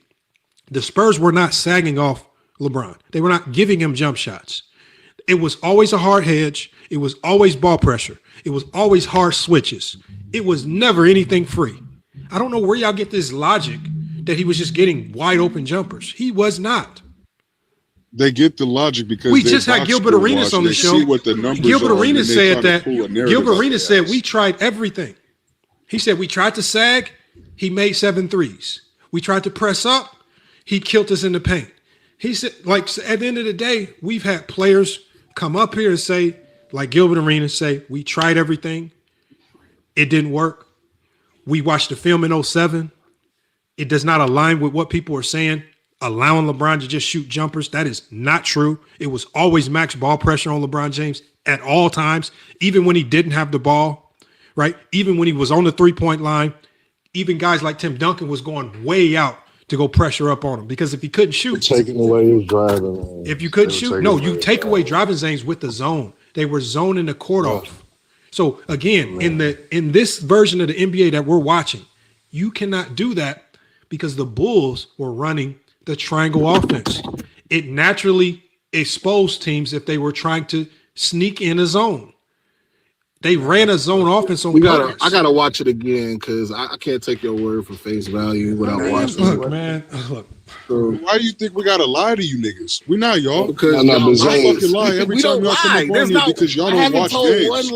the Spurs were not sagging off LeBron. They were not giving him jump shots. It was always a hard hedge. It was always ball pressure. It was always hard switches. It was never anything free. I don't know where y'all get this logic that he was just getting wide open jumpers. He was not. They get the logic because we just had Gilbert Arenas on the show. See what the numbers Gilbert are, Arenas said that. Gilbert Arenas said we tried everything. He said we tried to sag. He made 7 threes. We tried to press up. He killed us in the paint. He said, like, at the end of the day, we've had players come up here and say, like Gilbert Arenas say, we tried everything. It didn't work. We watched the film in 07. It does not align with what people are saying, allowing LeBron to just shoot jumpers. That is not true. It was always max ball pressure on LeBron James at all times, even when he didn't have the ball, right? Even when he was on the three-point line, even guys like Tim Duncan was going way out to go pressure up on him because if he couldn't shoot, taking away his driving. If you couldn't shoot, no, you take away driving lanes with the zone. They were zoning the court off. So again, in this version of the NBA that we're watching, you cannot do that because the Bulls were running the triangle offense. It naturally exposed teams if they were trying to sneak in a zone. They ran a zone offense on purpose. I gotta watch it again because I can't take your word for face value without watching it. Look, man. Look. So, why do you think we gotta lie to you niggas? We not, y'all. Because y'all fucking lie every time y'all come up on here because y'all don't watch games.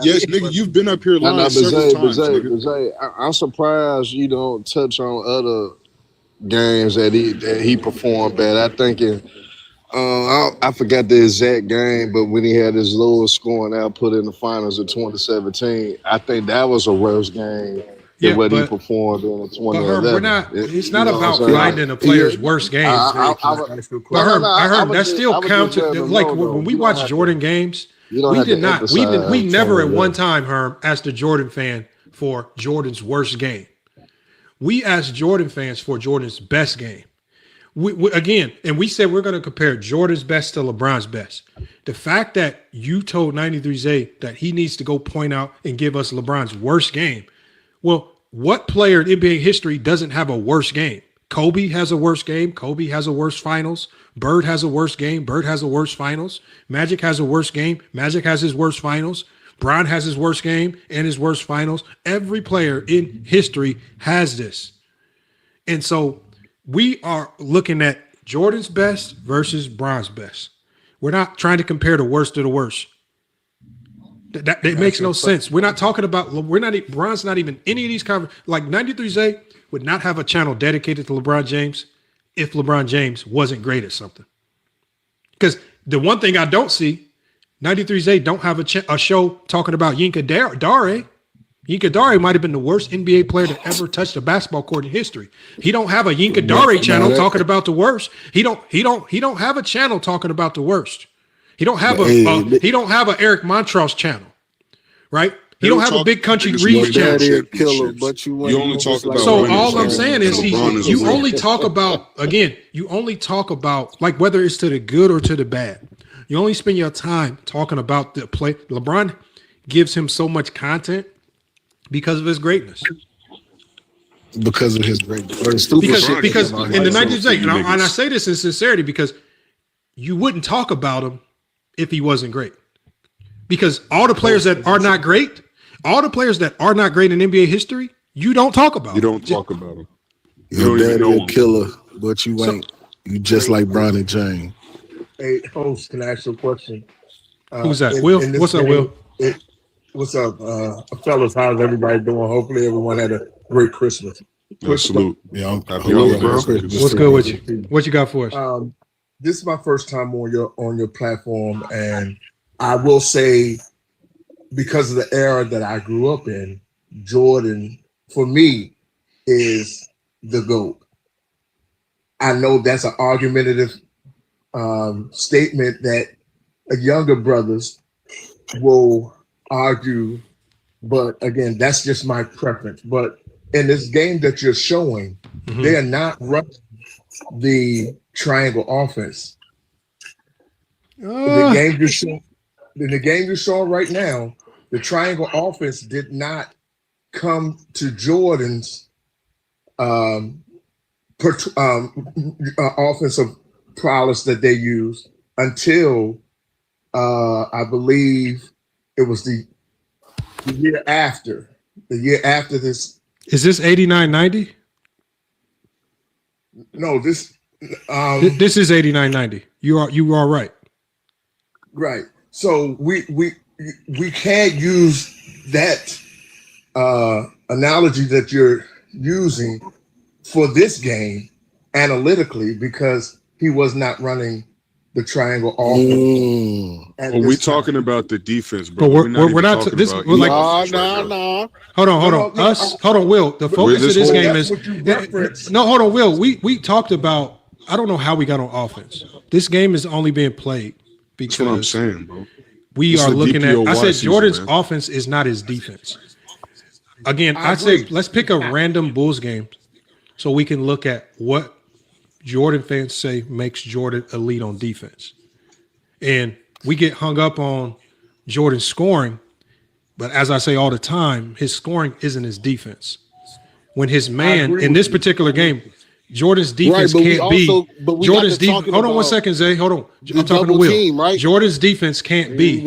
Yes, nigga, you've been up here lying several times. I'm surprised you don't touch on other games that he performed bad. I think I forgot the exact game, but when he had his lowest scoring output in the finals of 2017, I think that was a worse game than what he performed in 2011. It's not about finding a player's worst games. But Herb, that still counted. Like when we watch Jordan games, we never at one time, Herb, asked a Jordan fan for Jordan's worst game. We asked Jordan fans for Jordan's best game. Again, and we said we're going to compare Jordan's best to LeBron's best. The fact that you told 93Z that he needs to go point out and give us LeBron's worst game, well, what player in NBA history doesn't have a worse game? Kobe has a worse game. Kobe has a worse finals. Bird has a worse game. Bird has a worse finals. Magic has a worse game. Magic has his worst finals. Bron has his worst game and his worst finals. Every player in history has this. And so we are looking at Jordan's best versus Bron's best. We're not trying to compare the worst to the worst. That makes no sense. We're not talking about, Bron's not even any of these conversations. Like 93Z would not have a channel dedicated to LeBron James if LeBron James wasn't great at something. Because the one thing I don't see, 93Z don't have a show talking about Yinka Dare. Yinka Dare might have been the worst NBA player to ever touch the basketball court in history. He don't have a Yinka Dare channel talking about the worst. He don't have a channel talking about the worst. He don't have a Eric Montross channel, right? He don't have a Big Country Reeves channel. Killer, but you only talk about. So all I'm saying is you only talk about like whether it's to the good or to the bad. You only spend your time talking about the play. LeBron gives him so much content because of his greatness. Because of his greatness. Because in the 90s, and I say this in sincerity because you wouldn't talk about him if he wasn't great. Because all the players that are not great, in NBA history, you don't talk about. You don't talk about them. Your daddy a killer, but you ain't. You just like Bron and James. Hey, host, can I ask you a question? Who's that? Will? What's up, Will? What's up, fellas? How's everybody doing? Hopefully, everyone had a great Christmas. Salute. Yeah, I'm happy. What's good with you? What you got for us? This is my first time on your platform, and I will say, because of the era that I grew up in, Jordan, for me, is the GOAT. I know that's an argumentative statement that younger brothers will argue, but again, that's just my preference. But in this game that you're showing, they are not running the triangle offense. The game you're showing right now, the triangle offense did not come to Jordan's offensive prowess that they used until I believe it was the year after. The year after this. Is this 89-90? No, this is 89-90. You are right. Right. So we can't use that analogy that you're using for this game analytically because he was not running the triangle offense. But we're talking about the defense, bro. But we're not talking about. No. Hold on. Will. The focus of this game is no. Hold on, Will. We talked about. I don't know how we got on offense. This game is only being played because that's what I'm saying, bro. We are looking at. I said Jordan's offense is not his defense. Again, I said let's pick a random Bulls game so we can look at what Jordan fans say makes Jordan elite on defense. And we get hung up on Jordan's scoring, but as I say all the time, his scoring isn't his defense. When his man in this particular game, Jordan's defense can't be Jordan's defense. Hold on 1 second, Zay. Hold on. I'm talking to Will. Team, right? Jordan's defense can't be.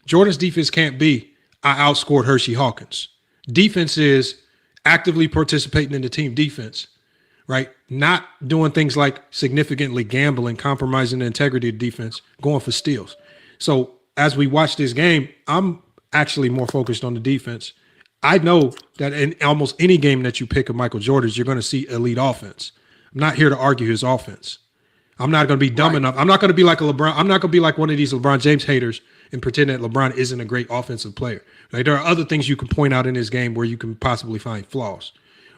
Jordan's defense can't be. I outscored Hershey Hawkins. Defense is actively participating in the team defense, right? Not doing things like significantly gambling, compromising the integrity of defense, going for steals. So as we watch this game, I'm actually more focused on the defense. I know that in almost any game that you pick of Michael Jordan's, you're going to see elite offense. I'm not here to argue his offense. I'm not going to be dumb enough. I'm not going to be like a LeBron. I'm not going to be like one of these LeBron James haters and pretend that LeBron isn't a great offensive player. Like, there are other things you can point out in his game where you can possibly find flaws.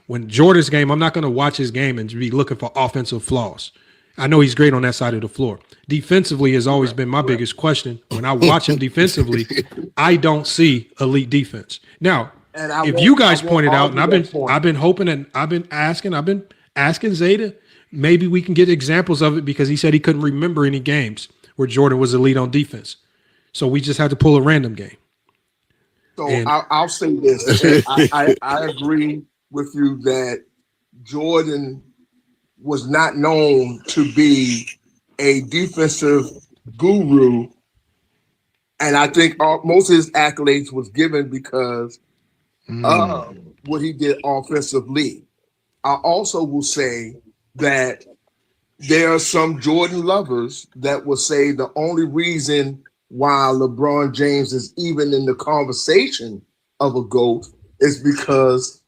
When Jordan's game, I'm not going to watch his game and be looking for offensive flaws. I know he's great on that side of the floor. Defensively has always been my biggest question. When I watch him defensively, I don't see elite defense. Now, if you guys pointed out, and I've been hoping and I've been asking Zeta, maybe we can get examples of it because he said he couldn't remember any games where Jordan was elite on defense. So we just had to pull a random game. So I'll say this. I agree with you that Jordan was not known to be a defensive guru, and I think most of his accolades was given because of what he did offensively. I also will say that there are some Jordan lovers that will say the only reason why LeBron James is even in the conversation of a GOAT is because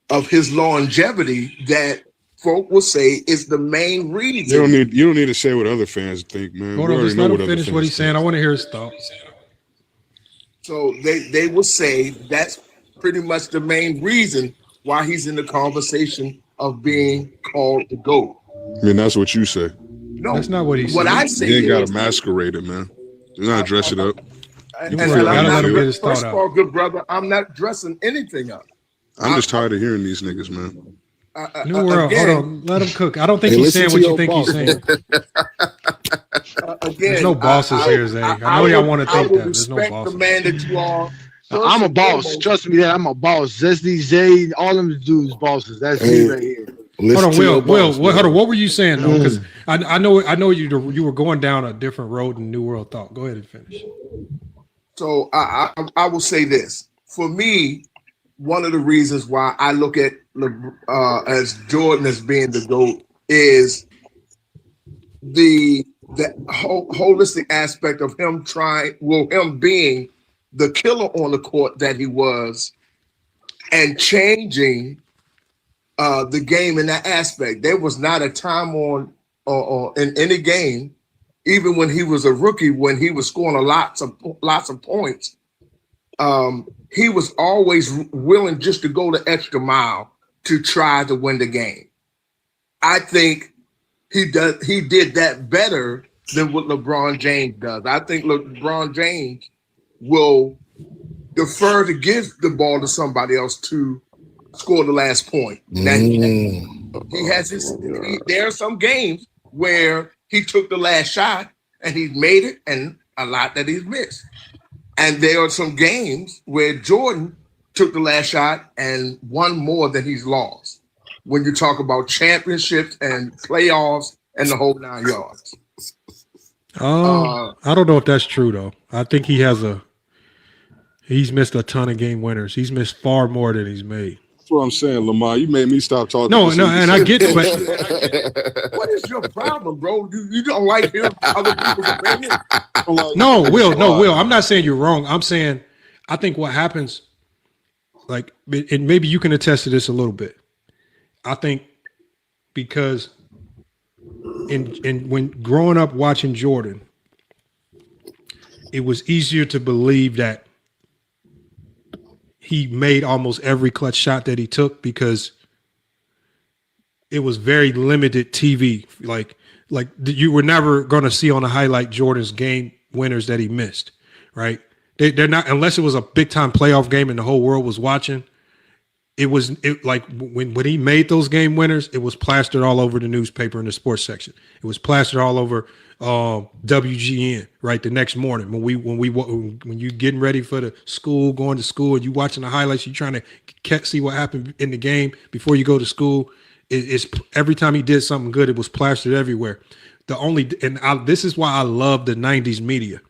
of his longevity that folk will say is the main reason. You don't need to say what other fans think, man. Hold on, just let him finish what he's saying. I want to hear his thoughts. So they will say that's pretty much the main reason why he's in the conversation of being called the GOAT. I mean, that's what you say. No, that's not what he said. What I say you ain't got is, to masquerade it, man. You gotta dress it up. and I'm not, first of all, good brother, I'm not dressing anything up. I'm just tired of hearing these niggas, man. New World, hold on, let him cook. I don't think he's saying what you think he's saying. There's no bosses here, Zay. I know y'all want to think that. There's no bosses. The man that you are. I'm a boss. Trust me that I'm a boss. Zesty, Zay, all them dudes bosses. That's me right here. Hold on, Will. Hold on. What were you saying though? Because I know you were going down a different road than New World thought. Go ahead and finish. So I will say this. For me, one of the reasons why I look at as Jordan as being the GOAT is the holistic aspect of him him being the killer on the court that he was, and changing the game in that aspect. There was not a time in any game, even when he was a rookie, when he was scoring lots of points. He was always willing just to go the extra mile to try to win the game. I think he did that better than what LeBron James does. I think LeBron James will defer to give the ball to somebody else to score the last point. Now, he has there are some games where he took the last shot and he's made it, and a lot that he's missed. And there are some games where Jordan took the last shot and won more than he's lost. When you talk about championships and playoffs and the whole 9 yards. I don't know if that's true though. I think he's missed a ton of game winners. He's missed far more than he's made. That's what I'm saying, Lamar. You made me stop talking. No, and I get it, but what is your problem, bro? You don't like hearing other people's opinions? No, Will. I'm not saying you're wrong. I'm saying I think what happens, like, and maybe you can attest to this a little bit. I think because when growing up watching Jordan, it was easier to believe that he made almost every clutch shot that he took because it was very limited TV. Like you were never going to see on a highlight Jordan's game winners that he missed, right? They're not, unless it was a big time playoff game and the whole world was watching. It like when he made those game winners, it was plastered all over the newspaper in the sports section. It was plastered all over WGN, right? The next morning when you getting ready for the school, going to school, and you watching the highlights, you trying to see what happened in the game before you go to school. It's every time he did something good, it was plastered everywhere. This is why I love the 90s media,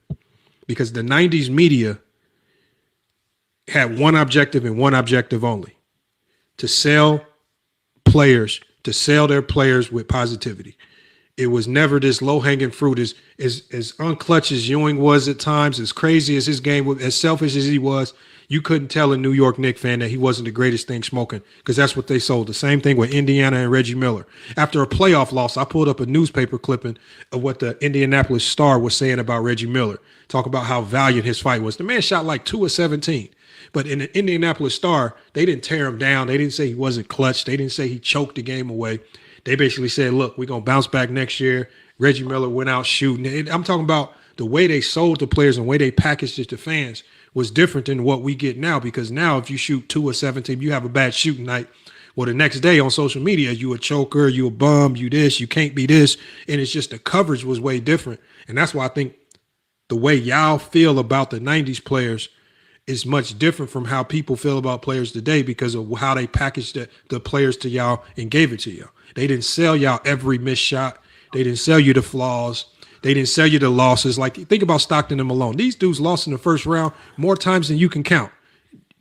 because the 90s media had one objective and one objective only: to sell their players with positivity. It was never this low-hanging fruit. As unclutch as Ewing was at times, as crazy as his game was, as selfish as he was, you couldn't tell a New York Knicks fan that he wasn't the greatest thing smoking, because that's what they sold. The same thing with Indiana and Reggie Miller. After a playoff loss, I pulled up a newspaper clipping of what the Indianapolis Star was saying about Reggie Miller. Talk about how valiant his fight was. The man shot like 2 of 17. But in the Indianapolis Star, they didn't tear him down. They didn't say he wasn't clutch. They didn't say he choked the game away. They basically said, look, we're going to bounce back next year. Reggie Miller went out shooting. And I'm talking about the way they sold the players and the way they packaged it to fans was different than what we get now, because now if you shoot 2 of 17, you have a bad shooting night. Well, the next day on social media, you a choker, you a bum, you this, you can't be this. And it's just the coverage was way different. And that's why I think the way y'all feel about the 90s players is much different from how people feel about players today because of how they packaged the players to y'all and gave it to y'all. They didn't sell y'all every missed shot. They didn't sell you the flaws. They didn't sell you the losses. Like, think about Stockton and Malone. These dudes lost in the first round more times than you can count.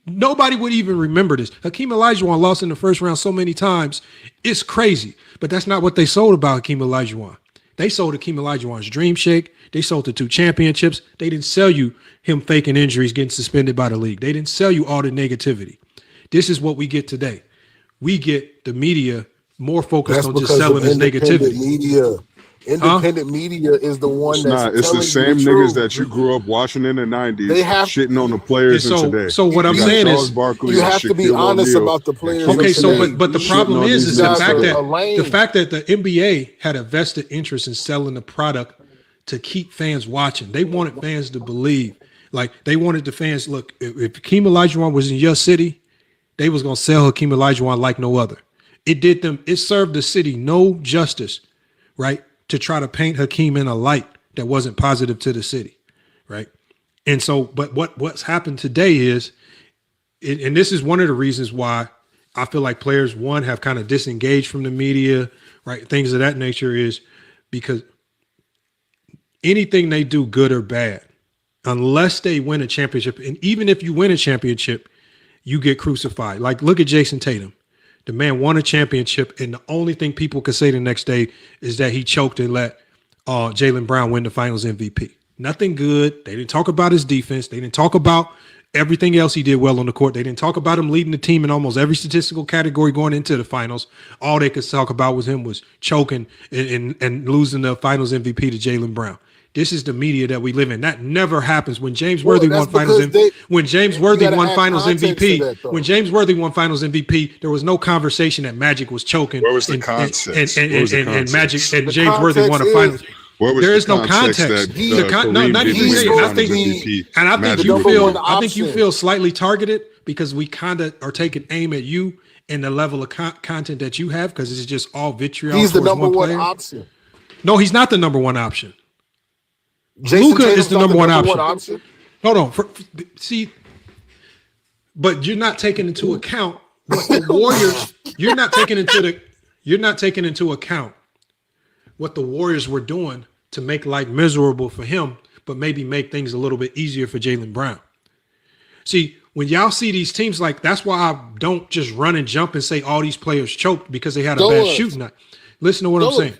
Nobody would even remember this. Hakeem Olajuwon lost in the first round so many times. It's crazy. But that's not what they sold about Hakeem Olajuwon. They sold Hakeem Olajuwon's dream shake. They sold the 2 championships. They didn't sell you him faking injuries, getting suspended by the league. They didn't sell you all the negativity. This is what we get today. We get the media more focused on just selling us negativity. Independent media is the one It's the same niggas that you grew up watching in the 90s shitting on the players today. So what I'm saying is you have to be honest about the players. Okay, so but the problem is the fact that the NBA had a vested interest in selling the product to keep fans watching. They wanted fans to believe. Like, they wanted the fans, look, if Hakeem Olajuwon was in your city, they was gonna sell Hakeem Olajuwon like no other. It served the city no justice, right? To try to paint Hakeem in a light that wasn't positive to the city, right? And so, but what's happened today is, and this is one of the reasons why I feel like players, one, have kind of disengaged from the media, right? Things of that nature, is because anything they do, good or bad, unless they win a championship, and even if you win a championship, you get crucified. Like, look at Jason Tatum. The man won a championship, and the only thing people could say the next day is that he choked and let Jaylen Brown win the Finals MVP. Nothing good. They didn't talk about his defense. They didn't talk about everything else he did well on the court. They didn't talk about him leading the team in almost every statistical category going into the finals. All they could talk about was him was choking and losing the Finals MVP to Jaylen Brown. This is the media that we live in. That never happens. When James Worthy won Finals MVP, when James Worthy won Finals MVP, there was no conversation that Magic was choking. Where was the context? And Magic and James Worthy won a Finals. There is no context. I think you feel slightly targeted because we kind of are taking aim at you and the level of content that you have, because it's just all vitriol. He's the number one option. No, he's not the number one option. Luka is the number one option. Hold on. But you're not taking into account what the Warriors. You're not taking into account what the Warriors were doing to make life miserable for him, but maybe make things a little bit easier for Jaylen Brown. See, when y'all see these teams, like, that's why I don't just run and jump and say all these players choked because they had a bad shooting night. Listen to what I'm saying.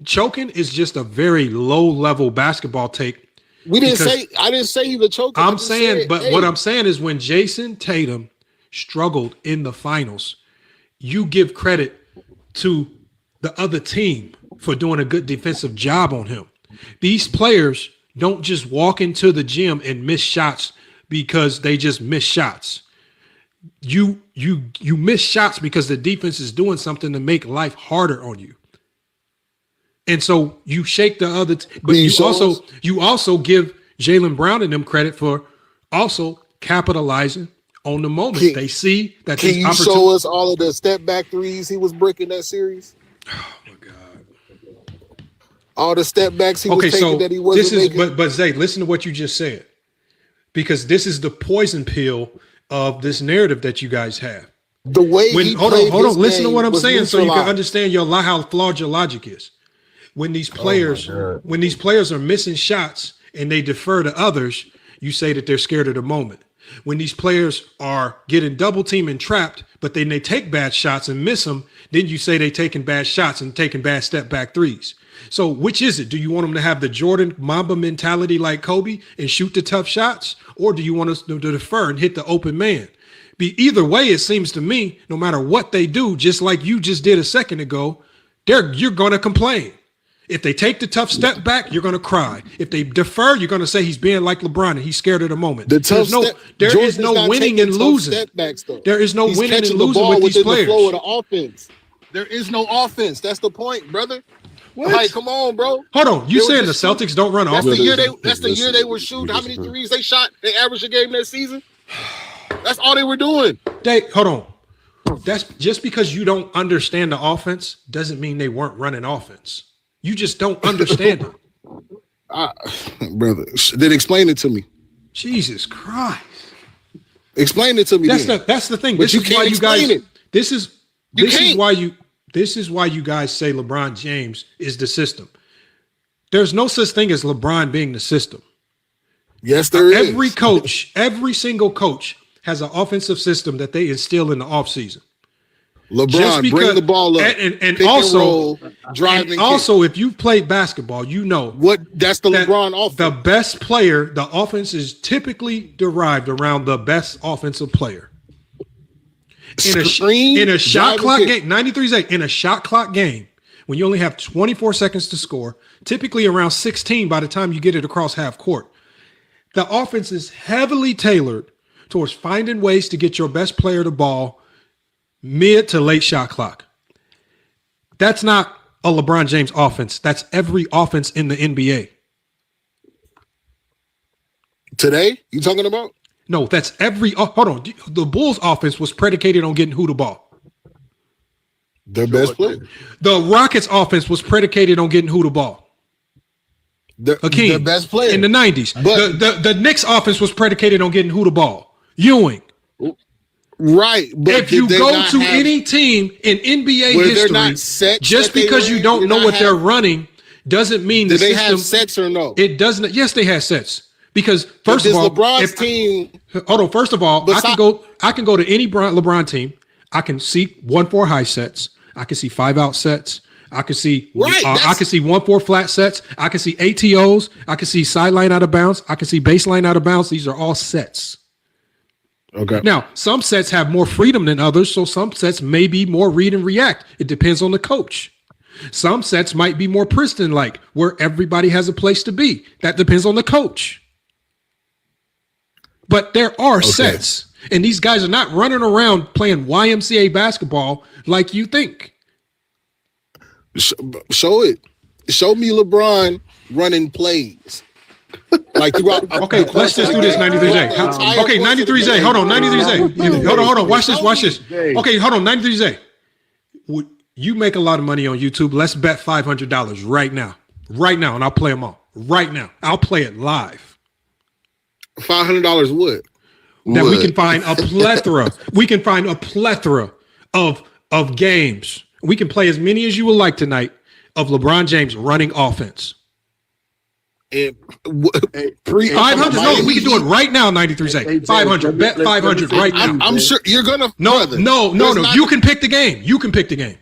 Choking is just a very low level basketball take. I didn't say you were choking. I'm saying, what I'm saying is, when Jason Tatum struggled in the finals, you give credit to the other team for doing a good defensive job on him. These players don't just walk into the gym and miss shots because they just miss shots. You miss shots because the defense is doing something to make life harder on you. And so you shake the other, but you also give Jaylen Brown and them credit for also capitalizing on the moment. They see that. Can you show us all of the step back threes he was breaking that series? Oh my God! All the step backs he was taking that he wasn't making. But Zay, listen to what you just said, because this is the poison pill of this narrative that you guys have. The way hold on, listen to what I'm saying, so you can understand how flawed your logic is. When these players are missing shots and they defer to others, you say that they're scared of the moment. When these players are getting double teamed and trapped, but then they take bad shots and miss them, then you say they're taking bad shots and taking bad step back threes. So which is it? Do you want them to have the Jordan Mamba mentality like Kobe and shoot the tough shots? Or do you want us to defer and hit the open man? Either way, it seems to me, no matter what they do, just like you just did a second ago, you're going to complain. If they take the tough step back, you're going to cry. If they defer, you're going to say he's being like LeBron and he's scared of the moment. There is no winning and losing. There is no winning and losing with these players. The flow of the offense. There is no offense. That's the point, brother. What? Like, come on, bro. Hold on. You saying the Celtics don't run offense? That's the year they were shooting. How many threes they shot? They averaged a game that season. That's all they were doing. Hold on. That's just because you don't understand the offense doesn't mean they weren't running offense. You just don't understand it. Brother, then explain it to me. Jesus Christ. Explain it to me. That's the thing. But This you is can't why you explain guys. it. This is can't. why you guys say LeBron James is the system. There's no such thing as LeBron being the system. Yes, there is. Every coach, every single coach has an offensive system that they instill in the offseason. LeBron, bring the ball up, and also, driving. Also, if you've played basketball, you know that's the LeBron offense. The best player, the offense is typically derived around the best offensive player. In a shot clock game, 93-8, in a shot clock game, when you only have 24 seconds to score, typically around 16 by the time you get it across half court, the offense is heavily tailored towards finding ways to get your best player the ball mid to late shot clock. That's not a LeBron James offense. That's every offense in the NBA. Today, you talking about? No, that's every. Hold on. The Bulls' offense was predicated on getting who the ball? Their best player. The Rockets' offense was predicated on getting who the ball? Hakeem, their best player in the 90s. But the Knicks' offense was predicated on getting who the ball? Ewing. Right, but if you go to any team in NBA history, just because you don't know what they're running doesn't mean do the they system, have sets or no? It doesn't. Yes, they have sets because first of all, LeBron's team. Hold on. First of all, I can go to any LeBron team. I can see 1-4 high sets. I can see 5 out sets. I can see I can see 1-4 flat sets. I can see ATOs. I can see sideline out of bounds. I can see baseline out of bounds. These are all sets. Okay. Now, some sets have more freedom than others, so some sets may be more read and react. It depends on the coach. Some sets might be more Princeton-like, where everybody has a place to be. That depends on the coach. But there are sets, and these guys are not running around playing YMCA basketball like you think. Show it. Show me LeBron running plays. Like throughout. Okay, let's just do this 93J. Okay, 93J. Hold on, 93J. Hold on. Watch this. Okay, hold on, 93J. You make a lot of money on YouTube. Let's bet $500 right now. Right now, and I'll play them all. Right now. I'll play it live. $500 what? That we can find a plethora. We can find a plethora of games. We can play as many as you would like tonight of LeBron James running offense. 500. No, we can do it right now. 93J. 500. Bet 500 right now. I'm sure you're gonna. No. You can pick the game. You can pick the game.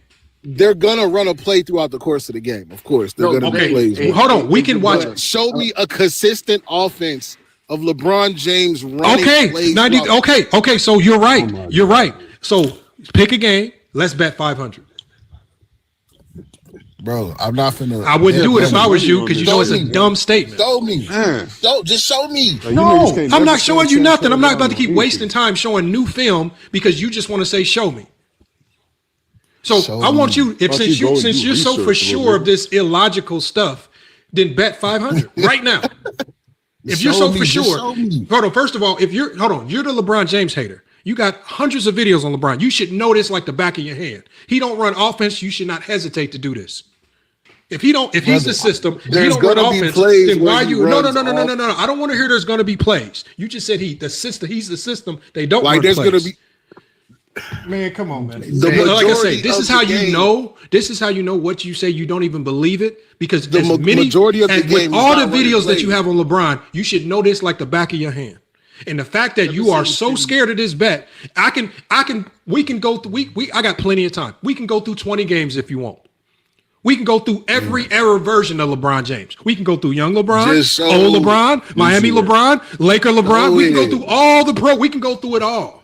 They're gonna run a play throughout the course of the game. Of course, they're gonna be plays. Hold on. We can watch. Show me a consistent offense of LeBron James running. Okay. 90. Okay. So you're right. You're right. So pick a game. Let's bet 500. Bro, I'm not finna. I wouldn't do it if I was you because you know it's a dumb statement. Show me. Just show me. No, I'm not showing you nothing. I'm not about to keep wasting time showing new film because you just want to say show me. So I want you, since you're so for sure of this illogical stuff, then bet 500 right now. If you're so for sure. Hold on. First of all, you're the LeBron James hater. You got hundreds of videos on LeBron. You should know this like the back of your hand. He don't run offense. You should not hesitate to do this. If he's the system, if he don't run offense, then why you? No. I don't want to hear there's going to be plays. You just said he's the system. They don't like there's going to be. Man, come on, man. Like I say, this is how you know. This is how you know what you say. You don't even believe it because the majority of the game with all the videos that you have on LeBron, you should know this like the back of your hand. And the fact that you are so scared of this bet, we can go through. I got plenty of time. We can go through 20 games if you want. We can go through every era version of LeBron James. We can go through young LeBron, old LeBron, Miami LeBron, Laker LeBron. We can go through all the pro. We can go through it all.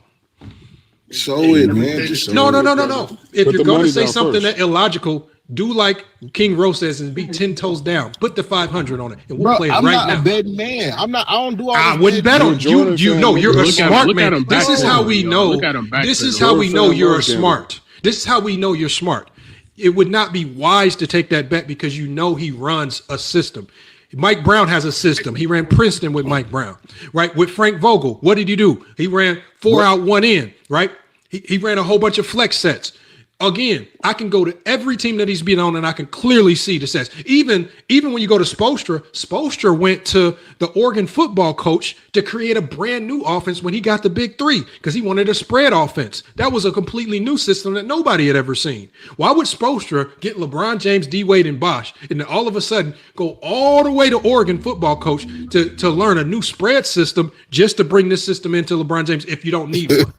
Show it, man. No. If you're going to say something that illogical, do like King Rose says and be 10 toes down. Put the 500 on it, and we'll play it right now. I'm not a betting man. I don't do all. I wouldn't bet on you. You know you're a smart man. This is how we know. This is how we know you're smart. This is how we know you're smart. It would not be wise to take that bet because you know he runs a system. Mike Brown has a system. He ran Princeton with Mike Brown, right? With Frank Vogel, what did he do? He ran 4 out, 1 in, right? He ran a whole bunch of flex sets. Again, I can go to every team that he's been on and I can clearly see the sets. Even when you go to Spoelstra went to the Oregon football coach to create a brand new offense when he got the big three because he wanted a spread offense. That was a completely new system that nobody had ever seen. Why would Spoelstra get LeBron James, D Wade, and Bosh and then all of a sudden go all the way to Oregon football coach to learn a new spread system just to bring this system into LeBron James if you don't need one?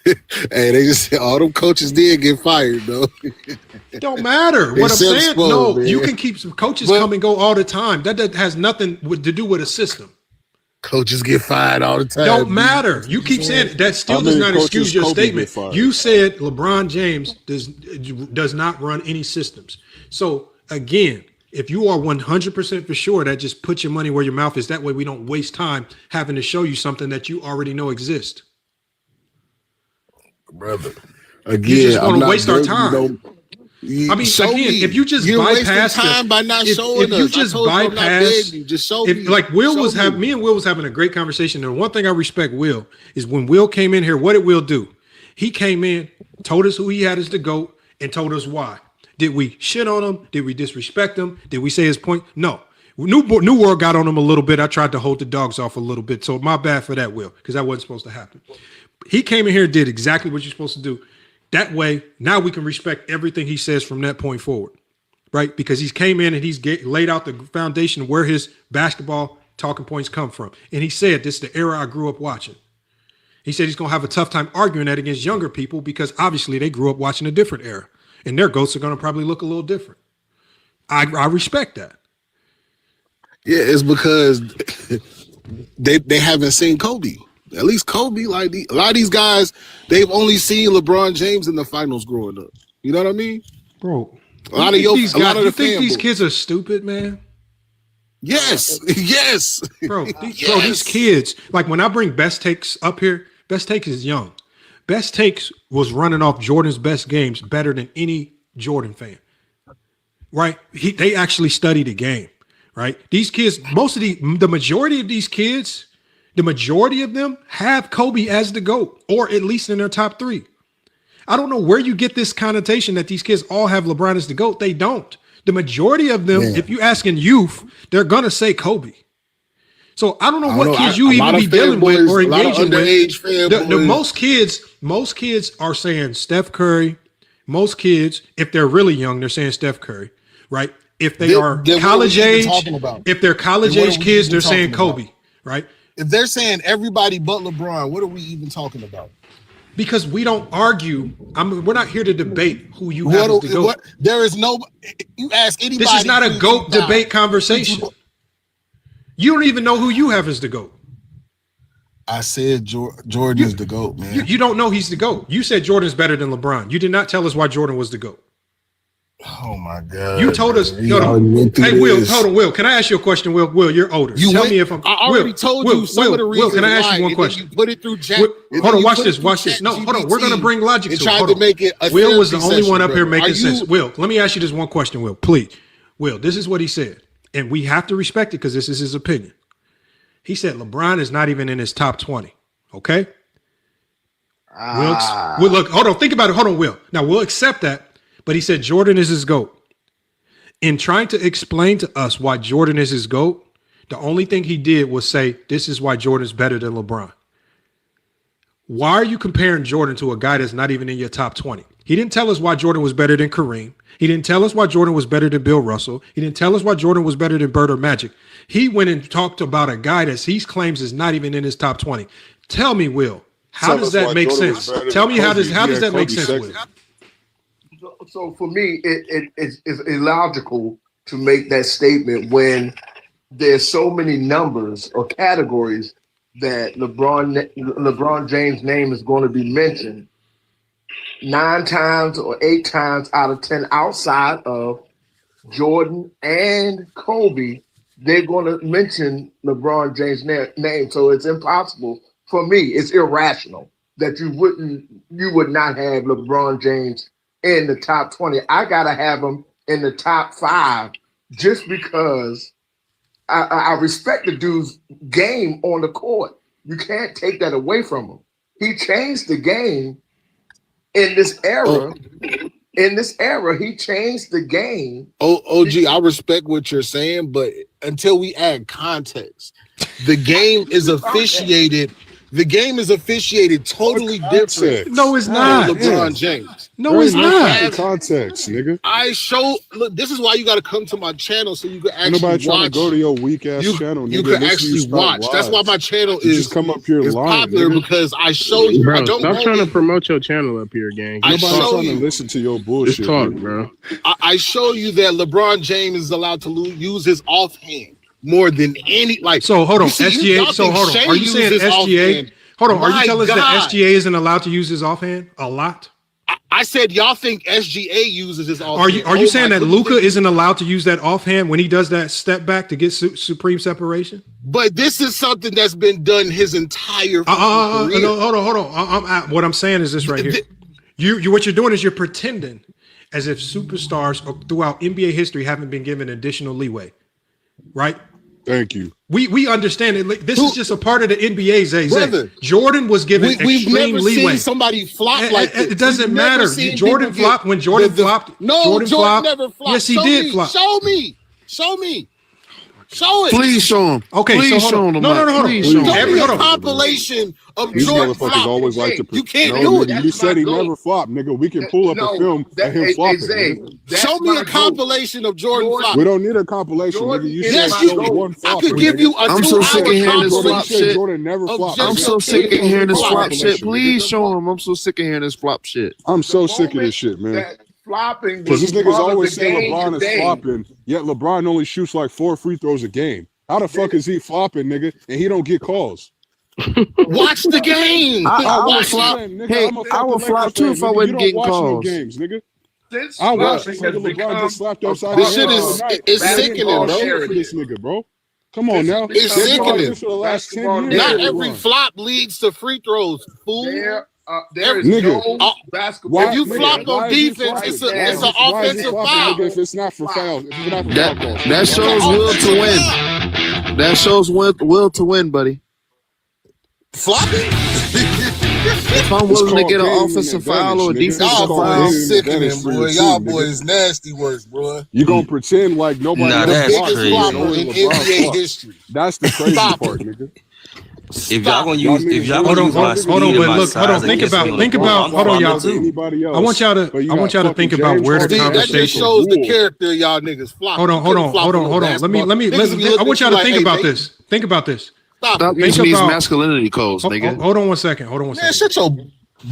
Hey, they just said all them coaches did get fired, though. It don't matter. What I'm saying, no, man. You can keep some coaches come and go all the time. That has nothing to do with a system. Coaches get fired all the time. Don't matter. You keep saying that still does not excuse your statement. You said LeBron James does not run any systems. So again, if you are 100% for sure, that just put your money where your mouth is. That way we don't waste time having to show you something that you already know exists. Brother, again, you just want to waste our time. I mean, again, if you just bypass time by not showing if you just bypass, just show me. Like Will was having, me and Will was having a great conversation. And one thing I respect Will is when Will came in here, what did Will do? He came in, told us who he had as the GOAT, and told us why. Did we shit on him? Did we disrespect him? Did we say his point? No. New World got on him a little bit. I tried to hold the dogs off a little bit. So my bad for that, Will, because that wasn't supposed to happen. He came in here and did exactly what you're supposed to do. That way, now we can respect everything he says from that point forward, right? Because he's came in and he's laid out the foundation where his basketball talking points come from. And he said, this is the era I grew up watching. He said he's going to have a tough time arguing that against younger people because obviously they grew up watching a different era. And their GOATs are going to probably look a little different. I respect that. Yeah, it's because they haven't seen Kobe. At least Kobe, like a lot of these guys, they've only seen LeBron James in the finals growing up. You know what I mean, bro? A lot of you think these kids are stupid, man? Yes, yes, bro. These kids, like when I bring Best Takes up here, Best Takes is young. Best Takes was running off Jordan's best games better than any Jordan fan, right? They actually study the game, right? These kids, the majority of these kids. The majority of them have Kobe as the GOAT, or at least in their top three. I don't know where you get this connotation that these kids all have LeBron as the GOAT. They don't. The majority of them, if you ask in youth, they're going to say Kobe. So I don't know what kids you even be dealing with or engaging with. The most kids are saying Steph Curry. Most kids, if they're really young, they're saying Steph Curry, right? If they are college age, if they're college age kids, they're saying Kobe, right? If they're saying everybody but LeBron, what are we even talking about? Because we don't argue. We're not here to debate who you have as the GOAT. There is no. You ask anybody. This is not a GOAT debate conversation. You don't even know who you have as the GOAT. I said Jordan is the GOAT, man. You don't know he's the GOAT. You said Jordan's better than LeBron. You did not tell us why Jordan was the GOAT. Oh my God! You told us. Hey, Will. Hold on, Will. Can I ask you a question, Will? Will, you're older. Tell me if I'm. I already told you some of the reasons. Will, can I ask you one question? You put it through chat. Hold on. Watch this. Watch this. No, hold on. We're gonna bring logic to it. Hold on. Will was the only one up here making sense. Will, let me ask you this one question. Will, please. Will, this is what he said, and we have to respect it because this is his opinion. He said LeBron is not even in his top 20. Okay. Will, look. Hold on. Think about it. Hold on, Will. Now we'll accept that. But he said Jordan is his GOAT. In trying to explain to us why Jordan is his GOAT, the only thing he did was say, this is why Jordan's better than LeBron. Why are you comparing Jordan to a guy that's not even in your top 20? He didn't tell us why Jordan was better than Kareem. He didn't tell us why Jordan was better than Bill Russell. He didn't tell us why Jordan was better than Bird or Magic. He went and talked about a guy that he claims is not even in his top 20. Tell me, Will, how does that make sense? Tell me how does that make sense, Will? So for me, it's illogical to make that statement when there's so many numbers or categories that LeBron James' name is going to be mentioned 9 times or 8 times out of 10 outside of Jordan and Kobe. They're going to mention LeBron James' name. So it's impossible for me. It's irrational that you would not have LeBron James in the top 20. I gotta have him in the top 5 just because I respect the dude's game on the court. You can't take that away from him. He changed the game in this era in this era, he changed the game. OG, I respect what you're saying, but until we add context, the game is officiated. The game is officiated totally different. No, it's not. LeBron James. No, it's not. Context, nigga. Look, this is why you got to come to my channel so you can actually Nobody trying to watch. go to your weak ass channel. You nigga. can actually watch. That's why my channel is just come up here is lying, popular nigga. because I show you. Bro, I don't stop know trying it. to promote your channel up here, gang. I Nobody show trying you. to listen to your bullshit. Just talk, nigga. bro. I show you that LeBron James is allowed to use his offhand more than any. Like, So hold on, you see, SGA. So hold on. Are you saying SGA? Hold on. Are you telling us that SGA isn't allowed to use his offhand a lot? I said y'all think SGA uses his offhand. Are you saying that Luka isn't allowed to use that offhand when he does that step back to get supreme separation? But this is something that's been done his entire career. No, hold on. What I'm saying is this right here. You what you're doing is you're pretending as if superstars throughout NBA history haven't been given additional leeway, right? Thank you. We understand it. This is just a part of the NBA, Zay. Brother, Jordan was given we've extreme never leeway. seen somebody flop like this. It doesn't We've never matter. seen Jordan people flopped when Jordan flopped. No, Jordan flopped. never flopped. Yes, he Show did me. flop. Show me. Show me. Show it. Please show him. Okay, Please so show hold him. on. No. Please show him. Show me a compilation of These Jordan motherfuckers flopping. always like to. You can't no, do nigga, it. you said he never flopped, nigga. We can pull up a film of him flopping. Nigga. Show me a compilation of Jordan flopping. We don't need a compilation, nigga. You Yes, said you show do. one I flopper. could give you a I'm so sick of hearing this Jordan, flop you said shit. Jordan never flopped. I'm so sick of hearing this flop shit. Please show him. I'm so sick of hearing this flop shit. I'm so sick of this shit, man. Flopping Because was this niggas part of always the say game LeBron today. is flopping, yet LeBron only shoots like 4 free throws a game. How the fuck is he flopping, nigga, and he don't get calls? Watch the game. I would Watch flop. it. Hey, I would flop too if I wasn't getting calls. Games, nigga. Since I watched flopping this nigga has LeBron become just slapped upside This his shit head is tonight. it's Man, sickening, all bro. shit for this nigga, bro. Come on now. It's They've been like sickening. this for the last 10 Basketball years. Not with every LeBron. flop leads to free throws, fool. There is Nigga. no basketball. If you nigga, flop why on is he defense, flopping? it's an Why is he offensive flopping, foul. nigga, if it's not for fouls? If it's not for foul calls. That shows will to win. That shows will to win, buddy. Flopping? If I'm willing to get an offensive foul or a defensive Y'all foul, boys sickening, boy. Y'all boys nasty work, bro. You gonna pretend like nobody Nah, ever that's flopped, crazy. nigga, Flopper only in LeBron NBA flopped. history. That's the crazy Stop part, it. nigga. If y'all gonna use, if y'all Hold gonna on, use my speed hold on, and but my look, hold on. size Think against about, me, think LeBron, about. I'm Hold on, flopping y'all. too. Anybody else. I want y'all But you to got think fucking about James where the Harden. See, that just conversation. shows the Wool. character of y'all niggas flopping. Hold on. Let I want y'all to think about this. Think about this. stop Think using these about- masculinity codes, nigga. Hold on one second. Man, shut your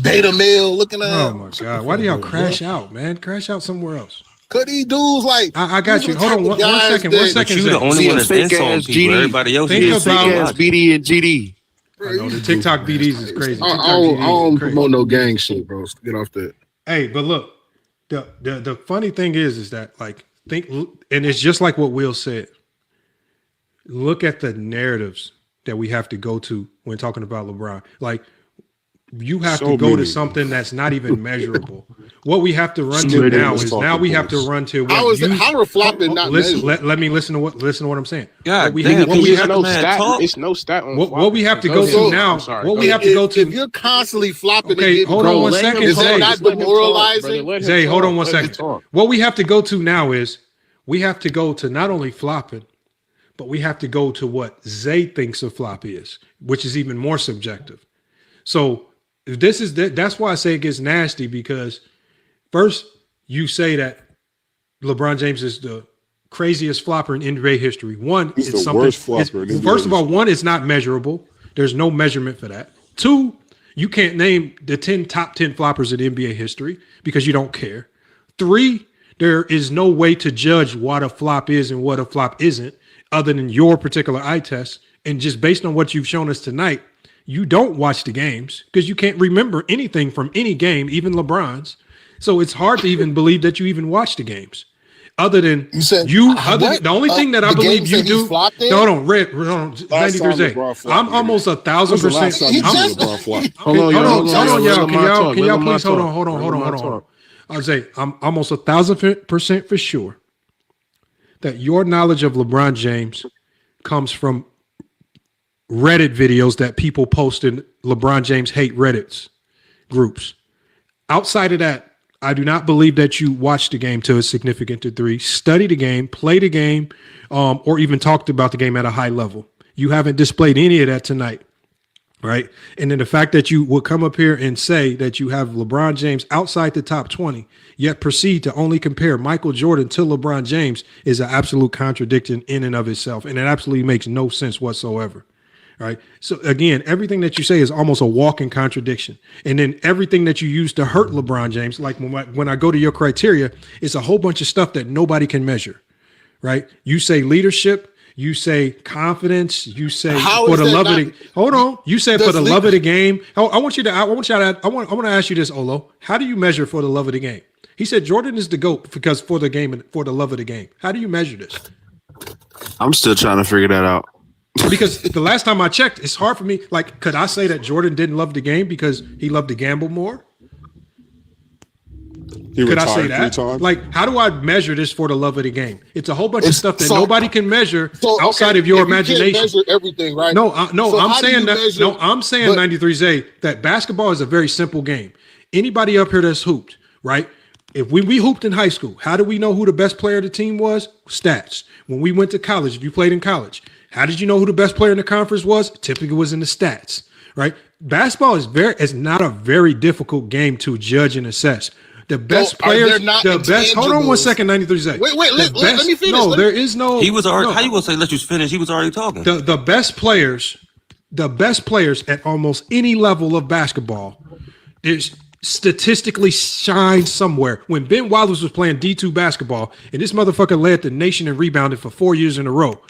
beta male looking at. Oh my god! Why do y'all crash out, man? Crash out somewhere else. Cause these dudes like I got these you. are Hold the on type one of guys second. that- One second. You the Zay. only one that's fake insulting ass people. GD. Everybody else Think is about- fake Ass logic. BD and GD. I know the TikTok BDs is crazy. I TikTok don't BDs is crazy. promote no gang shit, bro. Get off that. Hey, but look, the funny thing is that like and it's just like what Will said. Look at the narratives that we have to go to when talking about LeBron. Like you have So to go to many. something that's not even measurable. What we have to run So to many now was is talking now we have to points. run to How what is it? you How are flopping not listen. measured? Let me listen to what I'm saying. God What we- damn, what can we you have let to- the man talk? It's no stat on What we have to flopping. go So- to now. I'm sorry. What we If- have to go to. If you're constantly flopping, Okay, and getting hold on goals, one let him second, is that Zay. not Just let him talk, demoralizing? brother. Let him Zay, hold talk. on one Let him second. talk. What we have to go to now is we have to go to not only flopping, but we have to go to what Zay thinks a flop is, which is even more subjective. So that's why I say it gets nasty, because first you say that LeBron James is the craziest flopper in NBA history. One, He's it's the something. worst flopper in NBA First of all, one, it's not measurable. There's no measurement for that. Two, you can't name the top 10 floppers in NBA history because you don't care. Three, there is no way to judge what a flop is and what a flop isn't other than your particular eye test. And just based on what you've shown us tonight, you don't watch the games because you can't remember anything from any game, even LeBron's. So it's hard to even believe that you even watch the games. Other than the only thing that I believe you do. Hold on, hold on, 93 Zay. I'm almost 1,000%. Hold on, y'all. Can y'all Let please him hold on. talk. I'll say I'm almost 1,000% for sure that your knowledge of LeBron James comes from Reddit videos that people post in LeBron James hate Reddits groups. Outside of that, I do not believe that you watched the game to a significant degree, study the game, play the game, or even talked about the game at a high level. You haven't displayed any of that tonight, right? And then the fact that you would come up here and say that you have LeBron James outside the top 20, yet proceed to only compare Michael Jordan to LeBron James is an absolute contradiction in and of itself. And it absolutely makes no sense whatsoever. Right. So again, everything that you say is almost a walking contradiction. And then everything that you use to hurt LeBron James, like when I go to your criteria, it's a whole bunch of stuff that nobody can measure. Right. You say leadership, you say confidence, you say for the love of the hold on. You said for the love of the game. I want to ask you this, Olo. How do you measure for the love of the game? He said Jordan is the GOAT because for the game and for the love of the game. How do you measure this? I'm still trying to figure that out. Because the last time I checked, it's hard for me. Like, could I say that Jordan didn't love the game because he loved to gamble more? Could I say that? Like, how do I measure this for the love of the game? It's a whole bunch of stuff that nobody can measure outside of your imagination. You can't measure everything, right? No, So I'm how do saying you that. measure- No, I'm saying 93Z that basketball is a very simple game. Anybody up here that's hooped, right? If we hooped in high school, how do we know who the best player of the team was? Stats. When we went to college, if you played in college, how did you know who the best player in the conference was? Typically it was in the stats, right? Basketball is not a very difficult game to judge and assess. The best players, hold on 1 second, 93Z. Wait, let me finish. No, there is no. He was already. How you gonna say let you finish? He was already talking. The best players at almost any level of basketball is statistically shine somewhere. When Ben Wallace was playing D2 basketball and this motherfucker led the nation in rebounding for 4 years in a row,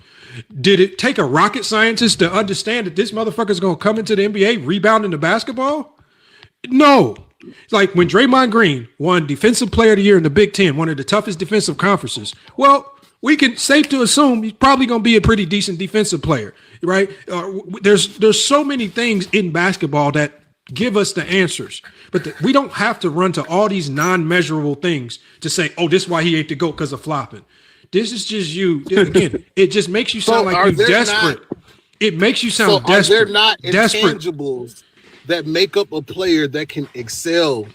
did it take a rocket scientist to understand that this motherfucker's going to come into the NBA rebounding the basketball? No. Like when Draymond Green won Defensive Player of the Year in the Big Ten, one of the toughest defensive conferences. Well, we can safe to assume he's probably going to be a pretty decent defensive player, right? There's so many things in basketball that give us the answers, but we don't have to run to all these non-measurable things to say, oh, this is why he ain't the GOAT because of flopping. This is just you. Again, it just makes you sound like you're desperate. It makes you sound desperate. Are there not intangibles that make up a player that can excel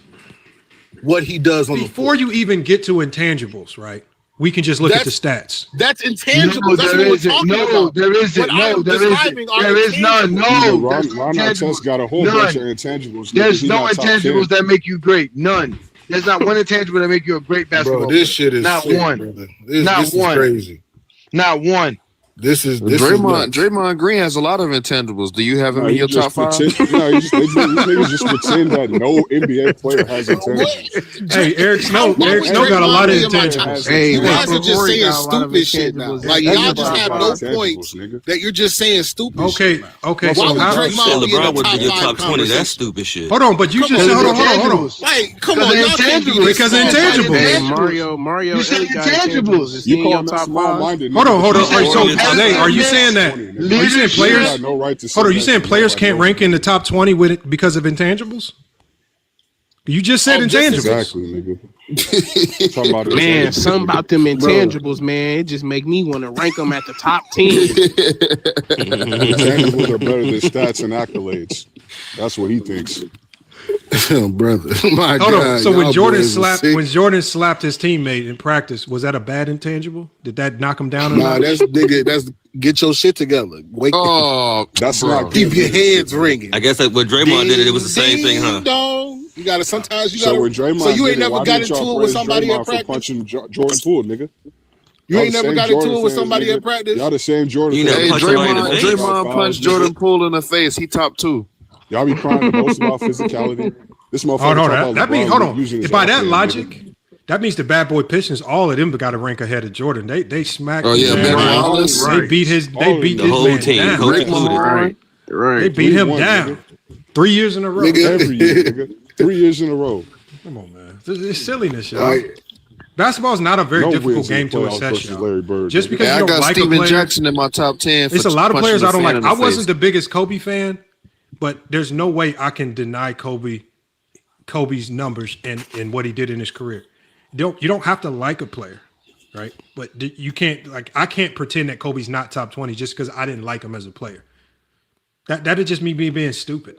what he does on the floor? Before you even get to intangibles, right? We can just look at the stats. That's intangible. That's what we're talking about. There isn't. No, there isn't. There is none. No. Ron Artest got a whole bunch of intangibles. There's no intangibles that make you great. None. There's not one intangible that make you a great basketball player. This shit is not sick, one. Brother. Not this one. Is crazy. Not one. This is Draymond Green has a lot of intangibles. Do you have him in your top five? These niggas just pretend that no NBA player has intangibles. Hey, Eric Snow got a lot of intangibles. Hey, you guys are just saying stupid shit now. Like y'all just have no points that you're just saying stupid shit. Okay. So how you said LeBron would be in your top 20? That's stupid shit. Hold on, but you just said hold on. Like, come on, y'all can't be because of intangibles. Hey, Mario, You said intangibles. You call them small-minded. Hold on. Hey, are you saying that? Are you saying players? Hold on. You saying players can't rank in the top 20 with it because of intangibles? You just said intangibles. Exactly, nigga. Man, something about them intangibles, man. It just make me want to rank them at the top 10. Intangibles are better than stats and accolades. That's what he thinks. Brother, my Hold God. on. So when Jordan slapped his teammate in practice, was that a bad intangible? Did that knock him down? Nah, that's get your shit together. Wake up. That's not keep your heads ringing. I guess that when Draymond did it was the same thing, huh? Dong. You gotta sometimes you gotta. So when Draymond so you ain't did it, never got into it with somebody at practice. Punching Jordan Poole, nigga. You ain't never got into it with somebody at practice. Y'all the same Jordan. Hey, Draymond punched Jordan Poole in the face. He top 2. Y'all be crying the most about physicality. This motherfucker. That means by that logic, that means the bad boy Pistons, all of them got to rank ahead of Jordan. They smacked. Oh yeah, Ben Wallace. They beat his. They beat the whole man team. down. Coach included. Right. They beat him down 3 years in a row. Every year, nigga. 3 years in a row. Come on, man. It's silliness, y'all. Basketball is not a very difficult game to assess, y'all. Just because you don't got like Steven a player, Jackson in my top 10. It's a lot of players I don't like. I wasn't the biggest Kobe fan, but there's no way I can deny Kobe's numbers and what he did in his career. You don't have to like a player, right? But you can't I can't pretend that Kobe's not top 20 just because I didn't like him as a player. That'd just me being stupid.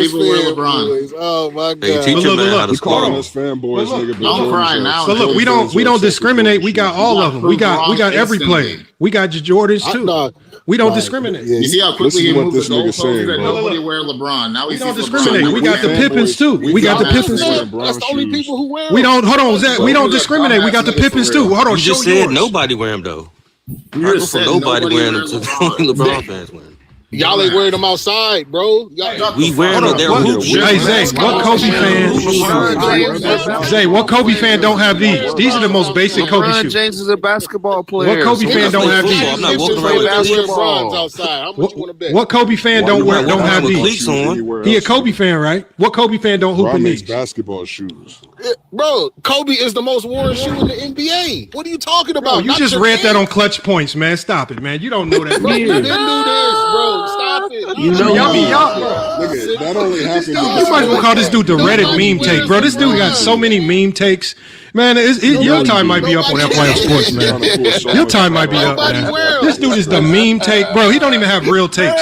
people wear LeBron. fanboys. Oh my god. Hey, teach your man how to You calling score. us fanboys, nigga? but Don't Jordan cry fans- now. So look, we don't discriminate. We got all of them. We got every Instantly. player. We got your Jordans too. We don't discriminate. You see how quickly Listen he to what moved this the nigga goalposts? saying, That bro. nobody wear LeBron. Now We he don't sees discriminate. LeBron. We got the Pippins too. We got the Pippins too. That's the only people who wear. We don't. Hold on, Zach. We don't discriminate. We got the Pippins too. Hold on. You just show said yours. nobody wear them though. You just said Nobody wearing them wears to only LeBron fans wearing them. Y'all ain't wearing them outside, bro. We wearing them. Hey Zay, what Kobe fan? Zay, what Kobe fan don't have these? These are the most basic Kobe LeBron shoes. James is a basketball player. What Kobe fan don't have these? I'm not walking around with basketball outside. How much you want to bet? What Kobe fan don't have these? Anywhere He a else? Kobe fan, right? What Kobe fan don't hoop Bron in makes these? basketball shoes. Bro, Kobe is the most worn shoe in the NBA. What are you talking Bro, about? you just read that on Clutch Points, man. Stop it, man. You don't know that. Bro, you didn't do this, bro. Stop it. You know y'all. Nigga, that only happened You because might as well call this dude the Reddit meme take, bro. This dude got so many meme takes. Man, your time might be up on FYF Sports, man. Your time might be up, man. This dude is the meme take, bro. He don't even have real takes.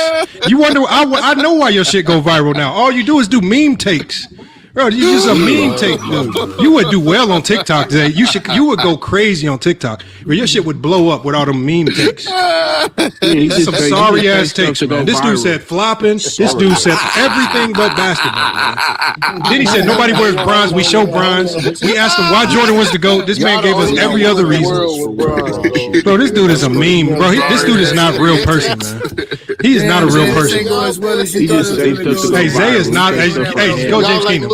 You wonder? I know why your shit go viral now. All you do is do meme takes. Bro, you just a meme take, dude. You would do well on TikTok, Zay. You would go crazy on TikTok. Where your shit would blow up with all them meme takes. These are some sorry ass takes, man. This dude said flopping. This dude said everything but basketball, man. Then he said nobody wears bronze. We show bronze. We asked him why Jordan was the GOAT. This man gave us every other reason. Bro, this dude is a meme, bro. This dude is not a real person, man. He is not a real person. Hey, Zay is not. Hey, go James Kingdom.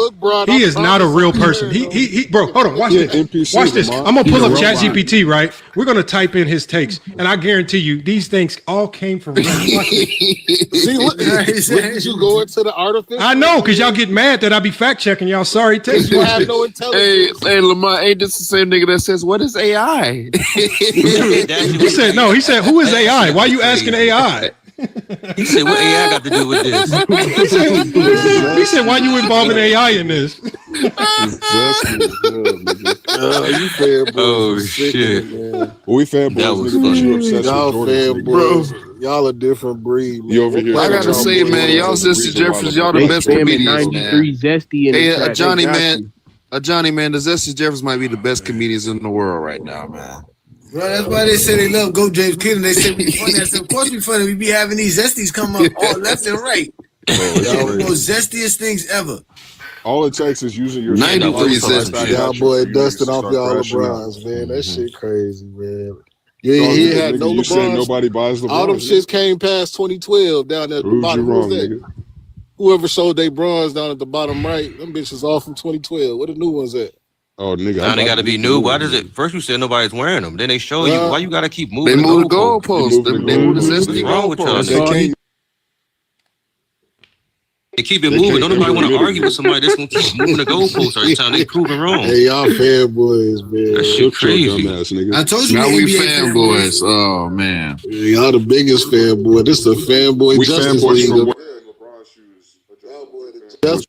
He is not a real person. He bro, hold on, watch this. Watch this. I'm gonna pull up ChatGPT, right? We're gonna type in his takes, and I guarantee you, these things all came from Reddit. Watch this. See, look, did you go into the artificial? I know, because y'all get mad that I be fact checking y'all sorry takes. You have no intelligence. Hey, Lamar, ain't this the same nigga that says, what is AI? He said, no, he said, who is AI? Why are you asking AI? He said, what AI got to do with this? He said, why you involving AI in this? You fanboys. Oh, shit. We fanboys. That was nigga, funny. you obsessed Y'all with Jordan, fanboys. Y'all a different breed. Man. You over here. I gotta say, man, y'all Zesty Jeffers, y'all the best comedians, man. Zesty in Hey, the chat. Johnny, They got man. you. Johnny, man, the Zesty Jeffers might be the best comedians in the world right now, man. Bro, that's why they say they love Go James Kingdom. They say we funny. I said, of course we funny. We be having these zesties come up all left and right. Y'all the most zestiest things ever. All it takes is using your 93 cents. Y'all boy dusting off y'all LeBrons, man. That shit crazy, man. Yeah, he had no LeBrons. Nobody buys LeBron. All them shits came past 2012 down there at the bottom. Wrong, Who's that? nigga. Whoever sold their bronze down at the bottom right, them bitches all from 2012. Where the new ones at? Oh, nigga. Now they got to be new. Why does it? First you said nobody's wearing them. Then they show you. Why you got to keep moving? They move the goalposts? goalposts. They move the What's Zesty wrong with y'all? goalposts. They keep it moving. Don't nobody want to argue with somebody that's gonna keep moving the goalposts every time. They proving wrong. Hey, y'all fanboys, man. That shit crazy. I told you Now the we NBA fanboys. Oh, man. Yeah, y'all the biggest fanboy. This is the fanboy We justice fanboys league. for what? Just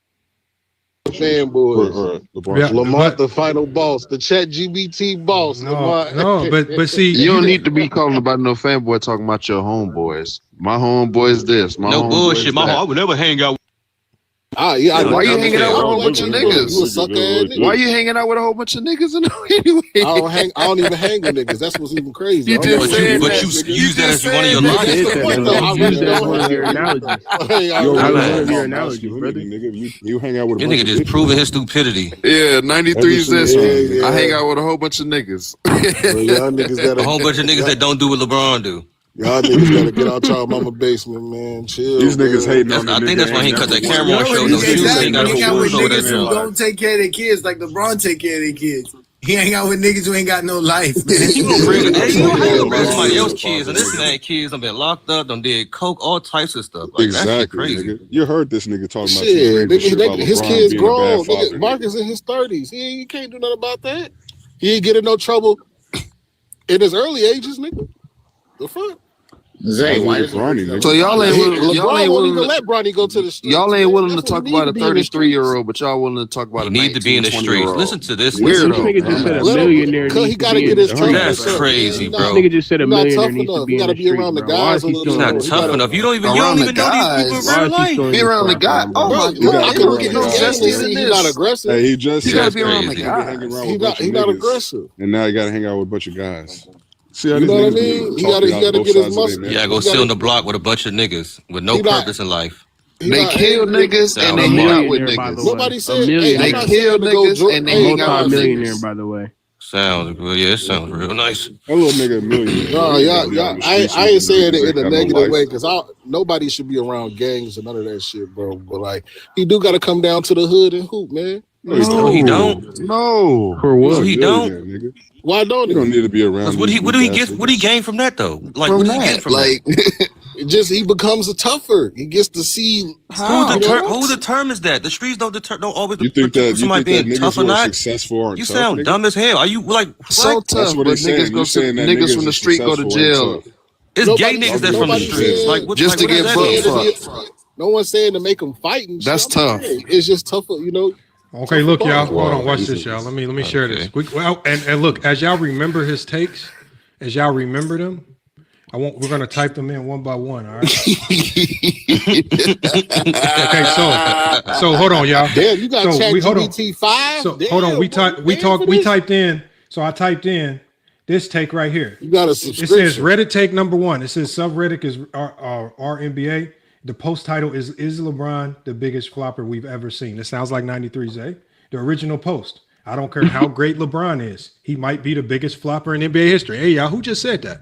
fanboys. LeBron. Lamar, the final boss, the Chat GBT boss. Lamar. No, but see, You don't need to be calling about no fanboy talking about your homeboys. My homeboys this. My No homeboys bullshit. that. I would never hang out. Ah, yeah, Why you hanging out with a whole bunch of niggas? You a sucker ass nigga. Why you hanging out with a whole bunch of niggas anyway? I don't even hang with niggas. That's what's even crazy. You just said But that. you use that as one of your lies. You hang out with This nigga just proving his stupidity. Yeah, 93 Zesty. Yeah. I hang out with a whole bunch of niggas. Y'all niggas A gotta, whole bunch of niggas that don't do what LeBron do. y'all niggas gotta get out y'all mama basement, man. Chill. These niggas man. hating on I the think nigga that's why he ain't cut that never camera on. Show no shoes. Exactly. Ain't got He hang out no with shoes over niggas there. who don't take care of their kids like LeBron take care of their kids. He hang out with niggas who ain't got no life, man. You gonna bring somebody else's kids, and this man kids done been locked up, done did coke, all types of stuff. Like, that shit Exactly, crazy. nigga. You heard this nigga talking about Shit, some shit about his LeBron kids being a grown. bad father, Nigga, Marcus in his 30s. He can't do nothing about that. He ain't get in no trouble in his early ages, nigga. The fuck? Zay, why is So y'all ain't willing, LeBron won't even let Bronny go to the streets. y'all ain't willing to That's talk what he about a need to be in the 33-year-old, but y'all willing to talk about You a need to be in the 19, streets. 20-year-old. Listen to this. Weirdo. This nigga just said a Let him- millionaire Cause he needs to gotta be get in his the tough streets. That's up. crazy, He bro. not- This nigga just said a he not millionaire tough needs to enough. be He in gotta the be around streets, the bro. Why guys is a he little still He's in not more. his He tough gotta- enough. You don't even Around know the these people guys. in Why real is he life. still in Be his around the prime, guy. bro? Oh my Bro, god, I he can don't look get at no his game. justice in He's this. not aggressive. Hey, he just He said gotta be around that the he hanging guys. around He with a bunch not of niggas, aggressive. and now he gotta hang out with a bunch of guys. See how You these know what I niggas be mean? He talking gotta out both get his sides of muscle. their Yeah, neck. go He sit gotta- on the block with a bunch of niggas with no He not- purpose in life. he They not- kill niggas and A they hang out with millionaire, by niggas. the way. Nobody A said, hey, millionaire. I'm They not kill saying to go niggas Jordan. and they Hey, hang out with Multi-millionaire, niggas. by the way. Sounds good. Yeah, it sounds real nice. That little nigga a millionaire. No, y'all, I ain't saying it in a Kind of negative life. way because nobody should be around gangs and none of that shit, bro. But like, he do got to come down to the hood and hoop, man. No, he don't. No. For what? No, he don't. Nigga. Why don't You don't need to be around. What do he get? What do he gain from that though? Like From what do he that, get from like, that? just he becomes a tougher. He gets to see Who determines that? The streets don't always You think that somebody being niggas tough or who are not. successful aren't You tough, sound nigga? dumb as hell. Are you like So what? tough, That's what but he's saying. niggas saying that niggas from the street go to successful jail. aren't tough. It's gay niggas that's from the Nobody streets. said- Like what? Just like, to what get does that butt mean? No one's saying to make them fight and shit. That's tough. It's just tougher, you know. Okay, look, y'all. Wow, Hold on, watch this this, is- y'all. Let me share this. Well, and look, as y'all remember his takes, as y'all remember them, we're gonna type them in one by one. All right. Okay, so hold on, y'all. Damn, you got So Chat hold on. GPT 5. So hold on, we typed in. So I typed in this take right here. You got a It subscription. says Reddit take number 1. It says subreddit is our NBA. The post title is LeBron the biggest flopper we've ever seen? It sounds like 93's, eh? The original post. I don't care how great LeBron is. He might be the biggest flopper in NBA history. Hey, y'all, who just said that?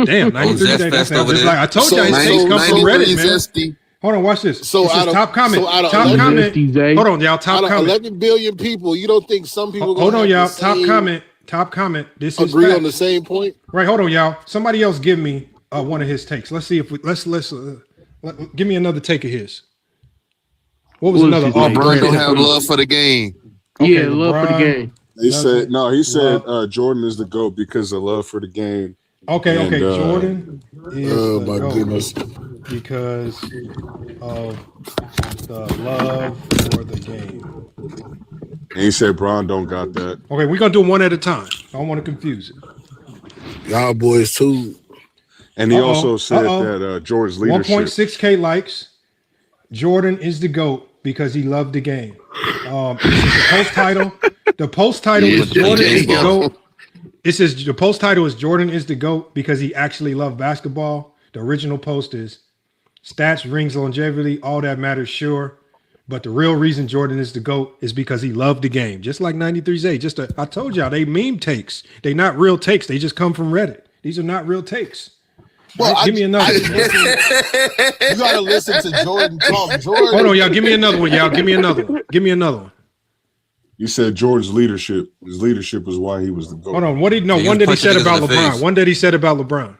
Damn, 93's. That's like, I told y'all his takes come from Reddit, man. Hold on, watch this. So It says out of- top comment. so out of Top 11 comment. Hold on, y'all. Out Top of comment. 11 billion people, you don't think some people Hold on, gonna y'all. have the Top same- comment. Top comment. This is agree facts. on the same point? Right. Hold on, y'all. Somebody else give me one of his takes. Let's see if we give me another take of his. What was another? LeBron don't have love for the game. Okay, Yeah, love for the LeBron game. He said Jordan is the GOAT because of love for the game. Okay, And, Jordan is Oh the my GOAT goodness. because of the love for the game. And he said Bron don't got that. Okay, we're gonna do one at a time. I don't want to confuse it. Y'all boys too. And he also said that Jordan's leadership. 1.6K likes. Jordan is the GOAT because he loved the game. This is the post title. The post title is Jordan is the GOAT. It says the post title is Jordan is the GOAT because he actually loved basketball. The original post is stats, rings, longevity, all that matters, sure. But the real reason Jordan is the GOAT is because he loved the game. Just like 93's A. I told y'all, they meme takes. They not real takes. They just come from Reddit. These are not real takes. Well, Right? Give me another. You gotta listen to Jordan talk. Jordan. Hold on, y'all. Give me another one, y'all. Give me another one. Give me another one. He said Jordan's leadership. His leadership is why he was the GOAT. Hold on. One that he said about LeBron. One that he said about LeBron.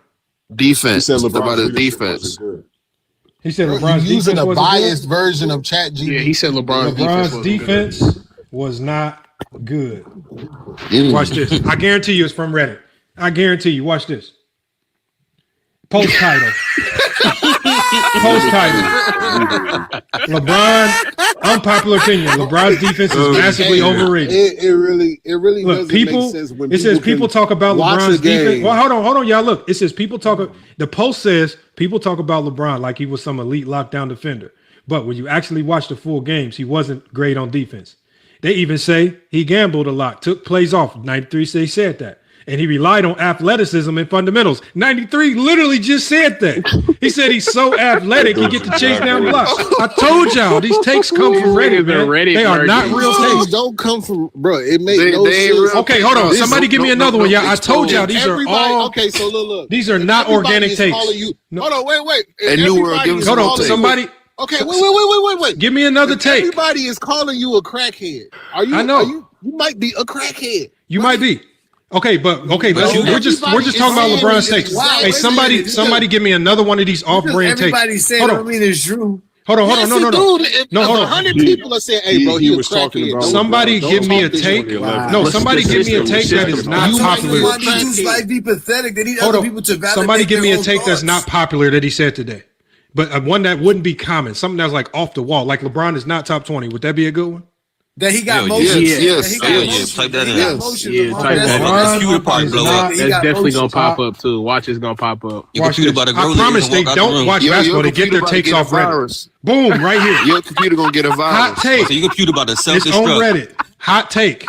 Defense. He said About his LeBron's defense. He said You're LeBron's using defense a wasn't biased good. version of Chat GPT. Yeah, he said LeBron's LeBron's defense was not good. Mm. Watch this. I guarantee you it's from Reddit. I guarantee you. Watch this. Post title. Post title. LeBron, unpopular opinion. LeBron's defense is massively overrated. It really Look, doesn't people. make sense when It says people can talk about watch LeBron's a game. defense. Well, hold on, y'all. Look, it says people talk. The post says people talk about LeBron like he was some elite lockdown defender, but when you actually watch the full games, he wasn't great on defense. They even say he gambled a lot, took plays off. 93 they said that. And he relied on athleticism and fundamentals. 93 literally just said that. He said he's so athletic, he get to chase down blocks. I told y'all, these takes come from Reddit, man. They are not real These takes. don't come from, bro. It makes They no ain't sense. real. Okay, hold on. Somebody give me another one. Yeah, I told y'all these are Everybody, all. okay, so look. These are not Everybody organic is takes. calling you- No. Hold on, wait. And New World, Everybody give me is some Hold on. calling you- Somebody. Okay, wait. Give me another take. Everybody is calling you a crackhead. Are you? I know. You might be a crackhead. You might be. Okay, but we're just talking about LeBron's takes. Hey, somebody give me another one of these off-brand takes. Everybody saying Hold I on. mean it's true. Hold on. Yes, No. Dude, if No, hold on. 100 people are saying, "Hey, bro, He he was talking about Somebody LeBron. give me a Don't talk take. this 2011. No, Let's somebody just give me a listen take to that shit is about not it. popular. Why these dudes like be pathetic? They need Hold other on. people to validate Somebody give me their a own take that's thoughts. not popular that he said today. But one that wouldn't be common. Something that's like off the wall. Like LeBron is not top 20. Would that be a good one? That he got Hell motion. yes. That he got Hell motion. yes. Type that That he in. got Yes. motion. Yeah, LeBron. type That's that in. why LeBron computer part is blow not- up. he That's got definitely motion. gonna pop up too. Watch it's gonna pop up. Your Watch computer this. about to I grow promise legs and they walk out the don't room. watch Your basketball. They get computer their about to takes get a off Reddit. virus. Boom, right here. Your computer gonna get a virus. Hot take. So your computer about to It's on self-destruct. Reddit. Hot take.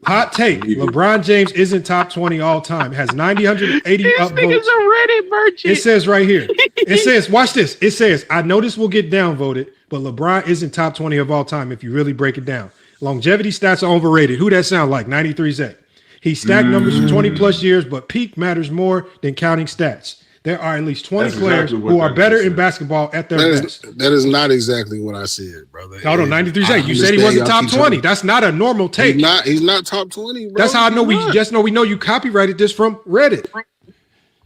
Hot take. LeBron James isn't top 20 all time. Has 980 upvotes. Reddit merchant. It says right here. It says, watch this. It says, I know this will get downvoted, but LeBron isn't top 20 of all time if you really break it down. Longevity stats are overrated. Who that sound like? 93Z. He stacked numbers for 20 plus years, but peak matters more than counting stats. There are at least 20 players who are better in basketball at their best. That is not exactly what I said, brother. No, 93Z. You said he wasn't top 20. That's not a normal take. He's not top 20, bro. That's how I know we know you copyrighted this from Reddit.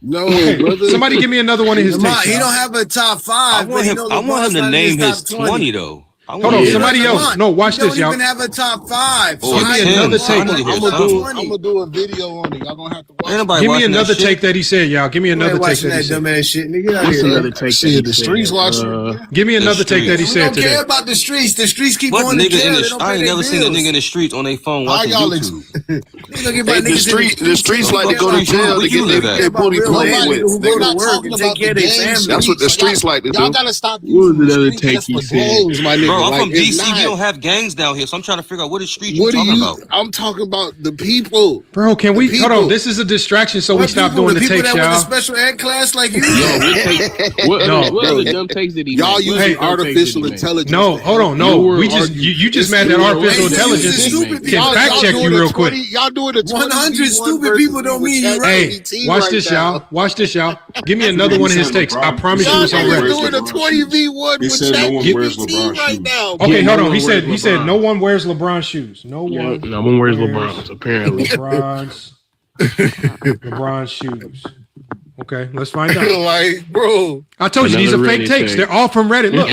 No, brother. Somebody give me another one of his takes. He don't have a top 5. I want him to name his 20 though. Hold on, somebody else. No, watch this, y'all. Don't even have a top 5. Give me another take. I'm gonna do a video on it. Y'all gonna have to watch. Give me another take that he said, y'all. Give me another take that he said. Dumbass shit, nigga. Get out of here. Another take. Shit, the streets watching. Give me another take that he said today. Don't care about the streets. The streets keep What going to nigga jail. in the I ain't never seen a nigga in the streets on their phone watching YouTube. The streets like to go to jail to get their booty played with. They're not talking about the games. That's what the streets like to do. Y'all gotta stop using the streets for games, my nigga. Bro, I'm from DC. We don't have gangs down here, so I'm trying to figure out what street you talking about. I'm talking about the people. Bro, can we hold on? This is a distraction, so we stop doing the takes, y'all. Special ed class like you. What other dumb takes did he y'all using artificial intelligence? No, hold on, no. We just you just mad that artificial intelligence can fact check you real quick. Y'all doing it. 100 stupid people don't mean you right. Hey, watch this, y'all. Watch this, y'all. Give me another one of his takes. I promise you it's on Y'all record. doing a 20v1 with ChatGPT right now. Okay, hold on. He said no one wears LeBron shoes. No one wears LeBron's, apparently. LeBron shoes. Okay, let's find out. Like, bro, I told you these are fake takes. They're all from Reddit. Look,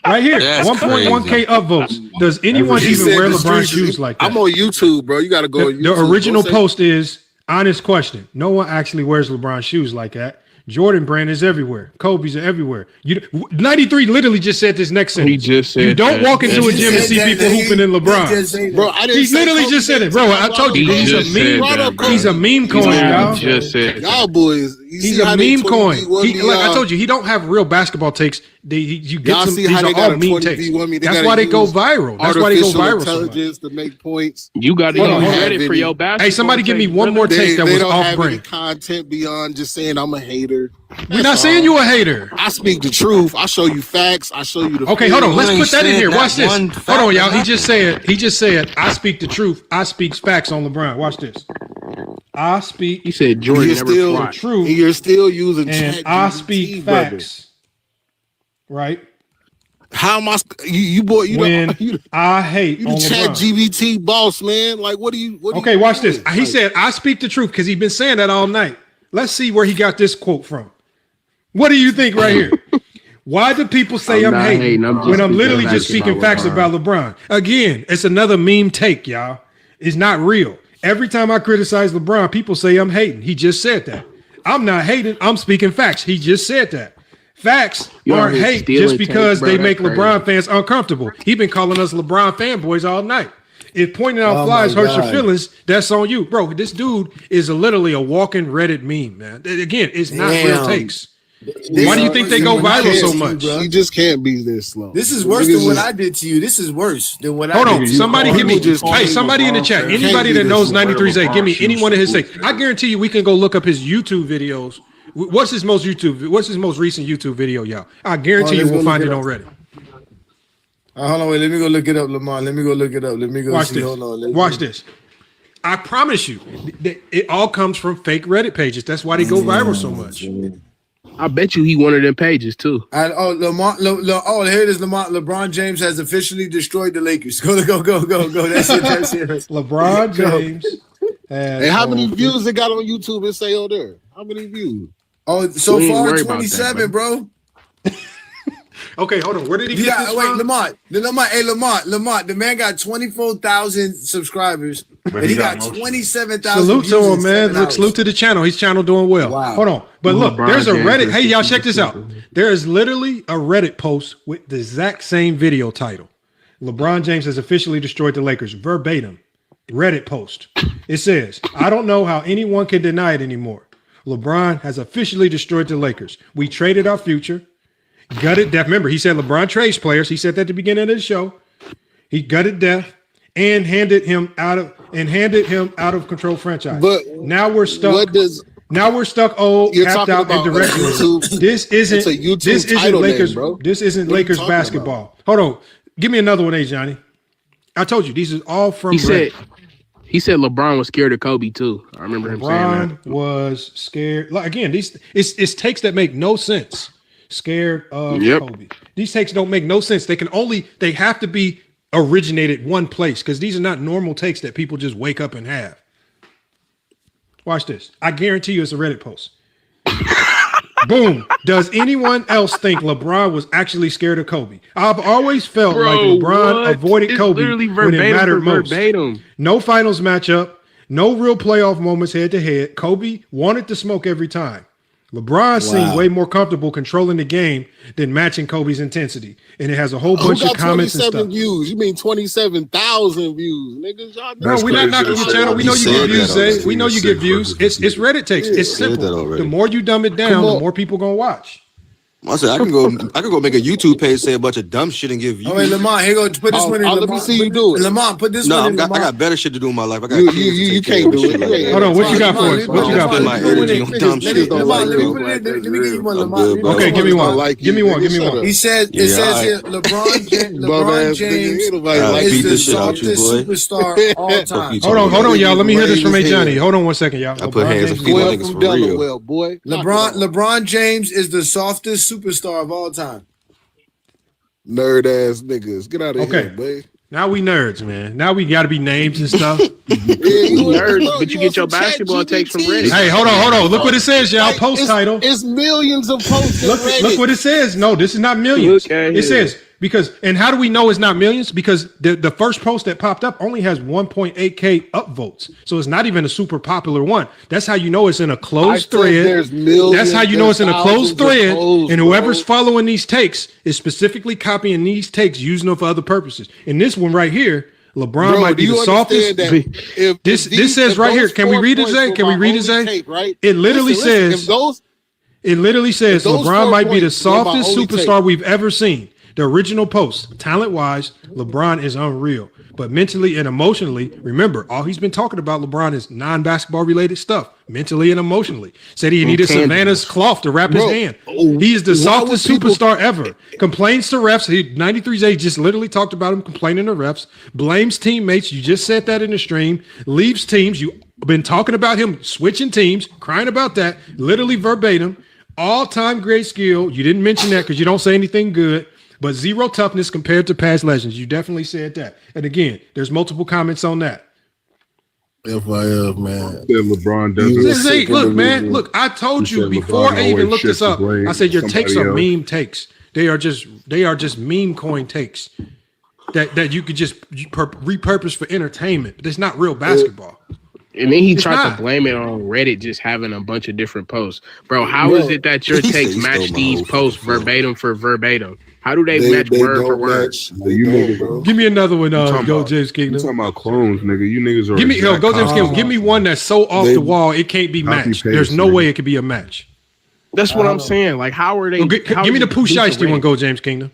right here, 1.1K upvotes. Does anyone even wear LeBron shoes like that? I'm on YouTube, bro. You got to go on YouTube. The original post is honest question. No one actually wears LeBron shoes like that. Jordan brand is everywhere. Kobe's are everywhere. 93 literally just said this next sentence. He just said you don't walk into a gym and see people hooping in LeBron. Bro, He literally just said it, bro. I told you he's a meme. He's a meme coin, y'all. Y'all boys. He's a meme coin. I told you he don't have real basketball takes. You get some. These are all meme takes. That's why they go viral. That's why they go viral. Intelligence to make points. You got to use Reddit for your basketball. Hey, somebody give me one more take that was off brand. Content beyond just saying I'm a hater. We're not saying you a hater. I speak the truth. I show you facts. I show you the. Okay, hold on. Let's put that in here. Watch this. Hold on, y'all. He just said. I speak the truth. I speak facts on LeBron. Watch this. I speak. He said Jordan never the truth. You're still using. And I speak facts. Right. How am I? You boy. I hate you the ChatGPT boss, man. Like, what do you? Okay, watch this. He said, "I speak the truth" because he's been saying that all night. Let's see where he got this quote from. What do you think right here? Why do people say I'm hating when I'm literally just speaking facts about LeBron? Again, it's another meme take, y'all. It's not real. Every time I criticize LeBron, people say I'm hating. He just said that. I'm not hating. I'm speaking facts. He just said that. Facts aren't hate just because they make LeBron fans uncomfortable. He's been calling us LeBron fanboys all night. If pointing out flies hurts your feelings, that's on you. Bro, this dude is literally a walking Reddit meme, man. Again, it's not real takes. Why do you think they go viral so much? You just can't be this slow. This is worse than what I did to you. This is worse than what I did to you. Hold on. Somebody give me hey, somebody in the chat. Anybody that knows 93Z, give me any one of his takes. I guarantee you we can go look up his YouTube videos. What's his most recent YouTube video, y'all? I guarantee you we'll find it on Reddit. Hold on, wait. Let me go look it up, Lamar. Let me go look it up. Let me go watch see. This. Hold on. Watch this. I promise you, it all comes from fake Reddit pages. That's why they go viral so much. I bet you he one of them pages too. And Lamar. Here it is. LeBron James has officially destroyed the Lakers. Go. That's it. LeBron James. Hey, how many views it got on YouTube and say there? How many views? Oh, so far 27, bro. Okay, hold on. Where did he get this from? Lamar. Hey, Lamar. The man got 24,000 subscribers, and he got 27,000. Salute to him, man. Look, salute to the channel. His channel doing well. Wow. Hold on. But look, there's a Reddit. Hey, y'all, check this out. There is literally a Reddit post with the exact same video title. LeBron James has officially destroyed the Lakers. Verbatim. Reddit post. It says, I don't know how anyone can deny it anymore. LeBron has officially destroyed the Lakers. We traded our future. Gutted death. Remember, he said LeBron trades players. He said that at the beginning of the show. He gutted death and handed him out of control franchise. But now we're stuck. Now we're stuck old, capped out, and directionless. This isn't Lakers, bro. This isn't Lakers basketball. Hold on. Give me another one, Johnny. I told you these are all from. He said LeBron was scared of Kobe too. I remember him saying that. LeBron was scared. Like, again, it's takes that make no sense. Scared of Kobe. These takes don't make no sense. They have to be originated one place because these are not normal takes that people just wake up and have. Watch this. I guarantee you it's a Reddit post. Boom. Does anyone else think LeBron was actually scared of Kobe? I've always felt like LeBron avoided Kobe when it mattered most. No finals matchup, no real playoff moments head to head. Kobe wanted to smoke every time. LeBron seemed way more comfortable controlling the game than matching Kobe's intensity. And it has a whole bunch of comments and stuff. Views. You mean 27,000 views, niggas? No, we're not knocking your channel. We know you get views, Zay. We know you get views. It's Reddit takes. It's simple. The more you dumb it down, the more people gonna watch. I said I can go make a YouTube page, say a bunch of dumb shit and give views. Oh wait, Lamont, here go put this one in. Let me see you do it. Lamont, put this one in. I got better shit to do in my life. I got you can't do it. Hold on, what you got for us? What you got for my energy on dumb shit? Let me give you one, Lamont. Okay, give me one. Give me one. He says here, LeBron James is the softest superstar all time. Hold on, y'all. Let me hear this from A. Johnny. Hold on one second, y'all. I put hands on people niggas for real. Boy. LeBron James is the softest superstar of all time. Nerd ass niggas. Get out of here, boy. Now we nerds, man. Now we got to be names and stuff. Nerds, but you get your basketball takes from Reddit. Hey, hold on. Look what it says, y'all. Post title. It's millions of posts. Look what it says. No, this is not millions. It says because, and how do we know it's not millions? Because the first post that popped up only has 1.8K upvotes. So it's not even a super popular one. That's how you know it's in a closed thread. That's how you know it's in a closed thread. And whoever's following these takes is specifically copying these takes, using them for other purposes. In this one right here, LeBron might be the softest. This says right here. Can we read it, Zay? Can we read it, Zay? It literally says. It literally says LeBron might be the softest superstar we've ever seen. The original post, talent-wise, LeBron is unreal. But mentally and emotionally, remember, all he's been talking about LeBron is non-basketball related stuff, mentally and emotionally. Said he needed Savannah's cloth to wrap his hand. He is the softest superstar ever. Complains to refs. 93J just literally talked about him complaining to refs. Blames teammates. You just said that in the stream. Leaves teams. You've been talking about him switching teams, crying about that, literally verbatim. All-time great skill. You didn't mention that because you don't say anything good. But zero toughness compared to past legends. You definitely said that. And again, there's multiple comments on that. FYF, man. LeBron doesn't. Look, man. Look, I told you before I even looked this up. I said your takes are meme takes. They are just meme coin takes that you could just repurpose for entertainment. But it's not real basketball. And then he tried to blame it on Reddit just having a bunch of different posts. Bro, how is it that your takes match these posts verbatim for verbatim? How do they match word for word? Give me another one, Go James Kingdom. You talking about clones, nigga. You niggas are Go James Kingdom. Give me one that's so off the wall it can't be matched. There's no way it could be a match. That's what I'm saying. Like, how are they? Give me the Pooh Shiesty one, Go James Kingdom.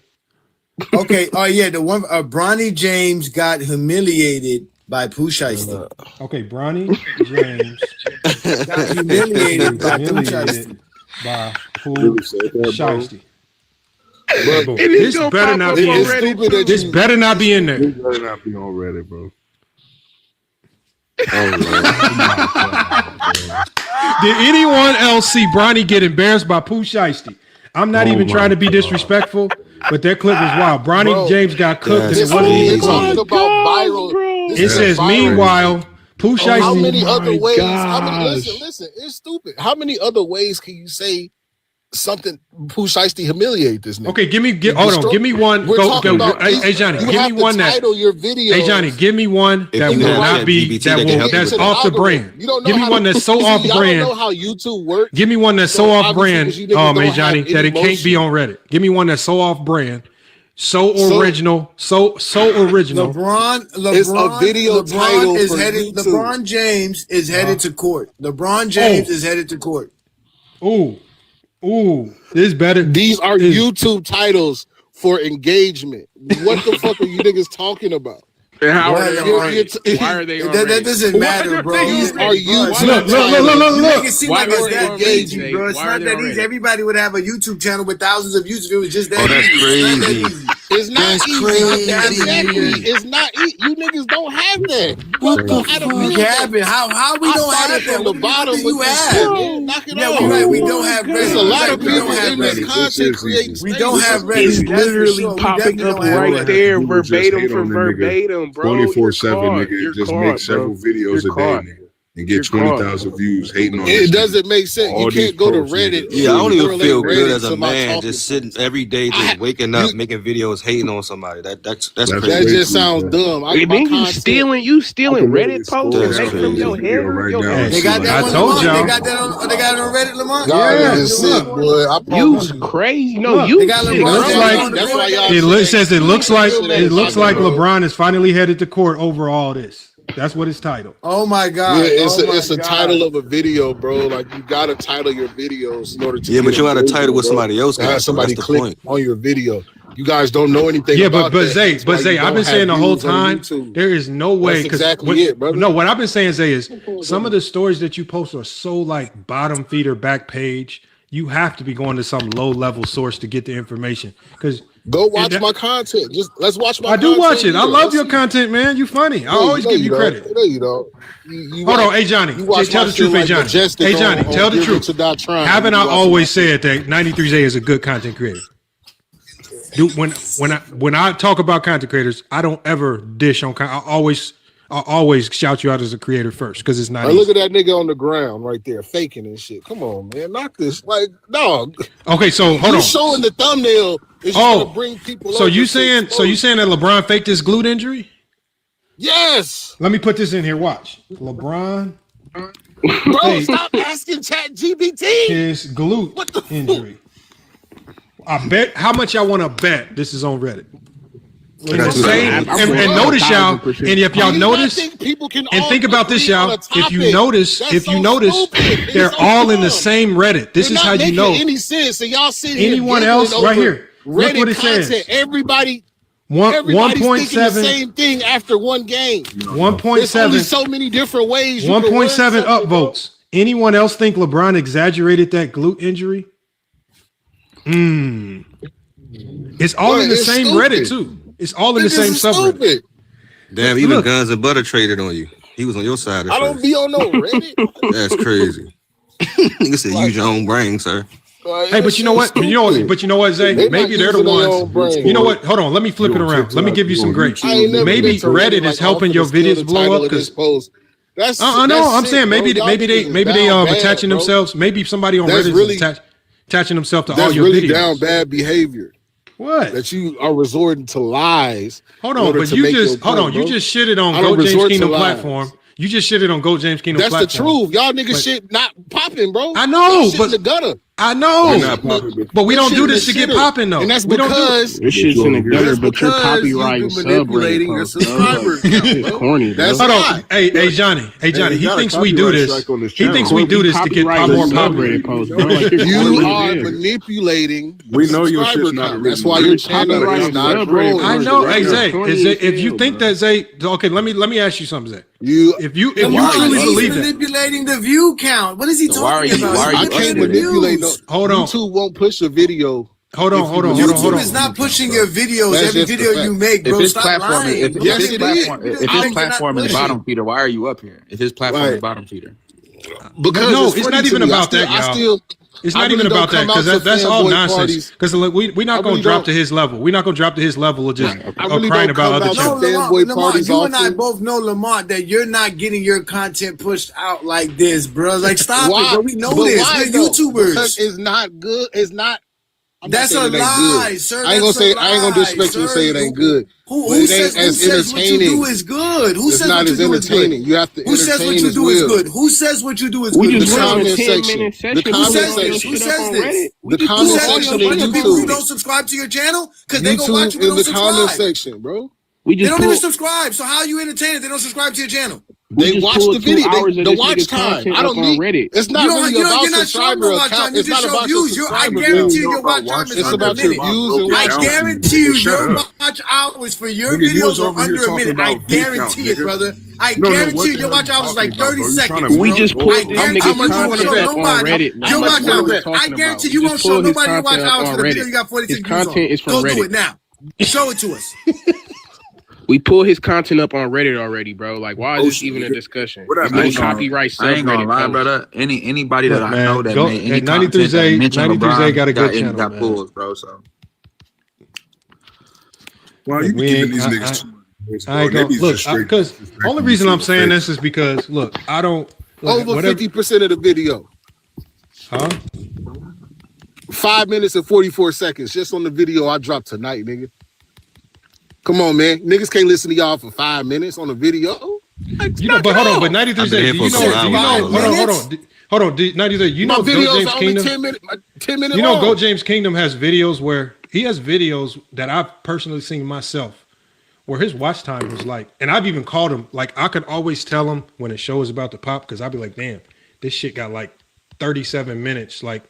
Okay. Oh yeah, the one Bronny James got humiliated by Pooh Shiesty. Okay, Bronny James got humiliated by Pooh Shiesty. Pooh Shiesty. This better not be in there. This better not be in there. This better not be on Reddit, bro. Did anyone else see Bronny get embarrassed by Pooh Shiesty? I'm not even trying to be disrespectful, but that clip was wild. Bronny James got cooked and it wasn't even close. It says, meanwhile, Pooh Shiesty. How many other ways? Listen, it's stupid. How many other ways can you say something Pooh Shiesty humiliate this nigga? Okay, give me one. Hey Johnny, give me one that. Hey Johnny, give me one that will not be that's off the brand. Give me one that's so off brand. Know how YouTube works. Give me one that's so off brand. Hey Johnny, that it can't be on Reddit. Give me one that's so off brand. So original, so original. LeBron is a video title is for headed. YouTube. LeBron James is headed to court. LeBron James is headed to court. Ooh, this better. These are YouTube titles for engagement. What the fuck are you niggas talking about? How are they why are they that doesn't matter, bro. These are YouTube Look. You make it seem like it's that easy, bro. It's not that easy. Everybody would have a YouTube channel with thousands of views if it was just that easy. It It's not That's easy. crazy. Exactly. It's not easy. You niggas don't have that. What the How We have it. How we don't have that? from the bottom you with this have? shit, man. Knock it Yeah, off. we right. We don't have There's Reddit. a lot of We don't people have in this Reddit. content creating. We don't have Reddit. It's That's for literally sure. We popping definitely up don't have right Reddit. there, People just verbatim hate for on the nigga verbatim, bro. 24/7, You're nigga. caught. Just You're make caught, several bro. videos You're a day, caught. nigga, and get 20,000 views hating on It this. doesn't make sense. All You these can't go to posts, Reddit. nigga. Yeah, I don't even correlate feel good Reddit as a to my man talking just sitting every day, just waking up, making videos, hating on somebody. That's That crazy. just sounds dumb. And then you stealing I Reddit posts and That's making them your crazy. hair. Right Your now, hair. They got that I one, told Lamont. y'all. They got that on. They got it on Reddit, Lamont. Y'all Yeah, niggas sick, look. boy. I promise You you. crazy? No, Look, you they got sick, It LeBron looks bro. like That's why y'all it says it looks like Shit. LeBron is finally headed to court over all this. That's what it's titled. Oh my God. Yeah, it's a God. title of a video, bro. Like you gotta title your videos in order to Yeah, but get you gotta engagement, title what bro. somebody else To have got. So somebody that's the click point. on your video. You guys don't know anything Yeah, about but that. Zay, That's why you I've don't been have saying the whole views on time YouTube. there is no way. That's exactly it, brother. No, what I've been saying, Zay, is some of the stories that you post are so like bottom feeder, back page. You have to be going to some low level source to get the information. Because Go watch my content. Just let's watch my I content. do watch it. I here. love Let's your see. content, man. You funny. I No, always no, give you don't. credit. No, you don't. You Hold watch- on, hey Johnny. You watch Tell my the shit truth, hey like Johnny. Majestic Hey Johnny, on tell the Driven truth. to Die Trying. Haven't You I watch always my said that 93J is a good content creator? Dude, when I talk about content creators, I don't ever dish on. I always shout you out as a creator first because it's not. Now easy. look at that nigga on the ground right there, faking and shit. Come on, man, knock this. Like, dog. Okay, so hold you on. showing the thumbnail is just gonna bring people. So over you to saying expose. that LeBron faked his glute injury? Yes. Let me put this in here. Watch LeBron. Bro, faked stop asking ChatGPT. his glute injury. I bet. How much y'all want to bet this is on Reddit? In the same, and notice y'all, and if y'all notice, and think about this, y'all. If you notice, they're all in the same Reddit. This is how you know. Any sense? So y'all see anyone else right here? Look Reddit what it content. says. Everybody's 1.7 thinking the same thing after one game. 1.7. There's only so many different ways. 1.7 upvotes. Anyone else think LeBron exaggerated that glute injury? It's all in the same Reddit too. It's all in the same subreddit. Damn, even Guns and Butter traded on you. He was on your side. I don't be on no Reddit. That's crazy. Nigga said use your own brain, sir. Hey, but you know what? You know what, Zay? Maybe they're the ones. You know what? Hold on. Let me flip it around. Let me give you some grace. Maybe Reddit is helping your videos blow up because. No, I'm saying maybe they attaching themselves. Maybe somebody on Reddit is attaching themselves to all your videos. That's really down bad behavior. What? That you are resorting to lies. Hold on, but you just You just shitted on GOAT James Kingdom platform. You just shitted on GOAT James Kingdom platform. That's the truth. Y'all niggas shit not popping, bro. I know, but the gutter. I know, but we don't do this to get popping though. And that's we don't because this shit's in the gutter, but you're copyrighting manipulating your subscribers. It's corny. That's hold on. Hey Johnny. He thinks we do this. He thinks we do this to get more popular. You are manipulating. We know your shit's not. That's why your channel is not growing. I know. Hey Zay, if you think that Zay, okay, let me ask you something, Zay. If you truly believe that, manipulating the view count. What is he talking about? I can't manipulate. Hold on. YouTube won't push a video. Hold on. YouTube is not pushing your videos. Every video you make, bro. Stop lying. If his platform is bottom feeder, why are you up here? If his platform is bottom feeder, because no, it's not even about that, y'all. It's not even about that because that's all nonsense. Because we're not going to drop to his level. We're not going to drop to his level of just crying about other channels. Lamont, you and I both know, Lamont, that you're not getting your content pushed out like this, bro. Like, stop it, bro. We know this. We're YouTubers. Because it's not good. It's not. That's a lie, sir. I ain't gonna disrespect you and say it ain't good. Who says what you do is good? Who says what you do is good? You have to. Who says what you do is good? Who says what you do is good? We just went on a 10-minute session. Who says this? The comment section of people who YouTube. don't subscribe to your channel because they go watch you in but the don't comment subscribe. section, bro. They don't even subscribe. So how are you entertained if they don't subscribe to your channel? They watch the video. The watch time. I don't need Reddit. It's not really about subscriber account. It's not about your views. I guarantee you your watch time is under a minute. I guarantee you your watch hours for your videos are under a minute. I guarantee it, brother. I guarantee you your watch hours is like 30 seconds. We just pulled them niggas content up on Reddit. Your watch hours. I guarantee you won't show nobody your watch hours for the video you got 46 views on. Content is from Reddit. Go do it now. Show it to us. We pull his content up on Reddit already, bro. Like, why is this even a discussion? Copyright I ain't gonna lie, subreddit. brother. Anybody that Look, I man, know that go- made hey, any 93 content that Zay mentioned 93 LeBron Zay got a good channel, got man. pulled, bro. So Well, you be We giving ain't- these I- niggas too much, I bro. ain't They gonna be look just straight because only reason I'm saying this is because look, I don't look, Over whatever- 50% of the video. Huh? 5 minutes and 44 seconds just on the video I dropped tonight, nigga. Come on, man. Niggas can't listen to y'all for 5 minutes on the video. Like, You know, but hold on, but 93 I've been Zay, here do for you know? some Do you hours, know? bro. Hold on, 93 Zay, you know, My Goat videos James are only Kingdom. 10 minutes You know, long. Goat James Kingdom has videos where he has videos that I've personally seen myself, where his watch time was like, and I've even called him, like I could always tell him when a show is about to pop because I'd be like, damn, this shit got like 37 minutes, like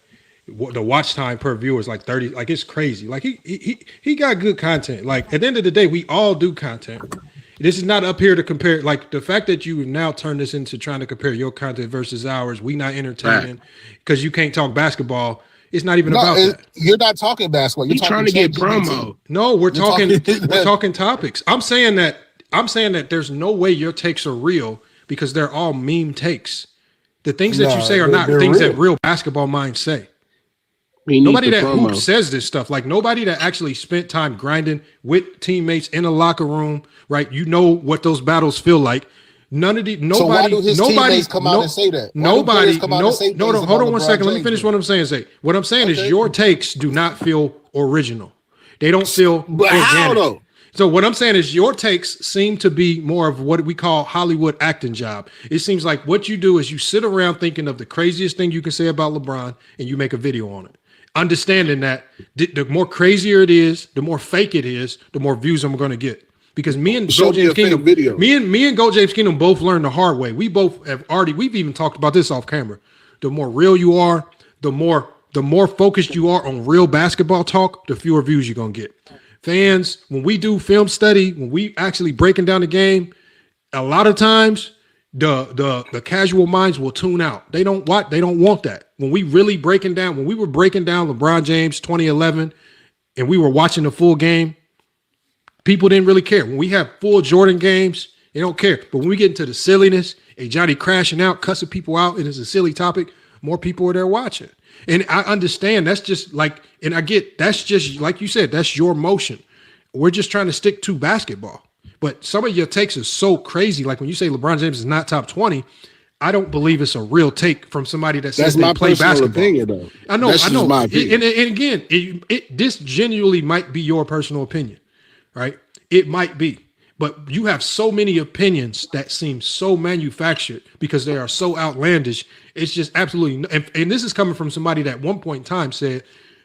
the watch time per viewer is like 30, like it's crazy. Like he got good content. Like at the end of the day, we all do content. This is not up here to compare. Like the fact that you now turn this into trying to compare your content versus ours, we not entertaining because you can't talk basketball. It's not even about that. You're not talking basketball. You're He's talking trying to get ChatGPT. promo. No, we're You're talking topics. I'm saying that there's no way your takes are real because they're all meme takes. The things that you say are not they're things real. that real basketball minds say. He needs Nobody the that promo. hoops says this stuff. Like nobody that actually spent time grinding with teammates in a locker room, right? You know what those battles feel like. None of the nobody. So why do his teammates come out and say that? Why do Nobody. players come out and say No. things Hold about on one LeBron second. Let me James? finish what I'm saying. Zay. What I'm saying is your takes do not feel original. They don't feel But organic. how though? So what I'm saying is your takes seem to be more of what we call Hollywood acting job. It seems like what you do is you sit around thinking of the craziest thing you can say about LeBron and you make a video on it. Understanding that the more crazier it is, the more fake it is, the more views I'm going to get. Because me and Show Goat me a James fake Kingdom, video. me and Goat James Kingdom both learned the hard way. We both have we've even talked about this off camera. The more real you are, the more focused you are on real basketball talk, the fewer views you're going to get. Fans, when we do film study, when we actually breaking down the game, a lot of times the casual minds will tune out. They don't want that. When we really breaking down, when we were breaking down LeBron James 2011 and we were watching the full game, people didn't really care. When we have full Jordan games, they don't care. But when we get into the silliness, a Johnny crashing out, cussing people out, and it's a silly topic, more people are there watching. And I understand that's just like, and I get that's just like you said, that's your motion. We're just trying to stick to basketball. But some of your takes are so crazy. Like when you say LeBron James is not top 20, I don't believe it's a real take from somebody that says That's they my play personal basketball. opinion, though. I know, That's I just know. my opinion. And again, this genuinely might be your personal opinion, right? It might be. But you have so many opinions that seem so manufactured because they are so outlandish. It's just absolutely, and this is coming from somebody that at one point in time said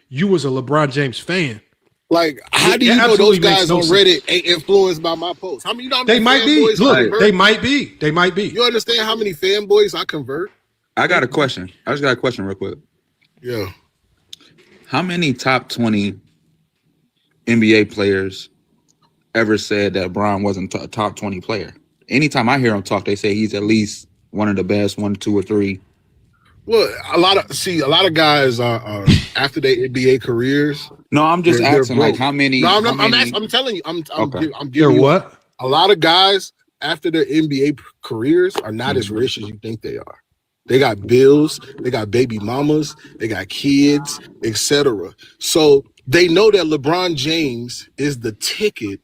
you was a LeBron James fan. Like, how do you know those guys on Reddit ain't influenced by my posts? How many? You know how many They might be. fanboys I Look, convert? they might be. They might be. You understand how many fanboys I convert? I got a question. I just got a question real quick. Yeah. How many top 20 NBA players ever said that Bron wasn't a top 20 player? Anytime I hear him talk, they say he's at least one of the best, 1, 2, or 3. Well, a lot of guys are after their NBA careers. No, I'm just they're asking, like, broke. how many? No, how many- I'm telling you, I'm Okay. giving you what? A lot of guys after their NBA careers are not as rich as you think they are. They got bills, they got baby mamas, they got kids, etc. So they know that LeBron James is the ticket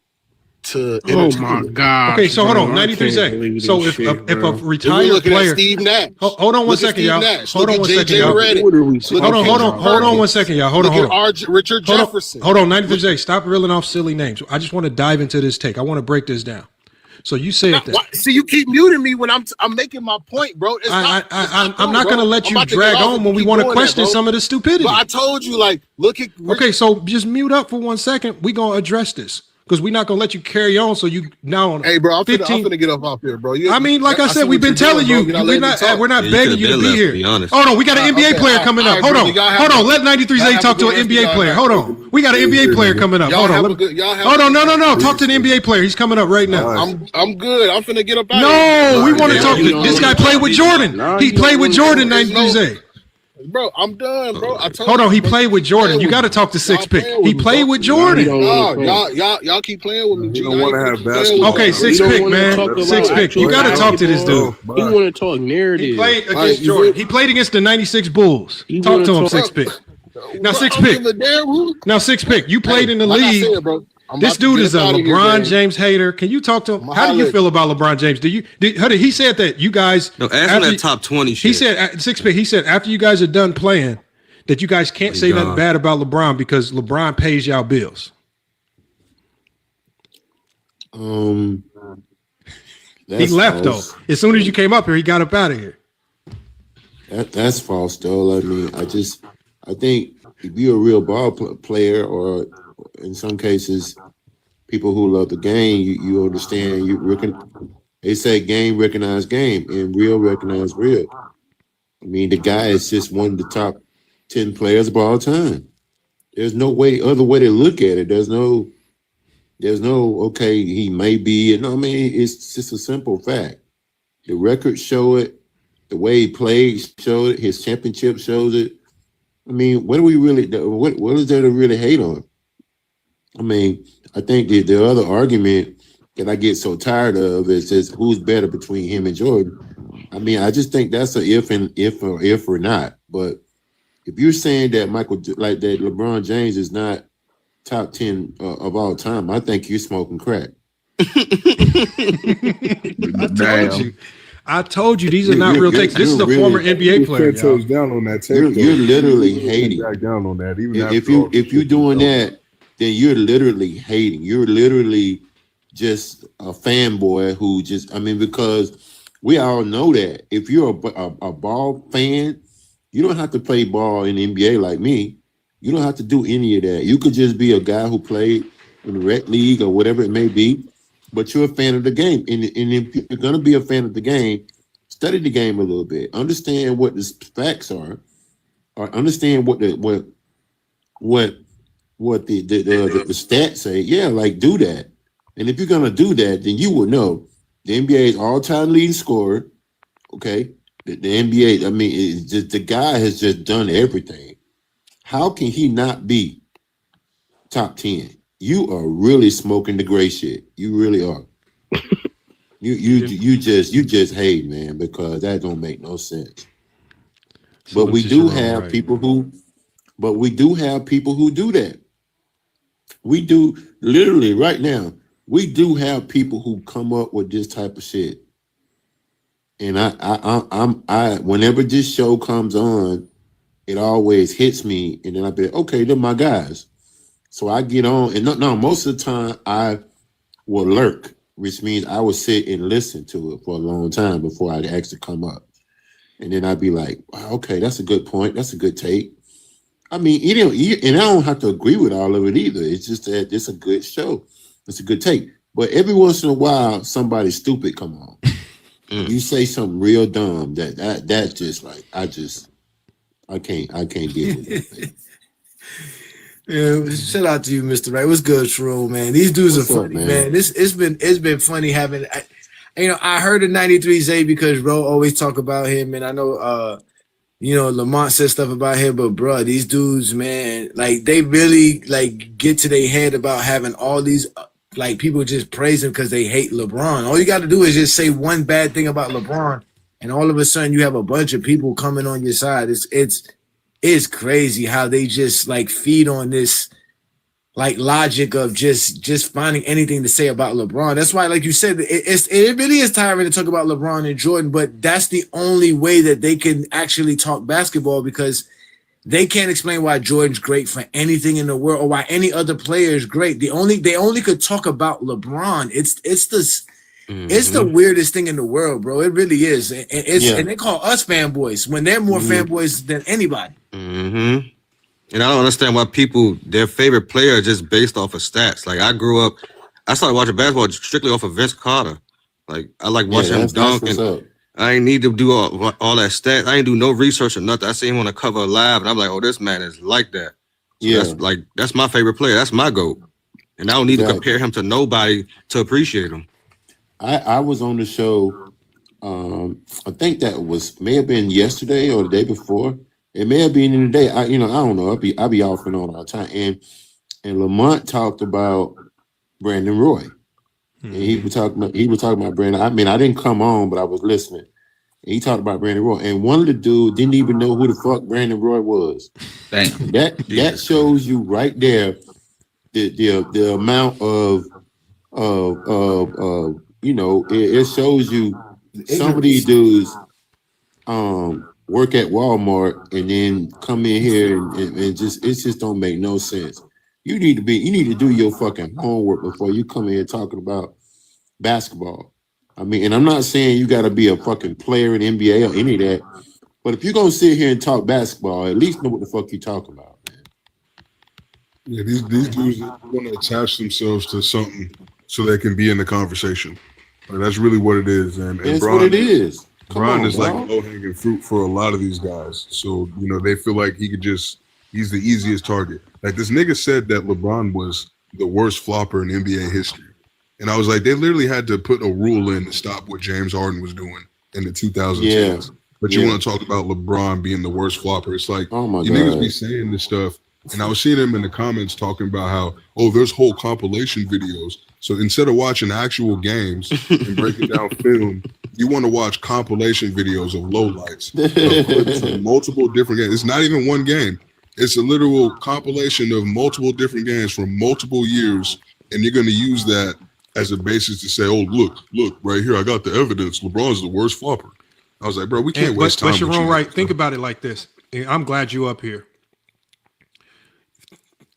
to Oh my God. Okay, so hold bro, on, I 93 can't Zay. believe So this if shit, a bro. retired looking at player, Steve Nash. Hold on one Look at second, Steve y'all. Nash. Hold Look on at one JJ second, y'all. Redick. What are we Look saying? at Hold on Kendrick one second, y'all. Hold Look on. at Richard Hold on. Jefferson. Hold on, 93 Zay. Stop reeling off silly names. I just want to dive into this take. I want to break this down. So you said that. See, you keep muting me when I'm making my point, bro. I'm not going to let you drag on when we want to question some of the stupidity. But I told you, like, look at. Okay, so just mute up for 1 second. We're going to address this because we're not going to let you carry on. So you now, Hey, bro, I'm 15. finna get up off here, bro. I mean, like I said, we've been telling you, we're not begging you to be here. Hold on, we got an NBA player coming up. Hold on, let 93 Zay talk to an NBA player. Hold on, we got an NBA player coming up. Hold on, no, talk to the NBA player. He's coming up right now. I'm good. I'm finna get up out of No, here. we want to talk. This guy played with Jordan. He played with Jordan, 93 Zay. Bro, I'm done, bro. I told Hold on, you, he bro, played with Jordan. You got to talk to Six Pick. He played with Jordan. Y'all keep playing with me. He don't want to have basketball. Okay, Six Pick, man. Six Pick. You got to talk to this dude. He want to talk narrative. He played against Jordan. He played against the '96 Bulls. Talk to him, Six Pick. Now, Six Pick. Now, Six Pick. You played in the league. This dude is a LeBron James hater. Can you talk to him? How do you feel about LeBron James? He said that you guys. No, ask him that top 20 shit. He said, Six Pick, he said after you guys are done playing, that you guys can't say nothing bad about LeBron because LeBron pays y'all bills. He left false. though. As soon as you came up here, he got up out of here. That's false, though. I mean, I think if you're a real ball player, or in some cases, people who love the game, you understand. They say game recognize game, and real recognize real. I mean, the guy is just one of the top 10 players of all time. There's no other way to look at it. There's no okay, he may be. I mean, it's just a simple fact. The records show it. The way he played showed it. His championship shows it. I mean, what is there to really hate on? I mean, I think the other argument that I get so tired of is just who's better between him and Jordan. I mean, I just think that's a if or not. But if you're saying that that LeBron James is not top 10 of all time, I think you're smoking crack. I told you these are not real takes. This is a former NBA player. Down on that take, you're literally hating. Back down on that. Even if you're doing that, then you're literally hating. You're literally just a fanboy who just. I mean, because we all know that if you're a ball fan, you don't have to play ball in the NBA like me. You don't have to do any of that. You could just be a guy who played in the rec league or whatever it may be. But you're a fan of the game, and if you're gonna be a fan of the game, study the game a little bit. Understand what the facts are, or understand what the stats say. Yeah, like do that. And if you're gonna do that, then you will know the NBA's all-time leading scorer. Okay, the NBA. I mean, it's just, the guy has just done everything. How can he not be top 10? You are really smoking the gray shit. You really are. You just hate, man, because that don't make no sense. But we do have people who do that. We do literally right now. We do have people who come up with this type of shit. And I whenever this show comes on, it always hits me, and then I be okay, they're my guys. So I get on, and no, most of the time I will lurk, which means I will sit and listen to it for a long time before I actually come up. And then I'd be like, wow, okay, that's a good point. That's a good take. I mean, and I don't have to agree with all of it either. It's just that it's a good show. It's a good take. But every once in a while, somebody stupid come on. You say something real dumb that's just like, I can't get with it. Yeah, shout out to you, Mr. Right. What's good, Shrew, man? These dudes are funny, man. It's been funny having. I heard of 93 Zay because Ro always talk about him, and I know Lamont said stuff about him, but bro, these dudes, man, like they really like get to their head about having all these like people just praise him because they hate LeBron. All you got to do is just say one bad thing about LeBron, and all of a sudden you have a bunch of people coming on your side. It's crazy how they just like feed on this like logic of just finding anything to say about LeBron. That's why, like you said, it really is tiring to talk about LeBron and Jordan, but that's the only way that they can actually talk basketball, because they can't explain why Jordan's great for anything in the world or why any other player is great. They only could talk about LeBron. It's the weirdest thing in the world, bro. It really is. And they call us fanboys when they're more fanboys than anybody. Mm-hmm. And I don't understand why their favorite player is just based off of stats. Like I started watching basketball strictly off of Vince Carter. Like I like watching him dunk, and I ain't need to do all that stats. I ain't do no research or nothing. I see him on the cover of Live, and I'm like, oh, this man is like that. So that's my favorite player. That's my GOAT. And I don't need to compare him to nobody to appreciate him. I was on the show, I think that may have been yesterday or the day before, It may have been in the day. I don't know. I be off and on all the time. And Lamont talked about Brandon Roy. And he was talking about Brandon. I mean, I didn't come on, but I was listening. And he talked about Brandon Roy. And one of the dudes didn't even know who the fuck Brandon Roy was. Damn. That shows you right there the amount of it shows you some of these dudes work at Walmart and then come in here and just don't make no sense. You need to do your fucking homework before you come here talking about basketball. I mean, and I'm not saying you got to be a fucking player in the NBA or any of that, but if you're gonna sit here and talk basketball, at least know what the fuck you talking about, man. Yeah, these dudes want to attach themselves to something so they can be in the conversation. Like, that's really what it is, and That's Bron, what it is. Bron is like bro. low hanging fruit for a lot of these guys. So they feel like he's the easiest target. Like this nigga said that LeBron was the worst flopper in NBA history. And I was like, they literally had to put a rule in to stop what James Harden was doing in the 2010s. Yeah. But you want to talk about LeBron being the worst flopper. It's like, Oh my you God. niggas be saying this stuff. And I was seeing him in the comments talking about how, there's whole compilation videos. So instead of watching actual games and breaking down film, you want to watch compilation videos of lowlights from multiple different games. It's not even one game. It's a literal compilation of multiple different games from multiple years. And you're going to use that as a basis to say, look, right here, I got the evidence. LeBron's the worst flopper. I was like, bro, we can't waste time. But Sharon, right? Think about it like this. And I'm glad you up here.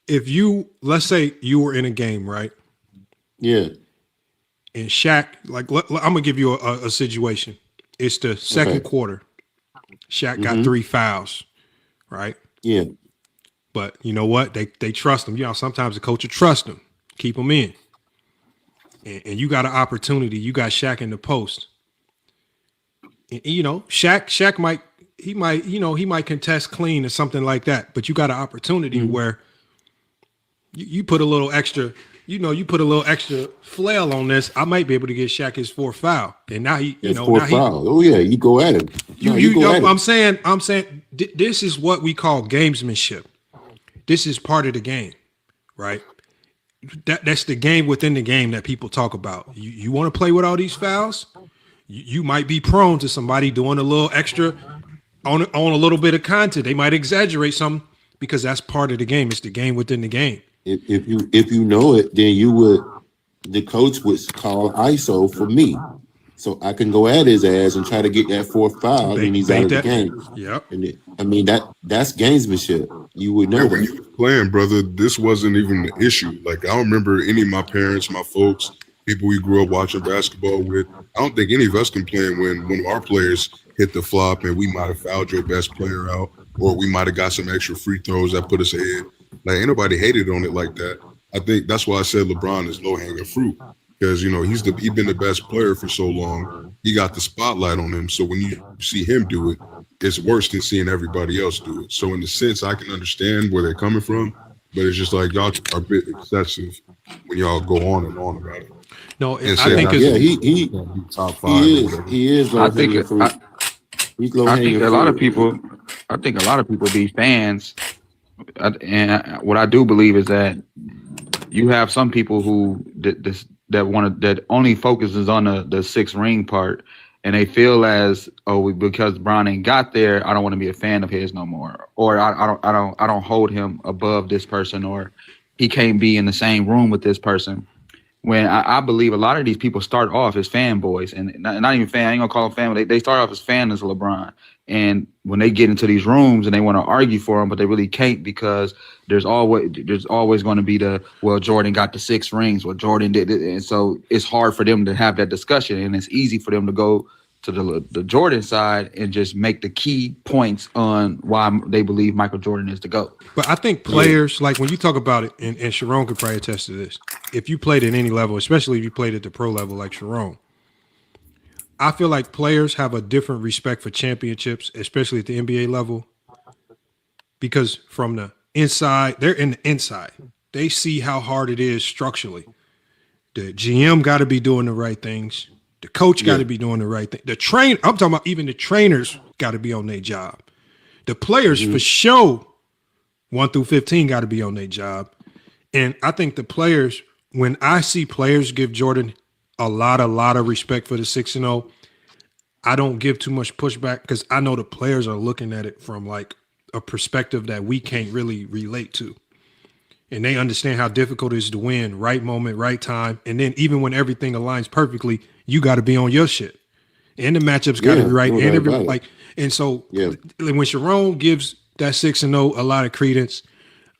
If let's say you were in a game, right? Yeah. And Shaq, I'm gonna give you a situation. It's the second quarter. Shaq got 3 fouls, right? Yeah. But you know what? They trust him. Sometimes the coach will trust him, keep him in. And you got an opportunity. You got Shaq in the post. And, Shaq might contest clean or something like that. But you got an opportunity where you put a little extra, you put a little extra flail on this. I might be able to get Shaq his 4th foul. And now foul. Oh yeah, you go at him. I'm saying this is what we call gamesmanship. This is part of the game, right? That's the game within the game that people talk about. You want to play with all these fouls? You might be prone to somebody doing a little extra on a little bit of content. They might exaggerate something because that's part of the game. It's the game within the game. If you know it, then the coach would call ISO for me. So I can go at his ass and try to get that 4th foul, and he's out of the game. Yep. And that's gamesmanship. You would know when you were playing, brother, this wasn't even an issue. Like, I don't remember any of my parents, my folks, people we grew up watching basketball with. I don't think any of us complain when one of our players hit the flop and we might have fouled your best player out, or we might have got some extra free throws that put us ahead. Like, ain't nobody hated on it like that. I think that's why I said LeBron is low-hanging fruit. Because, he's been the best player for so long. He got the spotlight on him. So when you see him do it, it's worse than seeing everybody else do it. So in the sense, I can understand where they're coming from, but it's just like y'all are a bit excessive when y'all go on and on about it. No, and I think he top 5. He is. I think a lot of people be fans, and what I do believe is that you have some people who that only focuses on the 6th ring part, and they feel as because Bron ain't got there, I don't want to be a fan of his no more, or I don't hold him above this person, or he can't be in the same room with this person. When I believe a lot of these people start off as fanboys, and not even fan. I ain't gonna call them fan. They start off as fans of LeBron, and when they get into these rooms and they want to argue for him, but they really can't because there's always going to be Jordan got the 6 rings, Jordan did it, and so it's hard for them to have that discussion, and it's easy for them to go to the Jordan side and just make the key points on why they believe Michael Jordan is the GOAT. But I think players, like when you talk about it, and Sharon could probably attest to this, if you played at any level, especially if you played at the pro level like Sharon, I feel like players have a different respect for championships, especially at the NBA level, because from the inside, they're in the inside. They see how hard it is structurally. The GM got to be doing the right things. The coach got to be doing the right thing. I'm talking about even the trainers got to be on their job. The players for sure 1 through 15 got to be on their job. And I think the players, when I see players give Jordan a lot of respect for the 6-0, I don't give too much pushback because I know the players are looking at it from like a perspective that we can't really relate to. And they understand how difficult it is to win, right moment, right time. And then even when everything aligns perfectly, you got to be on your shit. And the matchups got to be right. And so when Sharon gives that 6-0 a lot of credence,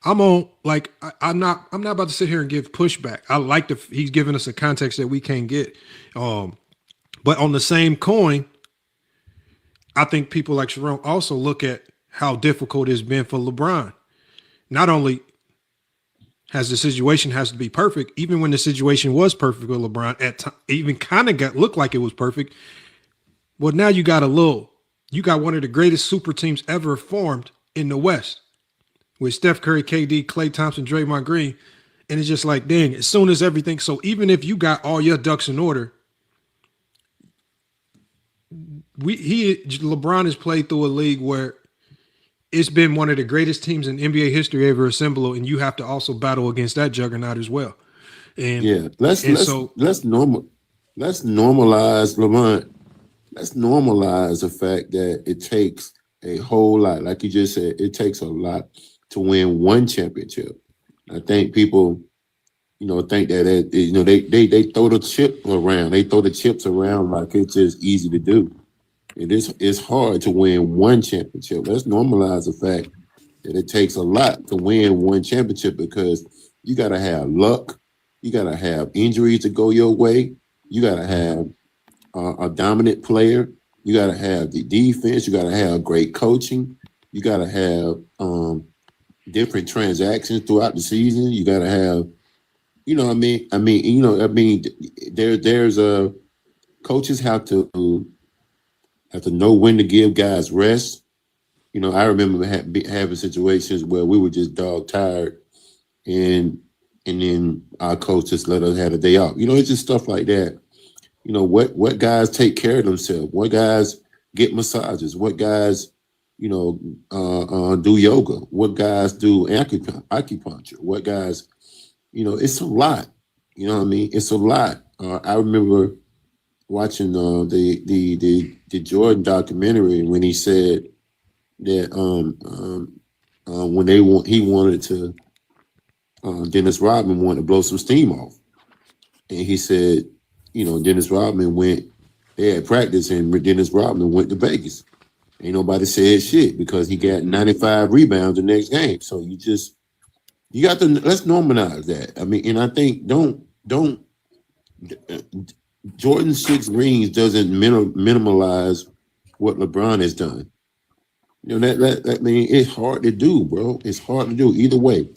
I'm not about to sit here and give pushback. I like he's giving us a context that we can't get. But on the same coin, I think people like Sharon also look at how difficult it's been for LeBron. Not only has the situation has to be perfect, even when the situation was perfect with LeBron, even kind of looked like it was perfect. Well, now you got one of the greatest super teams ever formed in the West with Steph Curry, KD, Klay Thompson, Draymond Green. And it's just like, dang, as soon as everything. So even if you got all your ducks in order, LeBron has played through a league where it's been one of the greatest teams in NBA history ever assembled, and you have to also battle against that juggernaut as well. And let's normalize, Lamont. Let's normalize the fact that it takes a whole lot, like you just said, it takes a lot to win one championship. I think people, think that they throw the chip around. They throw the chips around like it's just easy to do. It's hard to win one championship. Let's normalize the fact that it takes a lot to win one championship because you got to have luck. You got to have injuries to go your way. You got to have a dominant player. You got to have the defense. You got to have great coaching. You got to have different transactions throughout the season. You got to have, there's coaches have to know when to give guys rest. I remember having situations where we were just dog tired, and then our coach just let us have a day off. It's just stuff like that. What guys take care of themselves? What guys get massages? What guys, do yoga? What guys do acupuncture? What guys, it's a lot. It's a lot. I remember watching the Jordan documentary when he said that when he wanted to Dennis Rodman wanted to blow some steam off, and he said, Dennis Rodman they had practice, and Dennis Rodman went to Vegas. Ain't nobody said shit because he got 95 rebounds the next game. So you got to let's normalize that. And I think don't Jordan's 6 rings doesn't minimalize what LeBron has done. It's hard to do, bro. It's hard to do either way.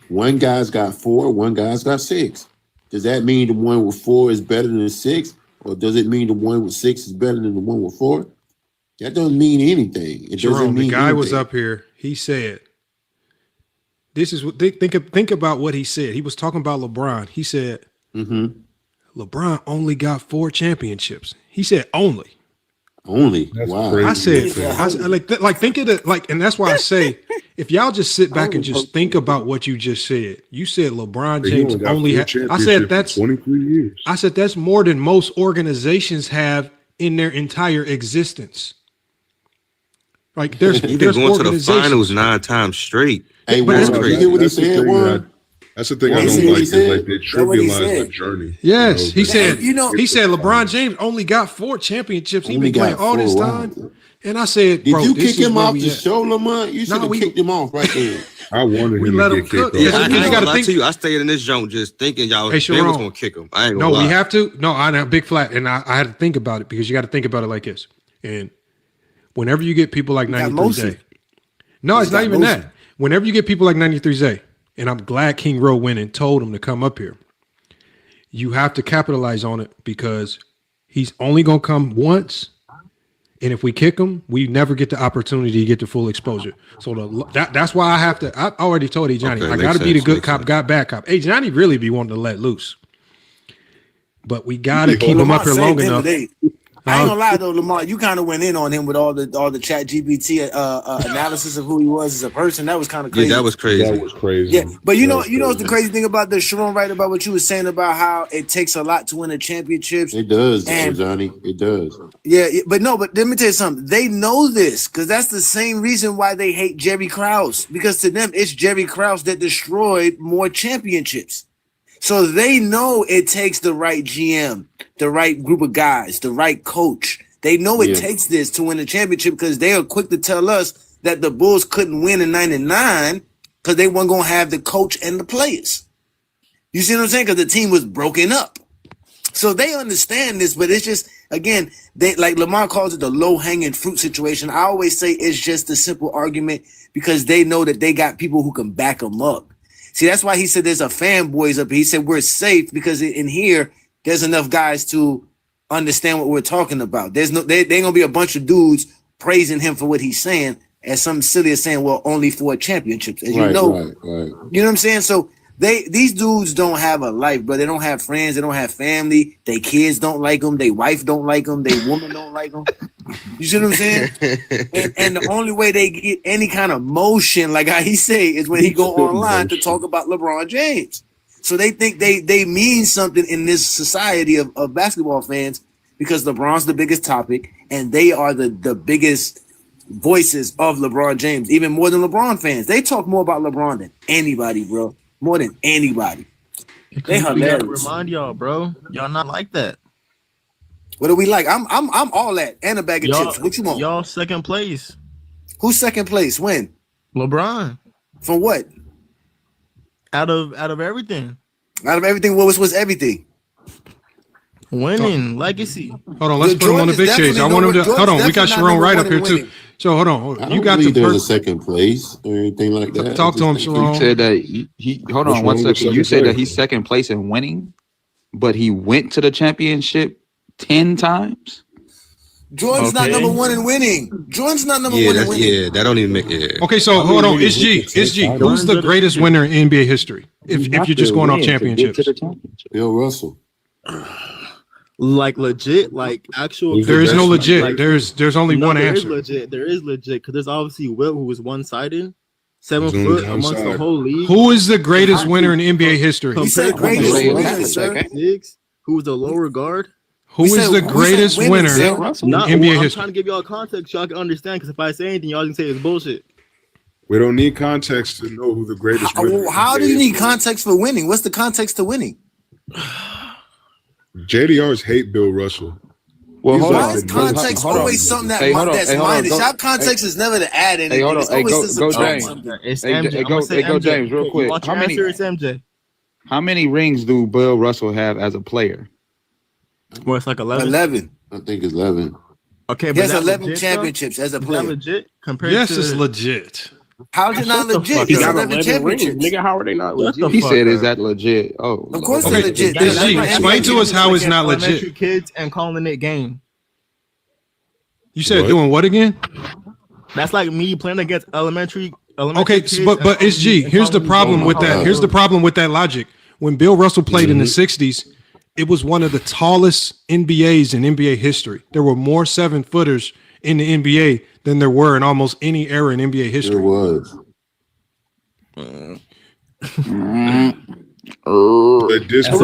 One guy's got 4, one guy's got 6. Does that mean the one with 4 is better than the 6? Or does it mean the one with 6 is better than the one with 4? That doesn't mean anything. Jerome, the guy was up here. He said, this is what think about what he said. He was talking about LeBron. He said, LeBron only got 4 championships. He said only. Wow. I said think of it and that's why I say if y'all just sit back and just think about what you just said. You said LeBron James only had. I said that's 23 years. I said that's more than most organizations have in their entire existence. Like there's going to the finals 9 times straight. Hey, that's crazy. You hear what he said? That's the thing I don't like is like they trivialize the journey. Yes, he said LeBron James only got 4 championships. He been playing all this time. And I said, did you kick him off the show, Lamont? You should have kicked him off right there. I wanted him to get kicked off. I ain't gonna lie to you. I stayed in this zone just thinking y'all was gonna kick him. I ain't gonna lie. We have to. No, I know big flat, and I had to think about it because you got to think about it like this. And whenever you get people like 93 no, it's not even that. Whenever you get people like 93 and I'm glad King Rowe went and told him to come up here, you have to capitalize on it because he's only gonna come once. And if we kick him, we never get the opportunity to get the full exposure. So that's why I have to. I already told Johnny, I got to be the good cop, got bad cop. Hey, Johnny really be wanting to let loose, but we got to keep him up here long enough. I ain't gonna lie though, Lamar, you kind of went in on him with all the chat GPT analysis of who he was as a person. That was kind of crazy. Yeah, that was crazy. That was crazy. Yeah, but you know what's the crazy thing about this, Sharon, right about what you were saying about how it takes a lot to win the championships. It does, and, Johnny. It does. Yeah, but let me tell you something. They know this because that's the same reason why they hate Jerry Krause, because to them it's Jerry Krause that destroyed more championships. So they know it takes the right GM, the right group of guys, the right coach. They know it takes this to win a championship because they are quick to tell us that the Bulls couldn't win in '99 because they weren't going to have the coach and the players. You see what I'm saying? Because the team was broken up. So they understand this, but it's just, again, they like Lamar calls it the low-hanging fruit situation. I always say it's just a simple argument because they know that they got people who can back them up. See, that's why he said there's a fanboys up here. He said we're safe because in here there's enough guys to understand what we're talking about. There ain't gonna be a bunch of dudes praising him for what he's saying, as some silly as saying, well, only 4 championships. As you know, right. You know what I'm saying? So these dudes don't have a life, bro. They don't have friends. They don't have family. Their kids don't like them. Their wife don't like them. Their woman don't like them. You see what I'm saying? and the only way they get any kind of motion, like how he say, is when he go online to talk about LeBron James. So they think they mean something in this society of basketball fans because LeBron's the biggest topic and they are the biggest voices of LeBron James, even more than LeBron fans. They talk more about LeBron than anybody, bro. More than anybody. They We gotta hilarious. remind y'all, bro. Y'all not like that. What do we like? I'm all that and a bag of Y'all, chips. What you want? Y'all second place. Who's second place? When? LeBron. For what? Out of everything. Out of everything, what was everything? Winning, legacy. Hold on, let's put him on the big stage. I want him to hold on. We got Sharon right up here too. So hold on. I You don't got believe the there's a second place or anything like that. Talk to him, You Sharon. said that he hold on one second. You said that he's second place in winning, but he went to the championship 10 times. Jordan's not number one in winning. Jordan's not number one in winning. That don't even make it. Okay, so hold on. It's G. Who's the greatest winner in NBA history? If you're just going off championships. Bill Russell. Like legit, like actual. There is no legit. Like, there's only one there answer. There is legit because there's obviously Wilt who was one-sided, 7 He's on foot the amongst outside. the whole league. Who is the greatest winner in NBA history? He said greatest winner, sir. Diggs, who was the lower guard. Who is the greatest winner in Not, NBA I'm history? trying to give y'all context so y'all can understand. Because if I say anything, y'all can say it's bullshit. We don't need context to know who the greatest winner How do is. you need context for winning? What's the context to winning? JDRs hate Bill Russell. Well, He's hold Why on. is context always something that's minded? Y'all context is never to add anything. Hey, hold on. It's Hey, always go to subtract James. something. It's Hey, MJ. hey, I'm gonna say go MJ. James, real You quick. want your answer? It's MJ. How many rings do Bill Russell have as a player? Well, it's like 11. 11. I think it's 11. Okay, He but has that 11 legit, championships as a Is that player. legit compared Yes, to? it's legit. How is it not Shut the legit? fuck He's up. 11 championships. Nigga, how are they not Shut legit? the He fuck said, up. "Is that legit?" Oh, Of course Okay, they're legit. That's G. That's Explain to us how it's not Elementary legit. kids and calling it game. You said What? doing what again? That's like me playing against elementary Okay, kids but and it's G. calling Here's the me problem game. with that. Here's the problem with that logic. When Bill Russell played in the 60s, it was one of the tallest NBAs in NBA history. There were more 7-footers in the NBA than there were in almost any era in NBA There history. was. The discourse.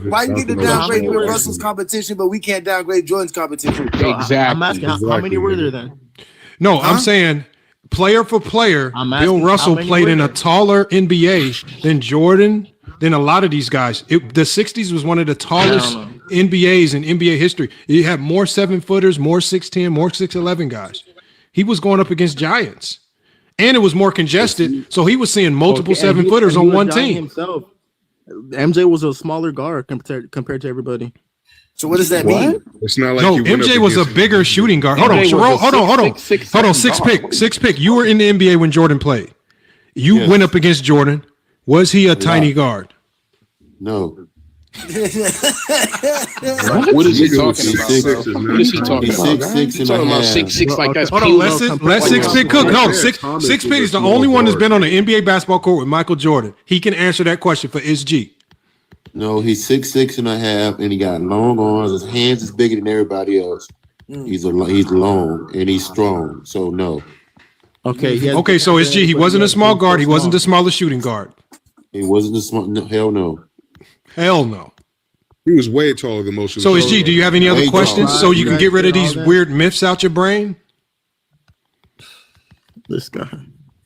Why you get to downgrade Bill Russell's competition, but we can't downgrade Jordan's competition? Exactly. I'm asking how many were there then? No, I'm saying player for player, I'm asking Bill how Russell many played were in a there? taller NBA than Jordan, than a lot of these guys. The 60s was one of the tallest NBAs in NBA history. You had more 7-footers, more 6'10", more 6'11" guys. He was going up against giants. And it was more congested, so he was seeing multiple Okay, and 7-footers and on one was giant team. Himself. MJ was a smaller guard compared to everybody. So what does that mean? It's not like No, he went MJ up was a against bigger shooting guard. Hold on, Sharon, hold on. Six pick. You were in the NBA when Jordan played. You went up against Jordan. Was he a tiny guard? No. What is he talking about, bro? What is he talking about? He's talking about 6'6" like that's Hold on, let Six Pick cook. No, Six Pick is the only one that's been on the NBA basketball court with Michael Jordan. He can answer that question for Is G. No, he's 6'6.5", and he got long arms. His hands is bigger than everybody else. He's long and he's strong. So no. Okay, so it's G. He wasn't a small guard. He wasn't the smallest shooting guard. He wasn't the small. No, hell no. Hell no. He was way taller than most of the So it's G. Do you have any other questions so you can get rid of these weird myths out your brain? This guy.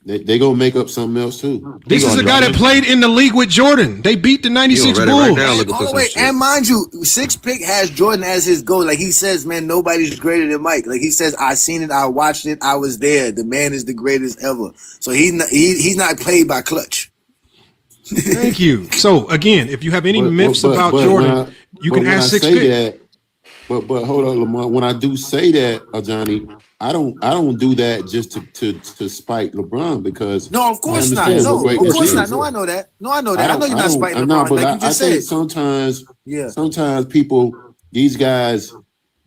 They gonna make up something else too. This is a guy that played in the league with Jordan. They beat the '96 Bulls. And mind you, Six Pick has Jordan as his GOAT. Like he says, man, nobody's greater than Mike. Like he says, I seen it, I watched it, I was there. The man is the greatest ever. So he's not played by Clutch. Thank you. So again, if you have any myths about Jordan, you can ask Six Pick. But hold on, Lamar. When I do say that, Johnny, I don't do that just to spite LeBron because no, of course not. No, of course not. No, I know that. No, I know that. I know you're not spiting LeBron. But like you just I said. think sometimes people, these guys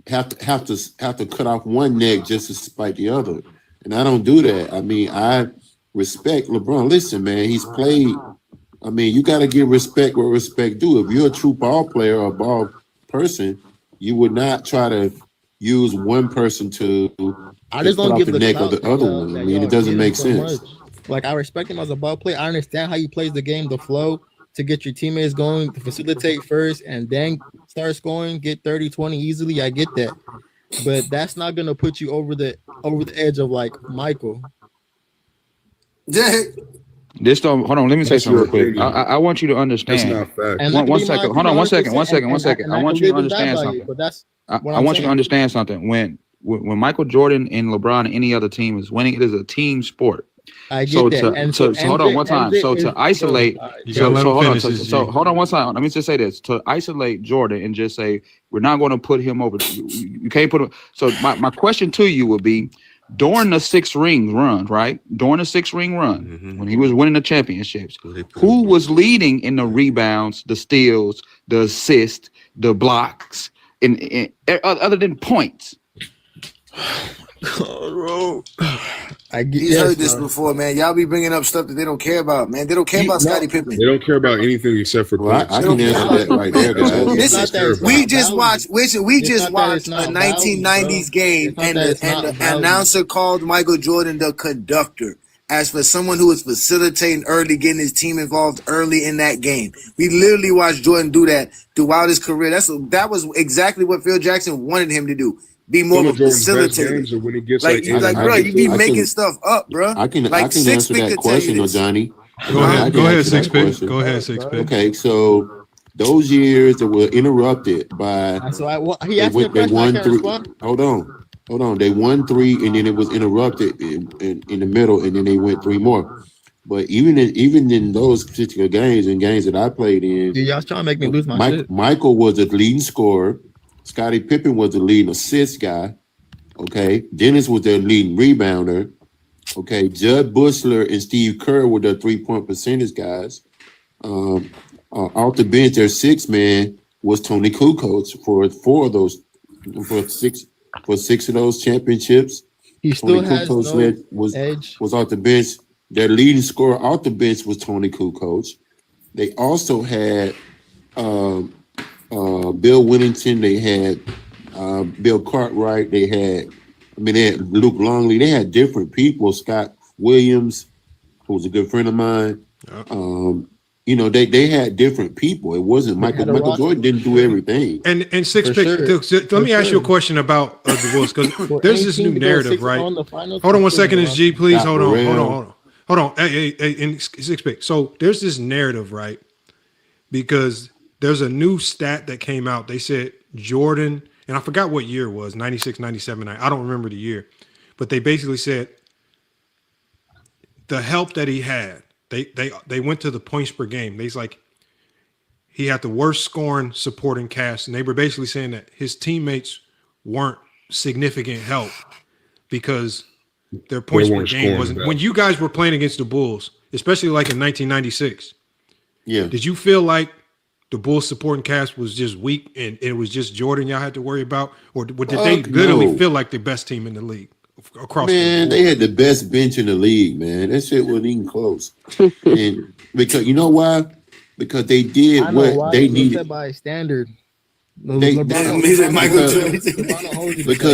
have to cut off one neck just to spite the other, and I don't do that. I mean, I respect LeBron. Listen, man, he's played. I mean, you got to give respect where respect due. If you're a true ball player or a ball person, you would not try to use one person to I just don't give the neck of the other one. I mean, it doesn't make sense. Like, I respect him as a ball player. I understand how he plays the game, the flow, to get your teammates going, to facilitate first, and then start scoring, get 30, 20 easily. I get that. But that's not going to put you over the edge of, like, Michael. This don't hold on. Let me say something real quick. I want you to understand. That's not One fact. second. Hold on. One second. I want you to understand something. I want you to understand something. When Michael Jordan and LeBron and any other team is winning, it is a team sport. I get that. So hold on one time. So to isolate, hold on one time. Let me just say this: to isolate Jordan and just say we're not going to put him over. You can't put him. So my question to you would be: during the 6 ring run, right? During the 6 ring run, when he was winning the championships, who was leading in the rebounds, the steals, the assists, the blocks, and other than points? He's heard this before, man. Y'all be bringing up stuff that they don't care about, man. They don't care about Scottie Pippen. They don't care about anything except for points. I can answer that right there, guys. Listen, we just watched a 1990s game, and the announcer called Michael Jordan the conductor. As for someone who was facilitating early, getting his team involved early in that game, we literally watched Jordan do that throughout his career. That was exactly what Phil Jackson wanted him to do. Be more of a facilitator. When he gets bro, you be making stuff up, bro. I can answer that question, Johnny. Go ahead, Six Pick. Go ahead, Six Pick. Okay, so those years that were interrupted by he asked me a question. I can't respond. Hold on. They won 3, and then it was interrupted in the middle, and then they went 3 more. But even in those particular games and games that I played in, dude, y'all trying to make me lose my shit. Michael was the leading scorer. Scottie Pippen was the leading assist guy. Okay. Dennis was their leading rebounder. Okay. Judd Bushler and Steve Kerr were the 3-point percentage guys. Off the bench, their 6th man was Tony Kukoc for 6 of those championships. He still has no edge. Was off the bench. Their leading scorer off the bench was Tony Kukoc. They also had Bill Whittington, they had Bill Cartwright, they had Luke Longley, they had different people, Scott Williams, who was a good friend of mine. They had different people. It wasn't Michael Jordan didn't do everything. And Six Pick, let me ask you a question about the Bulls, because there's this new narrative, right? Hold on 1 second, is G, please. Hold on. Hey, Six Pick. So there's this narrative, right? Because there's a new stat that came out. They said Jordan, and I forgot what year it was, 96, 97, I don't remember the year. But they basically said the help that he had, they went to the points per game. They's like, he had the worst scoring supporting cast. And they were basically saying that his teammates weren't significant help because their points per game wasn't. When you guys were playing against the Bulls, especially like in 1996, did you feel like the Bulls supporting cast was just weak and it was just Jordan y'all had to worry about? Or did they literally feel like the best team in the league across the board? They had the best bench in the league, man. That shit wasn't even close. And because you know why? because they did I know what why. they It's needed. set by a standard. They, because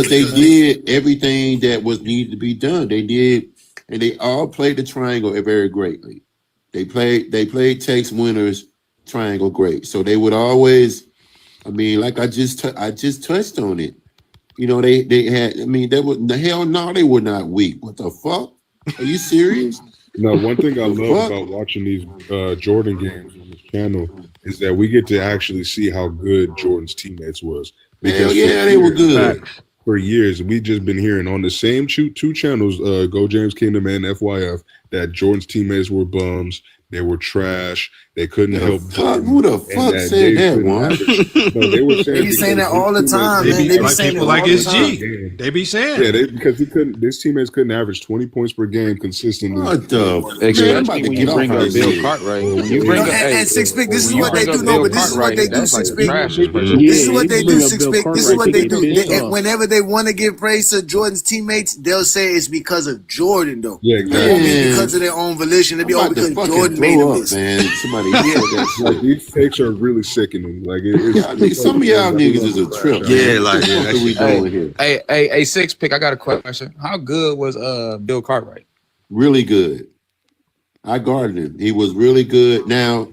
they did everything that was needed to be done. They did, and they all played the triangle very greatly. They played takes winners triangle great. So they would always, I mean, like I just touched on it. You know, they had, I mean, they were the hell no, they were not weak. What the fuck? Are you serious? No, one thing I love about watching these Jordan games on this channel is that we get to actually see how good Jordan's teammates was. Hell yeah, they were good. For years, we just been hearing on the same two channels, Go James Kingdom and FYF, that Jordan's teammates were bums. They were trash. They couldn't help. Who the fuck said that one? No, they were saying They be saying that all the time, man. They be saying people like SG. They be saying. Yeah, because his teammates couldn't average 20 points per game consistently. What the? Especially when you bring up Bill Cartwright. When you bring up and Six Pick, this is what they do. No, but this is what they do. Six Pick. This This is what they do. Six Pick. This is what they do. Whenever they want to give praise to Jordan's teammates, they'll say it's because of Jordan, though. Yeah, exactly. It won't be because of their own volition. It'll be because Jordan made them this. Man, somebody said that. Like, these takes are really sickening. Like some of y'all niggas is a trip. Yeah, like what are we doing here? Hey, Six Pick. I got a question. How good was Bill Cartwright? Really good. I guarded him. He was really good. Now,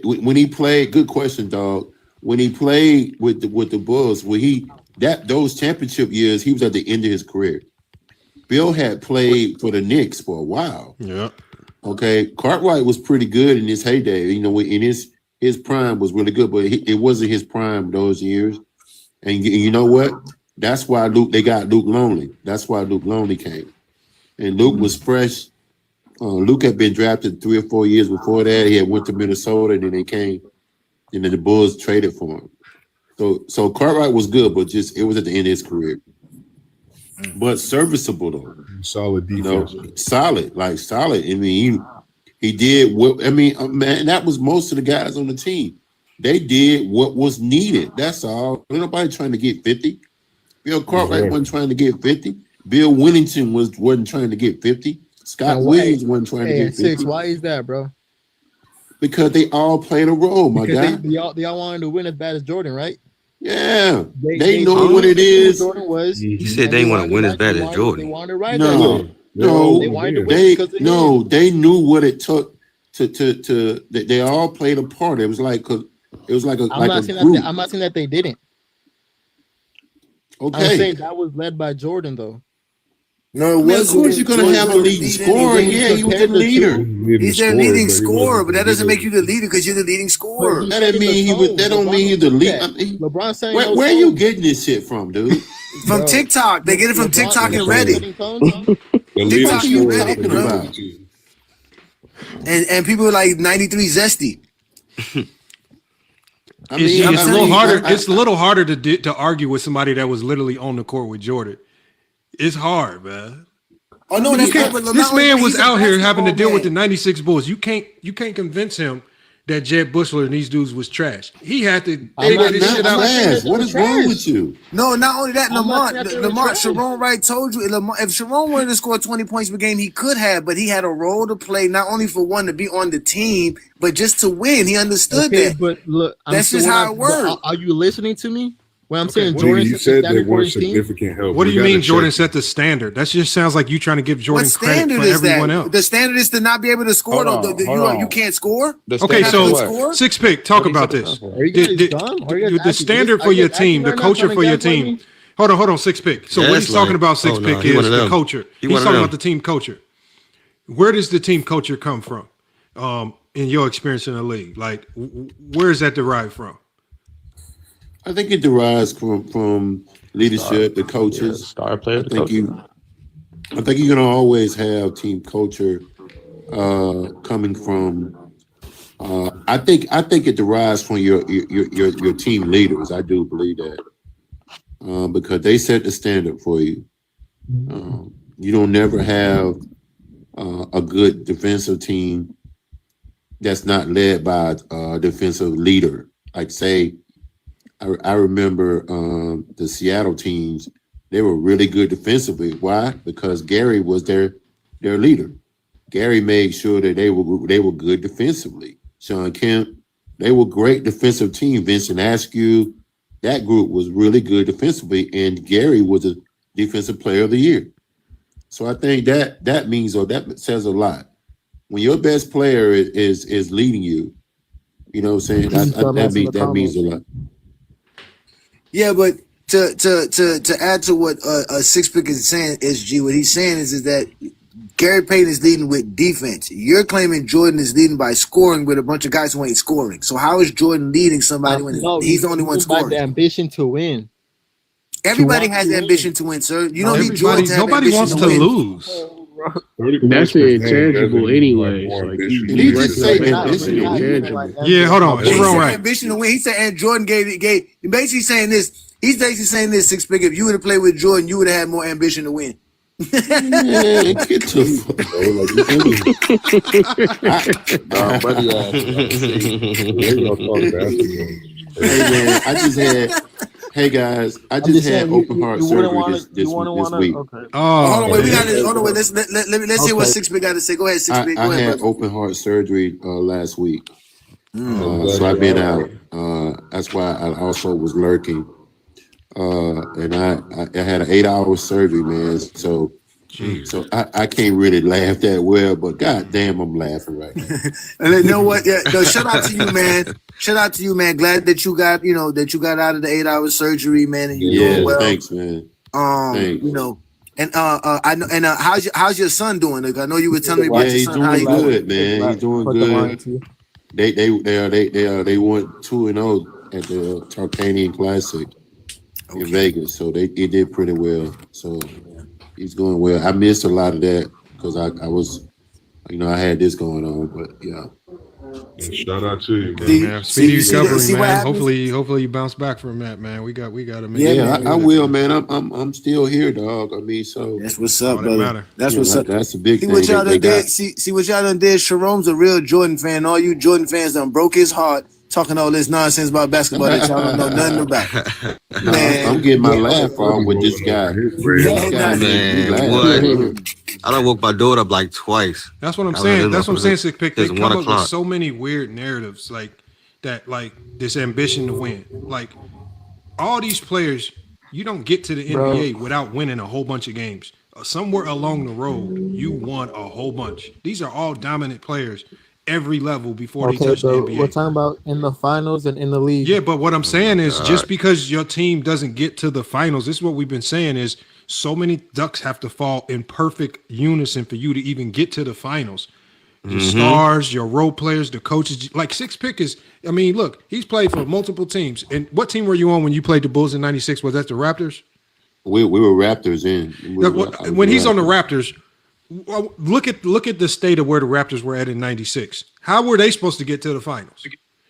when he played, good question, dog. When he played with the Bulls, those championship years, he was at the end of his career. Bill had played for the Knicks for a while. Yeah. Okay, Cartwright was pretty good in his heyday. You know, in his prime was really good, but it wasn't his prime those years. And you know what? That's why they got Luke Longley. That's why Luke Longley came. And Luke was fresh. Luke had been drafted 3 or 4 years before that. He had went to Minnesota, and then they came, and then the Bulls traded for him. So Cartwright was good, but just it was at the end of his career. But serviceable though. Solid defense. You know, solid. I mean, he did what. I mean, man, that was most of the guys on the team. They did what was needed. That's all. Ain't nobody trying to get 50. Bill Cartwright wasn't trying to get 50. Bill Winnington wasn't trying to get 50. Scott Williams wasn't trying to get 50. Six, why is that, bro? Because they all played a role, my guy. They all wanted to win as bad as Jordan, right? Yeah, they know what it is. Jordan was. He said they want to win as bad as Jordan. They wanted to ride No, they knew what it took to. They all played a part. It was like a I'm not saying that they didn't. Okay, I'm saying that was led by Jordan, though. No, it was. Of course, you're gonna have a leading scorer. Yeah, he was the leader. He's their leading scorer, but that doesn't make you the leader because you're the leading scorer. That don't mean he was. That don't mean he's the leader. LeBron saying, where are you getting this shit from, dude? From TikTok. They get it from TikTok and Reddit. TikTok and Reddit, bro. And people like 93 Zesty. I mean, it's a little harder. It's a little harder to argue with somebody that was literally on the court with Jordan. It's hard, man. Oh no, this man was out here having to deal with the '96 Bulls. You can't convince him that Jed Bushler and these dudes was trash. He had to figure this shit out. What is wrong with you? No, not only that, Lamar, Sharon Wright told you if Sharon wanted to score 20 points per game, he could have, but he had a role to play, not only for one to be on the team, but just to win. He understood that. But look, that's just how it works. Are you listening to me? When I'm saying Jordan, you said they weren't significant help. What do you mean Jordan set the standard? That just sounds like you trying to give Jordan credit for everyone else. The standard is to not be able to score. You can't score. Okay, so Six Pick, talk about this. The standard for your team, the culture for your team. Hold on, Six Pick. So what he's talking about, Six Pick, is the culture. He's talking about the team culture. Where does the team culture come from? In your experience in the league, like where is that derived from? I think it derives from leadership, the coaches. Star player. I think you're gonna always have team culture coming from. I think it derives from your team leaders. I do believe that because they set the standard for you. You don't never have a good defensive team that's not led by a defensive leader. Like say. I remember the Seattle teams, they were really good defensively. Why? Because Gary was their leader. Gary made sure that they were good defensively. Sean Kemp. They were great defensive team. Vincent Askew, that group was really good defensively, and Gary was a defensive player of the year. So I think that means, or that says a lot. When your best player is leading you, you know what I'm saying? That means a lot. Yeah, but to add to what Six Pick is saying, SG, what he's saying is that Gary Payton is leading with defense. You're claiming Jordan is leading by scoring with a bunch of guys who ain't scoring. So how is Jordan leading somebody when he's the only one scoring? The ambition to win. Everybody has ambition to win, sir. You don't need Jordan to have nobody wants to win. lose. That's intangible anyway. Like, yeah, hold on. It's wrong, right? Ambition to win. He said, and Jordan gave basically saying this. He's basically saying this, Six Pick. If you would have played with Jordan, you would have had more ambition to win. Get the Hey man, Hey guys, I just had open heart surgery this week. Okay. Hold on, wait. We got this. Hold on, wait. Let's hear what Six Pick got to say. Go ahead, Six Pick. Go ahead. I had open heart surgery last week, so I've been out. That's why I also was lurking. And I had an 8-hour surgery, man. So I can't really laugh that well, but goddamn, I'm laughing right now. And you know what? Yeah, no, shout out to you, man. Shout out to you, man. Glad that you got, out of the 8-hour surgery, man, and you're doing well. Thanks, man. Thanks. And I know. And how's your son doing? Like, I know you were telling me about your son. He's doing good, man. He's doing good. They went 2-0 at the Tarkanian Classic in Vegas, so he did pretty well. So he's going well. I missed a lot of that because I was, I had this going on, but yeah. Shout out to you, man. Speedy recovery, man. Hopefully you bounce back from that, man. We got to make it. Yeah, I will, man. I'm still here, dog. I mean, so that's what's up, brother. That's what's up. That's a big thing. What y'all done did. See what y'all done did. Sharome's a real Jordan fan. All you Jordan fans done broke his heart talking all this nonsense about basketball that y'all don't know nothing about. Man, I'm getting my laugh on with this guy. I done woke my daughter up like twice. That's what I'm saying. That's what I'm saying. Sick Pick. They come up with so many weird narratives like that, like this ambition to win. Like all these players, you don't get to the NBA without winning a whole bunch of games. Somewhere along the road, you won a whole bunch. These are all dominant players every level before they touch the NBA. We're talking about in the finals and in the league. Yeah, but what I'm saying is just because your team doesn't get to the finals, this is what we've been saying is so many ducks have to fall in perfect unison for you to even get to the finals. Your stars, your role players, the coaches, like Six Pick is, I mean, look, he's played for multiple teams. And what team were you on when you played the Bulls in 96? Was that the Raptors? We were Raptors in. When he's on the Raptors, look at the state of where the Raptors were at in 96. How were they supposed to get to the finals?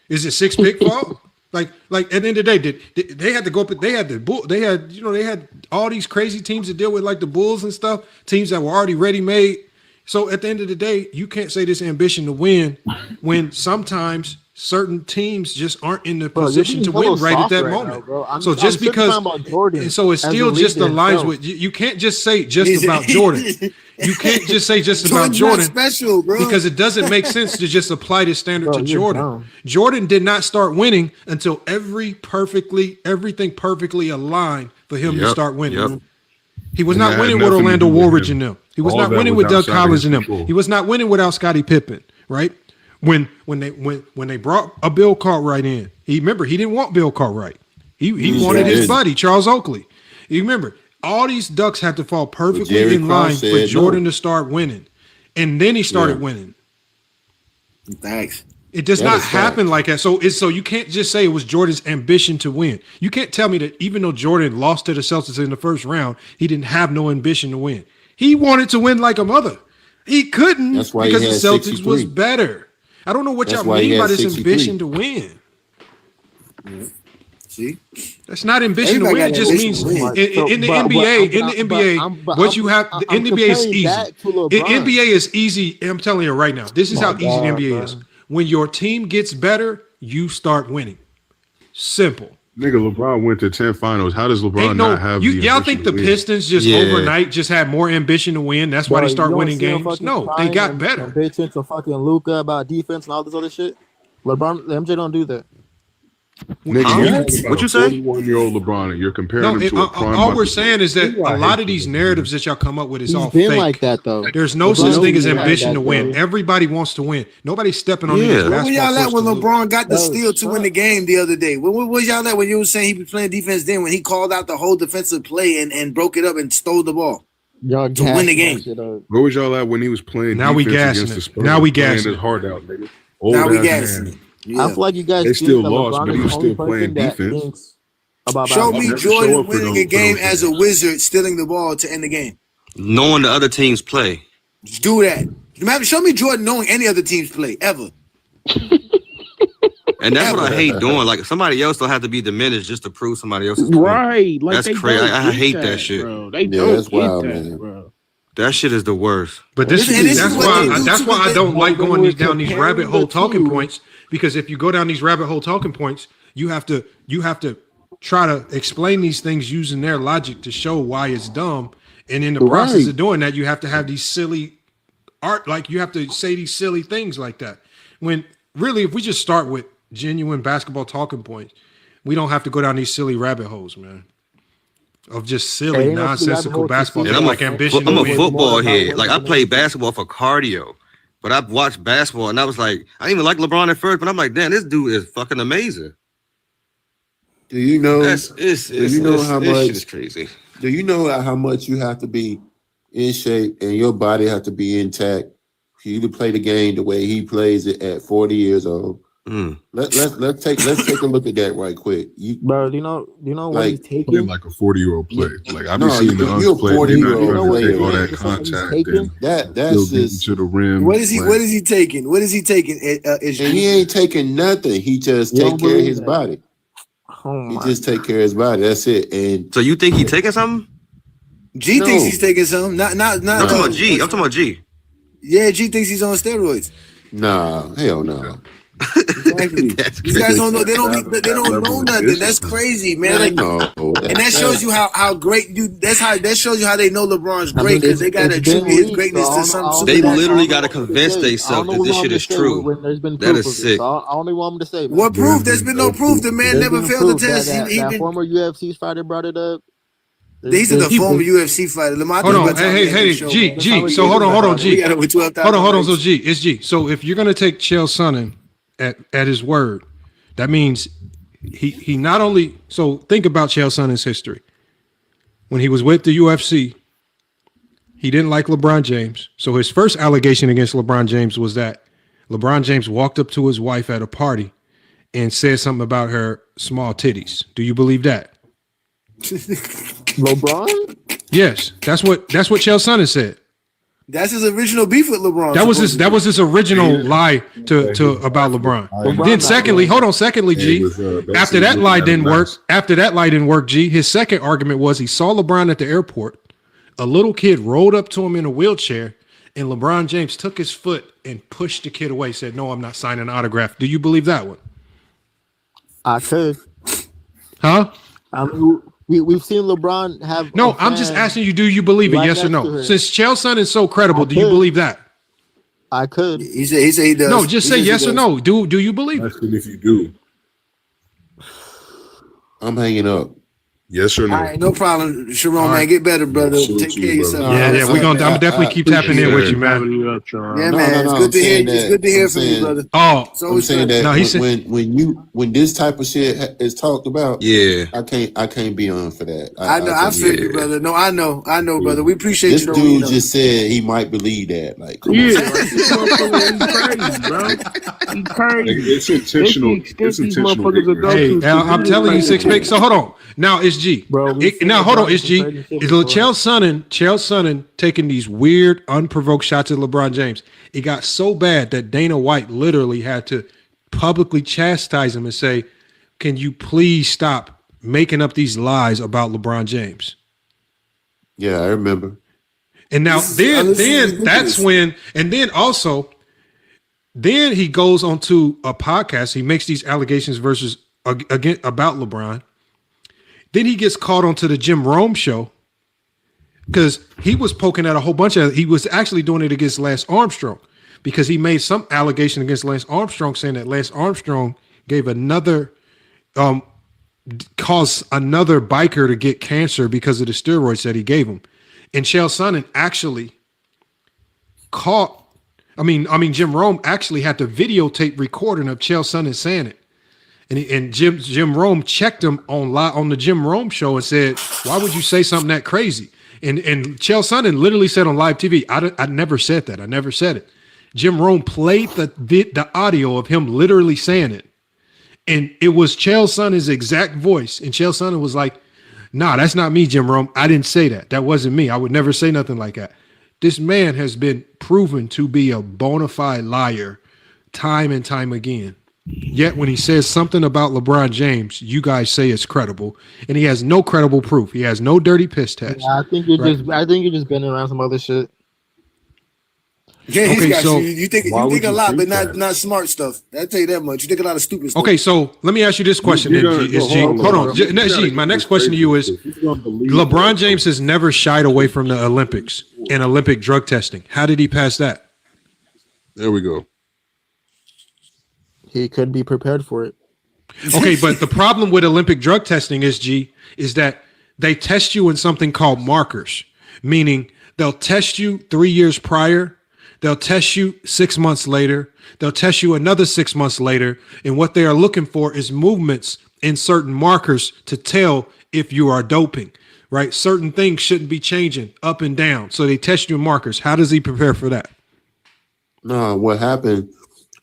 Is it Six Pick fault? Like at the end of the day, they had to go up. They had they had all these crazy teams to deal with, like the Bulls and stuff, teams that were already ready made. So at the end of the day, you can't say this ambition to win when sometimes certain teams just aren't in the position to win right at that moment. So just because, and so it still just aligns with you can't just say just about Jordan. You can't just say just about Jordan, special, bro, because it doesn't make sense to just apply this standard to Jordan. Jordan did not start winning until everything perfectly aligned for him to start winning. He was not winning with Orlando Woolridge and them. He was not winning with Doug Collins and them. He was not winning without Scottie Pippen, right? When they brought a Bill Cartwright in, he didn't want Bill Cartwright. He wanted his buddy Charles Oakley. You remember, all these ducks had to fall perfectly in line for Jordan to start winning, and then he started winning. Thanks. It does not happen like that. So you can't just say it was Jordan's ambition to win. You can't tell me that even though Jordan lost to the Celtics in the first round, he didn't have no ambition to win. He wanted to win like a mother. He couldn't because the Celtics was better. I don't know what y'all mean by this ambition to win. See, that's not ambition to win. It just means in the NBA, what you have in the NBA is easy. NBA is easy. I'm telling you right now, this is how easy the NBA is. When your team gets better, you start winning. Simple. Nigga, LeBron went to 10 finals. How does LeBron not have y'all think the Pistons just overnight just had more ambition to win? That's why they start winning games? No, they got better. Bitching to fucking Luka about defense and all this other shit. MJ don't do that. Nigga, what you say? 41-year-old LeBron, and you're comparing him to a prime. All we're saying is that a lot of these narratives that y'all come up with is He's all been fake. like that though. There's no LeBron such thing as been like ambition that, to win. bro. Everybody wants to win. Nobody's stepping on Yeah. these Where were basketball y'all at courts when to LeBron got the Bro, steal to win the game the other day? Where was y'all at when you were saying he was playing defense then when he called out the whole defensive play and broke it up and stole the ball Y'all to win the gassing game? that shit up. Where was y'all at when he was playing? Now we defense gassing against it. the Spurs, Now we playing gassing his it. heart out, nigga. Now we Old-ass gassing man. it. Yeah. I feel like you guys They think still that lost, LeBron but is he the was only still playing person that defense. thinks about Show basketball. me Never show Jordan up for winning a those game as a games. wizard, stealing the ball to end the game. Knowing the other teams play. Just do that. Show me Jordan knowing any other team's play ever. And that's what I hate doing. Like somebody else don't have to be diminished just to prove somebody else's point. Right. Like That's they crazy. don't I get hate that shit. bro. They Yeah, don't that's get wild, that, man. bro. That shit is the worst. But this And is this is what they do that's to why I the- don't like when going we're down these comparing rabbit hole the talking two- points, because if you go down these rabbit hole talking points, you have to try to explain these things using their logic to show why it's dumb. And in the process Right. of doing that, you have to have these silly art, like you have to say these silly things like that. When really, if we just start with genuine basketball talking points, we don't have to go down these silly rabbit holes, man. Of just silly, Ain't no silly nonsensical rabbit holes to basketball. see. And Things like ambition. I'm to a win. football about head. winning Like I the play game. basketball for cardio, but I've watched basketball and I was like, I didn't even like LeBron at first, but I'm like, damn, this dude is fucking amazing. Do you know? You know how this much- shit is crazy. Do you know how much you have to be in shape and your body have to be intact for you to play the game the way he plays it at 40 years old? Let's take a look at that right quick. Bro, do you know what Like, he's Play taking? like a 40-year-old play. Like I've No, been seeing the you're Uncs play. They're not 40-year-old trying to player. take all that He's contact taking- and that's still getting just, to the rim. What is he? Like, What is he taking? What is he taking? Is and he ain't taking nothing. He just You take don't care of believe his that? body. Oh He my just take care of his body. That's it. And So you think he taking something? G No. thinks he's taking some. Not. I'm talking about G. I'm talking about G. Yeah, G thinks he's on steroids. nah, hell no. Exactly. That's These guys don't know. They don't level know of nothing. That's business. crazy, man. Like, No, and that shows you how great you. That shows you how they know LeBron's I great mean, because they got to it's been attribute his leaked, greatness so I to don't- some. I don't They know what- literally I don't got to know what to convince say. themselves I don't that know this what shit I'm is to say true. when there's been That proof is of it. sick. So I don't even want him to say. Man. What proof? There's been no proof. The man There's never been failed the proof that- test. That, He that been. former UFC fighter brought it up. He's a former UFC fighter. Lamar, Hold on, hey, G. So hold on, G. We got over 12,000 Hold on. So likes. G, it's G. So if you're gonna take Chael Sonnen at his word, that means he not only. So think about Chael Sonnen's history. When he was with the UFC, he didn't like LeBron James. So his first allegation against LeBron James was that LeBron James walked up to his wife at a party and said something about her small titties. Do you believe that? LeBron? Yes, that's what Chael Sonnen said. That's his original beef with LeBron. That was his original lie to about LeBron. Then secondly, G. After that lie didn't work, G. His second argument was he saw LeBron at the airport. A little kid rolled up to him in a wheelchair, and LeBron James took his foot and pushed the kid away. Said, "No, I'm not signing an autograph." Do you believe that one? I could. Huh? I mean, we've seen LeBron have. No, I'm just asking you. Do you believe it? right Yes or next to no? her. Since Chael Sonnen is so credible, I do you could. believe that? I could. He said he does. No, just say yes or no. Do you believe it? Asking if you do. I'm hanging up. Yes or All no? right, no problem, Sharon, All man. right. Get better, brother. Salute Take to care of you, yourself. brother. Yeah, we're gonna. I'm definitely keep tapping in with you, man. Yeah, man. It's good to hear. It's good to hear from you, brother. Oh, I'm saying that No, he said- when this type of shit is talked about, Yeah. I can't be on for that. I know. I just- feel you, brother. No, I know, brother. We appreciate This you. Though, dude you know. just said he might believe that. Like, come Yeah, on. like, this motherfucker, he crazy, bro. He crazy. It's intentional. It's intentional. Hey, I'm telling you, Six Pick. So hold on. Now it's G. Bro, Now hold on, it's G. Is Chael Sonnen taking these weird, unprovoked shots at LeBron James? It got so bad that Dana White literally had to publicly chastise him and say, "Can you please stop making up these lies about LeBron James?" Yeah, I remember. And now then ridiculous. that's when, and then also, then he goes onto a podcast. He makes these allegations again about LeBron. Then he gets called onto the Jim Rome show because he was poking at a whole bunch of. He was actually doing it against Lance Armstrong, because he made some allegation against Lance Armstrong saying that Lance Armstrong gave another caused another biker to get cancer because of the steroids that he gave him. And Chael Sonnen actually Jim Rome actually had the videotape recording of Chael Sonnen saying it. And Jim Rome checked him on the Jim Rome show and said, "Why would you say something that crazy?" And Chael Sonnen literally said on live TV, "I never said that. I never said it." Jim Rome played the audio of him literally saying it, and it was Chael Sonnen's exact voice. And Chael Sonnen was like, "Nah, that's not me, Jim Rome. I didn't say that. That wasn't me. I would never say nothing like that." This man has been proven to be a bona fide liar time and time again. Yet when he says something about LeBron James, you guys say it's credible, and he has no credible proof. He has no dirty piss test. Yeah, I think you're just bending around some other shit. Yeah, he's Okay, got so you think a lot, but not smart stuff. I'll tell you that much. You think a lot of stupid stuff. Okay, so let me ask you this question. Hold on. G, my next question to you is: LeBron James has never shied away from the Olympics and Olympic drug testing. How did he pass that? There we go. He could be prepared for it. Okay, but the problem with Olympic drug testing is that they test you in something called markers, meaning they'll test you 3 years prior, they'll test you 6 months later, they'll test you another 6 months later, and what they are looking for is movements in certain markers to tell if you are doping, right? Certain things shouldn't be changing up and down, so they test you in markers. How does he prepare for that? No, what happened?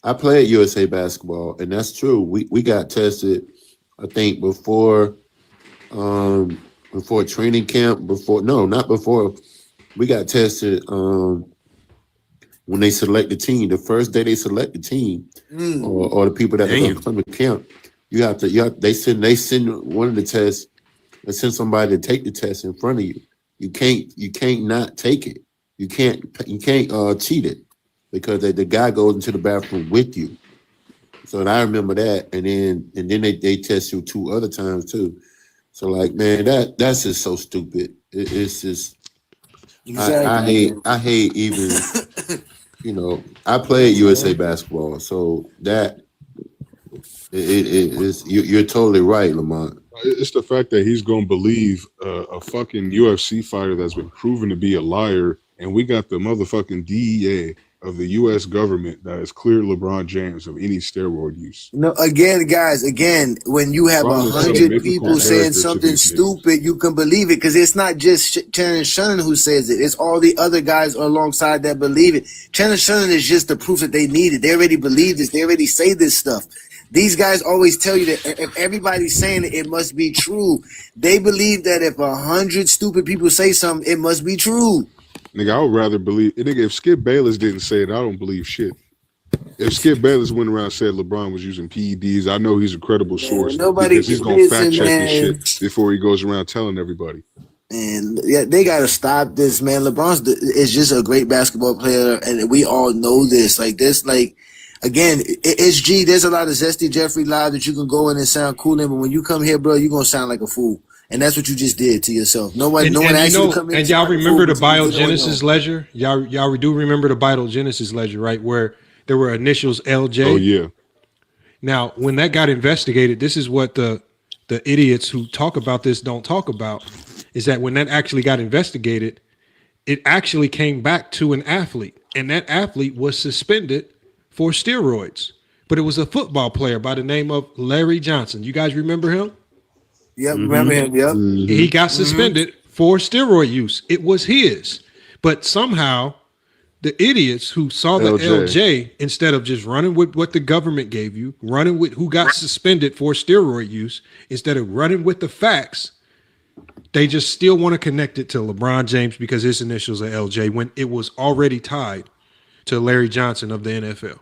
I played USA basketball, and that's true. We got tested, I think, before training camp. Not before. We got tested when they select the team. The first day they select the team, or the people that are going to come to camp. They send one of the tests. They send somebody to take the test in front of you. You can't not take it. You can't cheat it. Because the guy goes into the bathroom with you. So I remember that. And then they test you 2 other times too. So like, man, that's just so stupid. It's just exactly. I hate even I played USA basketball, so that it is you're totally right, Lamont. It's the fact that he's gonna believe a fucking UFC fighter that's been proven to be a liar, and we got the motherfucking DEA of the U.S. government that has cleared LeBron James of any steroid use. No, guys, when you have 100 people saying something stupid, you can believe it because it's not just Channing Shannon who says it. It's all the other guys alongside that believe it. Channing Shannon is just the proof that they needed. They already believe this. They already say this stuff. These guys always tell you that if everybody's saying it, it must be true. They believe that if 100 stupid people say something, it must be true. Nigga, I would rather believe. Nigga, if Skip Bayless didn't say it, I don't believe shit. If Skip Bayless went around and said LeBron was using PEDs, I know he's a credible source because he's gonna fact check this shit before he goes around telling everybody. And yeah, they gotta stop this, man. LeBron is just a great basketball player, and we all know this. Again, it's G. There's a lot of zesty Jeffrey Live that you can go in and sound cool in, but when you come here, bro, you're gonna sound like a fool. And that's what you just did to yourself. No one asked you to come in. And y'all remember the biogenesis ledger? Y'all do remember the biogenesis ledger, right? Where there were initials LJ. Oh yeah. Now, when that got investigated, this is what the idiots who talk about this don't talk about, is that when that actually got investigated, it actually came back to an athlete, and that athlete was suspended for steroids. But it was a football player by the name of Larry Johnson. You guys remember him? Yep, remember him, yep. He got suspended for steroid use. It was his. But somehow the idiots who saw the LJ, instead of just running with what the government gave you, running with who got suspended for steroid use, instead of running with the facts, they just still want to connect it to LeBron James because his initials are LJ when it was already tied to Larry Johnson of the NFL.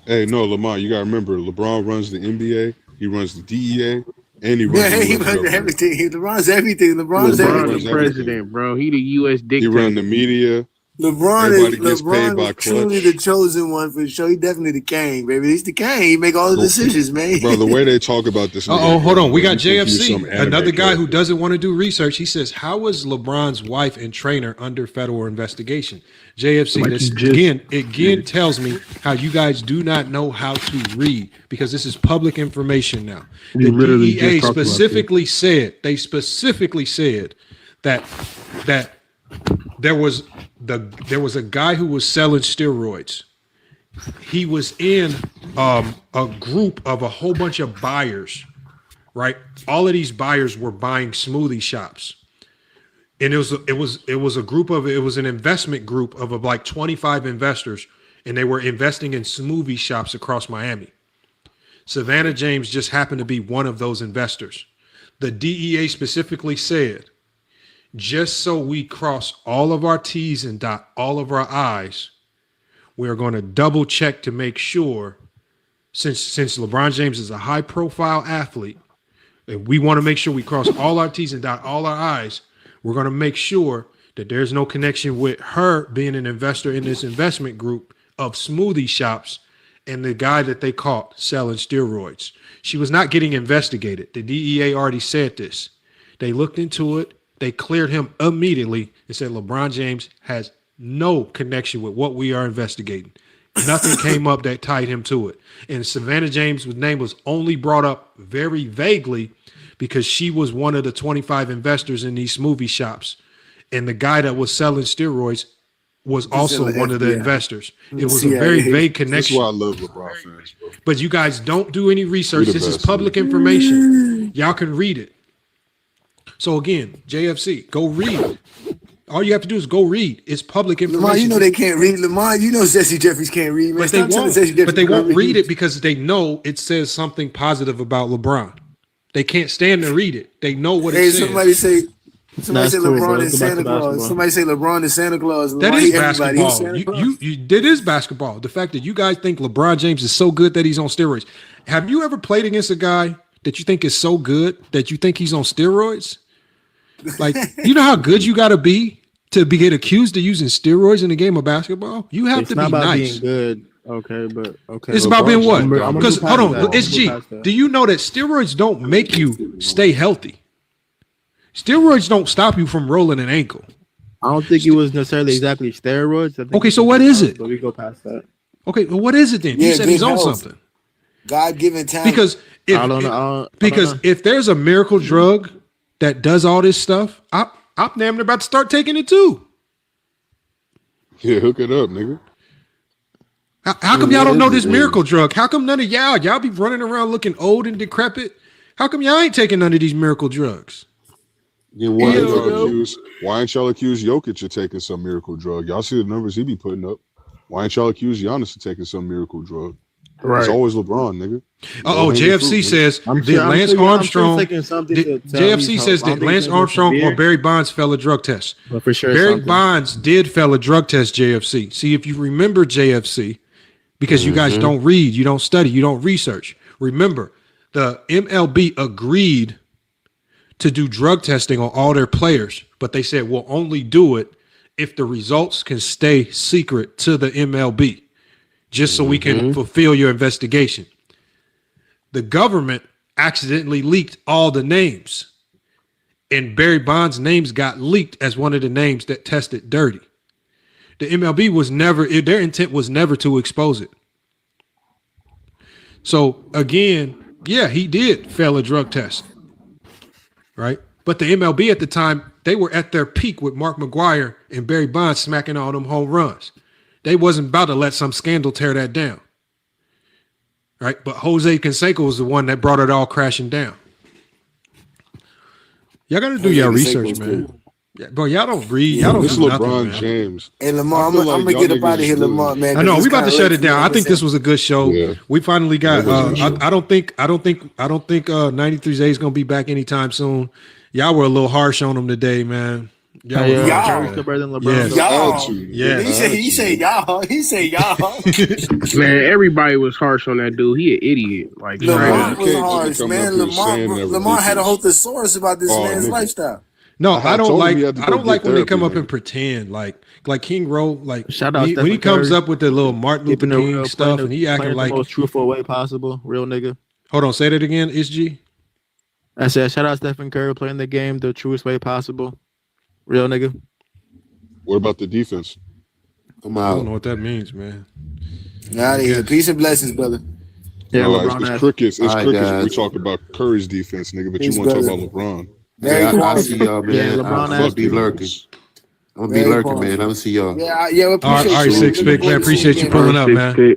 Hey, no, Lamar, you got to remember, LeBron runs the NBA, he runs the DEA, and he runs everything. He runs everything. LeBron's the president, bro. He the U.S. dictator. He runs the media. Everybody gets paid by LeBron is truly the clutch. chosen one for sure. He definitely the king, baby. He's the king. He make all the decisions, man. Bro, the way they talk about this. Oh, hold on. We got you think he's some JFC, anime another guy who character. doesn't want to do research. He says, "How was LeBron's wife and trainer under federal investigation?" JFC, Like this you just- again tells me how you guys do not know how to read because this is public information now. You The literally DEA just talked about specifically said that there was a guy who was selling steroids. He was in a group of a whole bunch of buyers, right? All of these buyers were buying smoothie shops, and it was an investment group of like 25 investors, and they were investing in smoothie shops across Miami. Savannah James just happened to be one of those investors. The DEA specifically said, just so we cross all of our T's and dot all of our I's, we are going to double check to make sure, since LeBron James is a high profile athlete, and we want to make sure we cross all our T's and dot all our I's, we're going to make sure that there's no connection with her being an investor in this investment group of smoothie shops and the guy that they caught selling steroids. She was not getting investigated. The DEA already said this. They looked into it. They cleared him immediately and said LeBron James has no connection with what we are investigating. Nothing came up that tied him to it. And Savannah James' name was only brought up very vaguely because she was one of the 25 investors in these smoothie shops. And the guy that was selling steroids was also one of the investors. It was a very vague connection. That's why I love LeBron fans, bro. But you guys don't do any research. We the This is best, public man. information. Y'all can read it. So again, JFC, go read. All you have to do is go read. It's public information. Lamar, you know they can't read. Lamar, you know Jesse Jeffries can't read, man. But they won't read it because they know it says something positive about LeBron. They can't stand to read it. They know what it says. Somebody say That's cool, LeBron bro. is Let's go back Santa to Claus. basketball. Somebody say LeBron is Santa Claus. That LeBron, is he everybody. He's basketball. Santa Claus. That is basketball. The fact that you guys think LeBron James is so good that he's on steroids. Have you ever played against a guy that you think is so good that you think he's on steroids? Like, you know how good you got to be get accused of using steroids in a game of basketball? You have to not be about nice. being good. Okay, but okay. It's about being what? I'm Because hold on, it's G. G. Do you know that steroids don't make you stay healthy? Steroids don't stop you from rolling an ankle. I don't think it was necessarily exactly steroids. I think Okay, so what is it? But we go past that. Okay, well, what is it then? Yeah, You said he's good on health. something. God-given talent. Because I don't know. if there's a miracle drug that does all this stuff, I'm damn near about to start taking it too. Yeah, hook it up, nigga. How come y'all don't know this miracle drug? How come none of y'all be running around looking old and decrepit? How come y'all ain't taking none of these miracle drugs? Then Why why? ain't y'all accuse Jokic of taking some miracle drug? Y'all see the numbers he be putting up. Why ain't y'all accuse Giannis of taking some miracle drug? Right. It's always LeBron, nigga. JFC says that Lance Armstrong. JFC says that Lance Armstrong or Barry Bonds failed a drug test. But for sure, Barry Bonds did fail a drug test. JFC. See, if you remember JFC, because you guys don't read, you don't study, you don't research. Remember, the MLB agreed to do drug testing on all their players, but they said we'll only do it if the results can stay secret to the MLB, just so we can fulfill your investigation. The government accidentally leaked all the names, and Barry Bonds' names got leaked as one of the names that tested dirty. The MLB was never, their intent was never to expose it. So again, yeah, he did fail a drug test, right? But the MLB at the time, they were at their peak with Mark McGwire and Barry Bonds smacking all them home runs. They wasn't about to let some scandal tear that down, right? But Jose Canseco was the one that brought it all crashing down. Y'all got to do your research, man. Yeah, bro, y'all don't read. Y'all don't This do nothing, LeBron man. James. Hey, Lamar, I'm I feel gonna like get y'all up out of niggas here, is Lamar, man. I know It's we about to kinda shut late it down. for I me, think this was a good show. Yeah. We finally got. It was a good show. I don't think 93's A is gonna be back anytime soon. Y'all were a little harsh on him today, man. Y'all, Hey, were y'all. harsh. Jerry's better than LeBron. Yes. Y'all. Yes. He said y'all. He said y'all. Man, everybody was harsh on that dude. He an idiot. Like, straight Lamar up. was harsh, man. Lamar had a whole thesaurus about this man's lifestyle. No, I I don't told him like. he had to I go don't get like when they therapy, come up man. and pretend like, like King Rowe, like Shout out when he Stephen comes Curry. up with the little Martin Luther Keeping it King real, stuff, and he acting playing like the most truthful way possible. Real nigga. Hold on, say that again, SG. I said, shout out Stephen Curry playing the game the truest way possible. Real nigga. What about the defense? I'm I don't out. know what that means, man. Out of here. Peace and blessings, brother. Yeah, No, LeBron it's has- crickets. It's All right, crickets when we guys. talk about Curry's defense, nigga. But Peace, you want to talk brother. about LeBron? Very Yeah, I'll quiet. see y'all, man. Yeah, LeBron I'm gonna has- be lurking. I'm gonna be Very lurking, quiet. man. I'm gonna see y'all. Yeah, we All appreciate right, you. Six Looking Pick, man. forward to Appreciate seeing you pulling up, man. All right,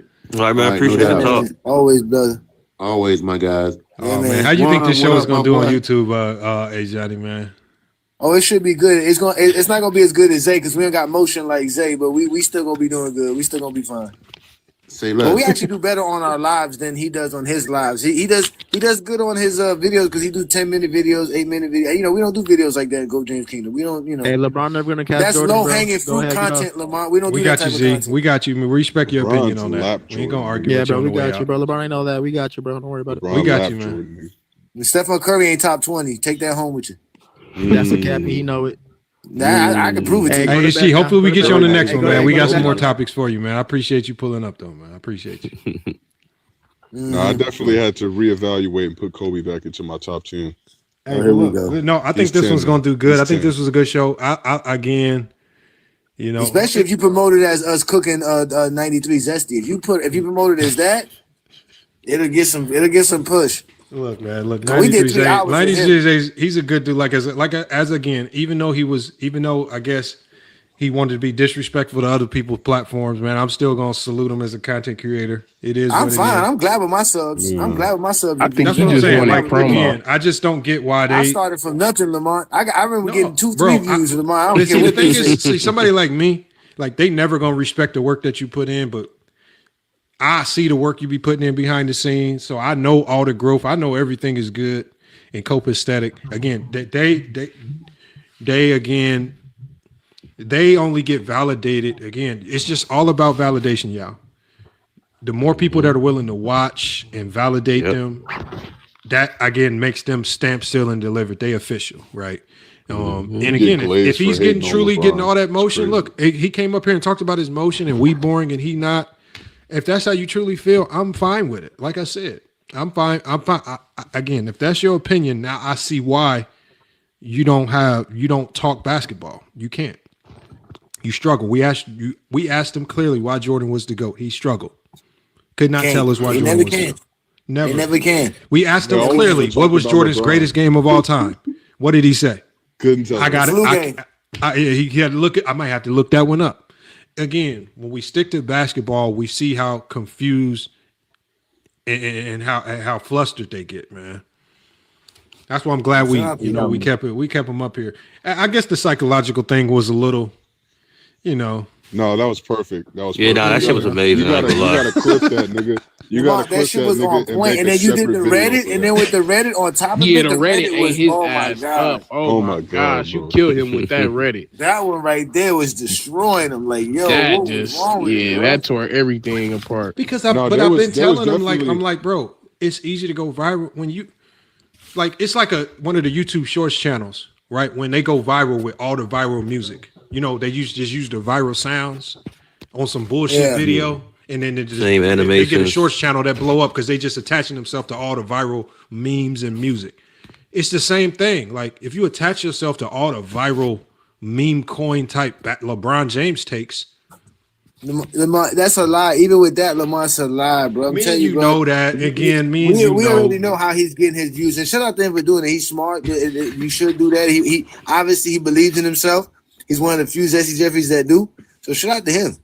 man. All right, Appreciate no the doubt. talk. Always, brother. Always, my guys. Oh man. man, how you think this What show is up, gonna my do on boy? YouTube, hey Johnny, man? Oh, it should be good. It's not gonna be as good as Zay because we ain't got motion like Zay, but we still gonna be doing good. We still gonna be fine. Say But we less. actually do better on our lives than he does on his lives. He does good on his videos because he do 10-minute videos, 8-minute videos. You know, we don't do videos like that in Go James Kingdom. We don't, you know. Hey, LeBron never gonna catch That's Jordan, low bro. hanging Go fruit ahead, get off. content, Lamont. We don't We do that got you, type Z. of content. We got you. We respect your opinion LeBron's on lap that. We ain't gonna Jordan, argue Yeah, with you bro, on we the way got you, out. bro. LeBron ain't know that. We got you, bro. Don't worry about it. LeBron We got lap you, man. Jordan, nigga. Stephen Curry ain't top 20. Take that home with you. That's a cap. He know it. Nah, I can prove it to Hey, you. go Hey, to SG, bed now. hopefully we Go to get you on the bed. next Hey, one, go man. ahead, We go got to some bed more now. topics for you, man. I appreciate you pulling up, though, man. I appreciate you. No, I definitely had to reevaluate and put Kobe back into my top 10. Hey, Oh, here we look, go. no, I think He's this 10 one's now. gonna do good. He's I think 10. this was a good show. I again, you know, Especially if you promote it as us cooking 93 Zesty. If you promote it as that, it'll get some push. look, man, look, 'Cause we did 93 3 hours with 93 him. days. He's a good dude. As again, even though I guess he wanted to be disrespectful to other people's platforms, man, I'm still gonna salute him as a content creator. It is I'm what it fine. is. I'm glad with my subs. I'm glad with my subs. I think That's he what I'm just saying. wanted Like promo. again, I just don't get why I they. started from nothing, Lamont. I remember getting 2-3 bro, views, Lamont. I But don't see, care the what thing they say. is, see, somebody like me, like they never gonna respect the work that you put in, but I see the work you be putting in behind the scenes, so I know all the growth. I know everything is good and copacetic. Again, they only get validated. Again, it's just all about validation, y'all. The more people that are willing to watch and validate them, that again makes them stamp, seal, and delivered. They official, right? And You get again, glazed if he's for getting hating on truly LeBron. getting all that It's motion, crazy. look, he came up here and talked about his motion, and we boring, and he not. If that's how you truly feel, I'm fine with it. Like I said, I'm fine. Again, if that's your opinion, now I see why you don't talk basketball. You can't. You struggle. We asked him clearly why Jordan was the GOAT. He struggled. Could not tell us why They Jordan never was the can. GOAT. Never. They never can. We asked him They always clearly talked what was about Jordan's LeBron. greatest game of all time. What did he say? Couldn't tell. I got Flu it. game. He had to look at. I might have to look that one up. Again, when we stick to basketball, we see how confused and how flustered they get, man. That's why I'm glad we kept him up here. I guess the psychological thing was a little, No, that was perfect. That was Yeah, perfect. nah, that shit was amazing. You I ain't gotta, gonna lie. you gotta clip that, nigga. You Lamont, gotta clip that shit that was on nigga and point. make And a then you did separate the video Reddit, for and that. then with the Reddit on top of Yeah, it, the the Reddit ate was his oh my ass god. up. Oh my gosh, you killed him with that Reddit. That one right there was destroying him. Like, yo, That what was wrong with you, bro? that tore everything apart. because I've been telling him I'm like, bro, it's easy to go viral when you like. It's like one of the YouTube Shorts channels, right? When they go viral with all the viral music, they just use the viral sounds on some bullshit video, and then they Same get a animations. Shorts channel that blow up because they just attaching themselves to all the viral memes and music. It's the same thing. Like if you attach yourself to all the viral meme coin type LeBron James takes. Lamont, that's a lie. Even with that, Lamont's a lie, bro. I'm telling you, bro. Know that again. We already know how he's getting his views, and shout out to him for doing it. He's smart. You should do that. He obviously he believes in himself. He's one of the few Jesse Jeffries that do. So shout out to him.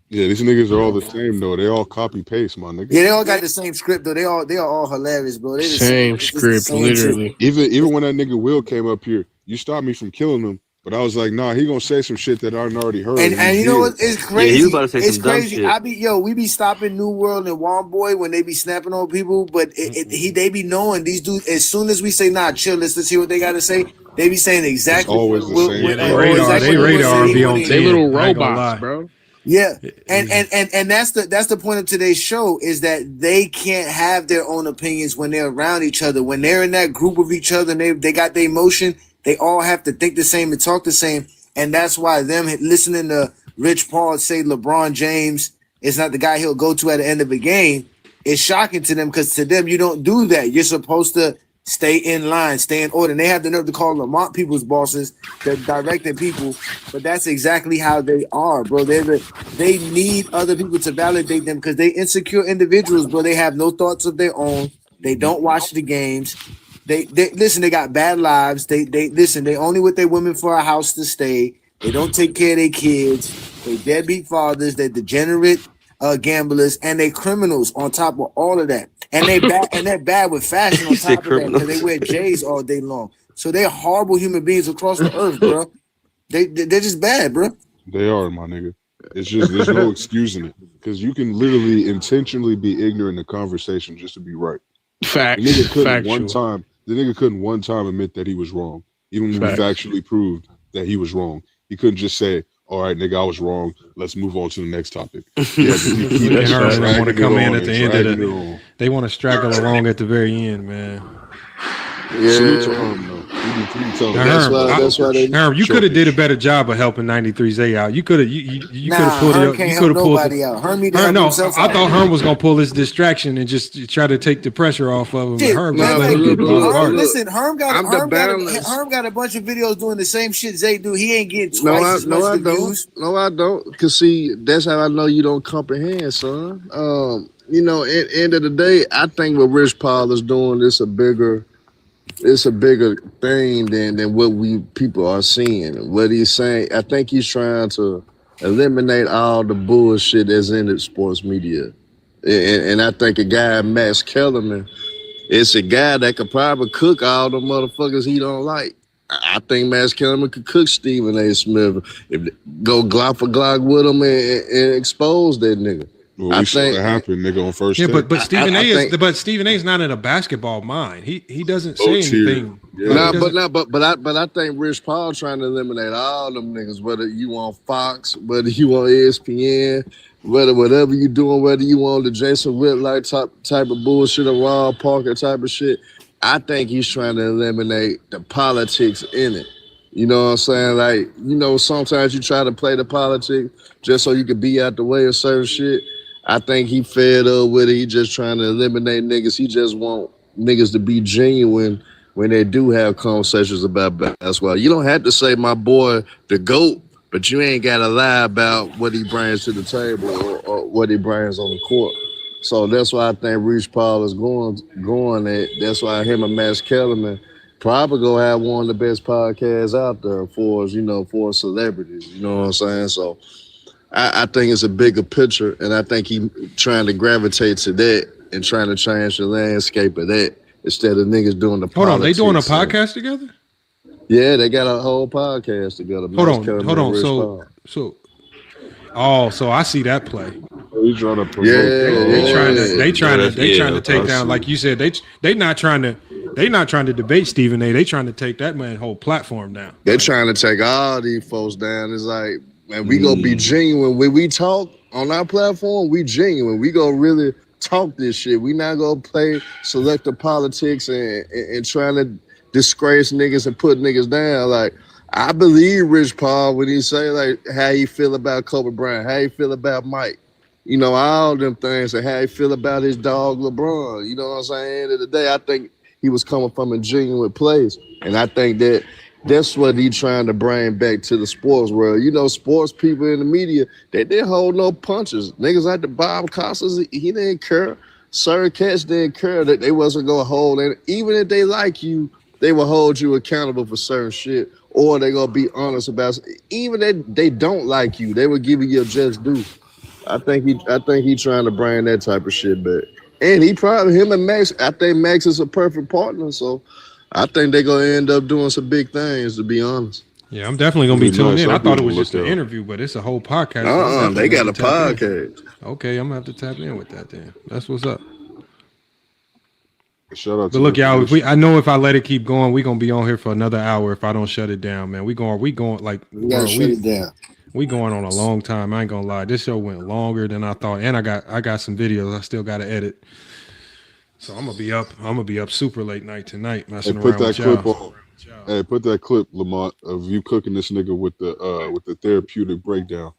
Yeah, these niggas are all the same though. They all copy paste, my nigga. Yeah, they all got the same script though. They are all hilarious, bro. They the Same it's the script, same literally. shit. Even when that nigga Will came up here, you stopped me from killing him. But I was like, nah, he gonna say some shit that I already heard. And you know what? It's crazy. Yeah, he was about to say it's some dumb crazy. shit. We be stopping New World and Warm Boy when they be snapping on people, but they be knowing these dudes. As soon as we say, nah, chill, let's hear what they gotta say. They be saying exactly. It's always the same. They radar be on. They little robots, bro. Yeah, and that's the point of today's show is that they can't have their own opinions when they're around each other. When they're in that group of each other, and they got their emotion, they all have to think the same and talk the same. And that's why them listening to Rich Paul say LeBron James is not the guy he'll go to at the end of a game is shocking to them, because to them, you don't do that. You're supposed to stay in line, stay in order. And they have the nerve to call Lamont people's bosses, they're directing people, but that's exactly how they are, bro. They need other people to validate them because they insecure individuals, bro. They have no thoughts of their own. They don't watch the games. They listen, they got bad lives. They listen, they only with their women for a house to stay. They don't take care of their kids. They deadbeat fathers. They're degenerate gamblers, and they criminals on top of all of that. And they're bad with fashion on top of that, because they wear J's all day long. So they're horrible human beings across the earth, bro. They're just bad, bro. They are, my nigga. It's just there's no excusing it, because you can literally intentionally be ignorant in the conversation just to be right. Facts. The nigga couldn't one time admit that he was wrong, even when we factually proved that he was wrong. He couldn't just say, "All right, nigga, I was wrong. Let's move on to the next topic." Yeah, they want to come in at the end of the. They want to straggle along at the very end, man. Yeah. Salute to Herm, though. That's why they. Herm, you could have did a better job of helping 93Z out. You could have. You could have pulled it. You could have pulled nobody out. Herm need to help no, himself I out. thought Herm was gonna pull his distraction and just try to take the pressure off of him. Shit, Herm, listen, Herm got a bunch of videos doing the same shit Zay do. He ain't getting twice as much views. No, I don't. Cause see, that's how I know you don't comprehend, son. You know, at the end of the day, I think what Rich Paul is doing is a bigger thing than what we people are seeing. What he's saying, I think he's trying to eliminate all the bullshit that's in the sports media. And I think a guy, Max Kellerman, is a guy that could probably cook all the motherfuckers he don't like. I think Max Kellerman could cook Stephen A. Smith. Go Glock for Glock with him and expose that nigga. Well, we saw that happen, nigga, on first. Yeah, but Stephen A. is not in a basketball mind. He doesn't say anything. Yeah. But I think Rich Paul trying to eliminate all them niggas. Whether you on Fox, whether you on ESPN, whatever you doing, whether you on the Jason Whitlock type of bullshit or Rob Parker type of shit. I think he's trying to eliminate the politics in it. You know what I'm saying? Like, you know, sometimes you try to play the politics just so you can be out the way of certain shit. I think he fed up with it. He just trying to eliminate niggas. He just want niggas to be genuine when they do have conversations about basketball. You don't have to say my boy the GOAT, but you ain't got to lie about what he brings to the table or what he brings on the court. So that's why I think Rich Paul is going at. That's why him and Max Kellerman probably gonna have one of the best podcasts out there for celebrities. You know what I'm saying? So I think it's a bigger picture, and I think he trying to gravitate to that and trying to change the landscape of that instead of niggas doing the. Hold on, they doing a podcast together? Yeah, they got a whole podcast together. Hold on. So I see that play. He's trying to promote. They trying to take down, like you said. They not trying to debate Stephen A. They trying to take that man whole platform down. They're trying to take all these folks down. It's like, man, we gonna be genuine when we talk on our platform. We genuine. We gonna really talk this shit. We not gonna play selective politics and trying to disgrace niggas and put niggas down. Like, I believe Rich Paul when he say like how he feel about Kobe Bryant, how he feel about Mike. You know, all them things, and how he feel about his dog LeBron. You know what I'm saying? At the end of the day, I think he was coming from a genuine place. And I think that's what he trying to bring back to the sports world. You know, sports people in the media, they didn't hold no punches. Niggas like the Bob Costas, he didn't care. Sir Cats didn't care that they wasn't going to hold. And even if they like you, they will hold you accountable for certain shit. Or they going to be honest about it. Even if they don't like you, they will give you your just due. I think he trying to bring that type of shit back. And him and Max, I think Max is a perfect partner. So I think they're going to end up doing some big things, to be honest. Yeah, I'm definitely going to be tuned in. I thought it was just an interview, but it's a whole podcast. They got a podcast. Okay, I'm going to have to tap in with that then. That's what's up. Shout out but look, y'all, I know if I let it keep going, we're going to be on here for another hour if I don't shut it down, man. We going like, we got to shut it down. We going on a long time. I ain't gonna lie. This show went longer than I thought, and I got some videos I still got to edit. So I'm gonna be up super late night tonight messing around with y'all. Hey, put that clip, Lamont, of you cooking this nigga with the therapeutic breakdown.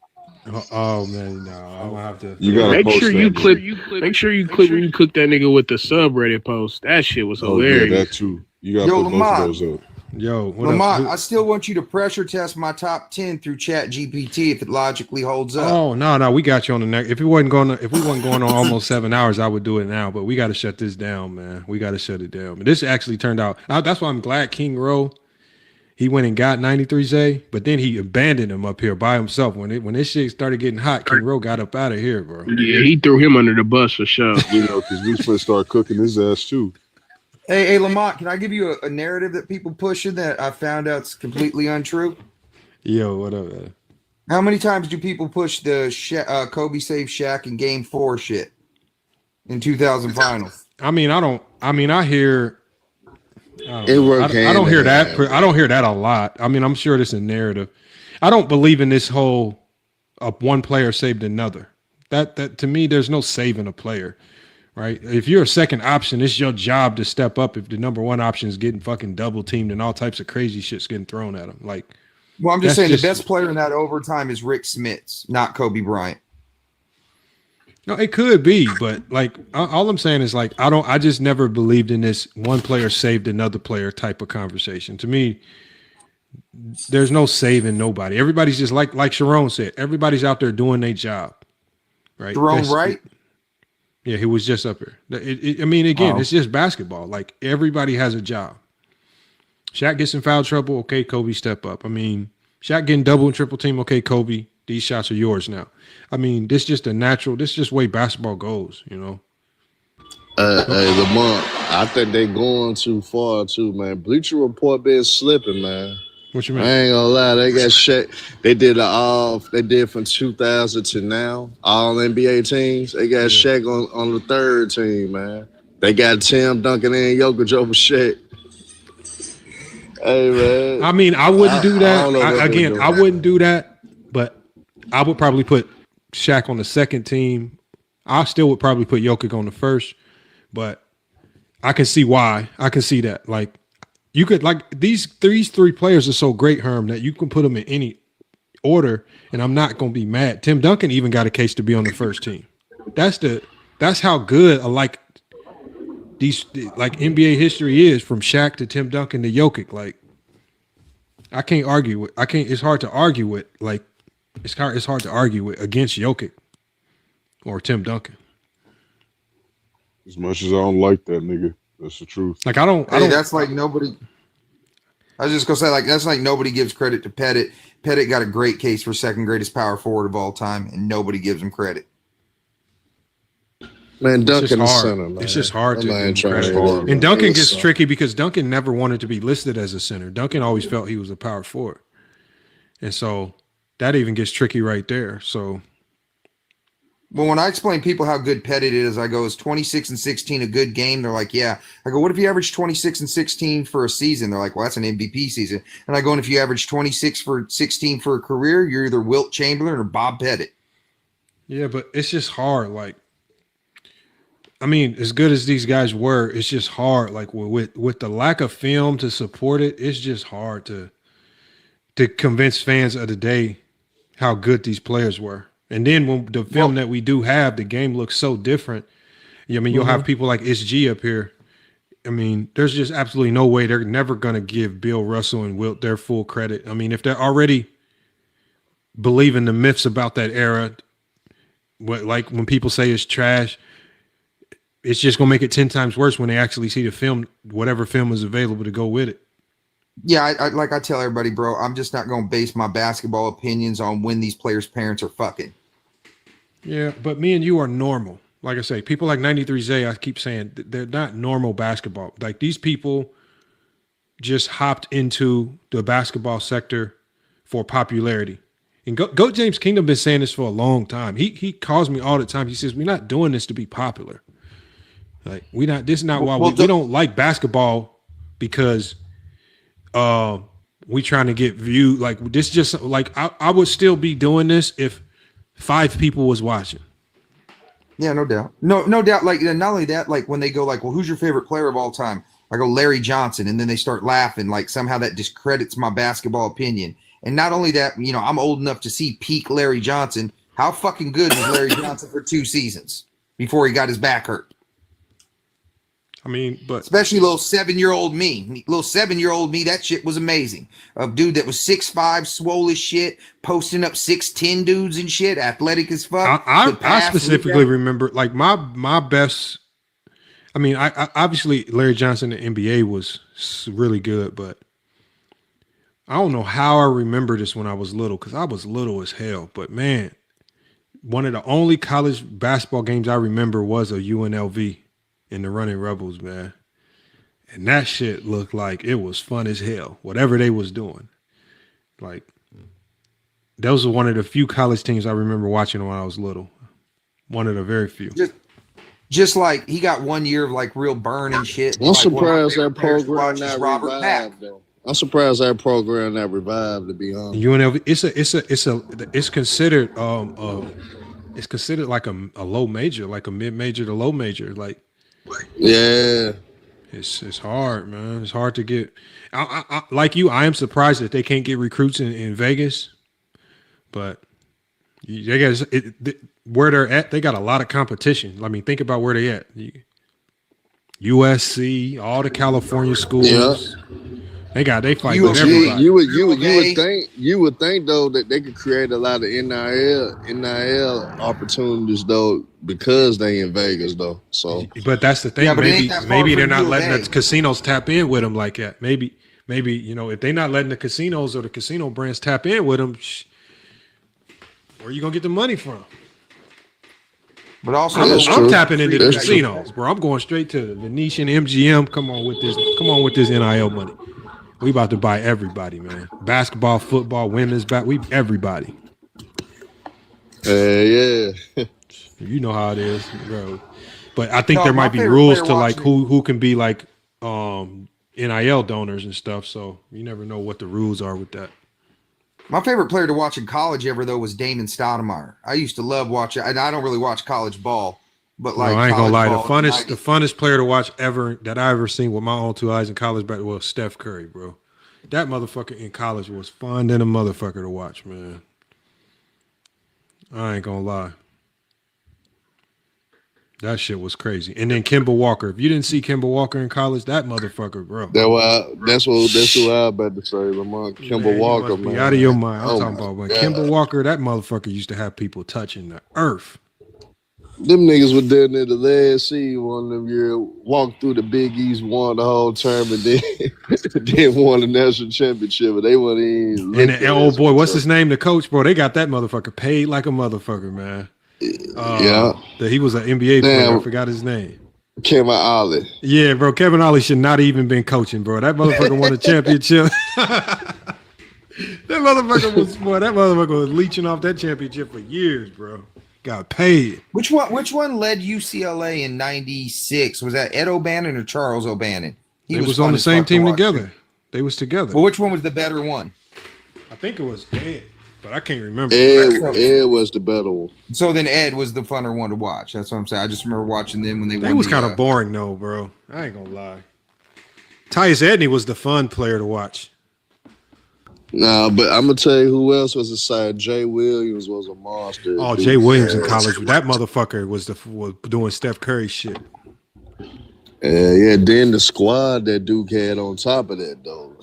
Oh man, no, I'm gonna have to. You gotta Make post sure that, you man. clip. Make sure you clip when you cook that nigga with the subreddit post. That shit was Oh yeah, that hilarious. too. You gotta Yo, put both of Lamont. those up. Yo, what Lamont, up? I still want you to pressure test my top 10 through Chat GPT if it logically holds up. Oh no, we got you on the next. If we wasn't going on almost 7 hours, I would do it now. But we got to shut this down, man. We got to shut it down. But this actually turned out. That's why I'm glad King Rowe. He went and got 93Z, but then he abandoned him up here by himself. When this shit started getting hot, King Rowe got up out of here, bro. Yeah, he threw him under the bus for sure. You know, because we supposed to start cooking his ass too. Hey, Lamont, can I give you a narrative that people pushing that I found out's completely untrue? Yo, what up, man? How many times do people push the Kobe saved Shaq in Game 4 shit in 2000 finals? I hear. I It worked I don't hand hear in that. hand. I don't hear that a lot. I mean, I'm sure it's a narrative. I don't believe in this whole one player saved another. That to me, there's no saving a player, right? If you're a second option, it's your job to step up. If the number one option is getting fucking double teamed and all types of crazy shit's getting thrown at him, like. Well, I'm just saying the best player in that overtime is Rick Smits, not Kobe Bryant. No, it could be, but like all I'm saying is like I just never believed in this one player saved another player type of conversation. To me, there's no saving nobody. Everybody's just like Sharon said, everybody's out there doing their job. Right? Sharon Wright? Yeah, he was just up here. It's just basketball. Like everybody has a job. Shaq gets in foul trouble, okay, Kobe step up. I mean, Shaq getting double and triple team, okay, Kobe, these shots are yours now. I mean, this is just way basketball goes, you know. Hey, Lamont, I think they going too far too, man. Bleacher Report been slipping, man. What you mean? I ain't gonna lie, they got Shaq. They did from 2000 to now, all NBA teams. They got Shaq on the third team, man. They got Tim Duncan and Jokic over Shaq. Hey, man. I mean, I wouldn't do that. I I wouldn't do that, but I would probably put Shaq on the second team. I still would probably put Jokic on the first, but I can see why. I can see that. Like, you could, like, these three players are so great, Herm, that you can put them in any order, and I'm not going to be mad. Tim Duncan even got a case to be on the first team. That's how good these NBA history is, from Shaq to Tim Duncan to Jokic. Like, I can't argue with. It's hard to argue with. Like, it's hard to argue with against Jokic or Tim Duncan. As much as I don't like that nigga, that's the truth. Like, I don't. That's like nobody. I was just gonna say, like, that's like nobody gives credit to Pettit. Pettit got a great case for second greatest power forward of all time, and nobody gives him credit. Man, Duncan is hard. center, man. It's just hard That to man give trying credit. to hit it, And man. Duncan It's gets hard. tricky because Duncan never wanted to be listed as a center. Duncan always felt he was a power forward, and so that even gets tricky right there. So, Well, when I explain people how good Pettit is, I go, is 26 and 16 a good game? They're like, yeah. I go, what if you average 26 and 16 for a season? They're like, well, that's an MVP season. And I go, and if you average 26 for 16 for a career, you're either Wilt Chamberlain or Bob Pettit. yeah, but it's just hard. Like, I mean, as good as these guys were, it's just hard. Like, with the lack of film to support it, it's just hard to convince fans of the day how good these players were. And then when the film that we do have, the game looks so different. I mean, you'll have people like SG up here. I mean, there's just absolutely no way they're never going to give Bill Russell and Wilt their full credit. I mean, if they're already believing the myths about that era, like when people say it's trash, it's just going to make it 10 times worse when they actually see the film, whatever film is available to go with it. Yeah, I tell everybody, bro, I'm just not going to base my basketball opinions on when these players' parents are fucking. Yeah, but me and you are normal. Like I say, people like 93Z, I keep saying, they're not normal basketball. Like, these people just hopped into the basketball sector for popularity. And GOAT James Kingdom been saying this for a long time. He calls me all the time. He says, we're not doing this to be popular. Like, this is not why we don't like basketball because we trying to get viewed. Like, this just, like, I would still be doing this if 5 people was watching. Yeah, no doubt. No doubt. Like, not only that, like when they go like, well, who's your favorite player of all time? I go Larry Johnson, and then they start laughing like somehow that discredits my basketball opinion. And not only that, I'm old enough to see peak Larry Johnson. How fucking good was Larry Johnson for 2 seasons before he got his back hurt? I mean, but especially little 7-year-old me. Little 7-year-old me, that shit was amazing. A dude that was 6'5", swole as shit, posting up 6'10" dudes and shit, athletic as fuck. I specifically remember like my best. I mean, I obviously Larry Johnson in the NBA was really good, but I don't know how I remember this when I was little because I was little as hell. But man, one of the only college basketball games I remember was a UNLV in the Running Rebels, man. And that shit looked like it was fun as hell, whatever they was doing. Like, those were one of the few college teams I remember watching when I was little. One of the very few. Just like he got 1 year of like real burn and shit. I'm surprised that program not revived, though. I'm surprised that program that revived, to be honest. UNLV, it's considered it's considered like a low major, like a mid major to low major, like. Yeah, it's hard, man. It's hard to get. I like you. I am surprised that they can't get recruits in Vegas, but they got where they're at. They got a lot of competition. I mean, think about where they at. USC, all the California schools. Yeah. They fight with everybody. You would think though that they could create a lot of NIL opportunities though because they in Vegas though. So, but that's the thing. Yeah, maybe they're not letting the casinos tap in with them like that. Maybe if they're not letting the casinos or the casino brands tap in with them, where are you gonna get the money from? But also, I'm tapping into the casinos, bro. I'm going straight to the Venetian, MGM. Come on with this NIL money. We about to buy everybody, man. Basketball, football, women's everybody. Yeah. You know how it is, bro. But I think there might be rules to like who can be like NIL donors and stuff. So you never know what the rules are with that. My favorite player to watch in college ever though was Damon Stoudemire. I used to love watching, and I don't really watch college ball. But like, no, I ain't gonna lie. The funnest player to watch that I ever seen with my own 2 eyes in college back was Steph Curry, bro. That motherfucker in college was fun than a motherfucker to watch, man. I ain't gonna lie. That shit was crazy. And then Kemba Walker. If you didn't see Kemba Walker in college, that motherfucker, bro. That's who I about to say, Lamont. Kemba Walker, man. Be out of your mind. I'm talking about when Kemba Walker, that motherfucker used to have people touching the earth. Them niggas were down there the last season one of them years, walked through the Big East, won the whole tournament, then won the national championship, but they weren't even. And old boy, what's his name? The coach, bro. They got that motherfucker paid like a motherfucker, man. That he was an NBA player. I forgot his name. Kevin Ollie. Yeah, bro. Kevin Ollie should not even been coaching, bro. That motherfucker won a championship. That motherfucker was leeching off that championship for years, bro. Got paid. Which one led UCLA in '96? Was that Ed O'Bannon or Charles O'Bannon? He was on the same team together. They was together. Well, which one was the better one? I think it was Ed, but I can't remember. Ed was the better one. So then Ed was the funner one to watch. That's what I'm saying. I just remember watching them when they was kind of boring though, bro. I ain't gonna lie. Tyus Edney was the fun player to watch. Nah, but I'm gonna tell you who else was aside. Jay Williams was a monster. Oh, Jay Williams in college. That motherfucker was doing Steph Curry shit. Yeah. Then the squad that Duke had on top of that, though.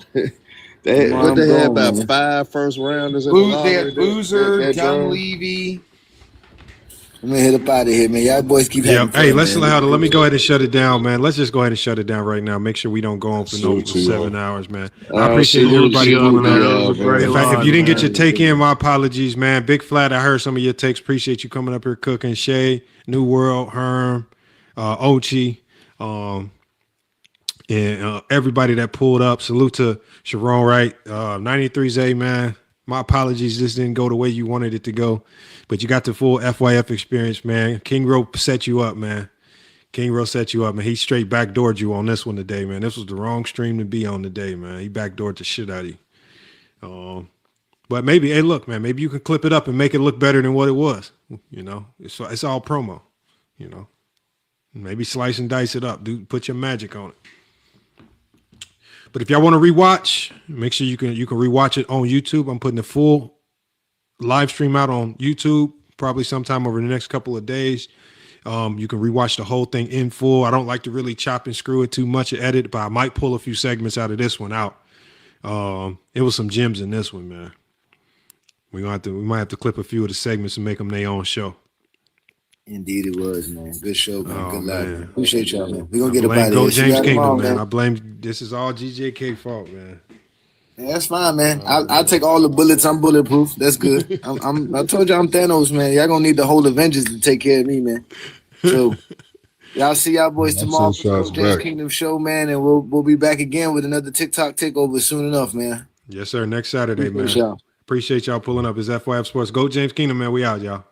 They had about 5 first rounders in the lottery. They had Boozer, Dunleavy. I'm gonna hit up out of here, man. Y'all boys keep having fun. Hey, let me go ahead and shut it down, man. Let's just go ahead and shut it down right now. Make sure we don't go on for no 7 hours, man. I appreciate everybody coming out. In fact, if you didn't get your take in, my apologies, man. Big Flat, I heard some of your takes. Appreciate you coming up here cooking. Shay, New World, Herm, Ochi, and everybody that pulled up. Salute to Sharon Wright, 93Z, man. My apologies, this didn't go the way you wanted it to go. But you got the full FYF experience, man. King Ro set you up, man. King Ro set you up, man. He straight backdoored you on this one today, man. This was the wrong stream to be on today, man. He backdoored the shit out of you. But maybe, hey, look, man, maybe you can clip it up and make it look better than what it was. You know, it's all promo, you know. Maybe slice and dice it up. Dude, put your magic on it. But if y'all want to rewatch, make sure you can rewatch it on YouTube. I'm putting the full live stream out on YouTube probably sometime over the next couple of days. You can rewatch the whole thing in full. I don't like to really chop and screw it too much or edit, but I might pull a few segments out of this one out. It was some gems in this one, man. We might have to clip a few of the segments and make them their own show. Indeed, it was, man. Good show, man. Oh, Good man. luck. Appreciate y'all, man. We're gonna get blame up Go out of here. James Kingdom, tomorrow, man. I blame this is all GJK fault, man. Yeah, that's fine, man. I'll take all the bullets. I'm bulletproof. That's good. I told you I'm Thanos, man. Y'all gonna need the whole Avengers to take care of me, man. So y'all see y'all boys tomorrow for the Go James Kingdom show, man, and we'll be back again with another TikTok takeover soon enough, man. Yes, sir. Next Saturday, man. Y'all. Appreciate y'all pulling up. It's FYF Sports. Go James Kingdom, man. We out, y'all.